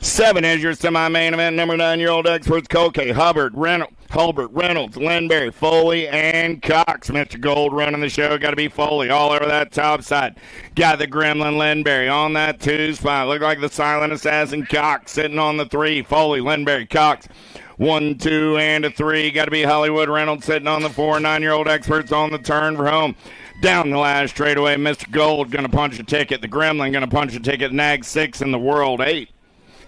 7 is your semi-main event. Number 9-year-old experts, Koke, Hubbard, Reynolds, Lindberry, Foley, and Cox. Mr. Gold running the show. Got to be Foley all over that top side. Got the Gremlin Lindberry on that 2 spot. Look like the silent assassin Cox sitting on the 3. Foley, Lindberry, Cox. 1, 2, and a 3. Got to be Hollywood Reynolds sitting on the 4. 9-year-old experts on the turn for home. Down the last straightaway, Mr. Gold going to punch a ticket. The Gremlin going to punch a ticket. Nag 6 in the World 8.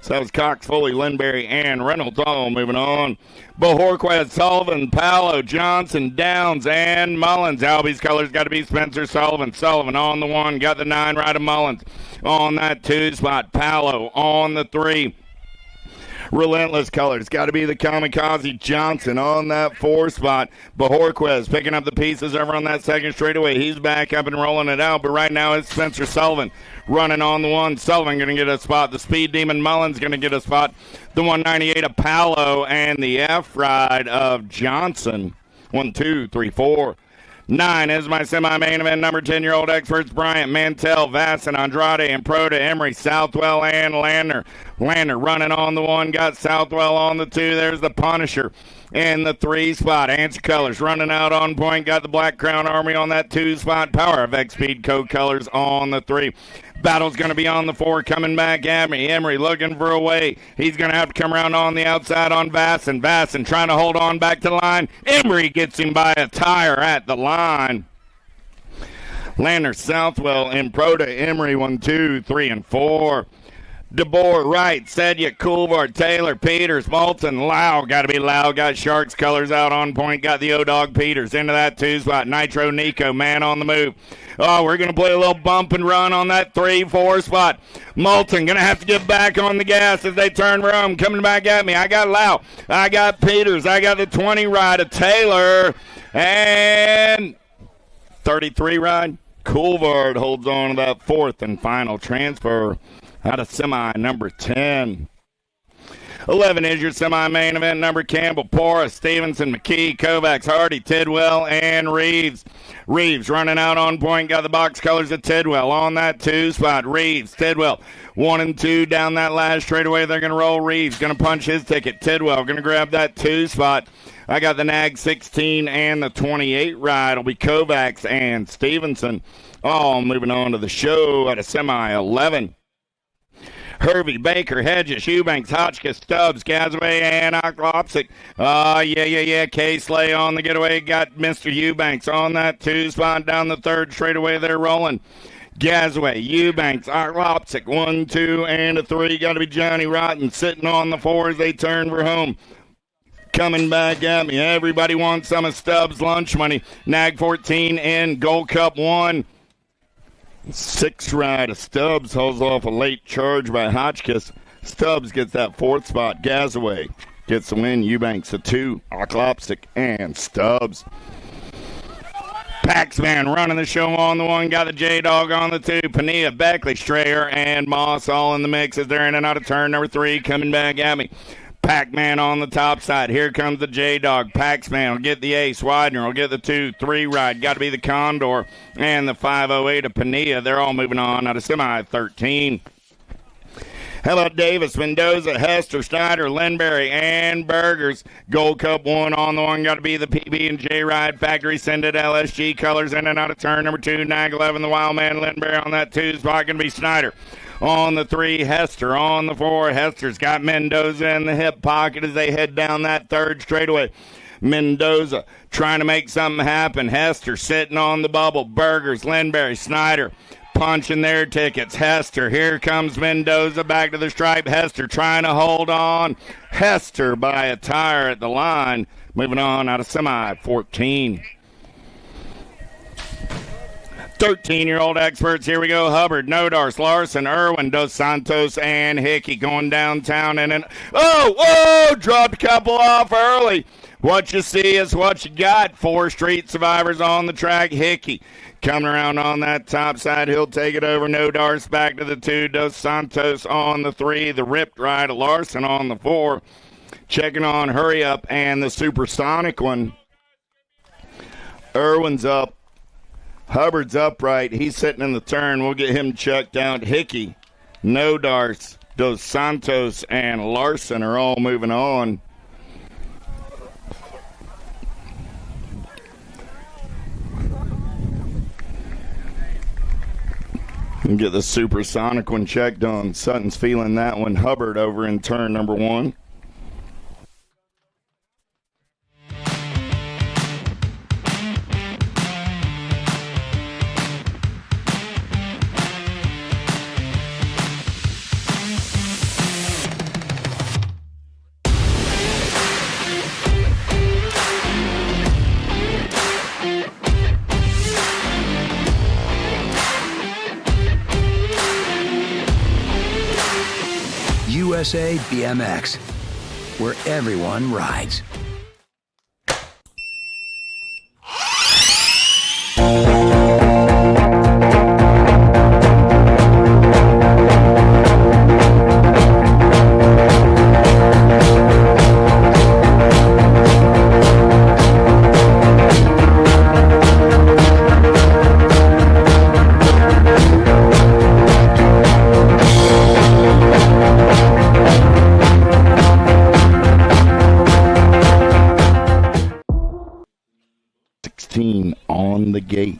So that was Cox, Foley, Lindberry, and Reynolds all moving on. Bohorquez, Sullivan, Paolo, Johnson, Downs, and Mullins. Albie's colors got to be Spencer Sullivan. Sullivan on the 1, got the 9 right of Mullins. On that 2 spot, Paolo on the 3. Relentless colors got to be the Kamikaze Johnson on that 4 spot. Bohorquez picking up the pieces over on that second straightaway. He's back up and rolling it out, but right now it's Spencer Sullivan running on the 1. Sullivan going to get a spot. The Speed Demon Mullins going to get a spot. The 198 of Paolo and the F ride of Johnson. 1, 2, 3, 4. 9 is my semi-main event. Number 10-year-old experts Bryant, Mantell, Vasson, Andrade, and Proda, Emery, Southwell, and Lander. Lander running on the 1, got Southwell on the 2. There's the Punisher in the 3 spot. Answer Colors running out on point, got the Black Crown Army on that 2 spot. Power of X Speed Code Colors on the 3. Battle's going to be on the 4, coming back at me. Emery looking for a way. He's going to have to come around on the outside on Vasson. Vasson trying to hold on back to the line. Emery gets him by a tire at the line. Lander, Southwell, and Proda. Emery 1, 2, 3, and 4. DeBoer, Wright, Sedya, Coulthard, Taylor, Peters, Moulton, Lau. Got to be Lau. Got Sharks colors out on point. Got the O-Dog Peters into that 2 spot. Nitro Nico, man on the move. Oh, we're going to play a little bump and run on that 3-4 spot. Moulton going to have to get back on the gas as they turn around. Coming back at me. I got Lau. I got Peters. I got the 20 ride of Taylor. And 33 ride. Coulthard holds on to that 4th and final transfer out of semi number 10. 11 is your semi-main event. Number Campbell, Porras, Stevenson, McKee, Kovacs, Hardy, Tidwell, and Reeves. Reeves running out on point. Got the box colors of Tidwell on that 2 spot. Reeves, Tidwell, 1 and 2 down that last straightaway. They're going to roll. Reeves going to punch his ticket. Tidwell going to grab that 2 spot. I got the Nag 16 and the 28 ride. It'll be Kovacs and Stevenson. All moving on to the show at a semi 11. Hervey, Baker, Hedges, Eubanks, Hotchkiss, Stubbs, Gazaway, and Oklopsic. K-Slay on the getaway. Got Mr. Eubanks on that 2 spot down the 3rd straightaway. They're rolling. Gazaway, Eubanks, Oklopsic, 1, 2, and a 3. Got to be Johnny Rotten sitting on the 4 as they turn for home. Coming back at me. Everybody wants some of Stubbs' lunch money. Nag 14 in Gold Cup 1. 6 ride of Stubbs holds off a late charge by Hotchkiss. Stubbs gets that 4th spot. Gazaway gets the win. Eubanks a 2. Oklopsic and Stubbs. Paxman running the show on the 1. Got the J-Dog on the 2. Pania, Beckley, Strayer, and Moss all in the mix as they're in and out of turn number 3. Coming back at me. Pac-Man on the top side. Here comes the J-Dog. Paxman will get the ace. Widener will get the 2-3 ride. Got to be the Condor and the 508 of Pania. They're all moving on out of semi 13. How about Davis, Mendoza, Hester, Snyder, Lindberry, and Burgers? Gold Cup 1 on the 1. Got to be the PB&J ride. Factory send it. LSG colors in and out of turn number 2. Nag 11. The Wild Man Lindberry on that 2 spot. Going to be Snyder. On the 3, Hester. On the 4, Hester's got Mendoza in the hip pocket as they head down that 3rd straightaway. Mendoza trying to make something happen. Hester sitting on the bubble. Burgers, Lindberry, Snyder punching their tickets. Hester, here comes Mendoza back to the stripe. Hester trying to hold on. Hester by a tire at the line. Moving on out of semi 14. 13-year-old experts. Here we go. Hubbard, Nodars, Larson, Irwin, Dos Santos, and Hickey going downtown. And dropped a couple off early. What you see is what you got. 4 street survivors on the track. Hickey coming around on that top side. He'll take it over. Nodars back to the 2. Dos Santos on the 3. The ripped ride of Larson on the 4. Checking on Hurry Up and the supersonic one. Irwin's up. Hubbard's upright. He's sitting in the turn. We'll get him checked out. Hickey, Nodars, Dos Santos, and Larson are all moving on. We'll get the supersonic one checked on. Sutton's feeling that one. Hubbard over in turn number 1. USA BMX, where everyone rides. On the gate.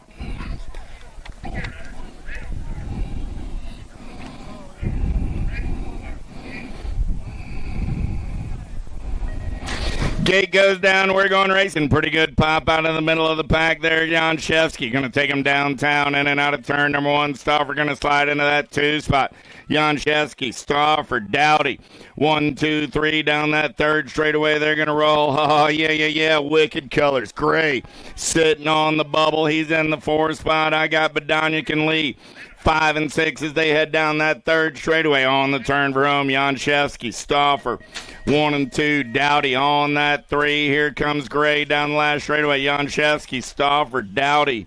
Gate goes down. We're going racing. Pretty good pop out of the middle of the pack there. Jan Shevsky going to take him downtown in and out of turn number one. Stauffer going to slide into that 2 spot. Jan Shevsky, Stauffer, Dowdy. 1, 2, 3 down that third straightaway. They're going to roll. Oh, yeah. Wicked colors. Gray sitting on the bubble. He's in the 4 spot. I got Badaniak and Lee. 5 and 6 as they head down that third straightaway. On the turn for home, Jan Shevsky, Stauffer. 1 and 2, Dowdy on that 3. Here comes Gray down the last straightaway. Jan Shevsky, Stauffer, Dowdy,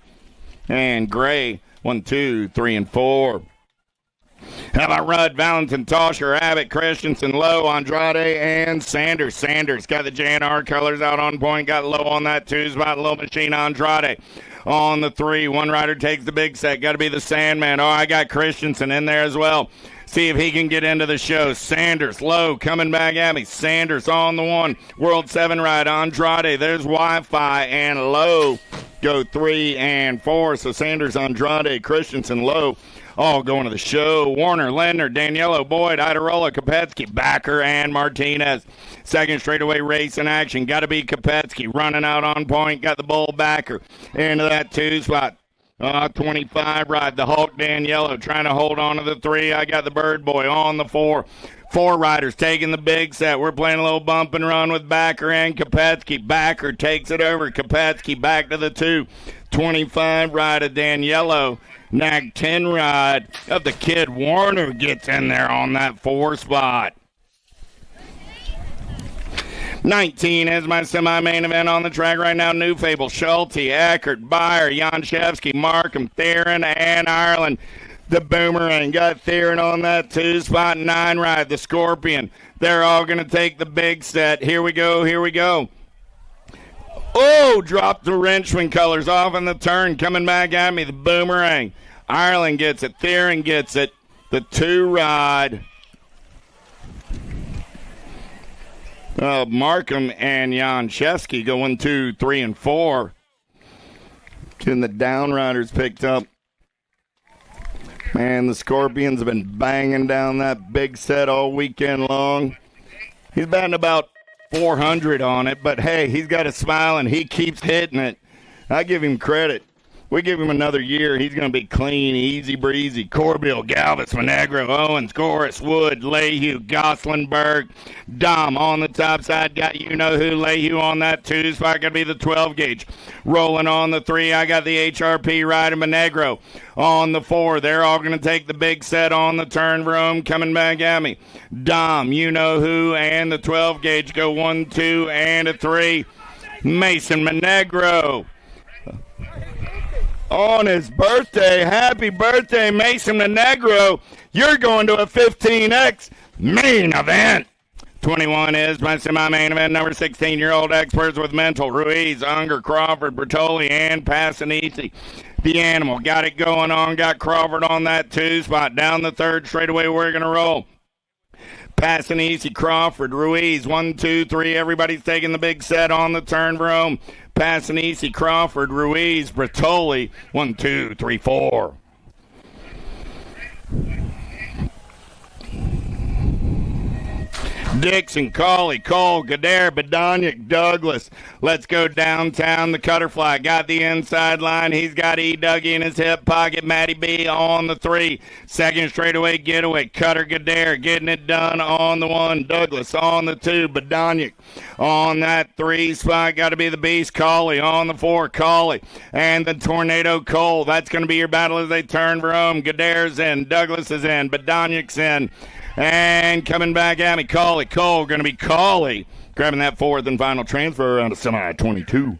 and Gray. 1, 2, 3, and 4. How about Rudd, Valentin, Toscher, Abbott, Christensen, Lowe, Andrade, and Sanders. Sanders got the JNR colors out on point. Got Lowe on that 2 spot. Low Machine, Andrade on the 3. One rider takes the big set. Got to be the Sandman. Oh, I got Christensen in there as well. See if he can get into the show. Sanders, Lowe coming back at me. Sanders on the 1. World 7 ride. Andrade. There's Wi-Fi and Lowe go 3 and 4. So Sanders, Andrade, Christensen, Lowe all going to the show. Warner, Lendner, Daniello, Boyd, Idarola, Kopetsky, Backer, and Martinez. Second straightaway race in action. Got to be Kopetsky running out on point. Got the bull Backer into that 2 spot. 25 ride. The Hulk, Daniello, trying to hold on to the 3. I got the Bird Boy on the 4. 4 riders taking the big set. We're playing a little bump and run with Backer and Kopetsky. Backer takes it over. Kopetsky back to the 2. 25 ride of Daniello. Nag 10 ride of the kid. Warner gets in there on that 4 spot. 19 is my semi-main event on the track right now. New Fable, Schulte, Eckert, Beyer, Jan Shevsky, Markham, Theron, and Ireland. The Boomerang got Theron on that 2 spot. 9 ride, the Scorpion. They're all going to take the big set. Here we go. Oh, dropped the Wrenchman colors off in the turn. Coming back at me, the Boomerang. Ireland gets it. Theron gets it. The 2 ride. Markham and Jan Shevsky go 1, 2, 3, and 4. Getting the downriders picked up. Man, the Scorpions have been banging down that big set all weekend long. He's batting about 400 on it, but hey, he's got a smile and he keeps hitting it. I give him credit. We give him another year. He's going to be clean, easy breezy. Corbill, Galvis, Monegro, Owens, Goris, Wood, Lehue, Goslinberg, Dom on the top side. Got you-know-who, Lehue on that 2 spot. Going to be the 12 gauge. Rolling on the 3. I got the HRP rider, Monegro on the 4. They're all going to take the big set on the turn room. Coming back at me. Dom, you-know-who, and the 12 gauge go 1, 2, and a 3. Mason Monegro. On his birthday. Happy birthday, Mason Monegro. You're going to a 15X main event. 21 is my semi-main event. Number 16-year-old experts with mental. Ruiz, Unger, Crawford, Bertoli, and Passanisi. The Animal got it going on. Got Crawford on that 2 spot. Down the third straightaway, we're going to roll. Passanisi, Crawford, Ruiz, 1, 2, 3. Everybody's taking the big set on the turn for home. Passanisi, Crawford, Ruiz, Bertoli, 1, 2, 3, 4. Dixon, Cauley, Cole, Gadare, Badaniak, Douglas. Let's go downtown. The Cutterfly got the inside line. He's got E. Dougie in his hip pocket. Matty B on the 3. Second straightaway getaway. Cutter, Gadare getting it done on the 1. Douglas on the 2. Badaniak on that 3 spot. Got to be the Beast. Cauley on the 4. Cauley and the Tornado Cole. That's going to be your battle as they turn for home. Gadare's in. Douglas is in. Badaniak's in. And coming back at me, Cole going to be Cawley. Grabbing that fourth and final transfer around to semi 22.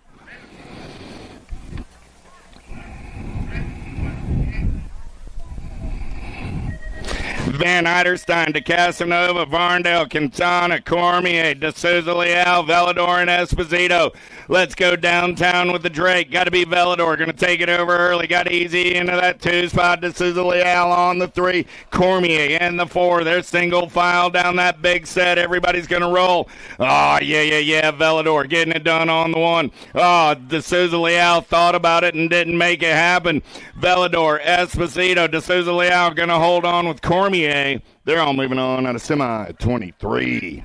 Van Eiderstein, De Casanova, Varndale, Quintana, Cormier, De Souza Leal, Velador, and Esposito. Let's go downtown with the Drake. Got to be Velador. Going to take it over early. Got easy into that 2 spot. De Souza Leal on the 3. Cormier in the 4. They're single file down that big set. Everybody's going to roll. Oh, yeah. Velador getting it done on the 1. Oh, De Souza Leal thought about it and didn't make it happen. Velador, Esposito, De Souza Leal going to hold on with Cormier. They're all moving on out of semi 23.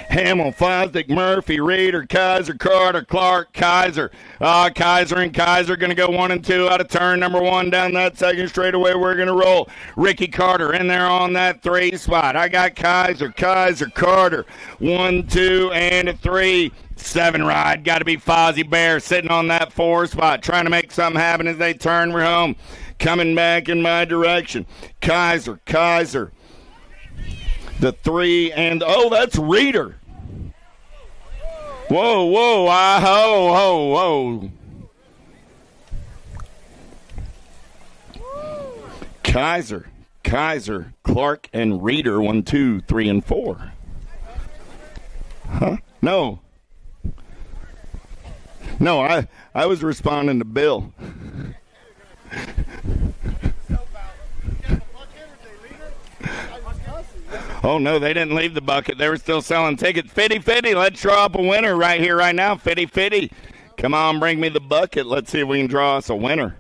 Hamill, Fosdick, Murphy, Reeder, Kaiser, Carter, Clark, Kaiser. Kaiser and Kaiser going to go 1 and 2 out of turn number 1 down that second straightaway. We're going to roll. Ricky Carter in there on that 3 spot. I got Kaiser, Carter. 1, 2, and a 3. 7 ride. Got to be Fozzie Bear sitting on that 4 spot, trying to make something happen as they turn. We're home. Coming back in my direction. Kaiser. The 3 and that's Reeder. Whoa, ho. Kaiser, Clark, and Reeder, 1, 2, 3, and 4. Huh? No, I was responding to Bill. Oh, no, they didn't leave the bucket. They were still selling tickets. Fitty, let's draw up a winner right here, right now. Fitty. Come on, bring me the bucket. Let's see if we can draw us a winner.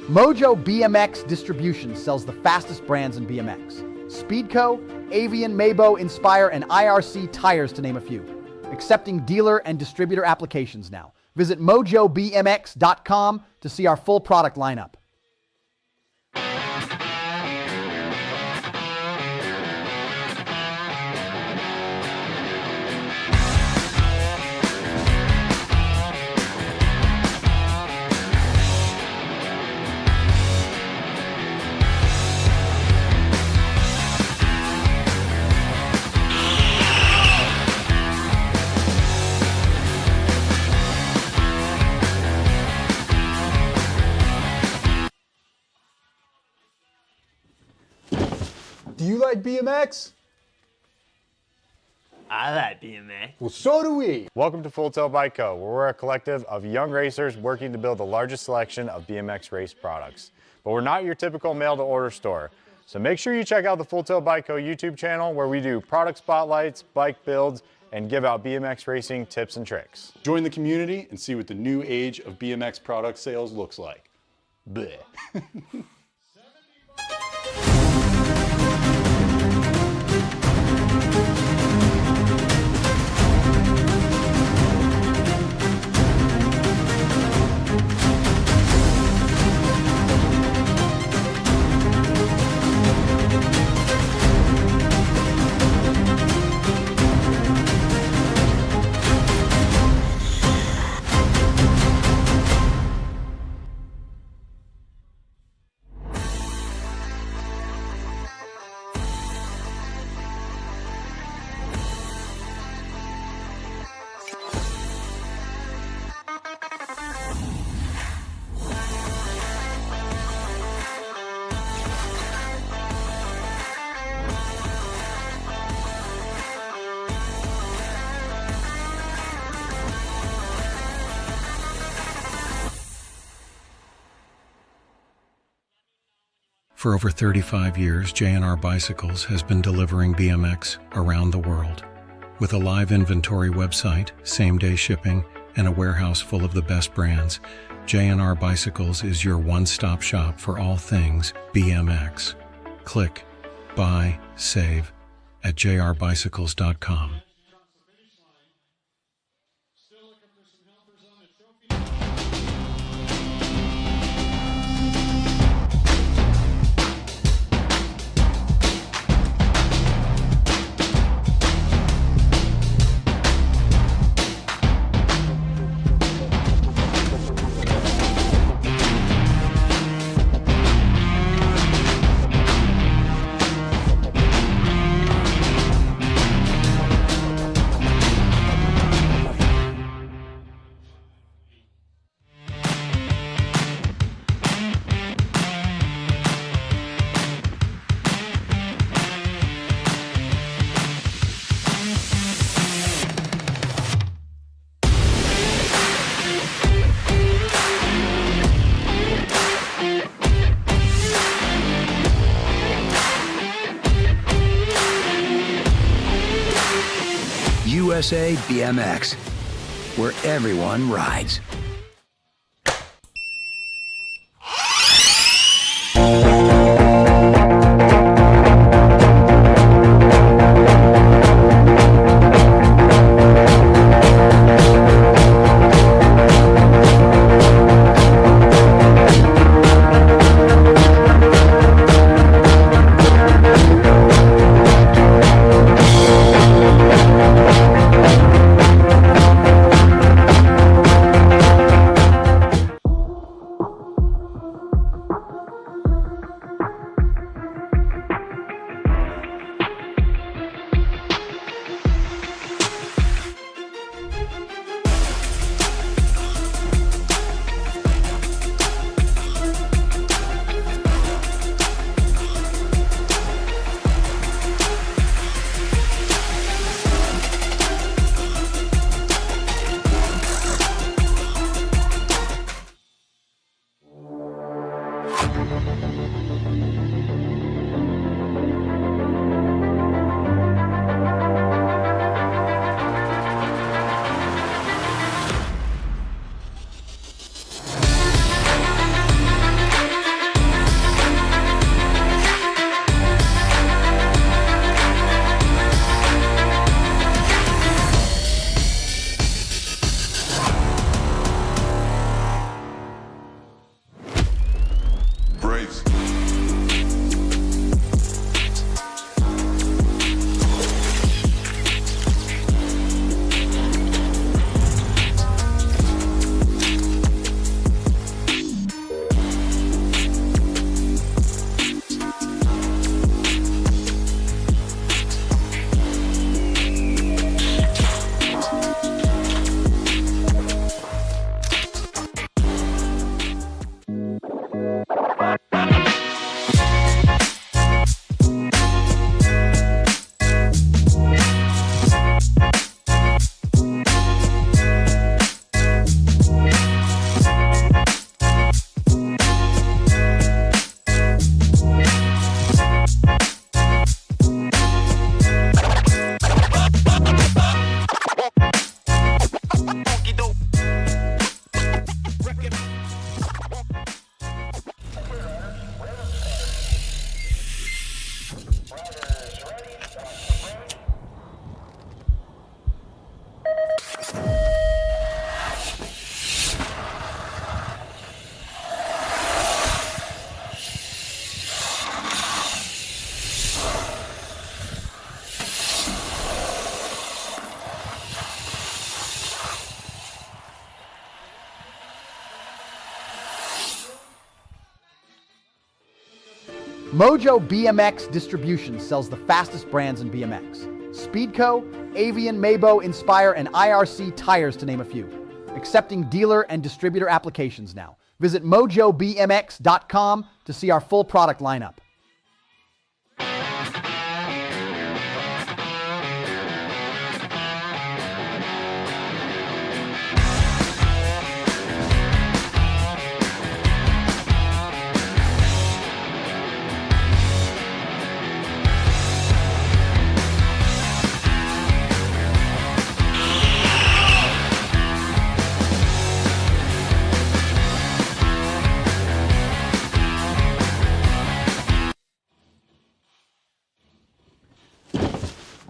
Mojo BMX Distribution sells the fastest brands in BMX. Speedco, Avian, Maybo, Inspire, and IRC tires to name a few. Accepting dealer and distributor applications now. Visit mojobmx.com to see our full product lineup. Do you like BMX? I like BMX. Well, so do we. Welcome to Full Tilt Bike Co., where we're a collective of young racers working to build the largest selection of BMX race products. But we're not your typical mail-to-order store. So make sure you check out the Full Tilt Bike Co. YouTube channel, where we do product spotlights, bike builds, and give out BMX racing tips and tricks. Join the community and see what the new age of BMX product sales looks like. Bleh. For over 35 years, JNR Bicycles has been delivering BMX around the world. With a live inventory website, same-day shipping, and a warehouse full of the best brands, JNR Bicycles is your one-stop shop for all things BMX. Click, buy, save at jrbicycles.com. USA BMX, where everyone rides. Mojo BMX Distribution sells the fastest brands in BMX. Speedco, Avian, Mabo, Inspire, and IRC tires to name a few. Accepting dealer and distributor applications now. Visit mojobmx.com to see our full product lineup.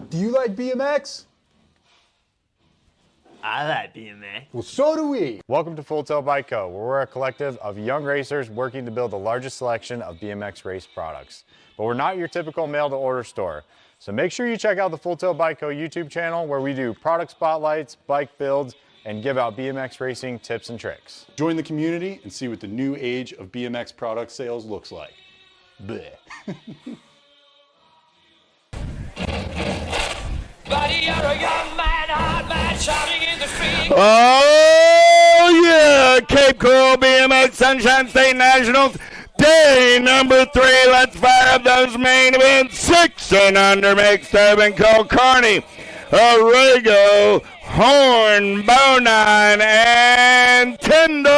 Do you like BMX? I like BMX. Well, so do we. Welcome to Full Tilt Bike Co., where we're a collective of young racers working to build the largest selection of BMX race products. But we're not your typical mail-to-order store. So make sure you check out the Full Tilt Bike Co. YouTube channel, where we do product spotlights, bike builds, and give out BMX racing tips and tricks. Join the community and see what the new age of BMX product sales looks like. Bleh. Oh, yeah, Cape Coral BMX Sunshine State Nationals, day number 3. Let's fire up those main events. 6 and under mixed open, Cole Carney, Arrigo, Horn, Bonine, and Tyndall.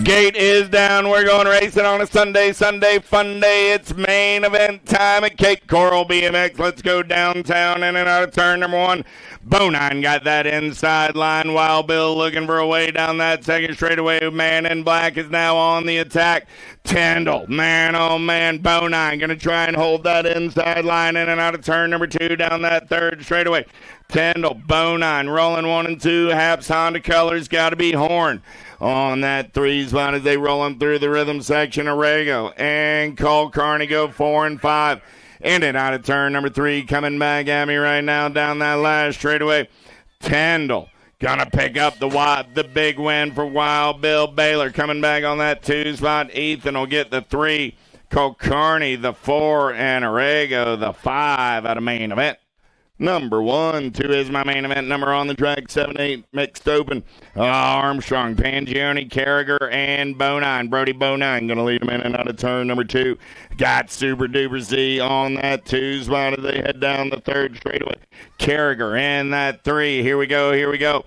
Gate is down. We're going racing on a Sunday fun day. It's main event time at Cape Coral BMX. Let's go downtown in and out of turn number 1. Bonine got that inside line. Wild Bill looking for a way down that second straightaway. Man in black is now on the attack. Tyndall, man, oh man, Bonine going to try and hold that inside line in and out of turn number 2 down that third straightaway. Tyndall, Bonine, rolling 1 and 2. Haps Honda colors, got to be Horn on that 3 spot as they roll them through the rhythm section. Arrigo and Cole Carney go 4 and 5. In and out of turn number 3, coming back at me right now down that last straightaway. Tyndall gonna pick up the big win for Wild Bill. Baylor coming back on that 2 spot. Ethan will get the 3. Cole Carney the 4, and Arrigo the 5 out of main event. Number 1, 2 is my main event number on the track. 7-8 mixed open. Armstrong, Pangione, Carragher, and Bonine. Brody Bonine going to lead them in and out of turn number 2. Got Super Duper Z on that 2 spot as they head down the third straightaway. Carragher in that 3. Here we go.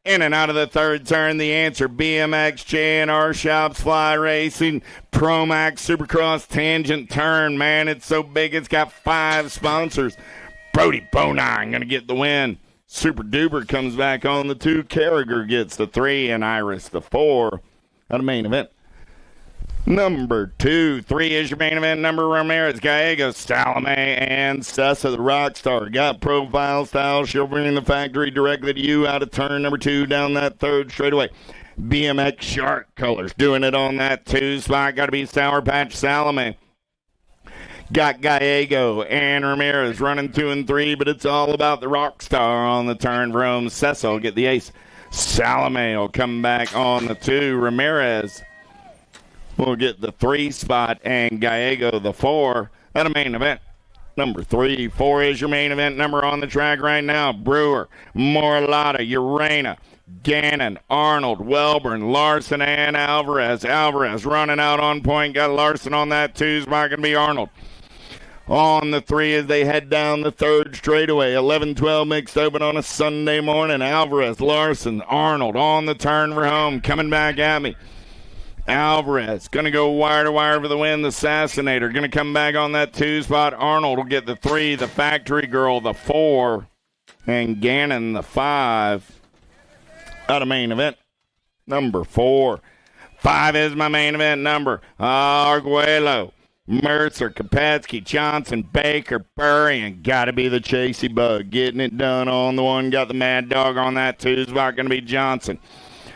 In and out of the third turn, the answer, BMX, JNR Shops, Fly Racing, Promax, Supercross, Tangent Turn. Man, it's so big it's got 5 sponsors. Brody Bonine going to get the win. Super Duper comes back on the 2. Carragher gets the 3, and Iris the 4 out of main event. Number 2, 3 is your main event number. Ramirez, Gallegos, Salome, and Sessa, the Rockstar. Got profile style. She'll bring the factory directly to you out of turn number 2 down that third straightaway. BMX Shark colors doing it on that 2 spot. Got to be Sour Patch Salome. Got Gallego and Ramirez running 2 and 3, but it's all about the Rockstar on the turn for home. Cecil will get the ace. Salome will come back on the 2. Ramirez will get the 3 spot, and Gallego the 4 at a main event. Number 3, 4 is your main event number on the track right now. Brewer, Morlata, Urena, Gannon, Arnold, Welburn, Larson, and Alvarez. Alvarez running out on point. Got Larson on that 2 spot. Going to be Arnold on the 3 as they head down the third straightaway. 11-12 mixed open on a Sunday morning. Alvarez, Larson, Arnold on the turn for home. Coming back at me. Alvarez going to go wire to wire for the win. The Assassinator going to come back on that 2 spot. Arnold will get the 3. The Factory Girl the 4. And Gannon the 5. Out of main event number 4. 5 is my main event number. Arguello, Mercer, Kopetsky, Johnson, Baker, Burry, and got to be the Chasey Bug. Getting it done on the 1. Got the Mad Dog on that 2 spot. Going to be Johnson.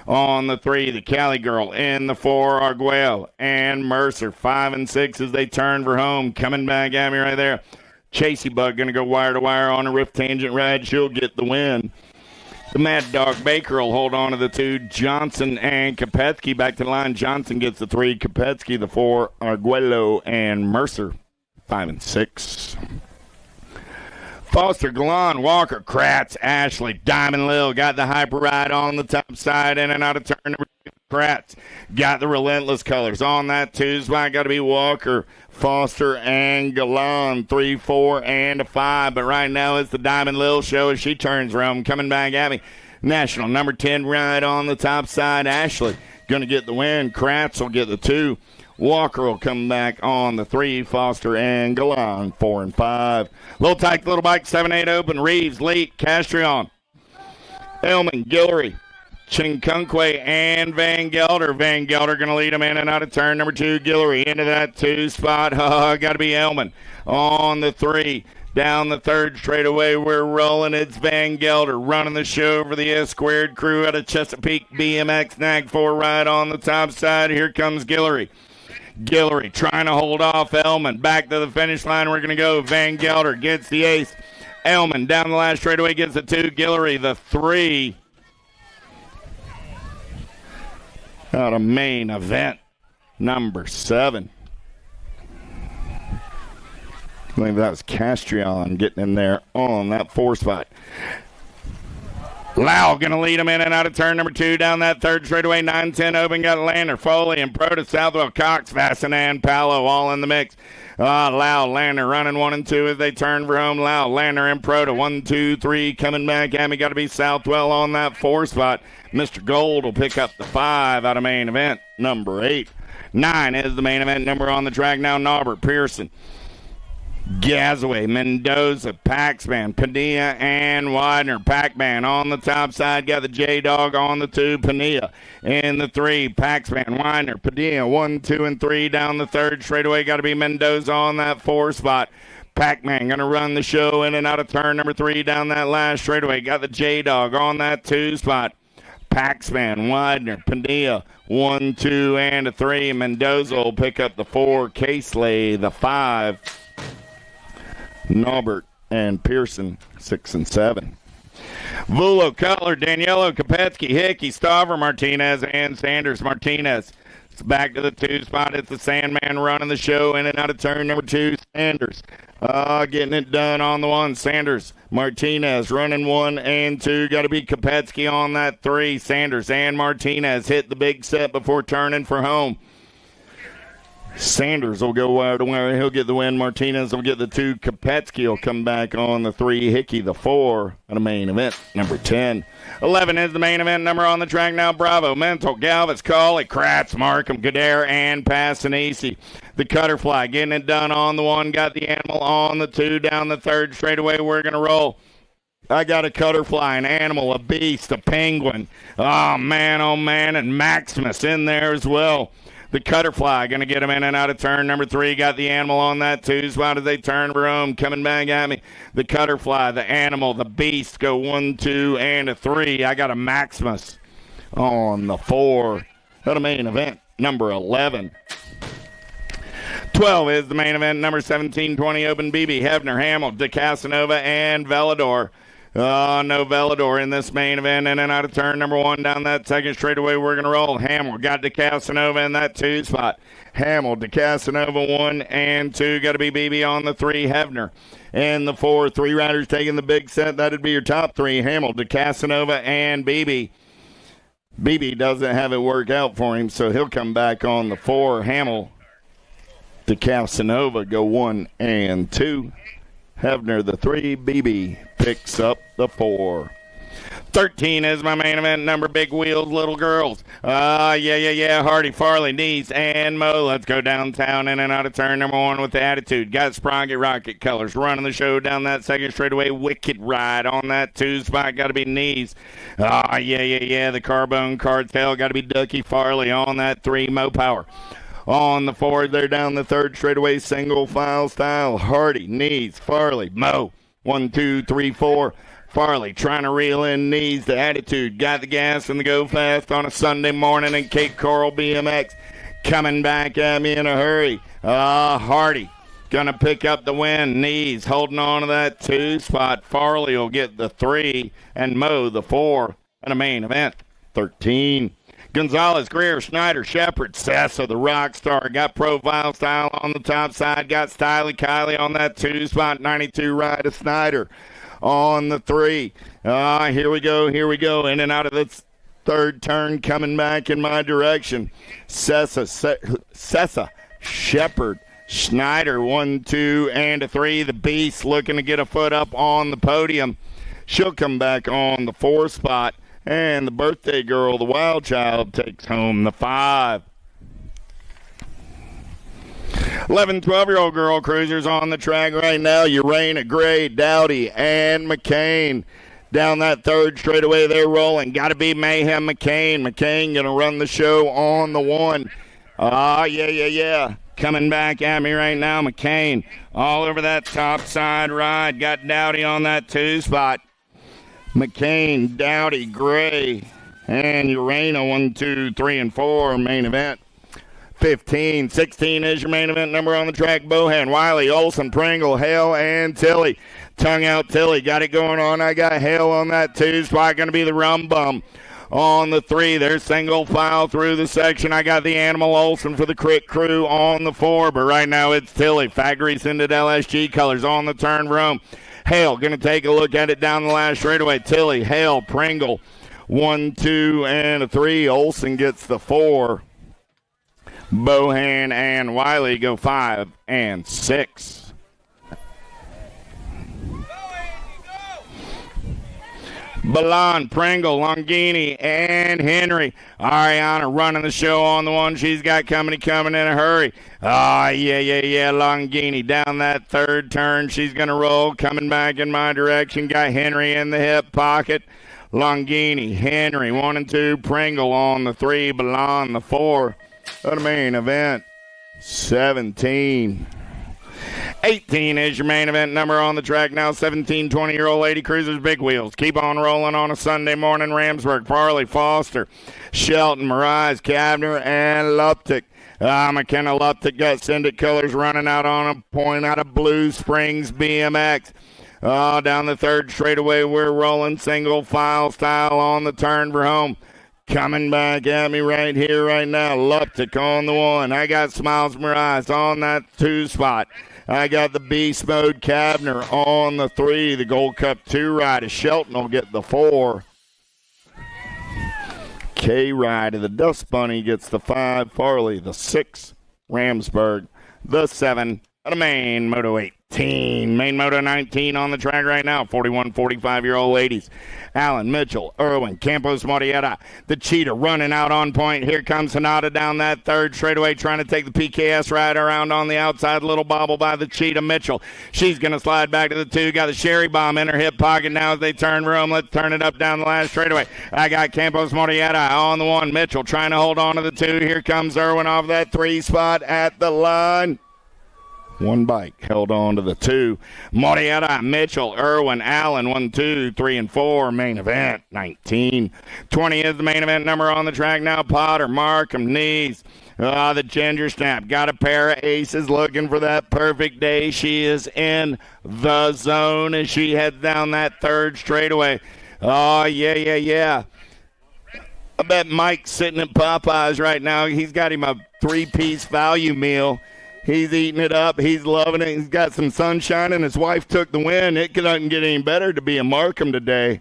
On the 3, the Cali Girl. In the 4, Arguello and Mercer. 5 and 6 as they turn for home. Coming back at me right there. Chasey Bug going to go wire to wire on a Rift Tangent ride. She'll get the win. The Mad Dog Baker will hold on to the 2. Johnson and Kopetsky back to the line. Johnson gets the 3. Kopetsky the 4. Arguello and Mercer 5 and 6. Foster, Galan, Walker, Kratz, Ashley, Diamond Lil got the hyper ride on the top side, in and out of turn number 2. Kratz got the relentless colors on that 2 spot. Got to be Walker, Foster, and Galan. 3, 4, and a 5. But right now it's the Diamond Lil show as she turns around. Coming back at me. National number 10 ride on the top side. Ashley going to get the win. Kratz will get the 2. Walker will come back on the 3. Foster and Galan 4 and 5. Little Tyke, Little Bike 7-8 open. Reeves, Leet, Castrion, Elman, Guillory, Chinkunkwe, and Van Gelder. Van Gelder going to lead him in and out of turn number 2. Guillory into that 2 spot. Got to be Elman on the 3. Down the 3rd straightaway, we're rolling. It's Van Gelder running the show for the S-Squared crew out of Chesapeake BMX Nag 4 ride on the top side. Here comes Guillory. Guillory trying to hold off Elman. Back to the finish line. We're going to go. Van Gelder gets the ace. Elman down the last straightaway gets the 2. Guillory the 3. Out of main event number 7. I believe that was Castrion getting in there on that 4 spot. Lau going to lead him in and out of turn number 2 down that 3rd straightaway. 9-10 open. Got Lander, Foley, and Proto, Southwell, Cox, Vassinan, Paolo all in the mix. Lau, Lander running 1 and 2 as they turn for home. Lau, Lander, and Proto 1, 2, 3 coming back at me. Got to be Southwell on that 4 spot. Mr. Gold will pick up the 5 out of main event number 8. 9 is the main event number on the track now. Norbert, Pearson, Gazaway, Mendoza, Paxman, Padilla, and Widener. Pac-Man on the top side. Got the J-Dog on the 2. Padilla in the 3. Paxman, Widener, Padilla, 1, 2, and 3 down the 3rd straightaway. Got to be Mendoza on that 4 spot. Pac-Man going to run the show in and out of turn number 3 down that last straightaway. Got the J-Dog on that 2 spot. Paxman, Widener, Padilla, 1, 2, and a 3. Mendoza will pick up the 4. Caseley the 5. Norbert and Pearson 6 and 7. Vulo, Cutler, Daniello, Kopetsky, Hickey, Staver, Martinez, and Sanders. Martinez. It's back to the 2 spot. It's the Sandman running the show in and out of turn number 2. Sanders getting it done on the 1. Sanders, Martinez running 1 and 2. Got to be Kopetsky on that 3. Sanders and Martinez hit the big set before turning for home. Sanders will go wire to wire. He'll get the win. Martinez will get the 2. Kopetsky will come back on the 3. Hickey the 4 on the main event number 10. 11 is the main event number on the track now. Bravo, Mental, Galvis, Cawley, Kratz, Markham, Gadare, and Passanisi. The Cutterfly getting it done on the 1. Got the Animal on the 2. Down the 3rd straightaway. We're going to roll. I got a Cutterfly, an Animal, a Beast, a Penguin. Oh, man, and Maximus in there as well. The Cutterfly going to get him in and out of turn number 3. Got the Animal on that 2 spot as they turn for home. Coming back at me. The Cutterfly, the Animal, the Beast go 1, 2, and a 3. I got a Maximus on the 4. What a main event. Number 11. 12 is the main event. Number 17, 20 open. BB, Hefner, Hamill, DeCasanova, and Velador. No Velador in this main event. In and out of turn number 1 down that 2nd straightaway. We're going to roll. Hamill got DeCasanova in that 2 spot. Hamill, DeCasanova 1 and 2. Got to be BB on the 3. Hefner and the 4. 3 riders taking the big set. That'd be your top 3. Hamill, DeCasanova, and BB. BB doesn't have it work out for him, so he'll come back on the 4. Hamill, DeCasanova go 1 and 2. Hefner the 3, BB picks up the 4. 13 is my main event number, Big Wheels, Little Girls. Yeah. Hardy, Farley, Niece, and Mo. Let's go downtown in and out of turn number 1 with the attitude. Got Sprocket Rocket Colors running the show down that second straightaway. Wicked Ride on that 2 spot. Got to be Niece. Yeah. The Carbone Cartel. Got to be Ducky Farley on that 3. Mo Power. On the 4, they're down the 3rd straightaway. Single file style. Hardy, Niece, Farley, Mo. 1, 2, 3, 4. Farley trying to reel in Knees. The attitude. Got the gas and the go fast on a Sunday morning. And Cape Coral BMX coming back at me in a hurry. Hardy going to pick up the win. Knees holding on to that 2 spot. Farley will get the 3 and Mo the 4. And a main event 13. Gonzalez, Greer, Schneider, Shepard, Sessa, the rock star. Got Profile Style on the top side. Got Styly Kylie on that 2 spot. 92 ride of Snyder on the 3. Here we go. In and out of the 3rd turn, coming back in my direction. Sessa, Shepard, Schneider, 1, 2, and a 3. The Beast looking to get a foot up on the podium. She'll come back on the 4 spot. And the birthday girl, the Wild Child, takes home the 5. 11, 12-year-old girl cruisers on the track right now. Urena, Gray, Dowdy, and McCain. Down that 3rd straightaway, they're rolling. Got to be Mayhem McCain. McCain going to run the show on the 1. Yeah. Coming back at me right now, McCain. All over that top side ride. Got Dowdy on that 2 spot. McCain, Dowdy, Gray, and Urena, 1, 2, 3, and 4, main event. 15, 16 is your main event number on the track. Bohan, Wiley, Olson, Pringle, Hale, and Tilly. Tongue out Tilly, got it going on. I got Hale on that 2 spot, going to be the Rum Bum. On the 3, there's single file through the section. I got the Animal Olson for the Crick Crew on the 4, but right now it's Tilly. Factory Scented LSG colors on the turn room. Hale going to take a look at it down the last straightaway. Tilly, Hale, Pringle, 1, 2, and a 3. Olson gets the 4. Bohan and Wiley go 5 and 6. Balan, Pringle, Longini, and Henry. Ariana running the show on the 1 she's got coming in a hurry. Yeah. Longini down that 3rd turn. She's going to roll. Coming back in my direction. Got Henry in the hip pocket. Longini, Henry, 1 and 2. Pringle on the 3. Balan the 4. The main event, 17. 18 is your main event number on the track now. 17, 20-year-old lady cruisers, Big Wheels. Keep on rolling on a Sunday morning. Ramsburg, Farley, Foster, Shelton, Miraz, Kavner, and Luptic. McKenna Luptic got Syndic colors running out on a point out of Blue Springs BMX. Down the 3rd straightaway, we're rolling single file style on the turn for home. Coming back at me right here, right now. Luptic on the 1. I got Smiles Miraz on that 2 spot. I got the Beast Mode Kavner on the 3. The Gold Cup 2 ride. Shelton will get the 4. K-Ride of the Dust Bunny gets the 5. Farley the 6. Ramsburg the 7. And a main Moto 18. Main Moto 19 on the track right now. 41, 45-year-old ladies. Allen, Mitchell, Irwin, Campos, Marietta. The Cheetah running out on point. Here comes Hanada down that 3rd straightaway trying to take the PKS ride around on the outside. Little bobble by the Cheetah. Mitchell. She's going to slide back to the 2. Got the Sherry Bomb in her hip pocket now as they turn room. Let's turn it up down the last straightaway. I got Campos, Marietta on the 1. Mitchell trying to hold on to the 2. Here comes Irwin off that 3 spot at the line. 1 bike held on to the 2. Marietta, Mitchell, Irwin, Allen, 1, 2, 3, and 4. Main event, 19. 20 is the main event number on the track now. Potter, Markham, Knees. The Ginger Snap. Got a pair of aces looking for that perfect day. She is in the zone as she heads down that 3rd straightaway. Yeah. I bet Mike's sitting at Popeyes right now. He's got him a 3-piece value meal. He's eating it up. He's loving it. He's got some sunshine, and his wife took the win. It couldn't get any better to be a Markham today.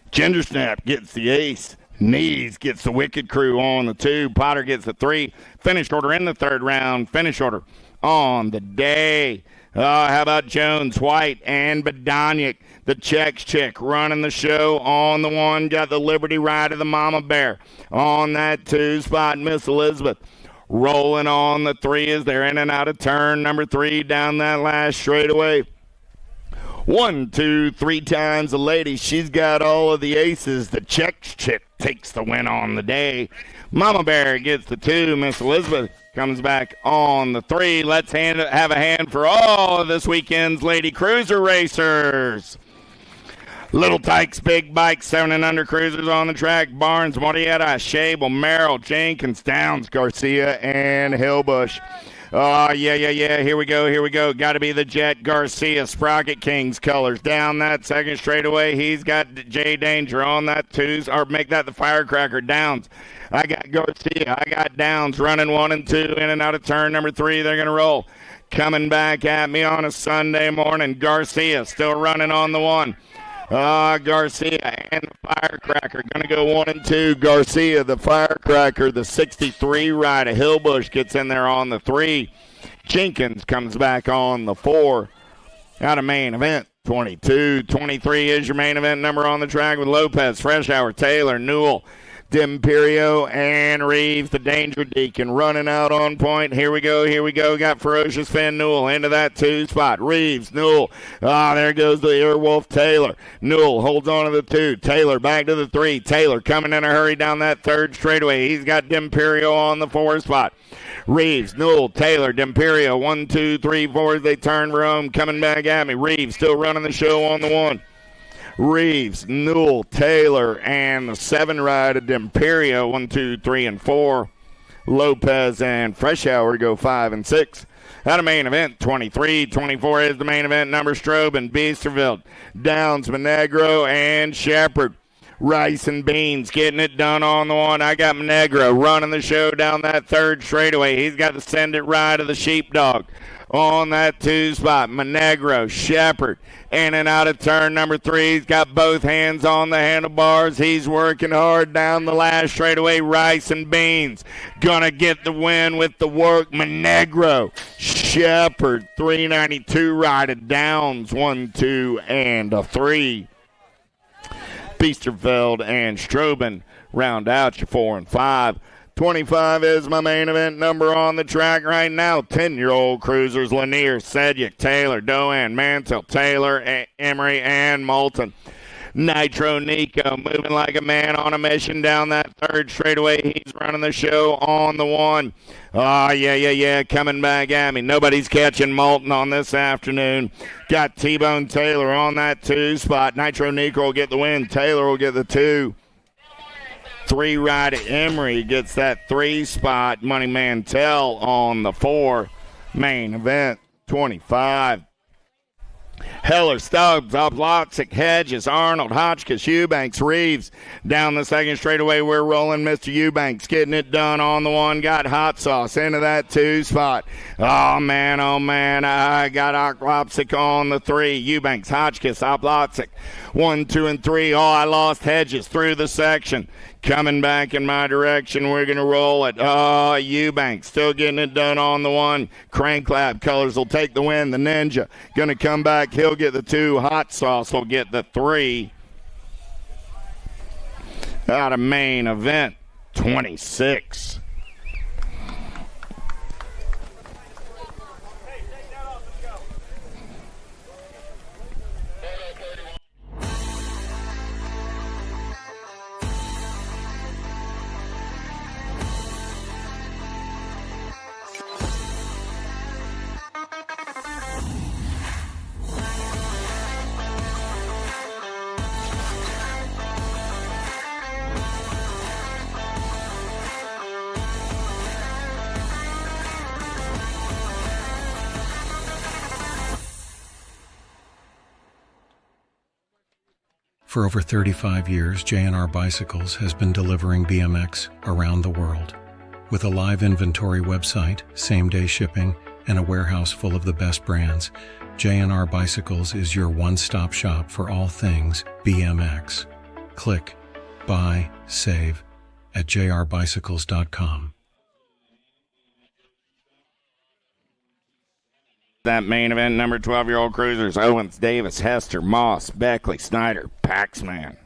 Ginger Snap gets the ace. Knees gets the Wicked Crew on the 2. Potter gets the 3. Finish order in the 3rd round. Finish order on the day. How about Jones, White, and Badoniak, the Czechs chick, running the show on the 1. Got the Liberty Ride of the Mama Bear on that 2 spot. Miss Elizabeth rolling on the 3 as they're in and out of turn number 3 down that last straightaway. 1, 2, 3 times the lady. She's got all of the aces. The Czechs chick takes the win on the day. Mama Bear gets the 2. Miss Elizabeth comes back on the 3. Let's have a hand for all of this weekend's Lady Cruiser racers. Little Tykes, Big Bikes, 7 and under cruisers on the track. Barnes, Morietta, Shable, Merrill, Jenkins, Downs, Garcia, and Hillbush. Oh, yeah. Here we go. Got to be the Jet Garcia, Sprocket Kings colors. Down that second straightaway, he's got J Danger on that 2, or make that the Firecracker. Downs. I got Garcia. I got Downs running 1 and 2 in and out of turn number 3. They're going to roll. Coming back at me on a Sunday morning. Garcia still running on the 1. Garcia and the Firecracker going to go 1 and 2. Garcia, the Firecracker, the 63 rider. Hillbush gets in there on the 3. Jenkins comes back on the 4. Out of main event. 22, 23 is your main event number on the track with Lopez, Fresh Hour, Taylor, Newell, D'Imperio, and Reeves, the Danger Deacon, running out on point. Here we go. Got Ferocious Finn Newell into that 2 spot. Reeves, Newell. There goes the Earwolf Taylor. Newell holds on to the 2. Taylor back to the 3. Taylor coming in a hurry down that 3rd straightaway. He's got D'Imperio on the 4 spot. Reeves, Newell, Taylor, D'Imperio, 1, 2, 3, 4 as they turn Rome. Coming back at me. Reeves still running the show on the 1. Reeves, Newell, Taylor, and the 7 rider D'Imperio, 1, 2, 3, and 4. Lopez and Fresh Hour go 5 and 6. Out of main event, 23, 24 is the main event number. Strobin, Beesterville, Downs, Monegro, and Shepherd. Rice and Beans getting it done on the 1. I got Monegro running the show down that 3rd straightaway. He's got the Send It Ride of the Sheepdog on that 2 spot. Monegro, Shepherd, in and out of turn number 3. He's got both hands on the handlebars. He's working hard down the last straightaway. Rice and Beans gonna get the win with the work. Monegro, Shepherd, 392 rider. Downs, 1, 2, and a 3. Beesterveld and Strobin round out your 4 and 5. 25 is my main event number on the track right now. 10-year-old cruisers, Lanier, Sedgwick, Taylor, Doan, Mantle, Taylor, Emery, and Moulton. Nitro Nico moving like a man on a mission down that 3rd straightaway. He's running the show on the 1. Yeah. Coming back at me. Nobody's catching Moulton on this afternoon. Got T-Bone Taylor on that 2 spot. Nitro Nico will get the win. Taylor will get the 2. 3 rider Emery gets that 3 spot. Money Mantell on the 4. Main event 25. Heller, Stubbs, Oblotzik, Hedges, Arnold, Hotchkiss, Eubanks, Reeves. Down the 2nd straightaway, we're rolling Mr. Eubanks, getting it done on the 1. Got Hot Sauce into that 2 spot. Oh, man, I got Oblotzik on the 3. Eubanks, Hotchkiss, Oblotzik. 1, 2, and 3. Oh, I lost Hedges through the section. Coming back in my direction, we're going to roll it. Oh, Eubanks still getting it done on the 1. Crank Lab Colors will take the win. The Ninja going to come back. He'll get the 2. Hot Sauce will get the 3. Out of main event, 26. For over 35 years, JNR Bicycles has been delivering BMX around the world. With a live inventory website, same-day shipping, and a warehouse full of the best brands, JNR Bicycles is your one-stop shop for all things BMX. Click, buy, save at jrbicycles.com. That main event, number 12-year-old cruisers, Owens, Davis, Hester, Moss, Beckley, Snyder, Paxman.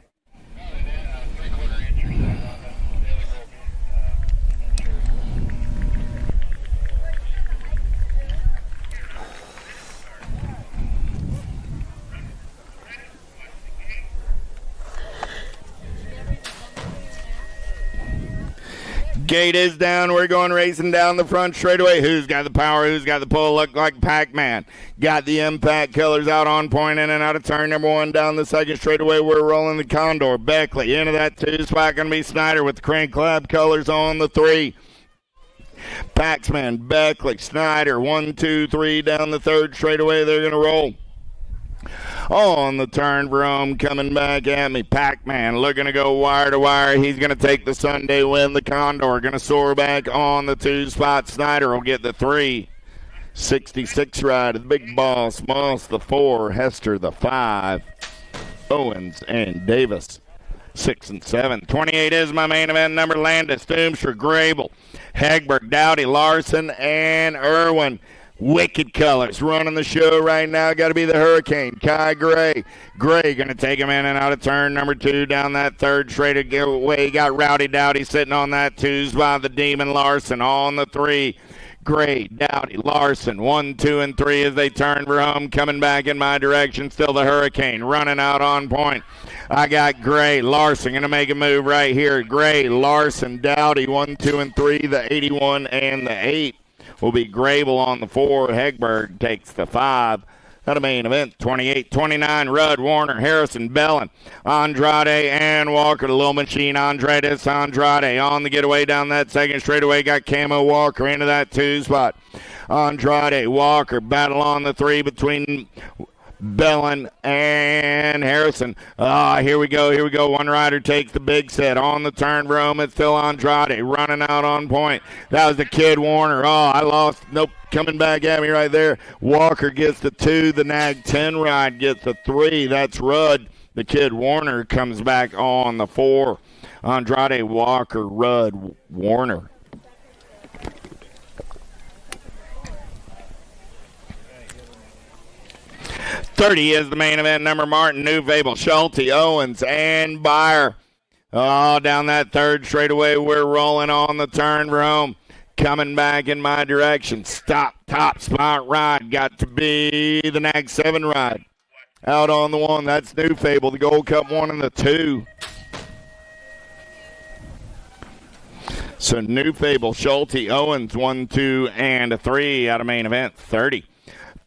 Gate is down. We're going racing down the front straightaway. Who's got the power? Who's got the pull? Look like Pac-Man. Got the impact colors out on point in and out of turn number 1 down the second straightaway. We're rolling the Condor. Beckley into that 2 spot. Going to be Snyder with the Crank Lab colors on the 3. Paxman, Beckley, Snyder, 1, 2, 3 down the third straightaway. They're going to roll. On the turn, Rome coming back at me. Pac-Man looking to go wire to wire. He's going to take the Sunday win. The Condor going to soar back on the 2 spot. Snyder will get the 3. 66 ride. The big boss. Moss the 4. Hester the 5. Owens and Davis 6 and 7. 28 is my main event number. Landis, Doomster, Grable, Hegberg, Dowdy, Larson, and Irwin. Wicked colors running the show right now. Got to be the Hurricane. Kai Gray. Gray going to take him in and out of turn number 2 down that third straight away. Got Rowdy Dowdy sitting on that 2 spot. The Demon Larson on the 3. Gray, Dowdy, Larson, 1, 2, and 3 as they turn for home. Coming back in my direction. Still the Hurricane running out on point. I got Gray, Larson going to make a move right here. Gray, Larson, Dowdy, 1, 2, and 3. The 81 and the 8. Will be Grable on the 4. Hegberg takes the 5. That a main event. 28, 29. Rudd, Warner, Harrison, Bellin, Andrade, and Walker. The little machine, Andrade on the getaway down that second straightaway. Got Camo Walker into that 2 spot. Andrade, Walker, battle on the 3 between Bellin and Harrison. Here we go. One rider takes the big set on the turn. Rome. It's still Andrade running out on point. That was the Kid Warner. I lost. Nope. Coming back at me right there. Walker gets the 2. The Nag 10 ride gets the 3. That's Rudd. The Kid Warner comes back on the 4. Andrade, Walker, Rudd, Warner. .30 is the main event number. Martin, New Fable, Schulte, Owens, and Byer. Down that third straightaway, we're rolling on the turn for home. Coming back in my direction. Stop, top spot ride. Got to be the Nag 7 ride. Out on the 1, that's New Fable. The Gold Cup 1 and the 2. So New Fable, Schulte, Owens, 1, 2, and a 3 out of main event. 30.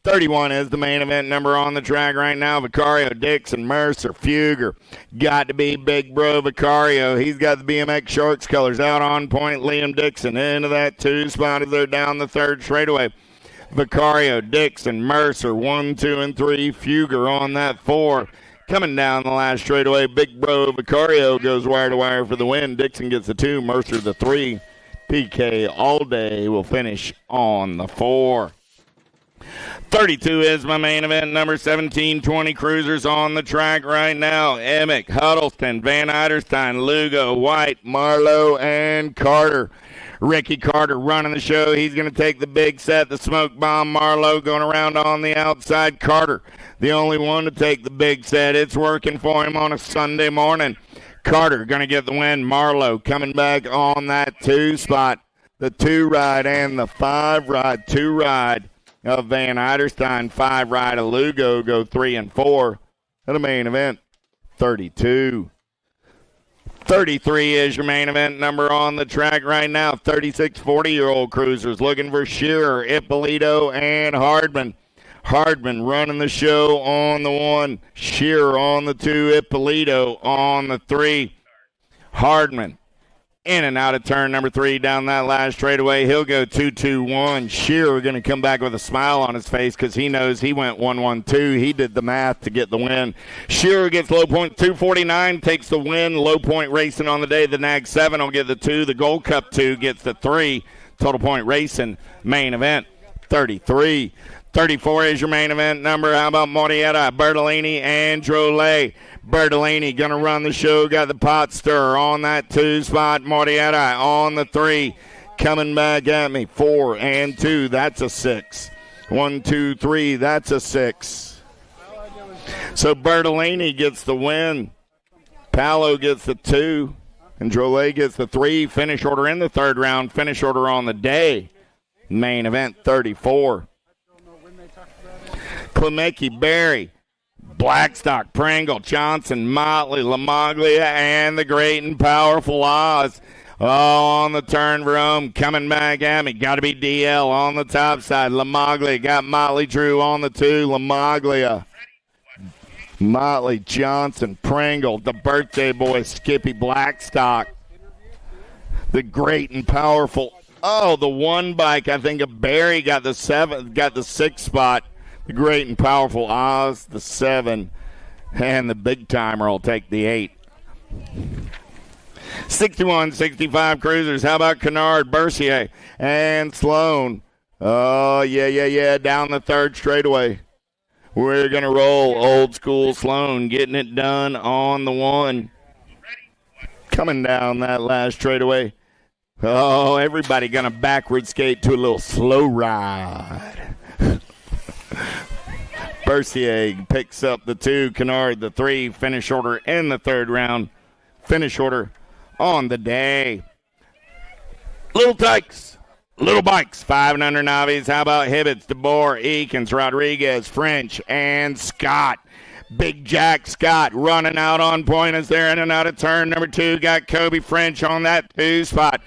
31 is the main event number on the track right now. Vicario, Dixon, Mercer, Fugger. Got to be Big Bro Vicario. He's got the BMX Sharks colors out on point. Liam Dixon into that 2 spot as they're down the third straightaway. Vicario, Dixon, Mercer, 1, 2, and 3. Fugger on that 4. Coming down the last straightaway, Big Bro Vicario goes wire to wire for the win. Dixon gets the 2, Mercer the 3. PK All Day will finish on the 4. 32 is my main event number. 1720 cruisers on the track right now. Emick, Huddleston, Van Eiderstein, Lugo, White, Marlowe, and Carter. Ricky Carter running the show. He's going to take the big set. The smoke bomb. Marlowe going around on the outside. Carter, the only one to take the big set. It's working for him on a Sunday morning. Carter going to get the win. Marlowe coming back on that 2 spot. The 2 ride and the 5 ride. 2 ride of Van Eiderstein, 5 ride of Lugo go 3 and 4. And the main event, 32. 33 is your main event number on the track right now. 36 40-year-old cruisers looking for Shearer, Ippolito, and Hardman. Hardman running the show on the 1. Shearer on the 2. Ippolito on the 3. Hardman in and out of turn number 3 down that last straightaway. He'll go 2-2-1. Shearer going to come back with a smile on his face because he knows he went 1-1-2. He did the math to get the win. Shearer gets low point 249, takes the win. Low point racing on the day. The Nag 7 will get the 2. The Gold Cup 2 gets the 3. Total point racing main event 33. 34 is your main event number. How about Morietta, Bertolini, and Drolet? Bertolini going to run the show. Got the pot stir on that 2 spot. Morietta on the 3. Coming back at me. 4 and 2. That's a 6. 1, 2, 3. That's a 6. So Bertolini gets the win. Paolo gets the 2. And Drolet gets the 3. Finish order in the third round. Finish order on the day. Main event 34. Klemecki, Berry, Blackstock, Pringle, Johnson, Motley, LaMaglia, and the great and powerful Oz. Oh, on the turn, Rome, coming back at me. Got to be DL on the top side. LaMaglia got Motley Drew on the 2. LaMaglia, Motley, Johnson, Pringle, the birthday boy, Skippy Blackstock. The great and powerful. Oh, the one bike, I think of Barry got the 6th spot. The great and powerful Oz, the 7. And the big timer will take the 8. 61, 65 cruisers. How about Kennard, Bercier, and Sloan? Oh, yeah. Down the third straightaway. We're going to roll old school Sloan, getting it done on the 1. Coming down that last straightaway. Oh, everybody going to backward skate to a little slow ride. Bercier picks up the 2, Kennard the 3, finish order in the third round. Finish order on the day. Little Tykes, Little Bikes, 5 and under novice. How about Hibbets, DeBoer, Eakins, Rodriguez, French, and Scott. Big Jack Scott running out on point as they're in and out of turn number 2. Got Kobe French on that 2 spot.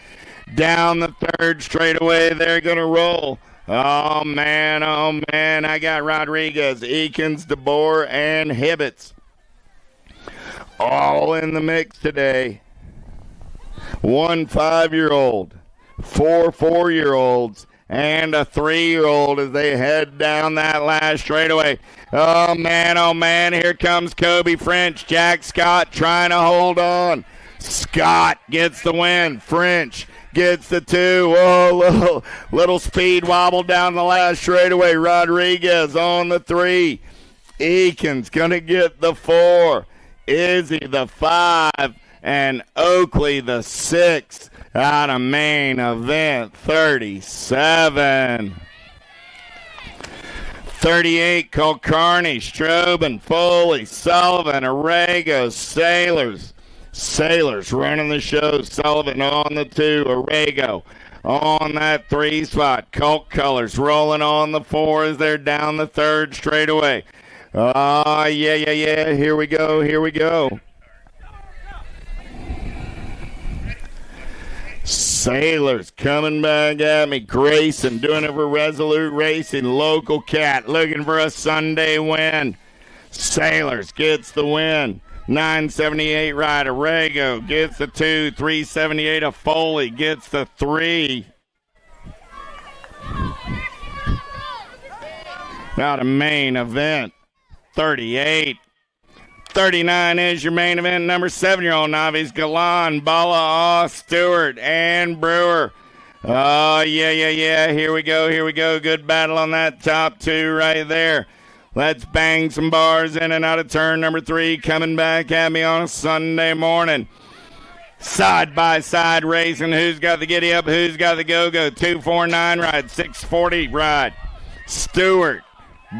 Down the third straightaway, they're going to roll. Oh, man, I got Rodriguez, Eakins, DeBoer, and Hibbets all in the mix today. 1 5-year-old, 4 4-year-olds, and a 3-year-old as they head down that last straightaway. Oh, man, here comes Kobe French. Jack Scott trying to hold on. Scott gets the win. French gets the 2. Oh, little speed wobble down the last straightaway. Rodriguez on the 3. Eakins going to get the 4. Izzy the 5. And Oakley the 6 out of main event 37. 38, Kulkarni, Strobin, Foley, Sullivan, Arago, Sailors. Sailors running the show. Sullivan on the 2. Arago on that 3 spot. Colt Colors rolling on the 4 as they're down the third straightaway. Yeah. Here we go. Sailors coming back at me. Grayson doing it for Resolute Racing. Local Cat looking for a Sunday win. Sailors gets the win. 978 ride. Arago gets the 2. 378 of Foley gets the 3. Now the main event 38. 39 is your main event. Number 7-year-old novice. Galan, Bala, Stewart, and Brewer. Oh, yeah. Here we go. Good battle on that top 2 right there. Let's bang some bars in and out of turn number 3. Coming back at me on a Sunday morning. Side by side racing. Who's got the giddy up? Who's got the go-go? 249 ride. 640 ride. Stewart.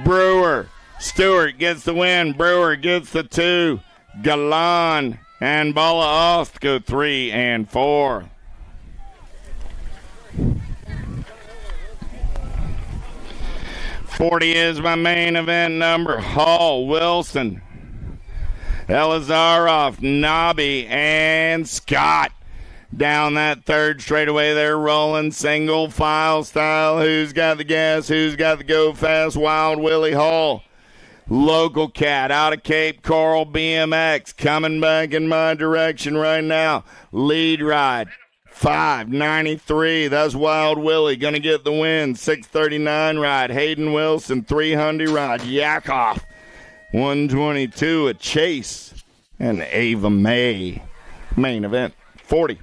Brewer. Stewart gets the win. Brewer gets the 2. Galan and Bala Ost go 3 and 4. .40 is my main event number. Hall, Wilson, Elazarov, Nobby, and Scott. Down that third straightaway, they're rolling single file style. Who's got the gas? Who's got the go fast? Wild Willie Hall. Local Cat out of Cape Coral, BMX coming back in my direction right now. Lead ride 593. That's Wild Willie going to get the win. 639 ride. Hayden Wilson 300 ride. Yakov 122 a Chase and Ava May. Main event 40.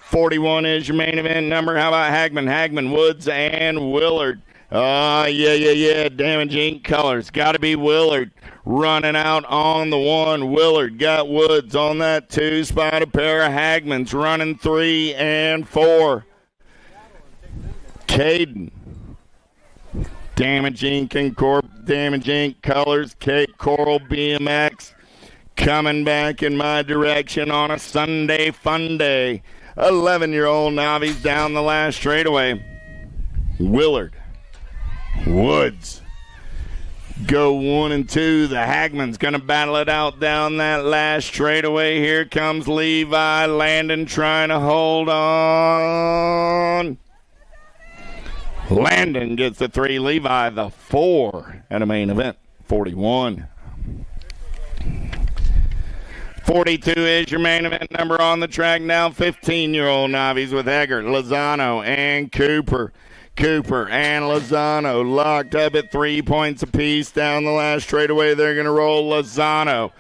41 is your main event number. How about Hagman, Woods, and Willard? Yeah. Damage Inc. Colors. Got to be Willard running out on the 1. Willard got Woods on that 2 spot. A pair of Hagmans running 3 and 4. Caden Damage Inc. and Corp, Damage Inc. Colors, Cape Coral BMX. Coming back in my direction on a Sunday fun day. 11-year-old novice down the last straightaway. Willard. Woods. Go 1 and 2. The Hagman's going to battle it out down that last straightaway. Here comes Levi. Landon trying to hold on. Landon gets the 3. Levi the 4 at a main event. 41. 42 is your main event number on the track now. 15-year-old novice with Eggert, Lozano, and Cooper. Cooper and Lozano locked up at 3 points apiece down the last straightaway. They're going to roll. Lozano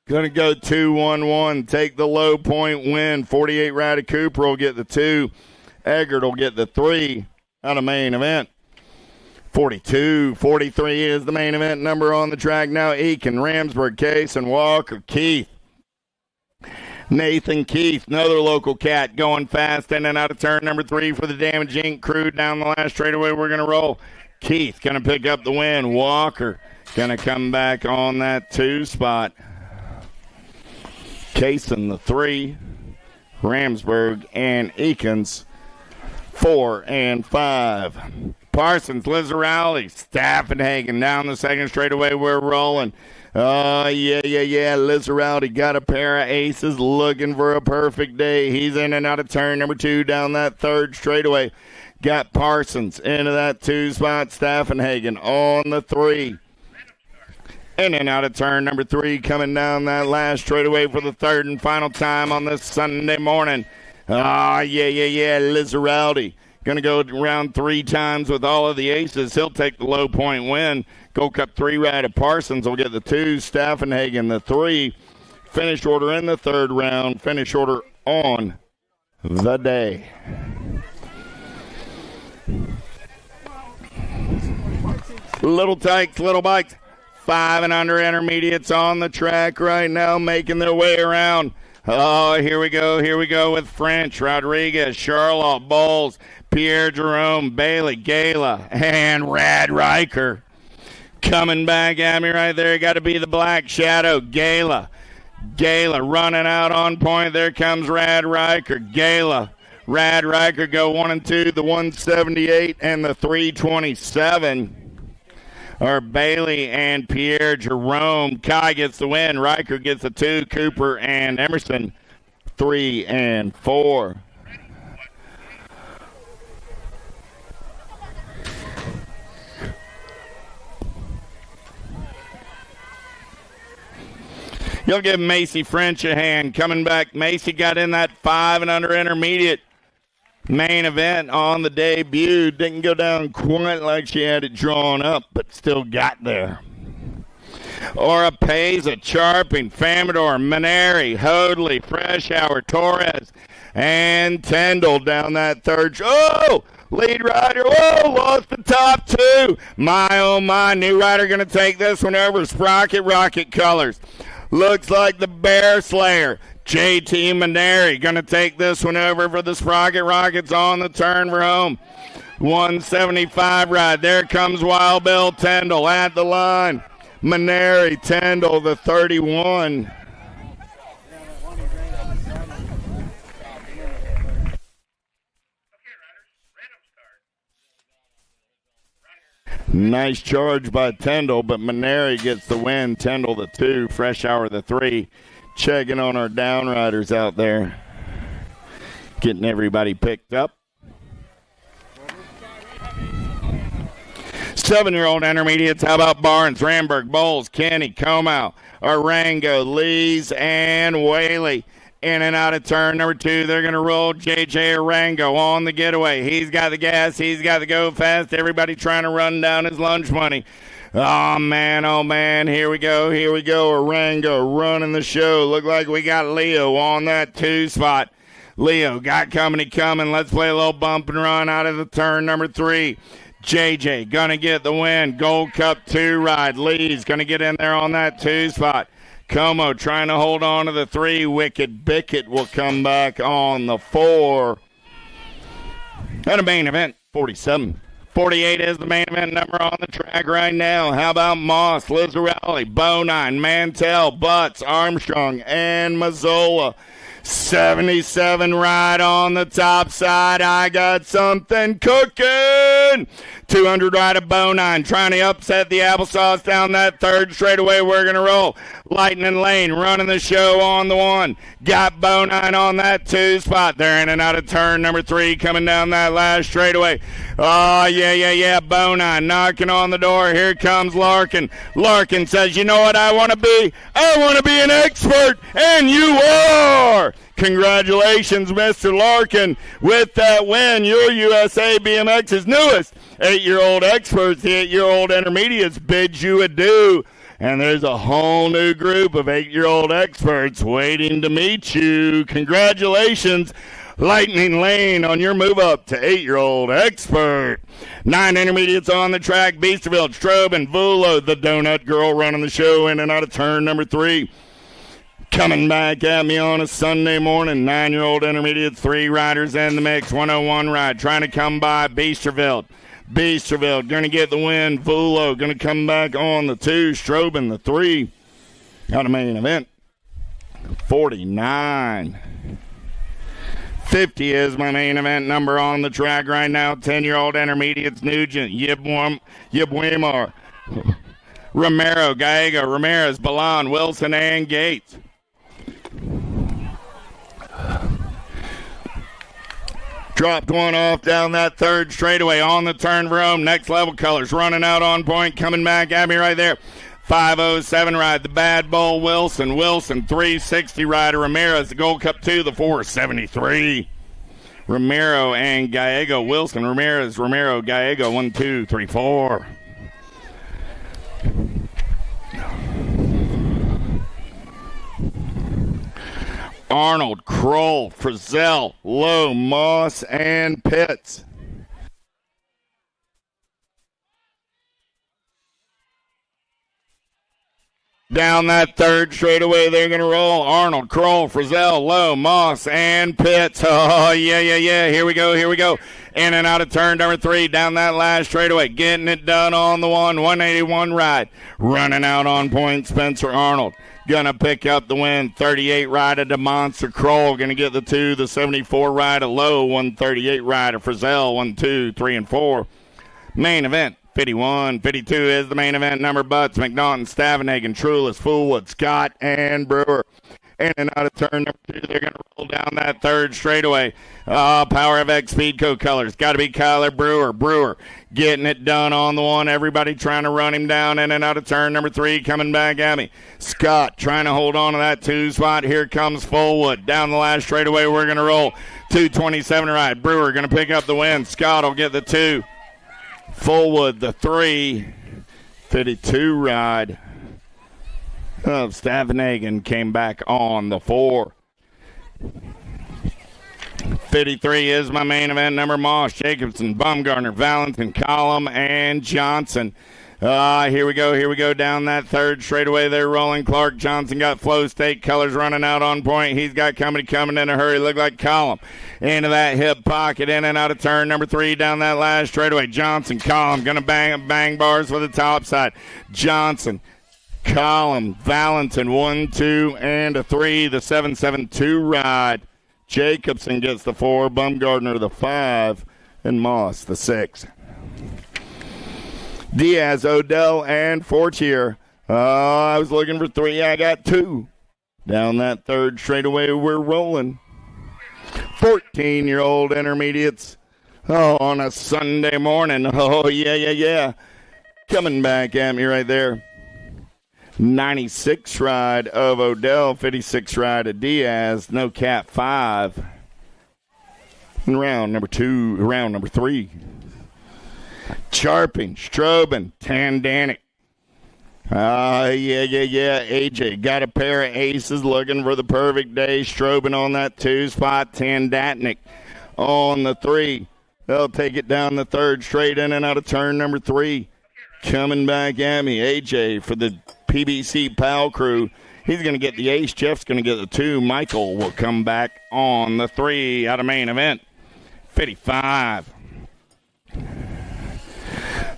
going to go 2-1-1, take the low point win. 48 Ryder Cooper will get the 2. Eggert will get the 3 out of main event. 42, 43 is the main event number on the track now. Eakin, Ramsburg, Case, and Walker. Keith. Nathan Keith, another local cat, going fast in and out of turn number 3 for the Damage Inc. crew down the last straightaway. We're going to roll. Keith going to pick up the win. Walker going to come back on that 2 spot. Kaysen the 3. Ramsburg and Eakins 4 and 5. Parsons, Lizarelli, Staffenhagen down the second straightaway. We're rolling. Oh, yeah. Lizarelli got a pair of aces, looking for a perfect day. He's in and out of turn number 2 down that third straightaway. Got Parsons into that 2 spot. Staffenhagen on the 3. In and out of turn number 3, coming down that last straightaway for the third and final time on this Sunday morning. Oh, yeah. Lizarelli going to go around 3 times with all of the aces. He'll take the low point win. Gold Cup 3 ride of Parsons will get the 2. Staffenhagen the 3. Finish order in the third round. Finish order on the day. Little tykes, little bikes. 5 and under intermediates on the track right now, making their way around. Oh, here we go with French, Rodriguez, Charlotte, Bowles, Pierre Jerome, Bailey, Gala, and Rad Riker. Coming back at me right there, got to be the Black Shadow, Gala. Gala running out on point. There comes Rad Riker. Gala, Rad Riker go 1 and 2, the 178 and the 327. Or Bailey and Pierre Jerome. Kai gets the win. Riker gets the 2. Cooper and Emerson 3 and 4. You'll give Macy French a hand. Coming back, Macy got in that 5 and under intermediate. Main event on the debut. Didn't go down quite like she had it drawn up, but still got there. Oropeza, Charping, Famador, Maneri, Hoadley, Freshour, Torres, and Tyndall down that third. Oh! Lead rider, lost the top 2. My, oh my, new rider going to take this one over. Sprocket Rocket Colors. Looks like the Bear Slayer. JT Maneri going to take this one over for the Sprocket Rockets on the turn for home. 175 ride. There comes Wild Bill Tyndall at the line. Maneri, Tyndall, the 31. Nice charge by Tyndall, but Maneri gets the win. Tyndall the 2, Freshour the 3. Checking on our downriders out there. Getting everybody picked up. 7-year-old intermediates. How about Barnes, Ramberg, Bowles, Kenny, Comow, Arango, Lees, and Whaley. In and out of turn number 2. They're going to roll J.J. Arango on the getaway. He's got the gas. He's got the go fast. Everybody trying to run down his lunch money. Oh, man. Here we go. Arango running the show. Look like we got Leo on that 2 spot. Leo got company coming. Let's play a little bump and run out of the turn number 3. JJ going to get the win. Gold Cup 2 ride. Lee's going to get in there on that 2 spot. Como trying to hold on to the 3. Wicked Bickett will come back on the 4. And a main event, 47. 48 is the main event number on the track right now. How about Moss, Lizzarelli, Bonine, Mantell, Butts, Armstrong, and Mazzola? 77 right on the top side. I got something cooking. 200 right of Bonine, trying to upset the applesauce down that third straightaway. We're going to roll. Lightning Lane running the show on the one. Got Bonine on that 2 spot. They're in and out of turn number 3 coming down that last straightaway. Oh, yeah. Bonine knocking on the door. Here comes Larkin. Larkin says, you know what I want to be? I want to be an expert, and you are. Congratulations, Mr. Larkin, with that win. Your USA BMX's newest 8-year-old experts, the 8-year-old intermediates, bid you adieu. And there's a whole new group of 8-year-old experts waiting to meet you. Congratulations, Lightning Lane, on your move up to 8-year-old expert. 9 intermediates on the track. Beasterville, Strobin, Vulo, the Donut Girl running the show in and out of turn number 3. Coming back at me on a Sunday morning, 9-year-old intermediates, 3 riders in the mix, 101 ride, trying to come by Beasterville. Beasterville going to get the win. Vulo going to come back on the 2. Strobin, the 3. Out of main event. 49. 50 is my main event number on the track right now. 10-year-old intermediates, Nugent, Yibwimar, Romero, Gallego, Ramirez, Balan, Wilson, and Gates. Dropped one off down that third straightaway on the turn for home. Next level colors running out on point, coming back at me right there. 507 ride, the Bad Bull Wilson, 360 rider Ramirez, the Gold Cup 2, the 473. Romero and Gallego, Wilson, Ramirez, Romero, Gallego, 1, 2, 3, 4. Arnold, Kroll, Frizzell, Lowe, Moss, and Pitts. Down that third straightaway, they're going to roll. Arnold, Kroll, Frizzell, Lowe, Moss, and Pitts. Oh, yeah. Here we go. In and out of turn number 3, down that last straightaway. Getting it done on the 181 ride. Running out on point, Spencer Arnold. Gonna pick up the win. 38 rider to Monster Kroll. Gonna get the 2. The 74 rider Low. 138 rider Frizzell. 1, 2, 3, and 4. Main event. 51. 52 is the main event number. Butts, McNaughton, Stavenhagen, Trulis, Fullwood, Scott, and Brewer. In and out of turn number 2. They're going to roll down that third straightaway. Power of X Speedco colors. Got to be Kyler Brewer. Brewer getting it done on the 1. Everybody trying to run him down. In and out of turn number 3. Coming back at me. Scott trying to hold on to that 2 spot. Here comes Fullwood. Down the last straightaway. We're going to roll. 227 ride. Brewer going to pick up the win. Scott will get the 2. Fullwood the 3. 52 ride of Stavenhagen came back on the 4. 53 is my main event number. Moss, Jacobson, Baumgartner, Valentin, Collum, and Johnson. Here we go down that third straightaway. They're rolling. Clark Johnson got Flow State colors running out on point. He's got coming in a hurry. Look like Collum into that hip pocket, in and out of turn number 3 down that last straightaway. Johnson, Collum gonna bang bars for the top side. Johnson, Collum, Valentin, 1, 2, and a 3. The 772 ride. Jacobson gets the 4. Baumgartner the 5, and Moss the 6. Diaz, Odell, and Fortier. I was looking for 3. I got 2. Down that third straightaway, we're rolling. 14-year-old intermediates. On a Sunday morning. Oh, yeah. Coming back at me right there. 96 ride of Odell, 56 ride of Diaz, no cat 5. In round number 3. Charping, Strobin, Tandanic. Yeah. AJ got a pair of aces looking for the perfect day. Strobin on that 2 spot. Tandatnik on the 3. They'll take it down the third straight, in and out of turn number 3. Coming back at me, AJ for the PBC Pal crew. He's going to get the ace. Jeff's going to get the 2. Michael will come back on the 3 out of main event. 55.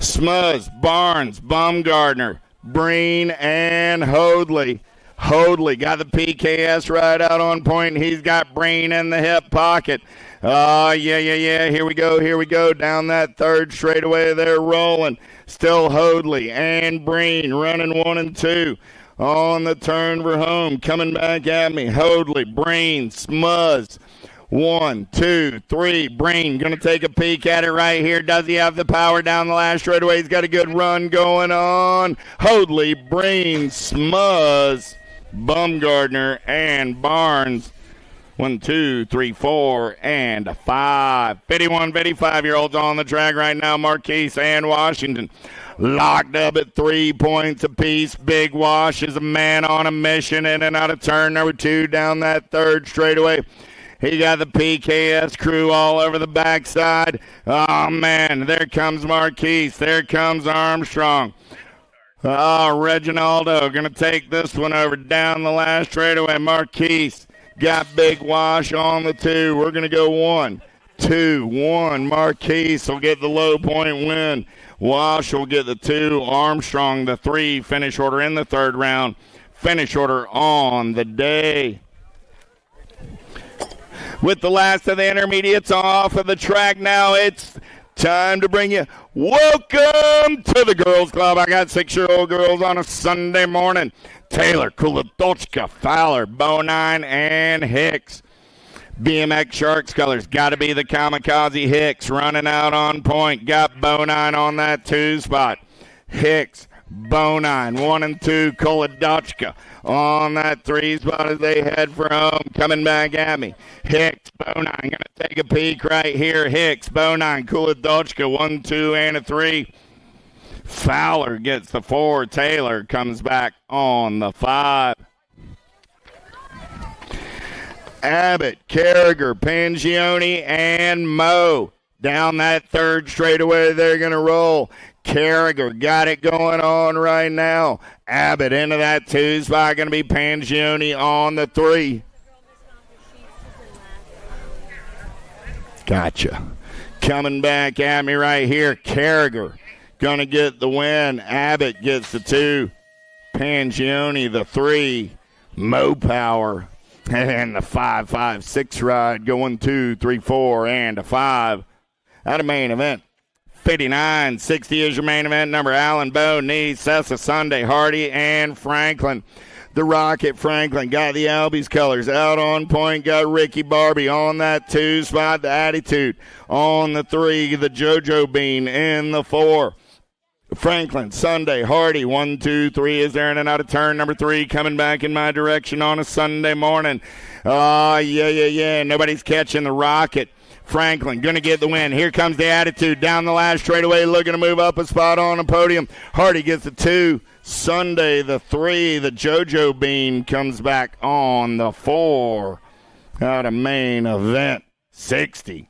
Smuzz, Barnes, Baumgartner, Breen, and Hoadley. Hoadley got the PKS right out on point. He's got Breen in the hip pocket. Oh, yeah. Here we go. Down that third straightaway, they're rolling. Still Hoadley and Breen running 1 and 2. On the turn for home. Coming back at me. Hoadley, Breen, Smuzz. 1, 2, 3. Breen going to take a peek at it right here. Does he have the power down the last straightaway? He's got a good run going on. Hoadley, Breen, Smuzz, Baumgartner, and Barnes. 1, 2, 3, 4, and 5. 51, 55-year-olds on the track right now. Marquise and Washington locked up at 3 points apiece. Big Wash is a man on a mission in and out of turn number 2 down that third straightaway. He got the PKS crew all over the backside. Oh, man, there comes Marquise. There comes Armstrong. Oh, Reginaldo going to take this one over down the last straightaway. Marquise got Big Wash on the 2. We're going to go 1, 2, 1. Marquise will get the low point win. Wash will get the 2. Armstrong the 3. Finish order in the third round. Finish order on the day. With the last of the intermediates off of the track now, it's time to bring you welcome to the girls club. I got 6-year-old girls on a Sunday morning. Taylor, Kulidochka, Fowler, Bonine, and Hicks. BMX Sharks colors, got to be the Kamikaze Hicks running out on point. Got Bonine on that 2 spot. Hicks, Bonine, 1 and 2, Kulidochka on that 3 spot as they head for home. Coming back at me. Hicks, Bonine, going to take a peek right here. Hicks, Bonine, Kulidochka, 1, 2, and a 3. Fowler gets the 4. Taylor comes back on the 5. Abbott, Carragher, Pangione, and Moe. Down that third straightaway, they're going to roll. Carragher got it going on right now. Abbott into that 2 spot. Going to be Pangione on the 3. Gotcha. Coming back at me right here. Carragher going to get the win. Abbott gets the 2. Pangione the 3. Mo Power. And the 5, 5, 6 ride going 2, 3, 4, and a 5. Out of main event. 59-60 is your main event number. Allen, Bowe, Nee, Sessa, Sunday, Hardy, and Franklin. The Rocket Franklin got the Albies colors out on point. Got Ricky Barbie on that 2 spot. The Attitude on the 3. The JoJo Bean in the 4. Franklin, Sunday, Hardy, 1, 2, 3 is there in and out of turn number 3, coming back in my direction on a Sunday morning. Yeah. Nobody's catching the Rocket. Franklin going to get the win. Here comes the Attitude down the last straightaway, looking to move up a spot on the podium. Hardy gets the 2. Sunday the 3. The JoJo Bean comes back on the 4. Out of main event 60.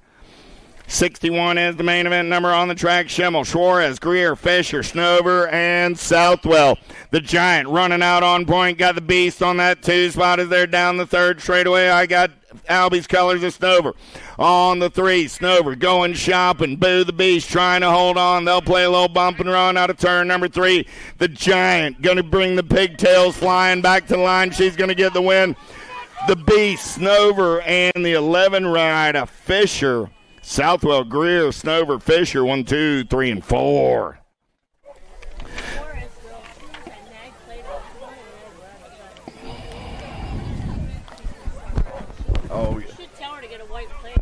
61 is the main event number on the track. Schimmel, Suarez, Greer, Fisher, Snover, and Southwell. The Giant running out on point. Got the Beast on that 2 spot as they're down the third straightaway. I got Albie's colors of Snover. On the 3, Snover going shopping. Boo the Beast trying to hold on. They'll play a little bump and run out of turn number 3. The Giant going to bring the pigtails flying back to the line. She's going to get the win. The Beast, Snover, and the 11 ride of Fisher. Southwell, Greer, Snover, Fisher, 1, 2, 3, and 4. Oh, yeah. Should tell her to get a white plate.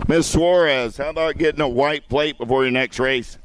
Miss Suarez, how about getting a white plate before your next race?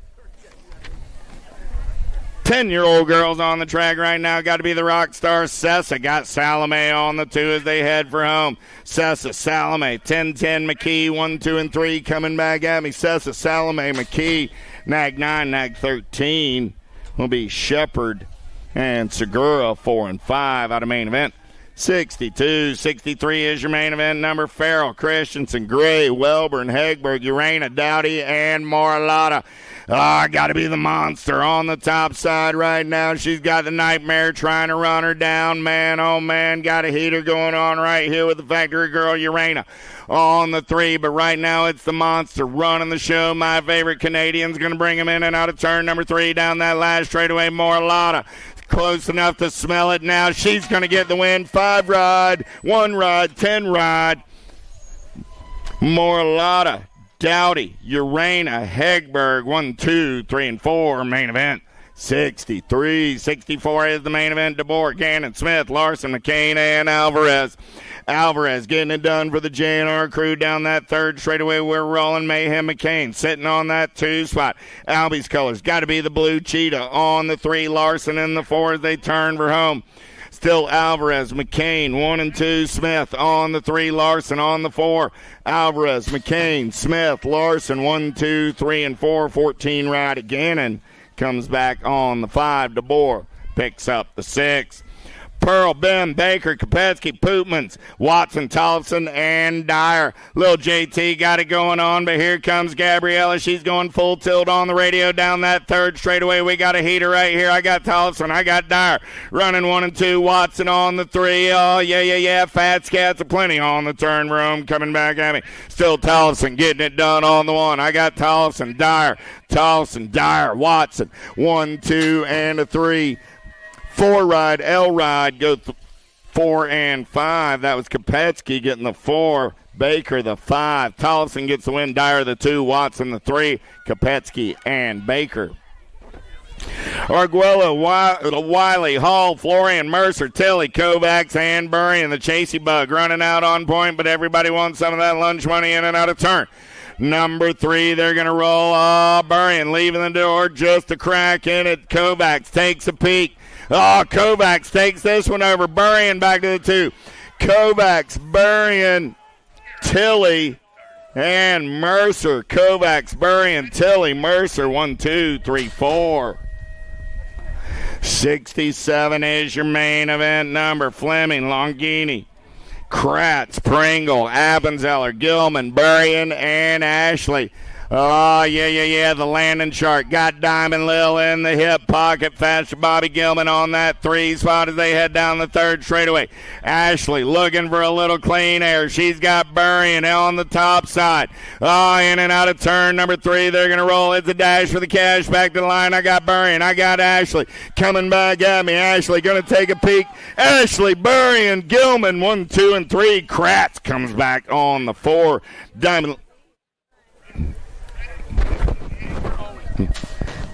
10-year-old girls on the track right now. Got to be the rock star. Sessa got Salome on the 2 as they head for home. Sessa, Salome, 10-10, McKee, 1, 2, and 3 coming back at me. Sessa, Salome, McKee, Nag 9, Nag 13 will be Shepard and Segura, 4 and 5 out of main event. 62-63 is your main event number. Farrell, Christensen, Gray, Welburn, Hegberg, Urena, Dowdy, and Marlotta. Got to be the monster on the top side right now. She's got the nightmare trying to run her down. Man, oh man, got a heater going on right here with the factory girl, Urena, on the 3. But right now it's the monster running the show. My favorite Canadian's going to bring him in and out of turn number 3 down that last straightaway. Morlata close enough to smell it now. She's going to get the win. 5 ride, 1 ride, 10 ride. Morlata, Dowdy, Urena, Hegberg, 1, 2, 3, and 4, main event. 63, 64 is the main event. DeBoer, Gannon, Smith, Larson, McCain, and Alvarez. Alvarez getting it done for the JNR crew down that 3rd straightaway. We're rolling. Mayhem McCain sitting on that 2 spot. Albie's colors got to be the blue cheetah on the 3. Larson in the 4 as they turn for home. Still Alvarez, McCain, 1 and 2, Smith on the 3, Larson on the 4. Alvarez, McCain, Smith, Larson, 1, 2, 3, and 4. 14 ride again and comes back on the 5. DeBoer picks up the 6. Pearl, Ben, Baker, Kopetsky, Pootmans, Watson, Tollefson, and Dyer. Little JT got it going on, but here comes Gabriella. She's going full tilt on the radio down that 3rd straightaway. We got a heater right here. I got Tollefson. I got Dyer running 1 and 2. Watson on the 3. Oh, yeah. Fat Scats aplenty on the turn room coming back at me. Still Tollefson getting it done on the 1. I got Tollefson, Dyer, Tollefson, Dyer, Watson. 1, 2, and a 3. 4 ride, L ride, go 4 and 5. That was Kopetsky getting the 4. Baker the 5. Tollefson gets the win. Dyer the 2. Watson the 3. Kopetsky and Baker. Arguello, Wiley, Hall, Florian, Mercer, Tilly, Kovacs, and Burry, and the Chasey Bug running out on point, but everybody wants some of that lunch money in and out of turn. Number 3, they're going to roll. Burrian leaving the door, just a crack in it. Kovacs takes a peek. Kovacs takes this one over. Burrian back to the 2. Kovacs, Burrian, Tilly, and Mercer. Kovacs, Burrian, Tilly, Mercer. 1, 2, 3, 4. 67 is your main event number. Fleming, Longini, Kratz, Pringle, Appenzeller, Gilman, Burrian, and Ashley. Oh, yeah. The landing chart got Diamond Lil in the hip pocket. Faster Bobby Gilman on that 3 spot as they head down the 3rd straightaway. Ashley looking for a little clean air. She's got Burrian on the top side. In and out of turn number 3. They're going to roll. It's a dash for the cash. Back to the line. I got Burrian. I got Ashley coming back at me. Ashley going to take a peek. Ashley, Burrian, Gilman, 1, 2, and 3. Kratz comes back on the 4. Diamond.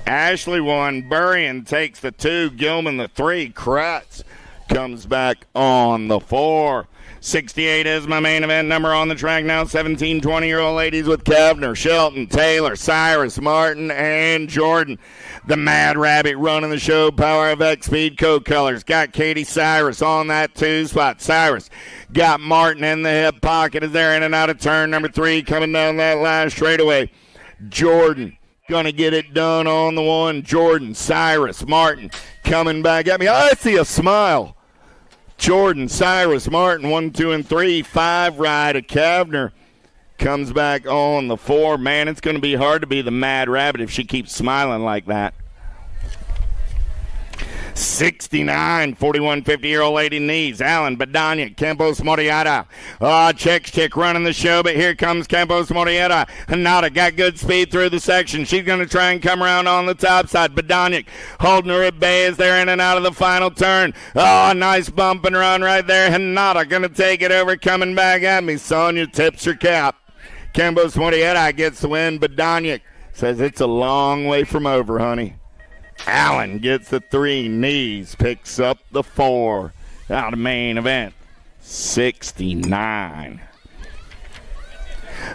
Ashley 1, Burrian takes the 2, Gilman the 3, Kratz comes back on the 4. 68 is my main event number on the track now. 17, 20-year-old ladies with Kavner, Shelton, Taylor, Cyrus, Martin, and Jordan. The Mad Rabbit running the show, Power of X Speed Code Colors. Got Katie Cyrus on that 2 spot. Cyrus got Martin in the hip pocket as they're in and out of turn number 3 coming down that last straightaway. Jordan going to get it done on the 1. Jordan, Cyrus, Martin coming back at me. I see a smile. Jordan, Cyrus, Martin, 1, 2, and 3. 5 ride of Kavner comes back on the 4. Man, it's going to be hard to be the Mad Rabbit if she keeps smiling like that. 69, 41, 50-year-old lady knees. Allen, Badania, Campos Moriata. Chick running the show, but here comes Campos Moriata. Hanada got good speed through the section. She's going to try and come around on the top side. Badania holding her at bay as they're in and out of the final turn. Nice bump and run right there. Hanada going to take it over, coming back at me. Sonia tips her cap. Campos Moriata gets the win. Badania says it's a long way from over, honey. Allen gets the 3, knees, picks up the 4. Out of main event, 69.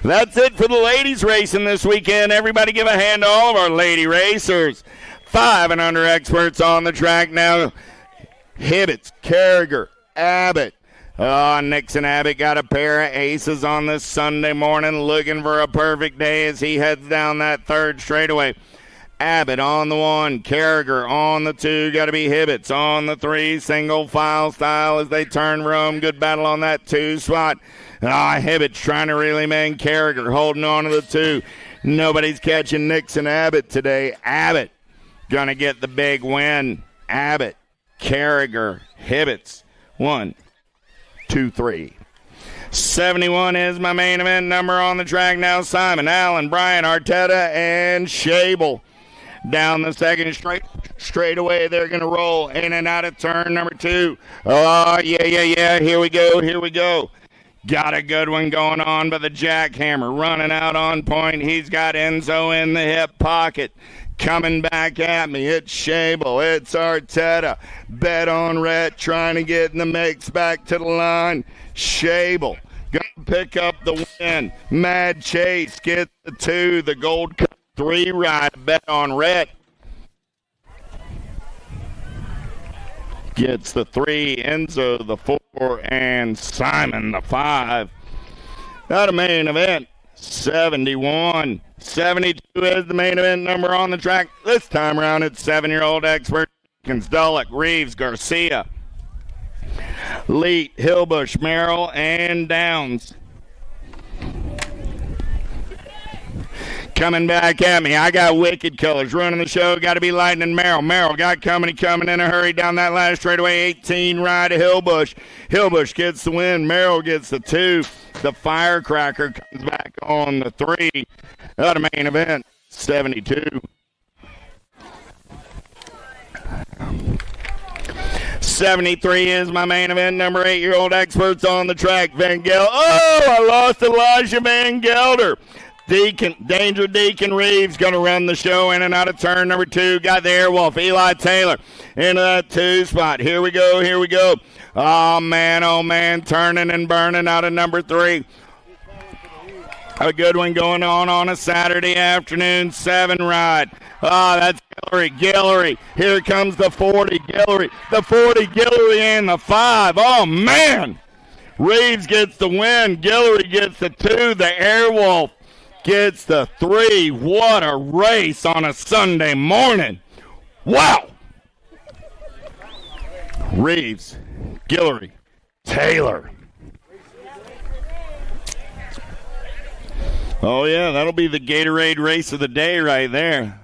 That's it for the ladies racing this weekend. Everybody give a hand to all of our lady racers. 5 and under experts on the track now. Hibbets, Carragher, Abbott. Nixon Abbott got a pair of aces on this Sunday morning, looking for a perfect day as he heads down that 3rd straightaway. Abbott on the 1, Carragher on the 2, got to be Hibbets on the 3, single file style as they turn Rome. Good battle on that 2 spot. Hibbett's trying to reel him in. Carragher holding on to the 2. Nobody's catching Nixon Abbott today. Abbott gonna get the big win. Abbott, Carragher, Hibbets. 1, 2, 3. 71 is my main event number on the track now. Simon, Allen, Brian, Arteta, and Shable. Down the second straightaway, they're going to roll in and out of turn number 2. Oh, yeah. Here we go. Got a good one going on, but the jackhammer running out on point. He's got Enzo in the hip pocket. Coming back at me, it's Shable, it's Arteta. Bet on Rhett, trying to get in the mix back to the line. Shable, gonna pick up the win. Mad Chase gets the 2, the Gold Cup 3 ride. Bet on Rhett gets the 3, Enzo the 4, and Simon the 5. Not a main event. 71. 72 is the main event number on the track. This time around, it's 7-year-old expert Dullock, Reeves, Garcia, Leet, Hillbush, Merrill, and Downs. Coming back at me, I got Wicked Killers running the show. Got to be Lightning Merrill. Merrill got coming in a hurry down that last straightaway. 18 ride to Hillbush. Hillbush gets the win. Merrill gets the 2. The Firecracker comes back on the 3. Other main event, 72. 73 is my main event number. 8-year-old experts on the track. Van Gelder. Oh, I lost Elijah Van Gelder. Danger Deacon Reeves going to run the show in and out of turn number 2. Got the Airwolf, Eli Taylor, into that 2 spot. Here we go. Oh, man, turning and burning out of number 3. A good one going on a Saturday afternoon, 7 ride. That's Guillory. Here comes the 40, Guillory. The 40, Guillory, and the 5. Oh, man. Reeves gets the win. Guillory gets the 2. The Airwolf gets the 3. What a race on a Sunday morning. Wow. Reeves, Guillory, Taylor. Oh, yeah, that'll be the Gatorade race of the day right there.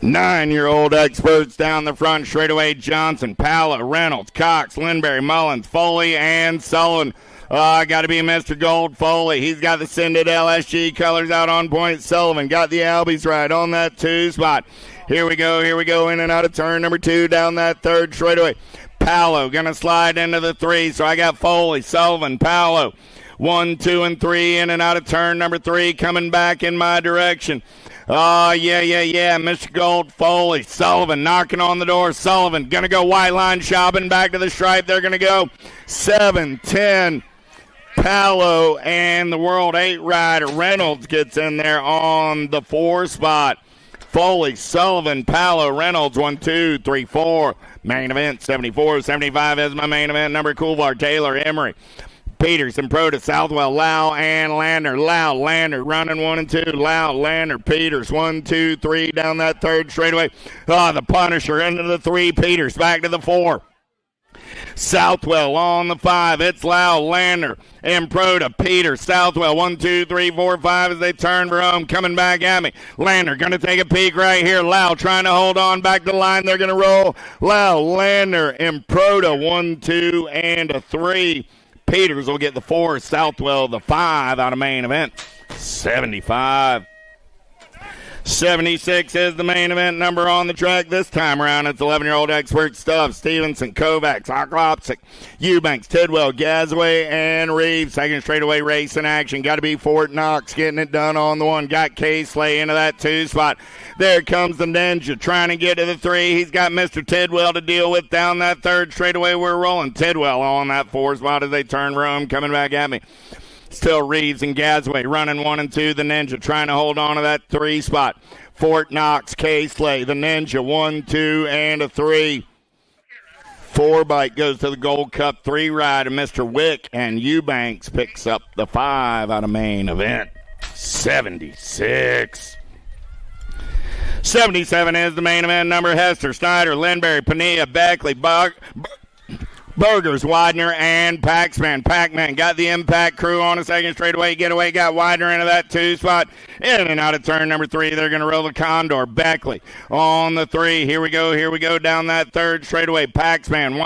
Nine-year-old experts down the front straightaway. Johnson, Palla, Reynolds, Cox, Lindberry, Mullins, Foley, and Sullivan. Got to be Mr. Gold Foley. He's got the Citadel SG colors out on point. Sullivan got the Albies right on that 2 spot. Here we go, in and out of turn number 2 down that 3rd straightaway. Paolo going to slide into the 3, so I got Foley, Sullivan, Paolo. 1, 2, and 3 in and out of turn number 3 coming back in my direction. Oh, yeah. Mr. Gold, Foley, Sullivan knocking on the door. Sullivan going to go white line shopping back to the stripe. They're going to go 7, 10. Paolo and the World 8 rider Reynolds gets in there on the 4 spot. Foley, Sullivan, Paolo, Reynolds, 1, 2, 3, 4. Main event, 74, 75 is my main event number. Coolvar, Taylor, Emery, Peterson, Proto, Southwell, Lau, and Lander. Lau, Lander running 1 and 2. Lau, Lander, Peters, 1, 2, 3 down that 3rd straightaway. The Punisher into the 3. Peters back to the 4. Southwell on the 5. It's Lau, Lander, and Proto, Peters, Southwell, 1, 2, 3, 4, 5 as they turn for home. Coming back at me. Lander going to take a peek right here. Lau trying to hold on back to the line. They're going to roll. Lau, Lander, and Proto, 1, 2, and a 3. Peters will get the 4. Southwell the 5 out of main event. 75. 76 is the main event number on the track. This time around, it's 11-year-old expert Stubbs, Stevenson, Kovacs, Oklopsic, Eubanks, Tidwell, Gazaway, and Reeves. Second straightaway race in action. Got to be Fort Knox getting it done on the 1. Got K-Slay into that 2 spot. There comes the Ninja trying to get to the 3. He's got Mr. Tidwell to deal with down that 3rd straightaway. We're rolling. Tidwell on that 4 spot as they turn for him. Coming back at me. Still Reeves and Gazaway running 1 and 2. The Ninja trying to hold on to that 3 spot. Fort Knox, K-Slay, the Ninja, 1, 2, and a 3. 4 bike goes to the Gold Cup 3 ride, and Mr. Wick and Eubanks picks up the 5 out of main event. 76. 77 is the main event number. Hester, Snyder, Lindberry, Pania, Beckley, Burgers, Widener, and Paxman. Pac-Man got the Impact Crew on a second straightaway getaway, got Widener into that 2 spot. In and out of turn number 3, they're going to roll the Condor. Beckley on the 3. Here we go down that 3rd straightaway. Paxman,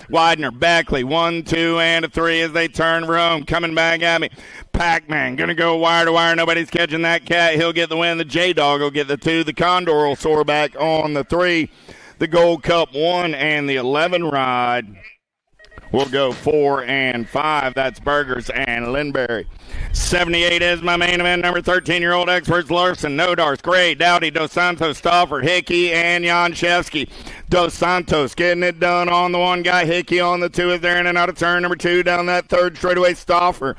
Widener, Beckley, 1, 2, and a 3 as they turn for home. Coming back at me. Pac-Man going to go wire to wire. Nobody's catching that cat. He'll get the win. The J-Dog will get the 2. The Condor will soar back on the 3. The Gold Cup 1 and the 11 ride will go 4 and 5. That's Burgers and Lindberry. 78 is my main event. Number 13-year-old experts Larson, Nodars, Gray, Dowdy, Dos Santos, Stauffer, Hickey, and Janszewski. Dos Santos getting it done on the 1 guy. Hickey on the 2 is there in and out of turn number 2 down that 3rd straightaway. Stauffer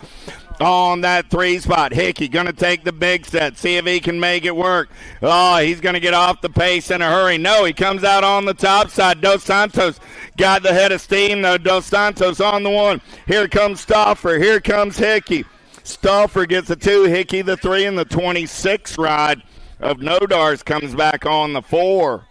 on that 3 spot. Hickey going to take the big set, see if he can make it work. Oh, he's going to get off the pace in a hurry. No, he comes out on the top side. Dos Santos got the head of steam, though. Dos Santos on the 1. Here comes Stauffer. Here comes Hickey. Stauffer gets the 2, Hickey the 3, and the 26 ride of Nodars comes back on the 4.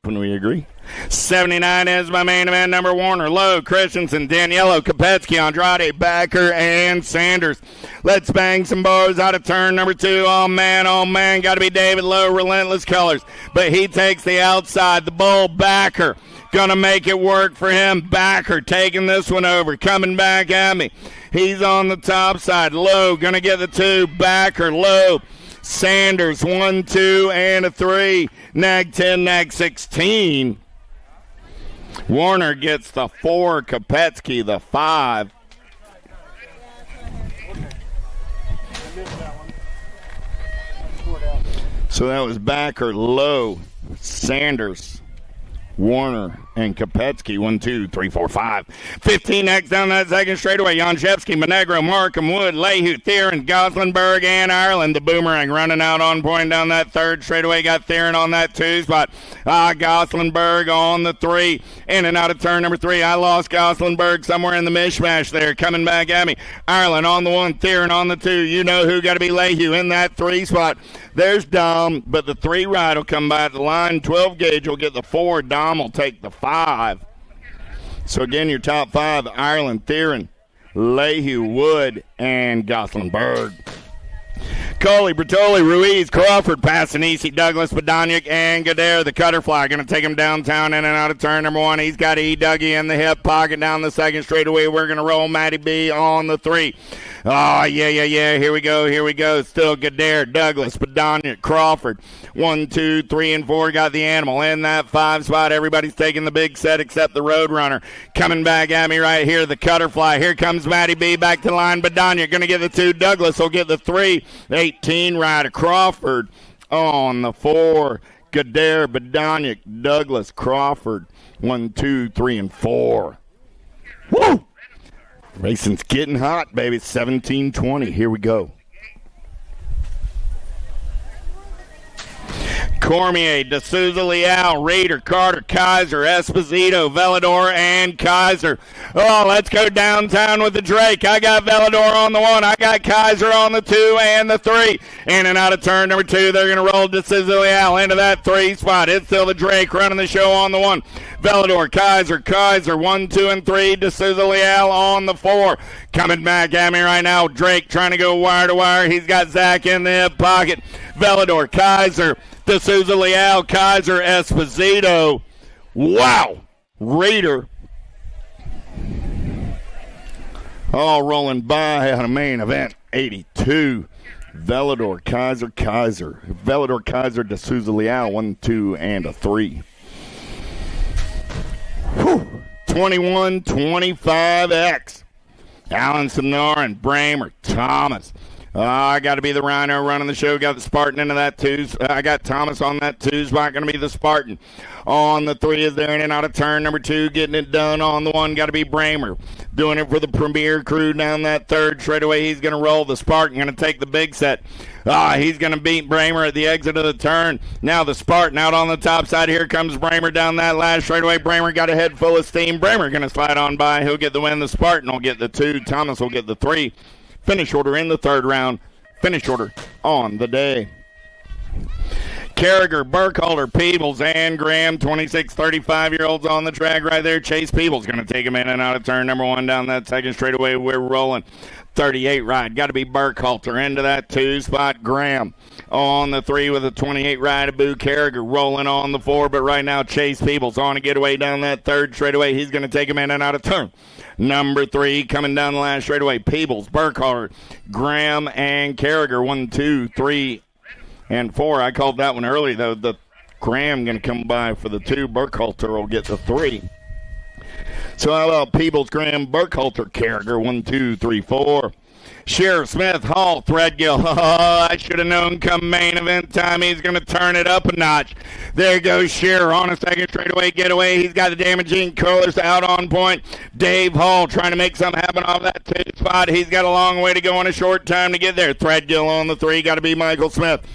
When we agree. 79 is my main event. Number Warner, Lowe, Christensen, Daniello, Kopetsky, Andrade, Backer, and Sanders. Let's bang some bars out of turn number 2. Oh, man, got to be David Lowe, Relentless Colors. But he takes the outside. The bull, Backer, going to make it work for him. Backer taking this one over, coming back at me. He's on the top side. Lowe going to get the 2. Backer, Lowe. Sanders, 1, 2, and a 3. Nag 10, nag 16. Warner gets the 4. Kopetsky the 5. So that was Backer, Lowe, Sanders, Warner, and Kopetsky. 1, 2, 3, 4, 5. 15X down that second straightaway. Janszewski, Monegro, Markham, Wood, Lehue, Theron, Goslinberg, and Ireland. The Boomerang running out on point down that third straightaway. Got Theron on that 2 spot. Goslinberg on the 3. In and out of turn number 3. I lost Goslinberg somewhere in the mishmash there. Coming back at me. Ireland on the 1. Theron on the 2. You know who got to be Lehue in that 3 spot. There's Dom, but the 3 ride will come by at the line. 12 gauge will get the 4. Dom will take the 5. So again, your top 5, Ireland, Theron, Lehue, Wood, and Goslinberg. Coley, Bertoli, Ruiz, Crawford, Passanisi, Douglas, Badoniak, and Gadare. The Cutterfly going to take him downtown in and out of turn number 1. He's got E. Dougie in the hip pocket down the second straightaway. We're going to roll Matty B on the 3. Oh, yeah. Here we go. Still Gadare, Douglas, Badoniak, Crawford. 1, 2, 3, and 4 got the animal in that 5 spot. Everybody's taking the big set except the Roadrunner. Coming back at me right here, the Cutterfly. Here comes Matty B back to the line. Badoniak going to get the 2. Douglas will get the 3. 18 rider Crawford on the 4. Gadare, Badoniak, Douglas, Crawford. 1, 2, 3, and 4. Woo! Racing's getting hot, baby. 17-20. Here we go. Cormier, D'Souza, Leal, Reeder, Carter, Kaiser, Esposito, Velador, and Kaiser. Oh, let's go downtown with the Drake. I got Velador on the 1. I got Kaiser on the 2 and the 3. In and out of turn number 2. They're going to roll D'Souza, Leal into that 3 spot. It's still the Drake running the show on the 1. Velador, Kaiser, 1, 2, and 3. D'Souza, Leal on the 4. Coming back at me right now. Drake trying to go wire to wire. He's got Zach in the hip pocket. Velador, Kaiser, D'Souza, Leal, Kaiser, Esposito. Wow. Reeder. All rolling by on a main event. 82. Velador, Kaiser. Velador, Kaiser, D'Souza, Leal. 1, 2, and a 3. 21-25X. Allen, Samnar, and Bramer, Thomas. I got to be the Rhino running the show. Got the Spartan into that 2. I got Thomas on that 2 spot. Going to be the Spartan. On the 3 is there in and out of turn number 2. Getting it done on the 1. Got to be Bramer. Doing it for the Premier Crew down that 3rd straightaway. He's going to roll the Spartan. Going to take the big set. He's going to beat Bramer at the exit of the turn. Now the Spartan out on the top side. Here comes Bramer down that last straightaway. Bramer got a head full of steam. Bramer going to slide on by. He'll get the win. The Spartan will get the 2. Thomas will get the 3. Finish order in the 3rd round. Finish order on the day. Carragher, Burkhalter, Peebles, and Graham, 26, 35-year-olds on the track right there. Chase Peebles going to take him in and out of turn number 1 down that second straightaway. We're rolling. 38 ride. Got to be Burkhalter into that 2 spot. Graham on the 3 with a 28 ride. Abu Carragher rolling on the 4, but right now Chase Peebles on a getaway down that 3rd straightaway. He's going to take him in and out of turn number 3 coming down the last straightaway. Peebles, Burkhalter, Graham, and Carragher. 1, 2, 3, and 4. I called that one early, though. The Graham going to come by for the 2. Burkhalter will get the 3. So how about Peebles, Graham, Burkhalter, Carragher? 1, 2, 3, 4. Sheriff, Smith, Hall, Threadgill. Oh, I should have known come main event time he's going to turn it up a notch. There goes Sheriff on a second straightaway getaway. He's got the damaging colors out on point. Dave Hall trying to make something happen off that 2 spot. He's got a long way to go in a short time to get there. Threadgill on the 3. Got to be Michael Smith.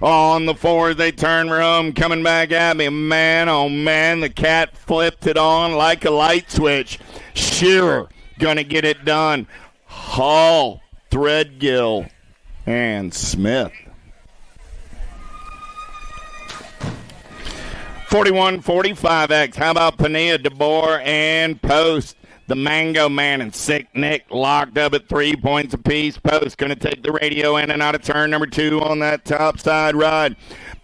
On the 4, they turn home, coming back at me. Man, oh man, the cat flipped it on like a light switch. Shearer gonna get it done. Hall, Threadgill, and Smith. 41-45X. How about Pania, DeBoer, and Post? The Mango Man and Sick Nick locked up at 3 points apiece. Post going to take the radio in and out of turn number 2 on that top side ride.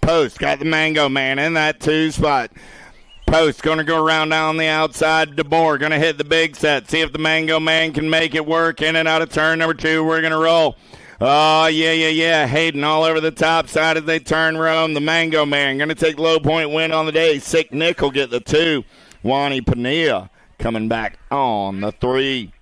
Post got the Mango Man in that 2 spot. Post going to go around down the outside. DeBoer going to hit the big set. See if the Mango Man can make it work in and out of turn number 2. We're going to roll. Oh, yeah. Hayden all over the top side as they turn around. The Mango Man going to take low point win on the day. Sick Nick will get the 2. Wani Pania coming back on the 3.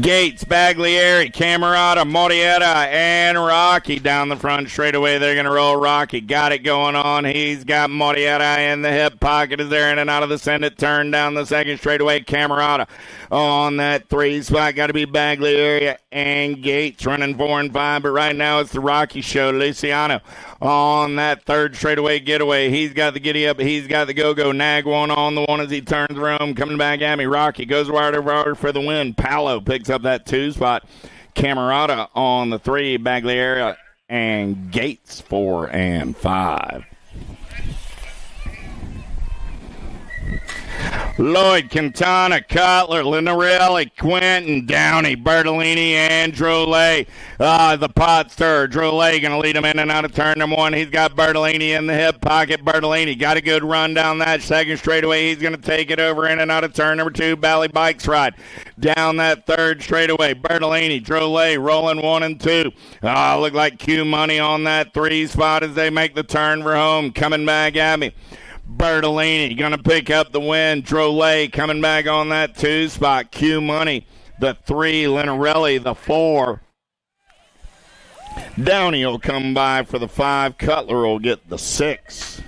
Gates, Baglieri, Camerata, Morietta, and Rocky down the front straightaway. They're going to roll Rocky. Got it going on. He's got Morietta in the hip pocket. Is there in and out of the Senate turn down the second straightaway. Camerata on that 3 spot. Got to be Baglieri and Gates running 4 and 5. But right now it's the Rocky show. Luciano on that 3rd straightaway getaway. He's got the giddy up. He's got the go-go. Nag one on the 1 as he turns around. Coming back at me. Rocky goes wide over for the win. Paolo picks up that 2 spot. Camerata on the 3. Baglieri and Gates 4 and 5. Lloyd, Quintana, Cutler, Linarelli, Quinton, Downey, Bertolini, and Drolet. The pot stir. Drolet going to lead him in and out of turn number 1. He's got Bertolini in the hip pocket. Bertolini got a good run down that second straightaway. He's going to take it over in and out of turn number 2. Bally Bikes ride down that 3rd straightaway. Bertolini, Drolet rolling 1 and 2. Look like Q Money on that 3 spot as they make the turn for home. Coming back at me. Bertolini going to pick up the win. Drolet coming back on that 2 spot. Q Money, the 3. Linarelli, the 4. Downey will come by for the 5. Cutler will get the 6.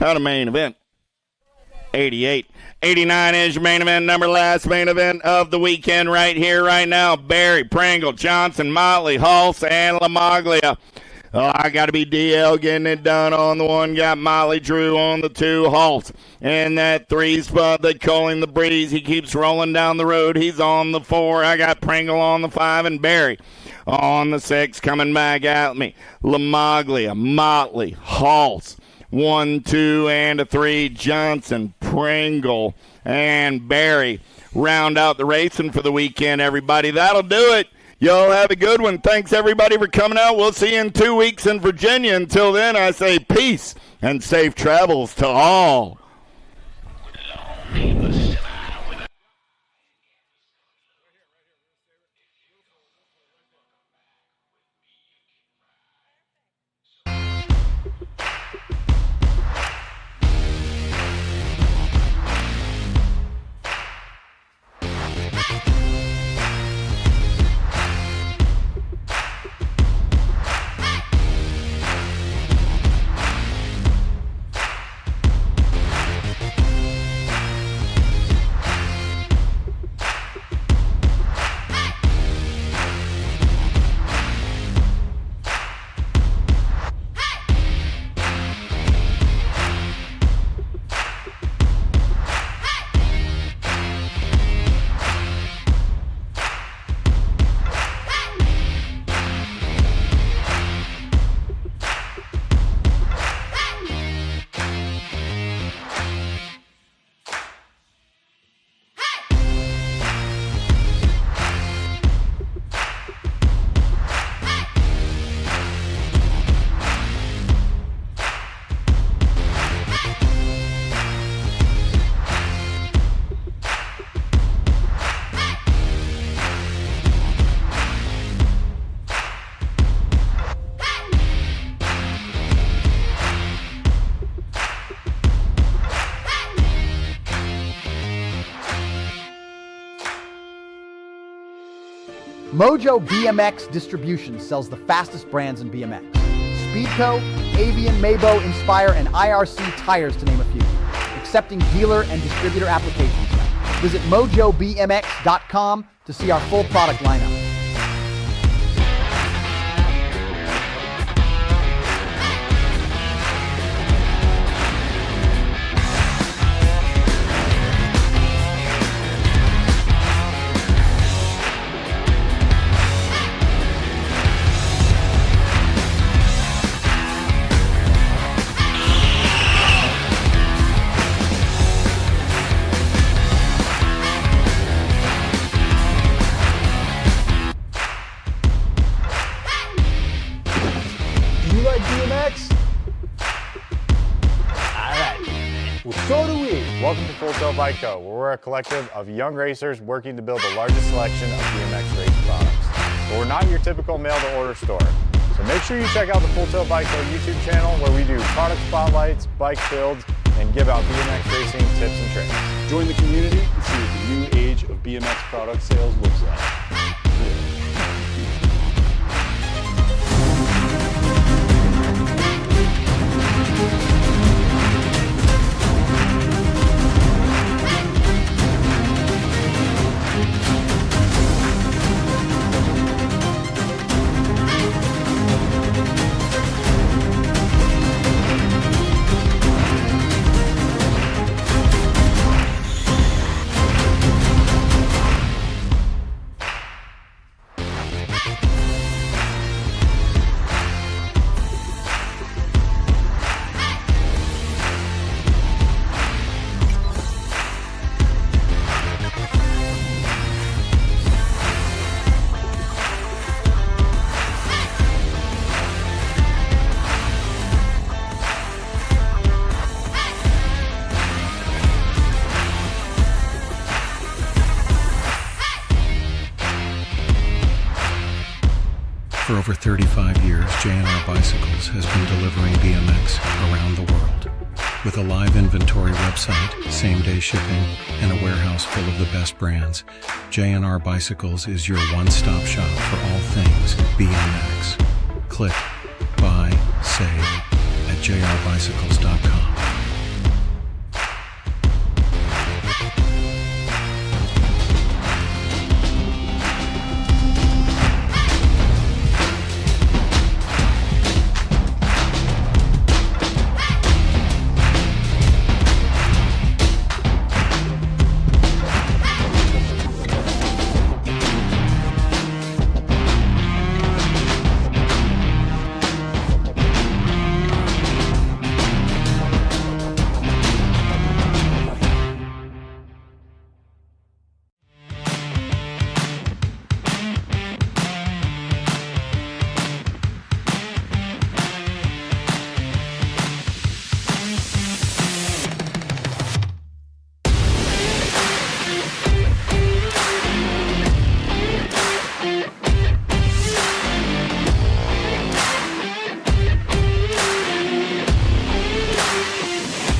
Out of main event, 88. 89 is your main event number. Last main event of the weekend right here, right now. Barry, Pringle, Johnson, Motley, Hulse, and LaMaglia. I got to be DL getting it done on the 1. Got Molly Drew on the 2. Halt. And that 3 spot, they call him the Breeze. He keeps rolling down the road. He's on the 4. I got Pringle on the 5 and Barry on the 6 coming back at me. LaMaglia, Motley, Halt. 1, 2, and a 3. Johnson, Pringle, and Barry round out the racing for the weekend, everybody. That'll do it. Y'all have a good one. Thanks, everybody, for coming out. We'll see you in 2 weeks in Virginia. Until then, I say peace and safe travels to all. Mojo BMX Distribution sells the fastest brands in BMX. Speedco, Avian, Maybo, Inspire, and IRC tires to name a few. Accepting dealer and distributor applications. Visit mojobmx.com to see our full product lineup. You like BMX? Alright. Well, so do we. Welcome to Full Tilt Bike Co., where we're a collective of young racers working to build the largest selection of BMX race products. But we're not your typical mail-to-order store. So make sure you check out the Full Tilt Bike Co. YouTube channel, where we do product spotlights, bike builds, and give out BMX racing tips and tricks. Join the community and see what the new age of BMX product sales looks like. For over 35 years, JNR Bicycles has been delivering BMX around the world. With a live inventory website, same-day shipping, and a warehouse full of the best brands, JNR Bicycles is your one-stop shop for all things BMX. Click, buy, save at jrbicycles.com.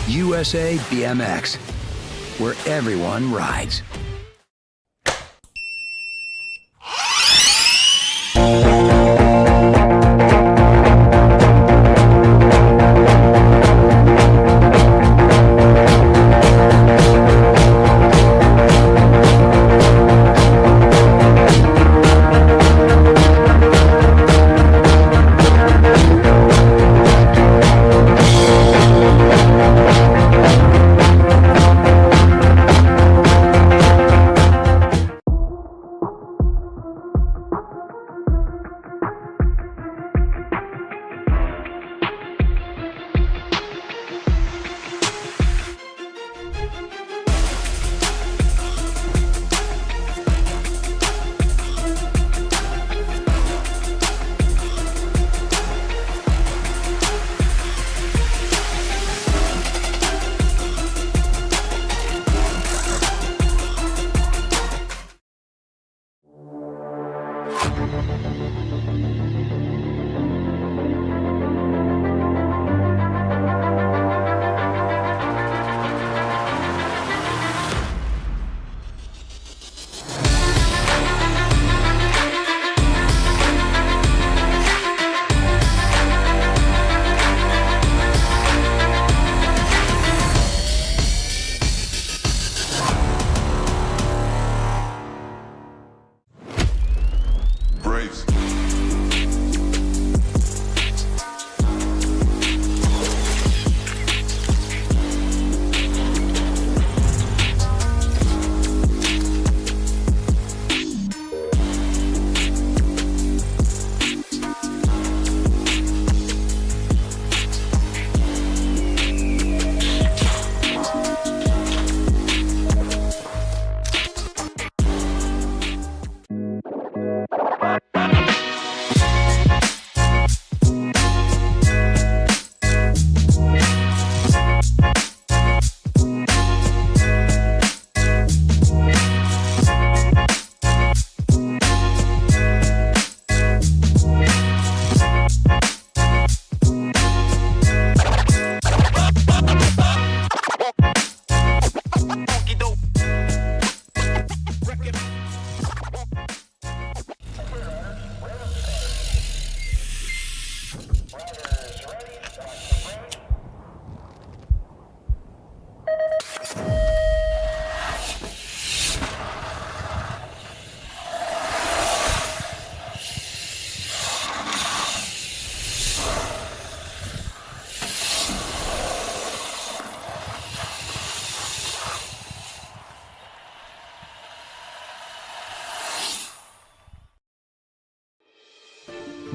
USA BMX, where everyone rides.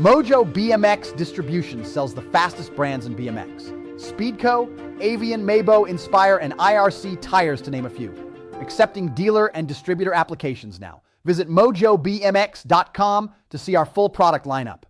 Mojo BMX Distribution sells the fastest brands in BMX. Speedco, Avian, Maybo, Inspire, and IRC tires, to name a few. Accepting dealer and distributor applications now. Visit mojobmx.com to see our full product lineup.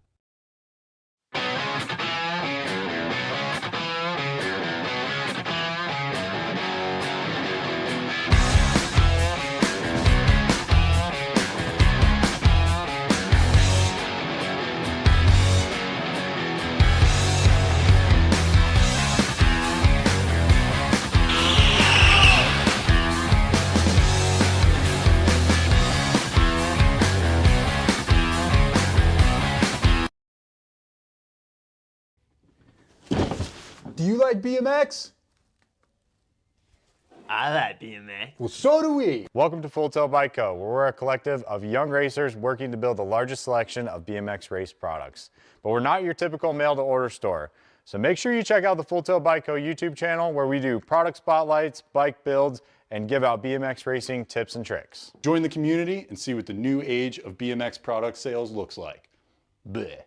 Do you like BMX? I like BMX. Well, so do we. Welcome to Full Tilt Bike Co., where we're a collective of young racers working to build the largest selection of BMX race products. But we're not your typical mail-to-order store. So make sure you check out the Full Tilt Bike Co. YouTube channel, where we do product spotlights, bike builds, and give out BMX racing tips and tricks. Join the community and see what the new age of BMX product sales looks like. Bleh.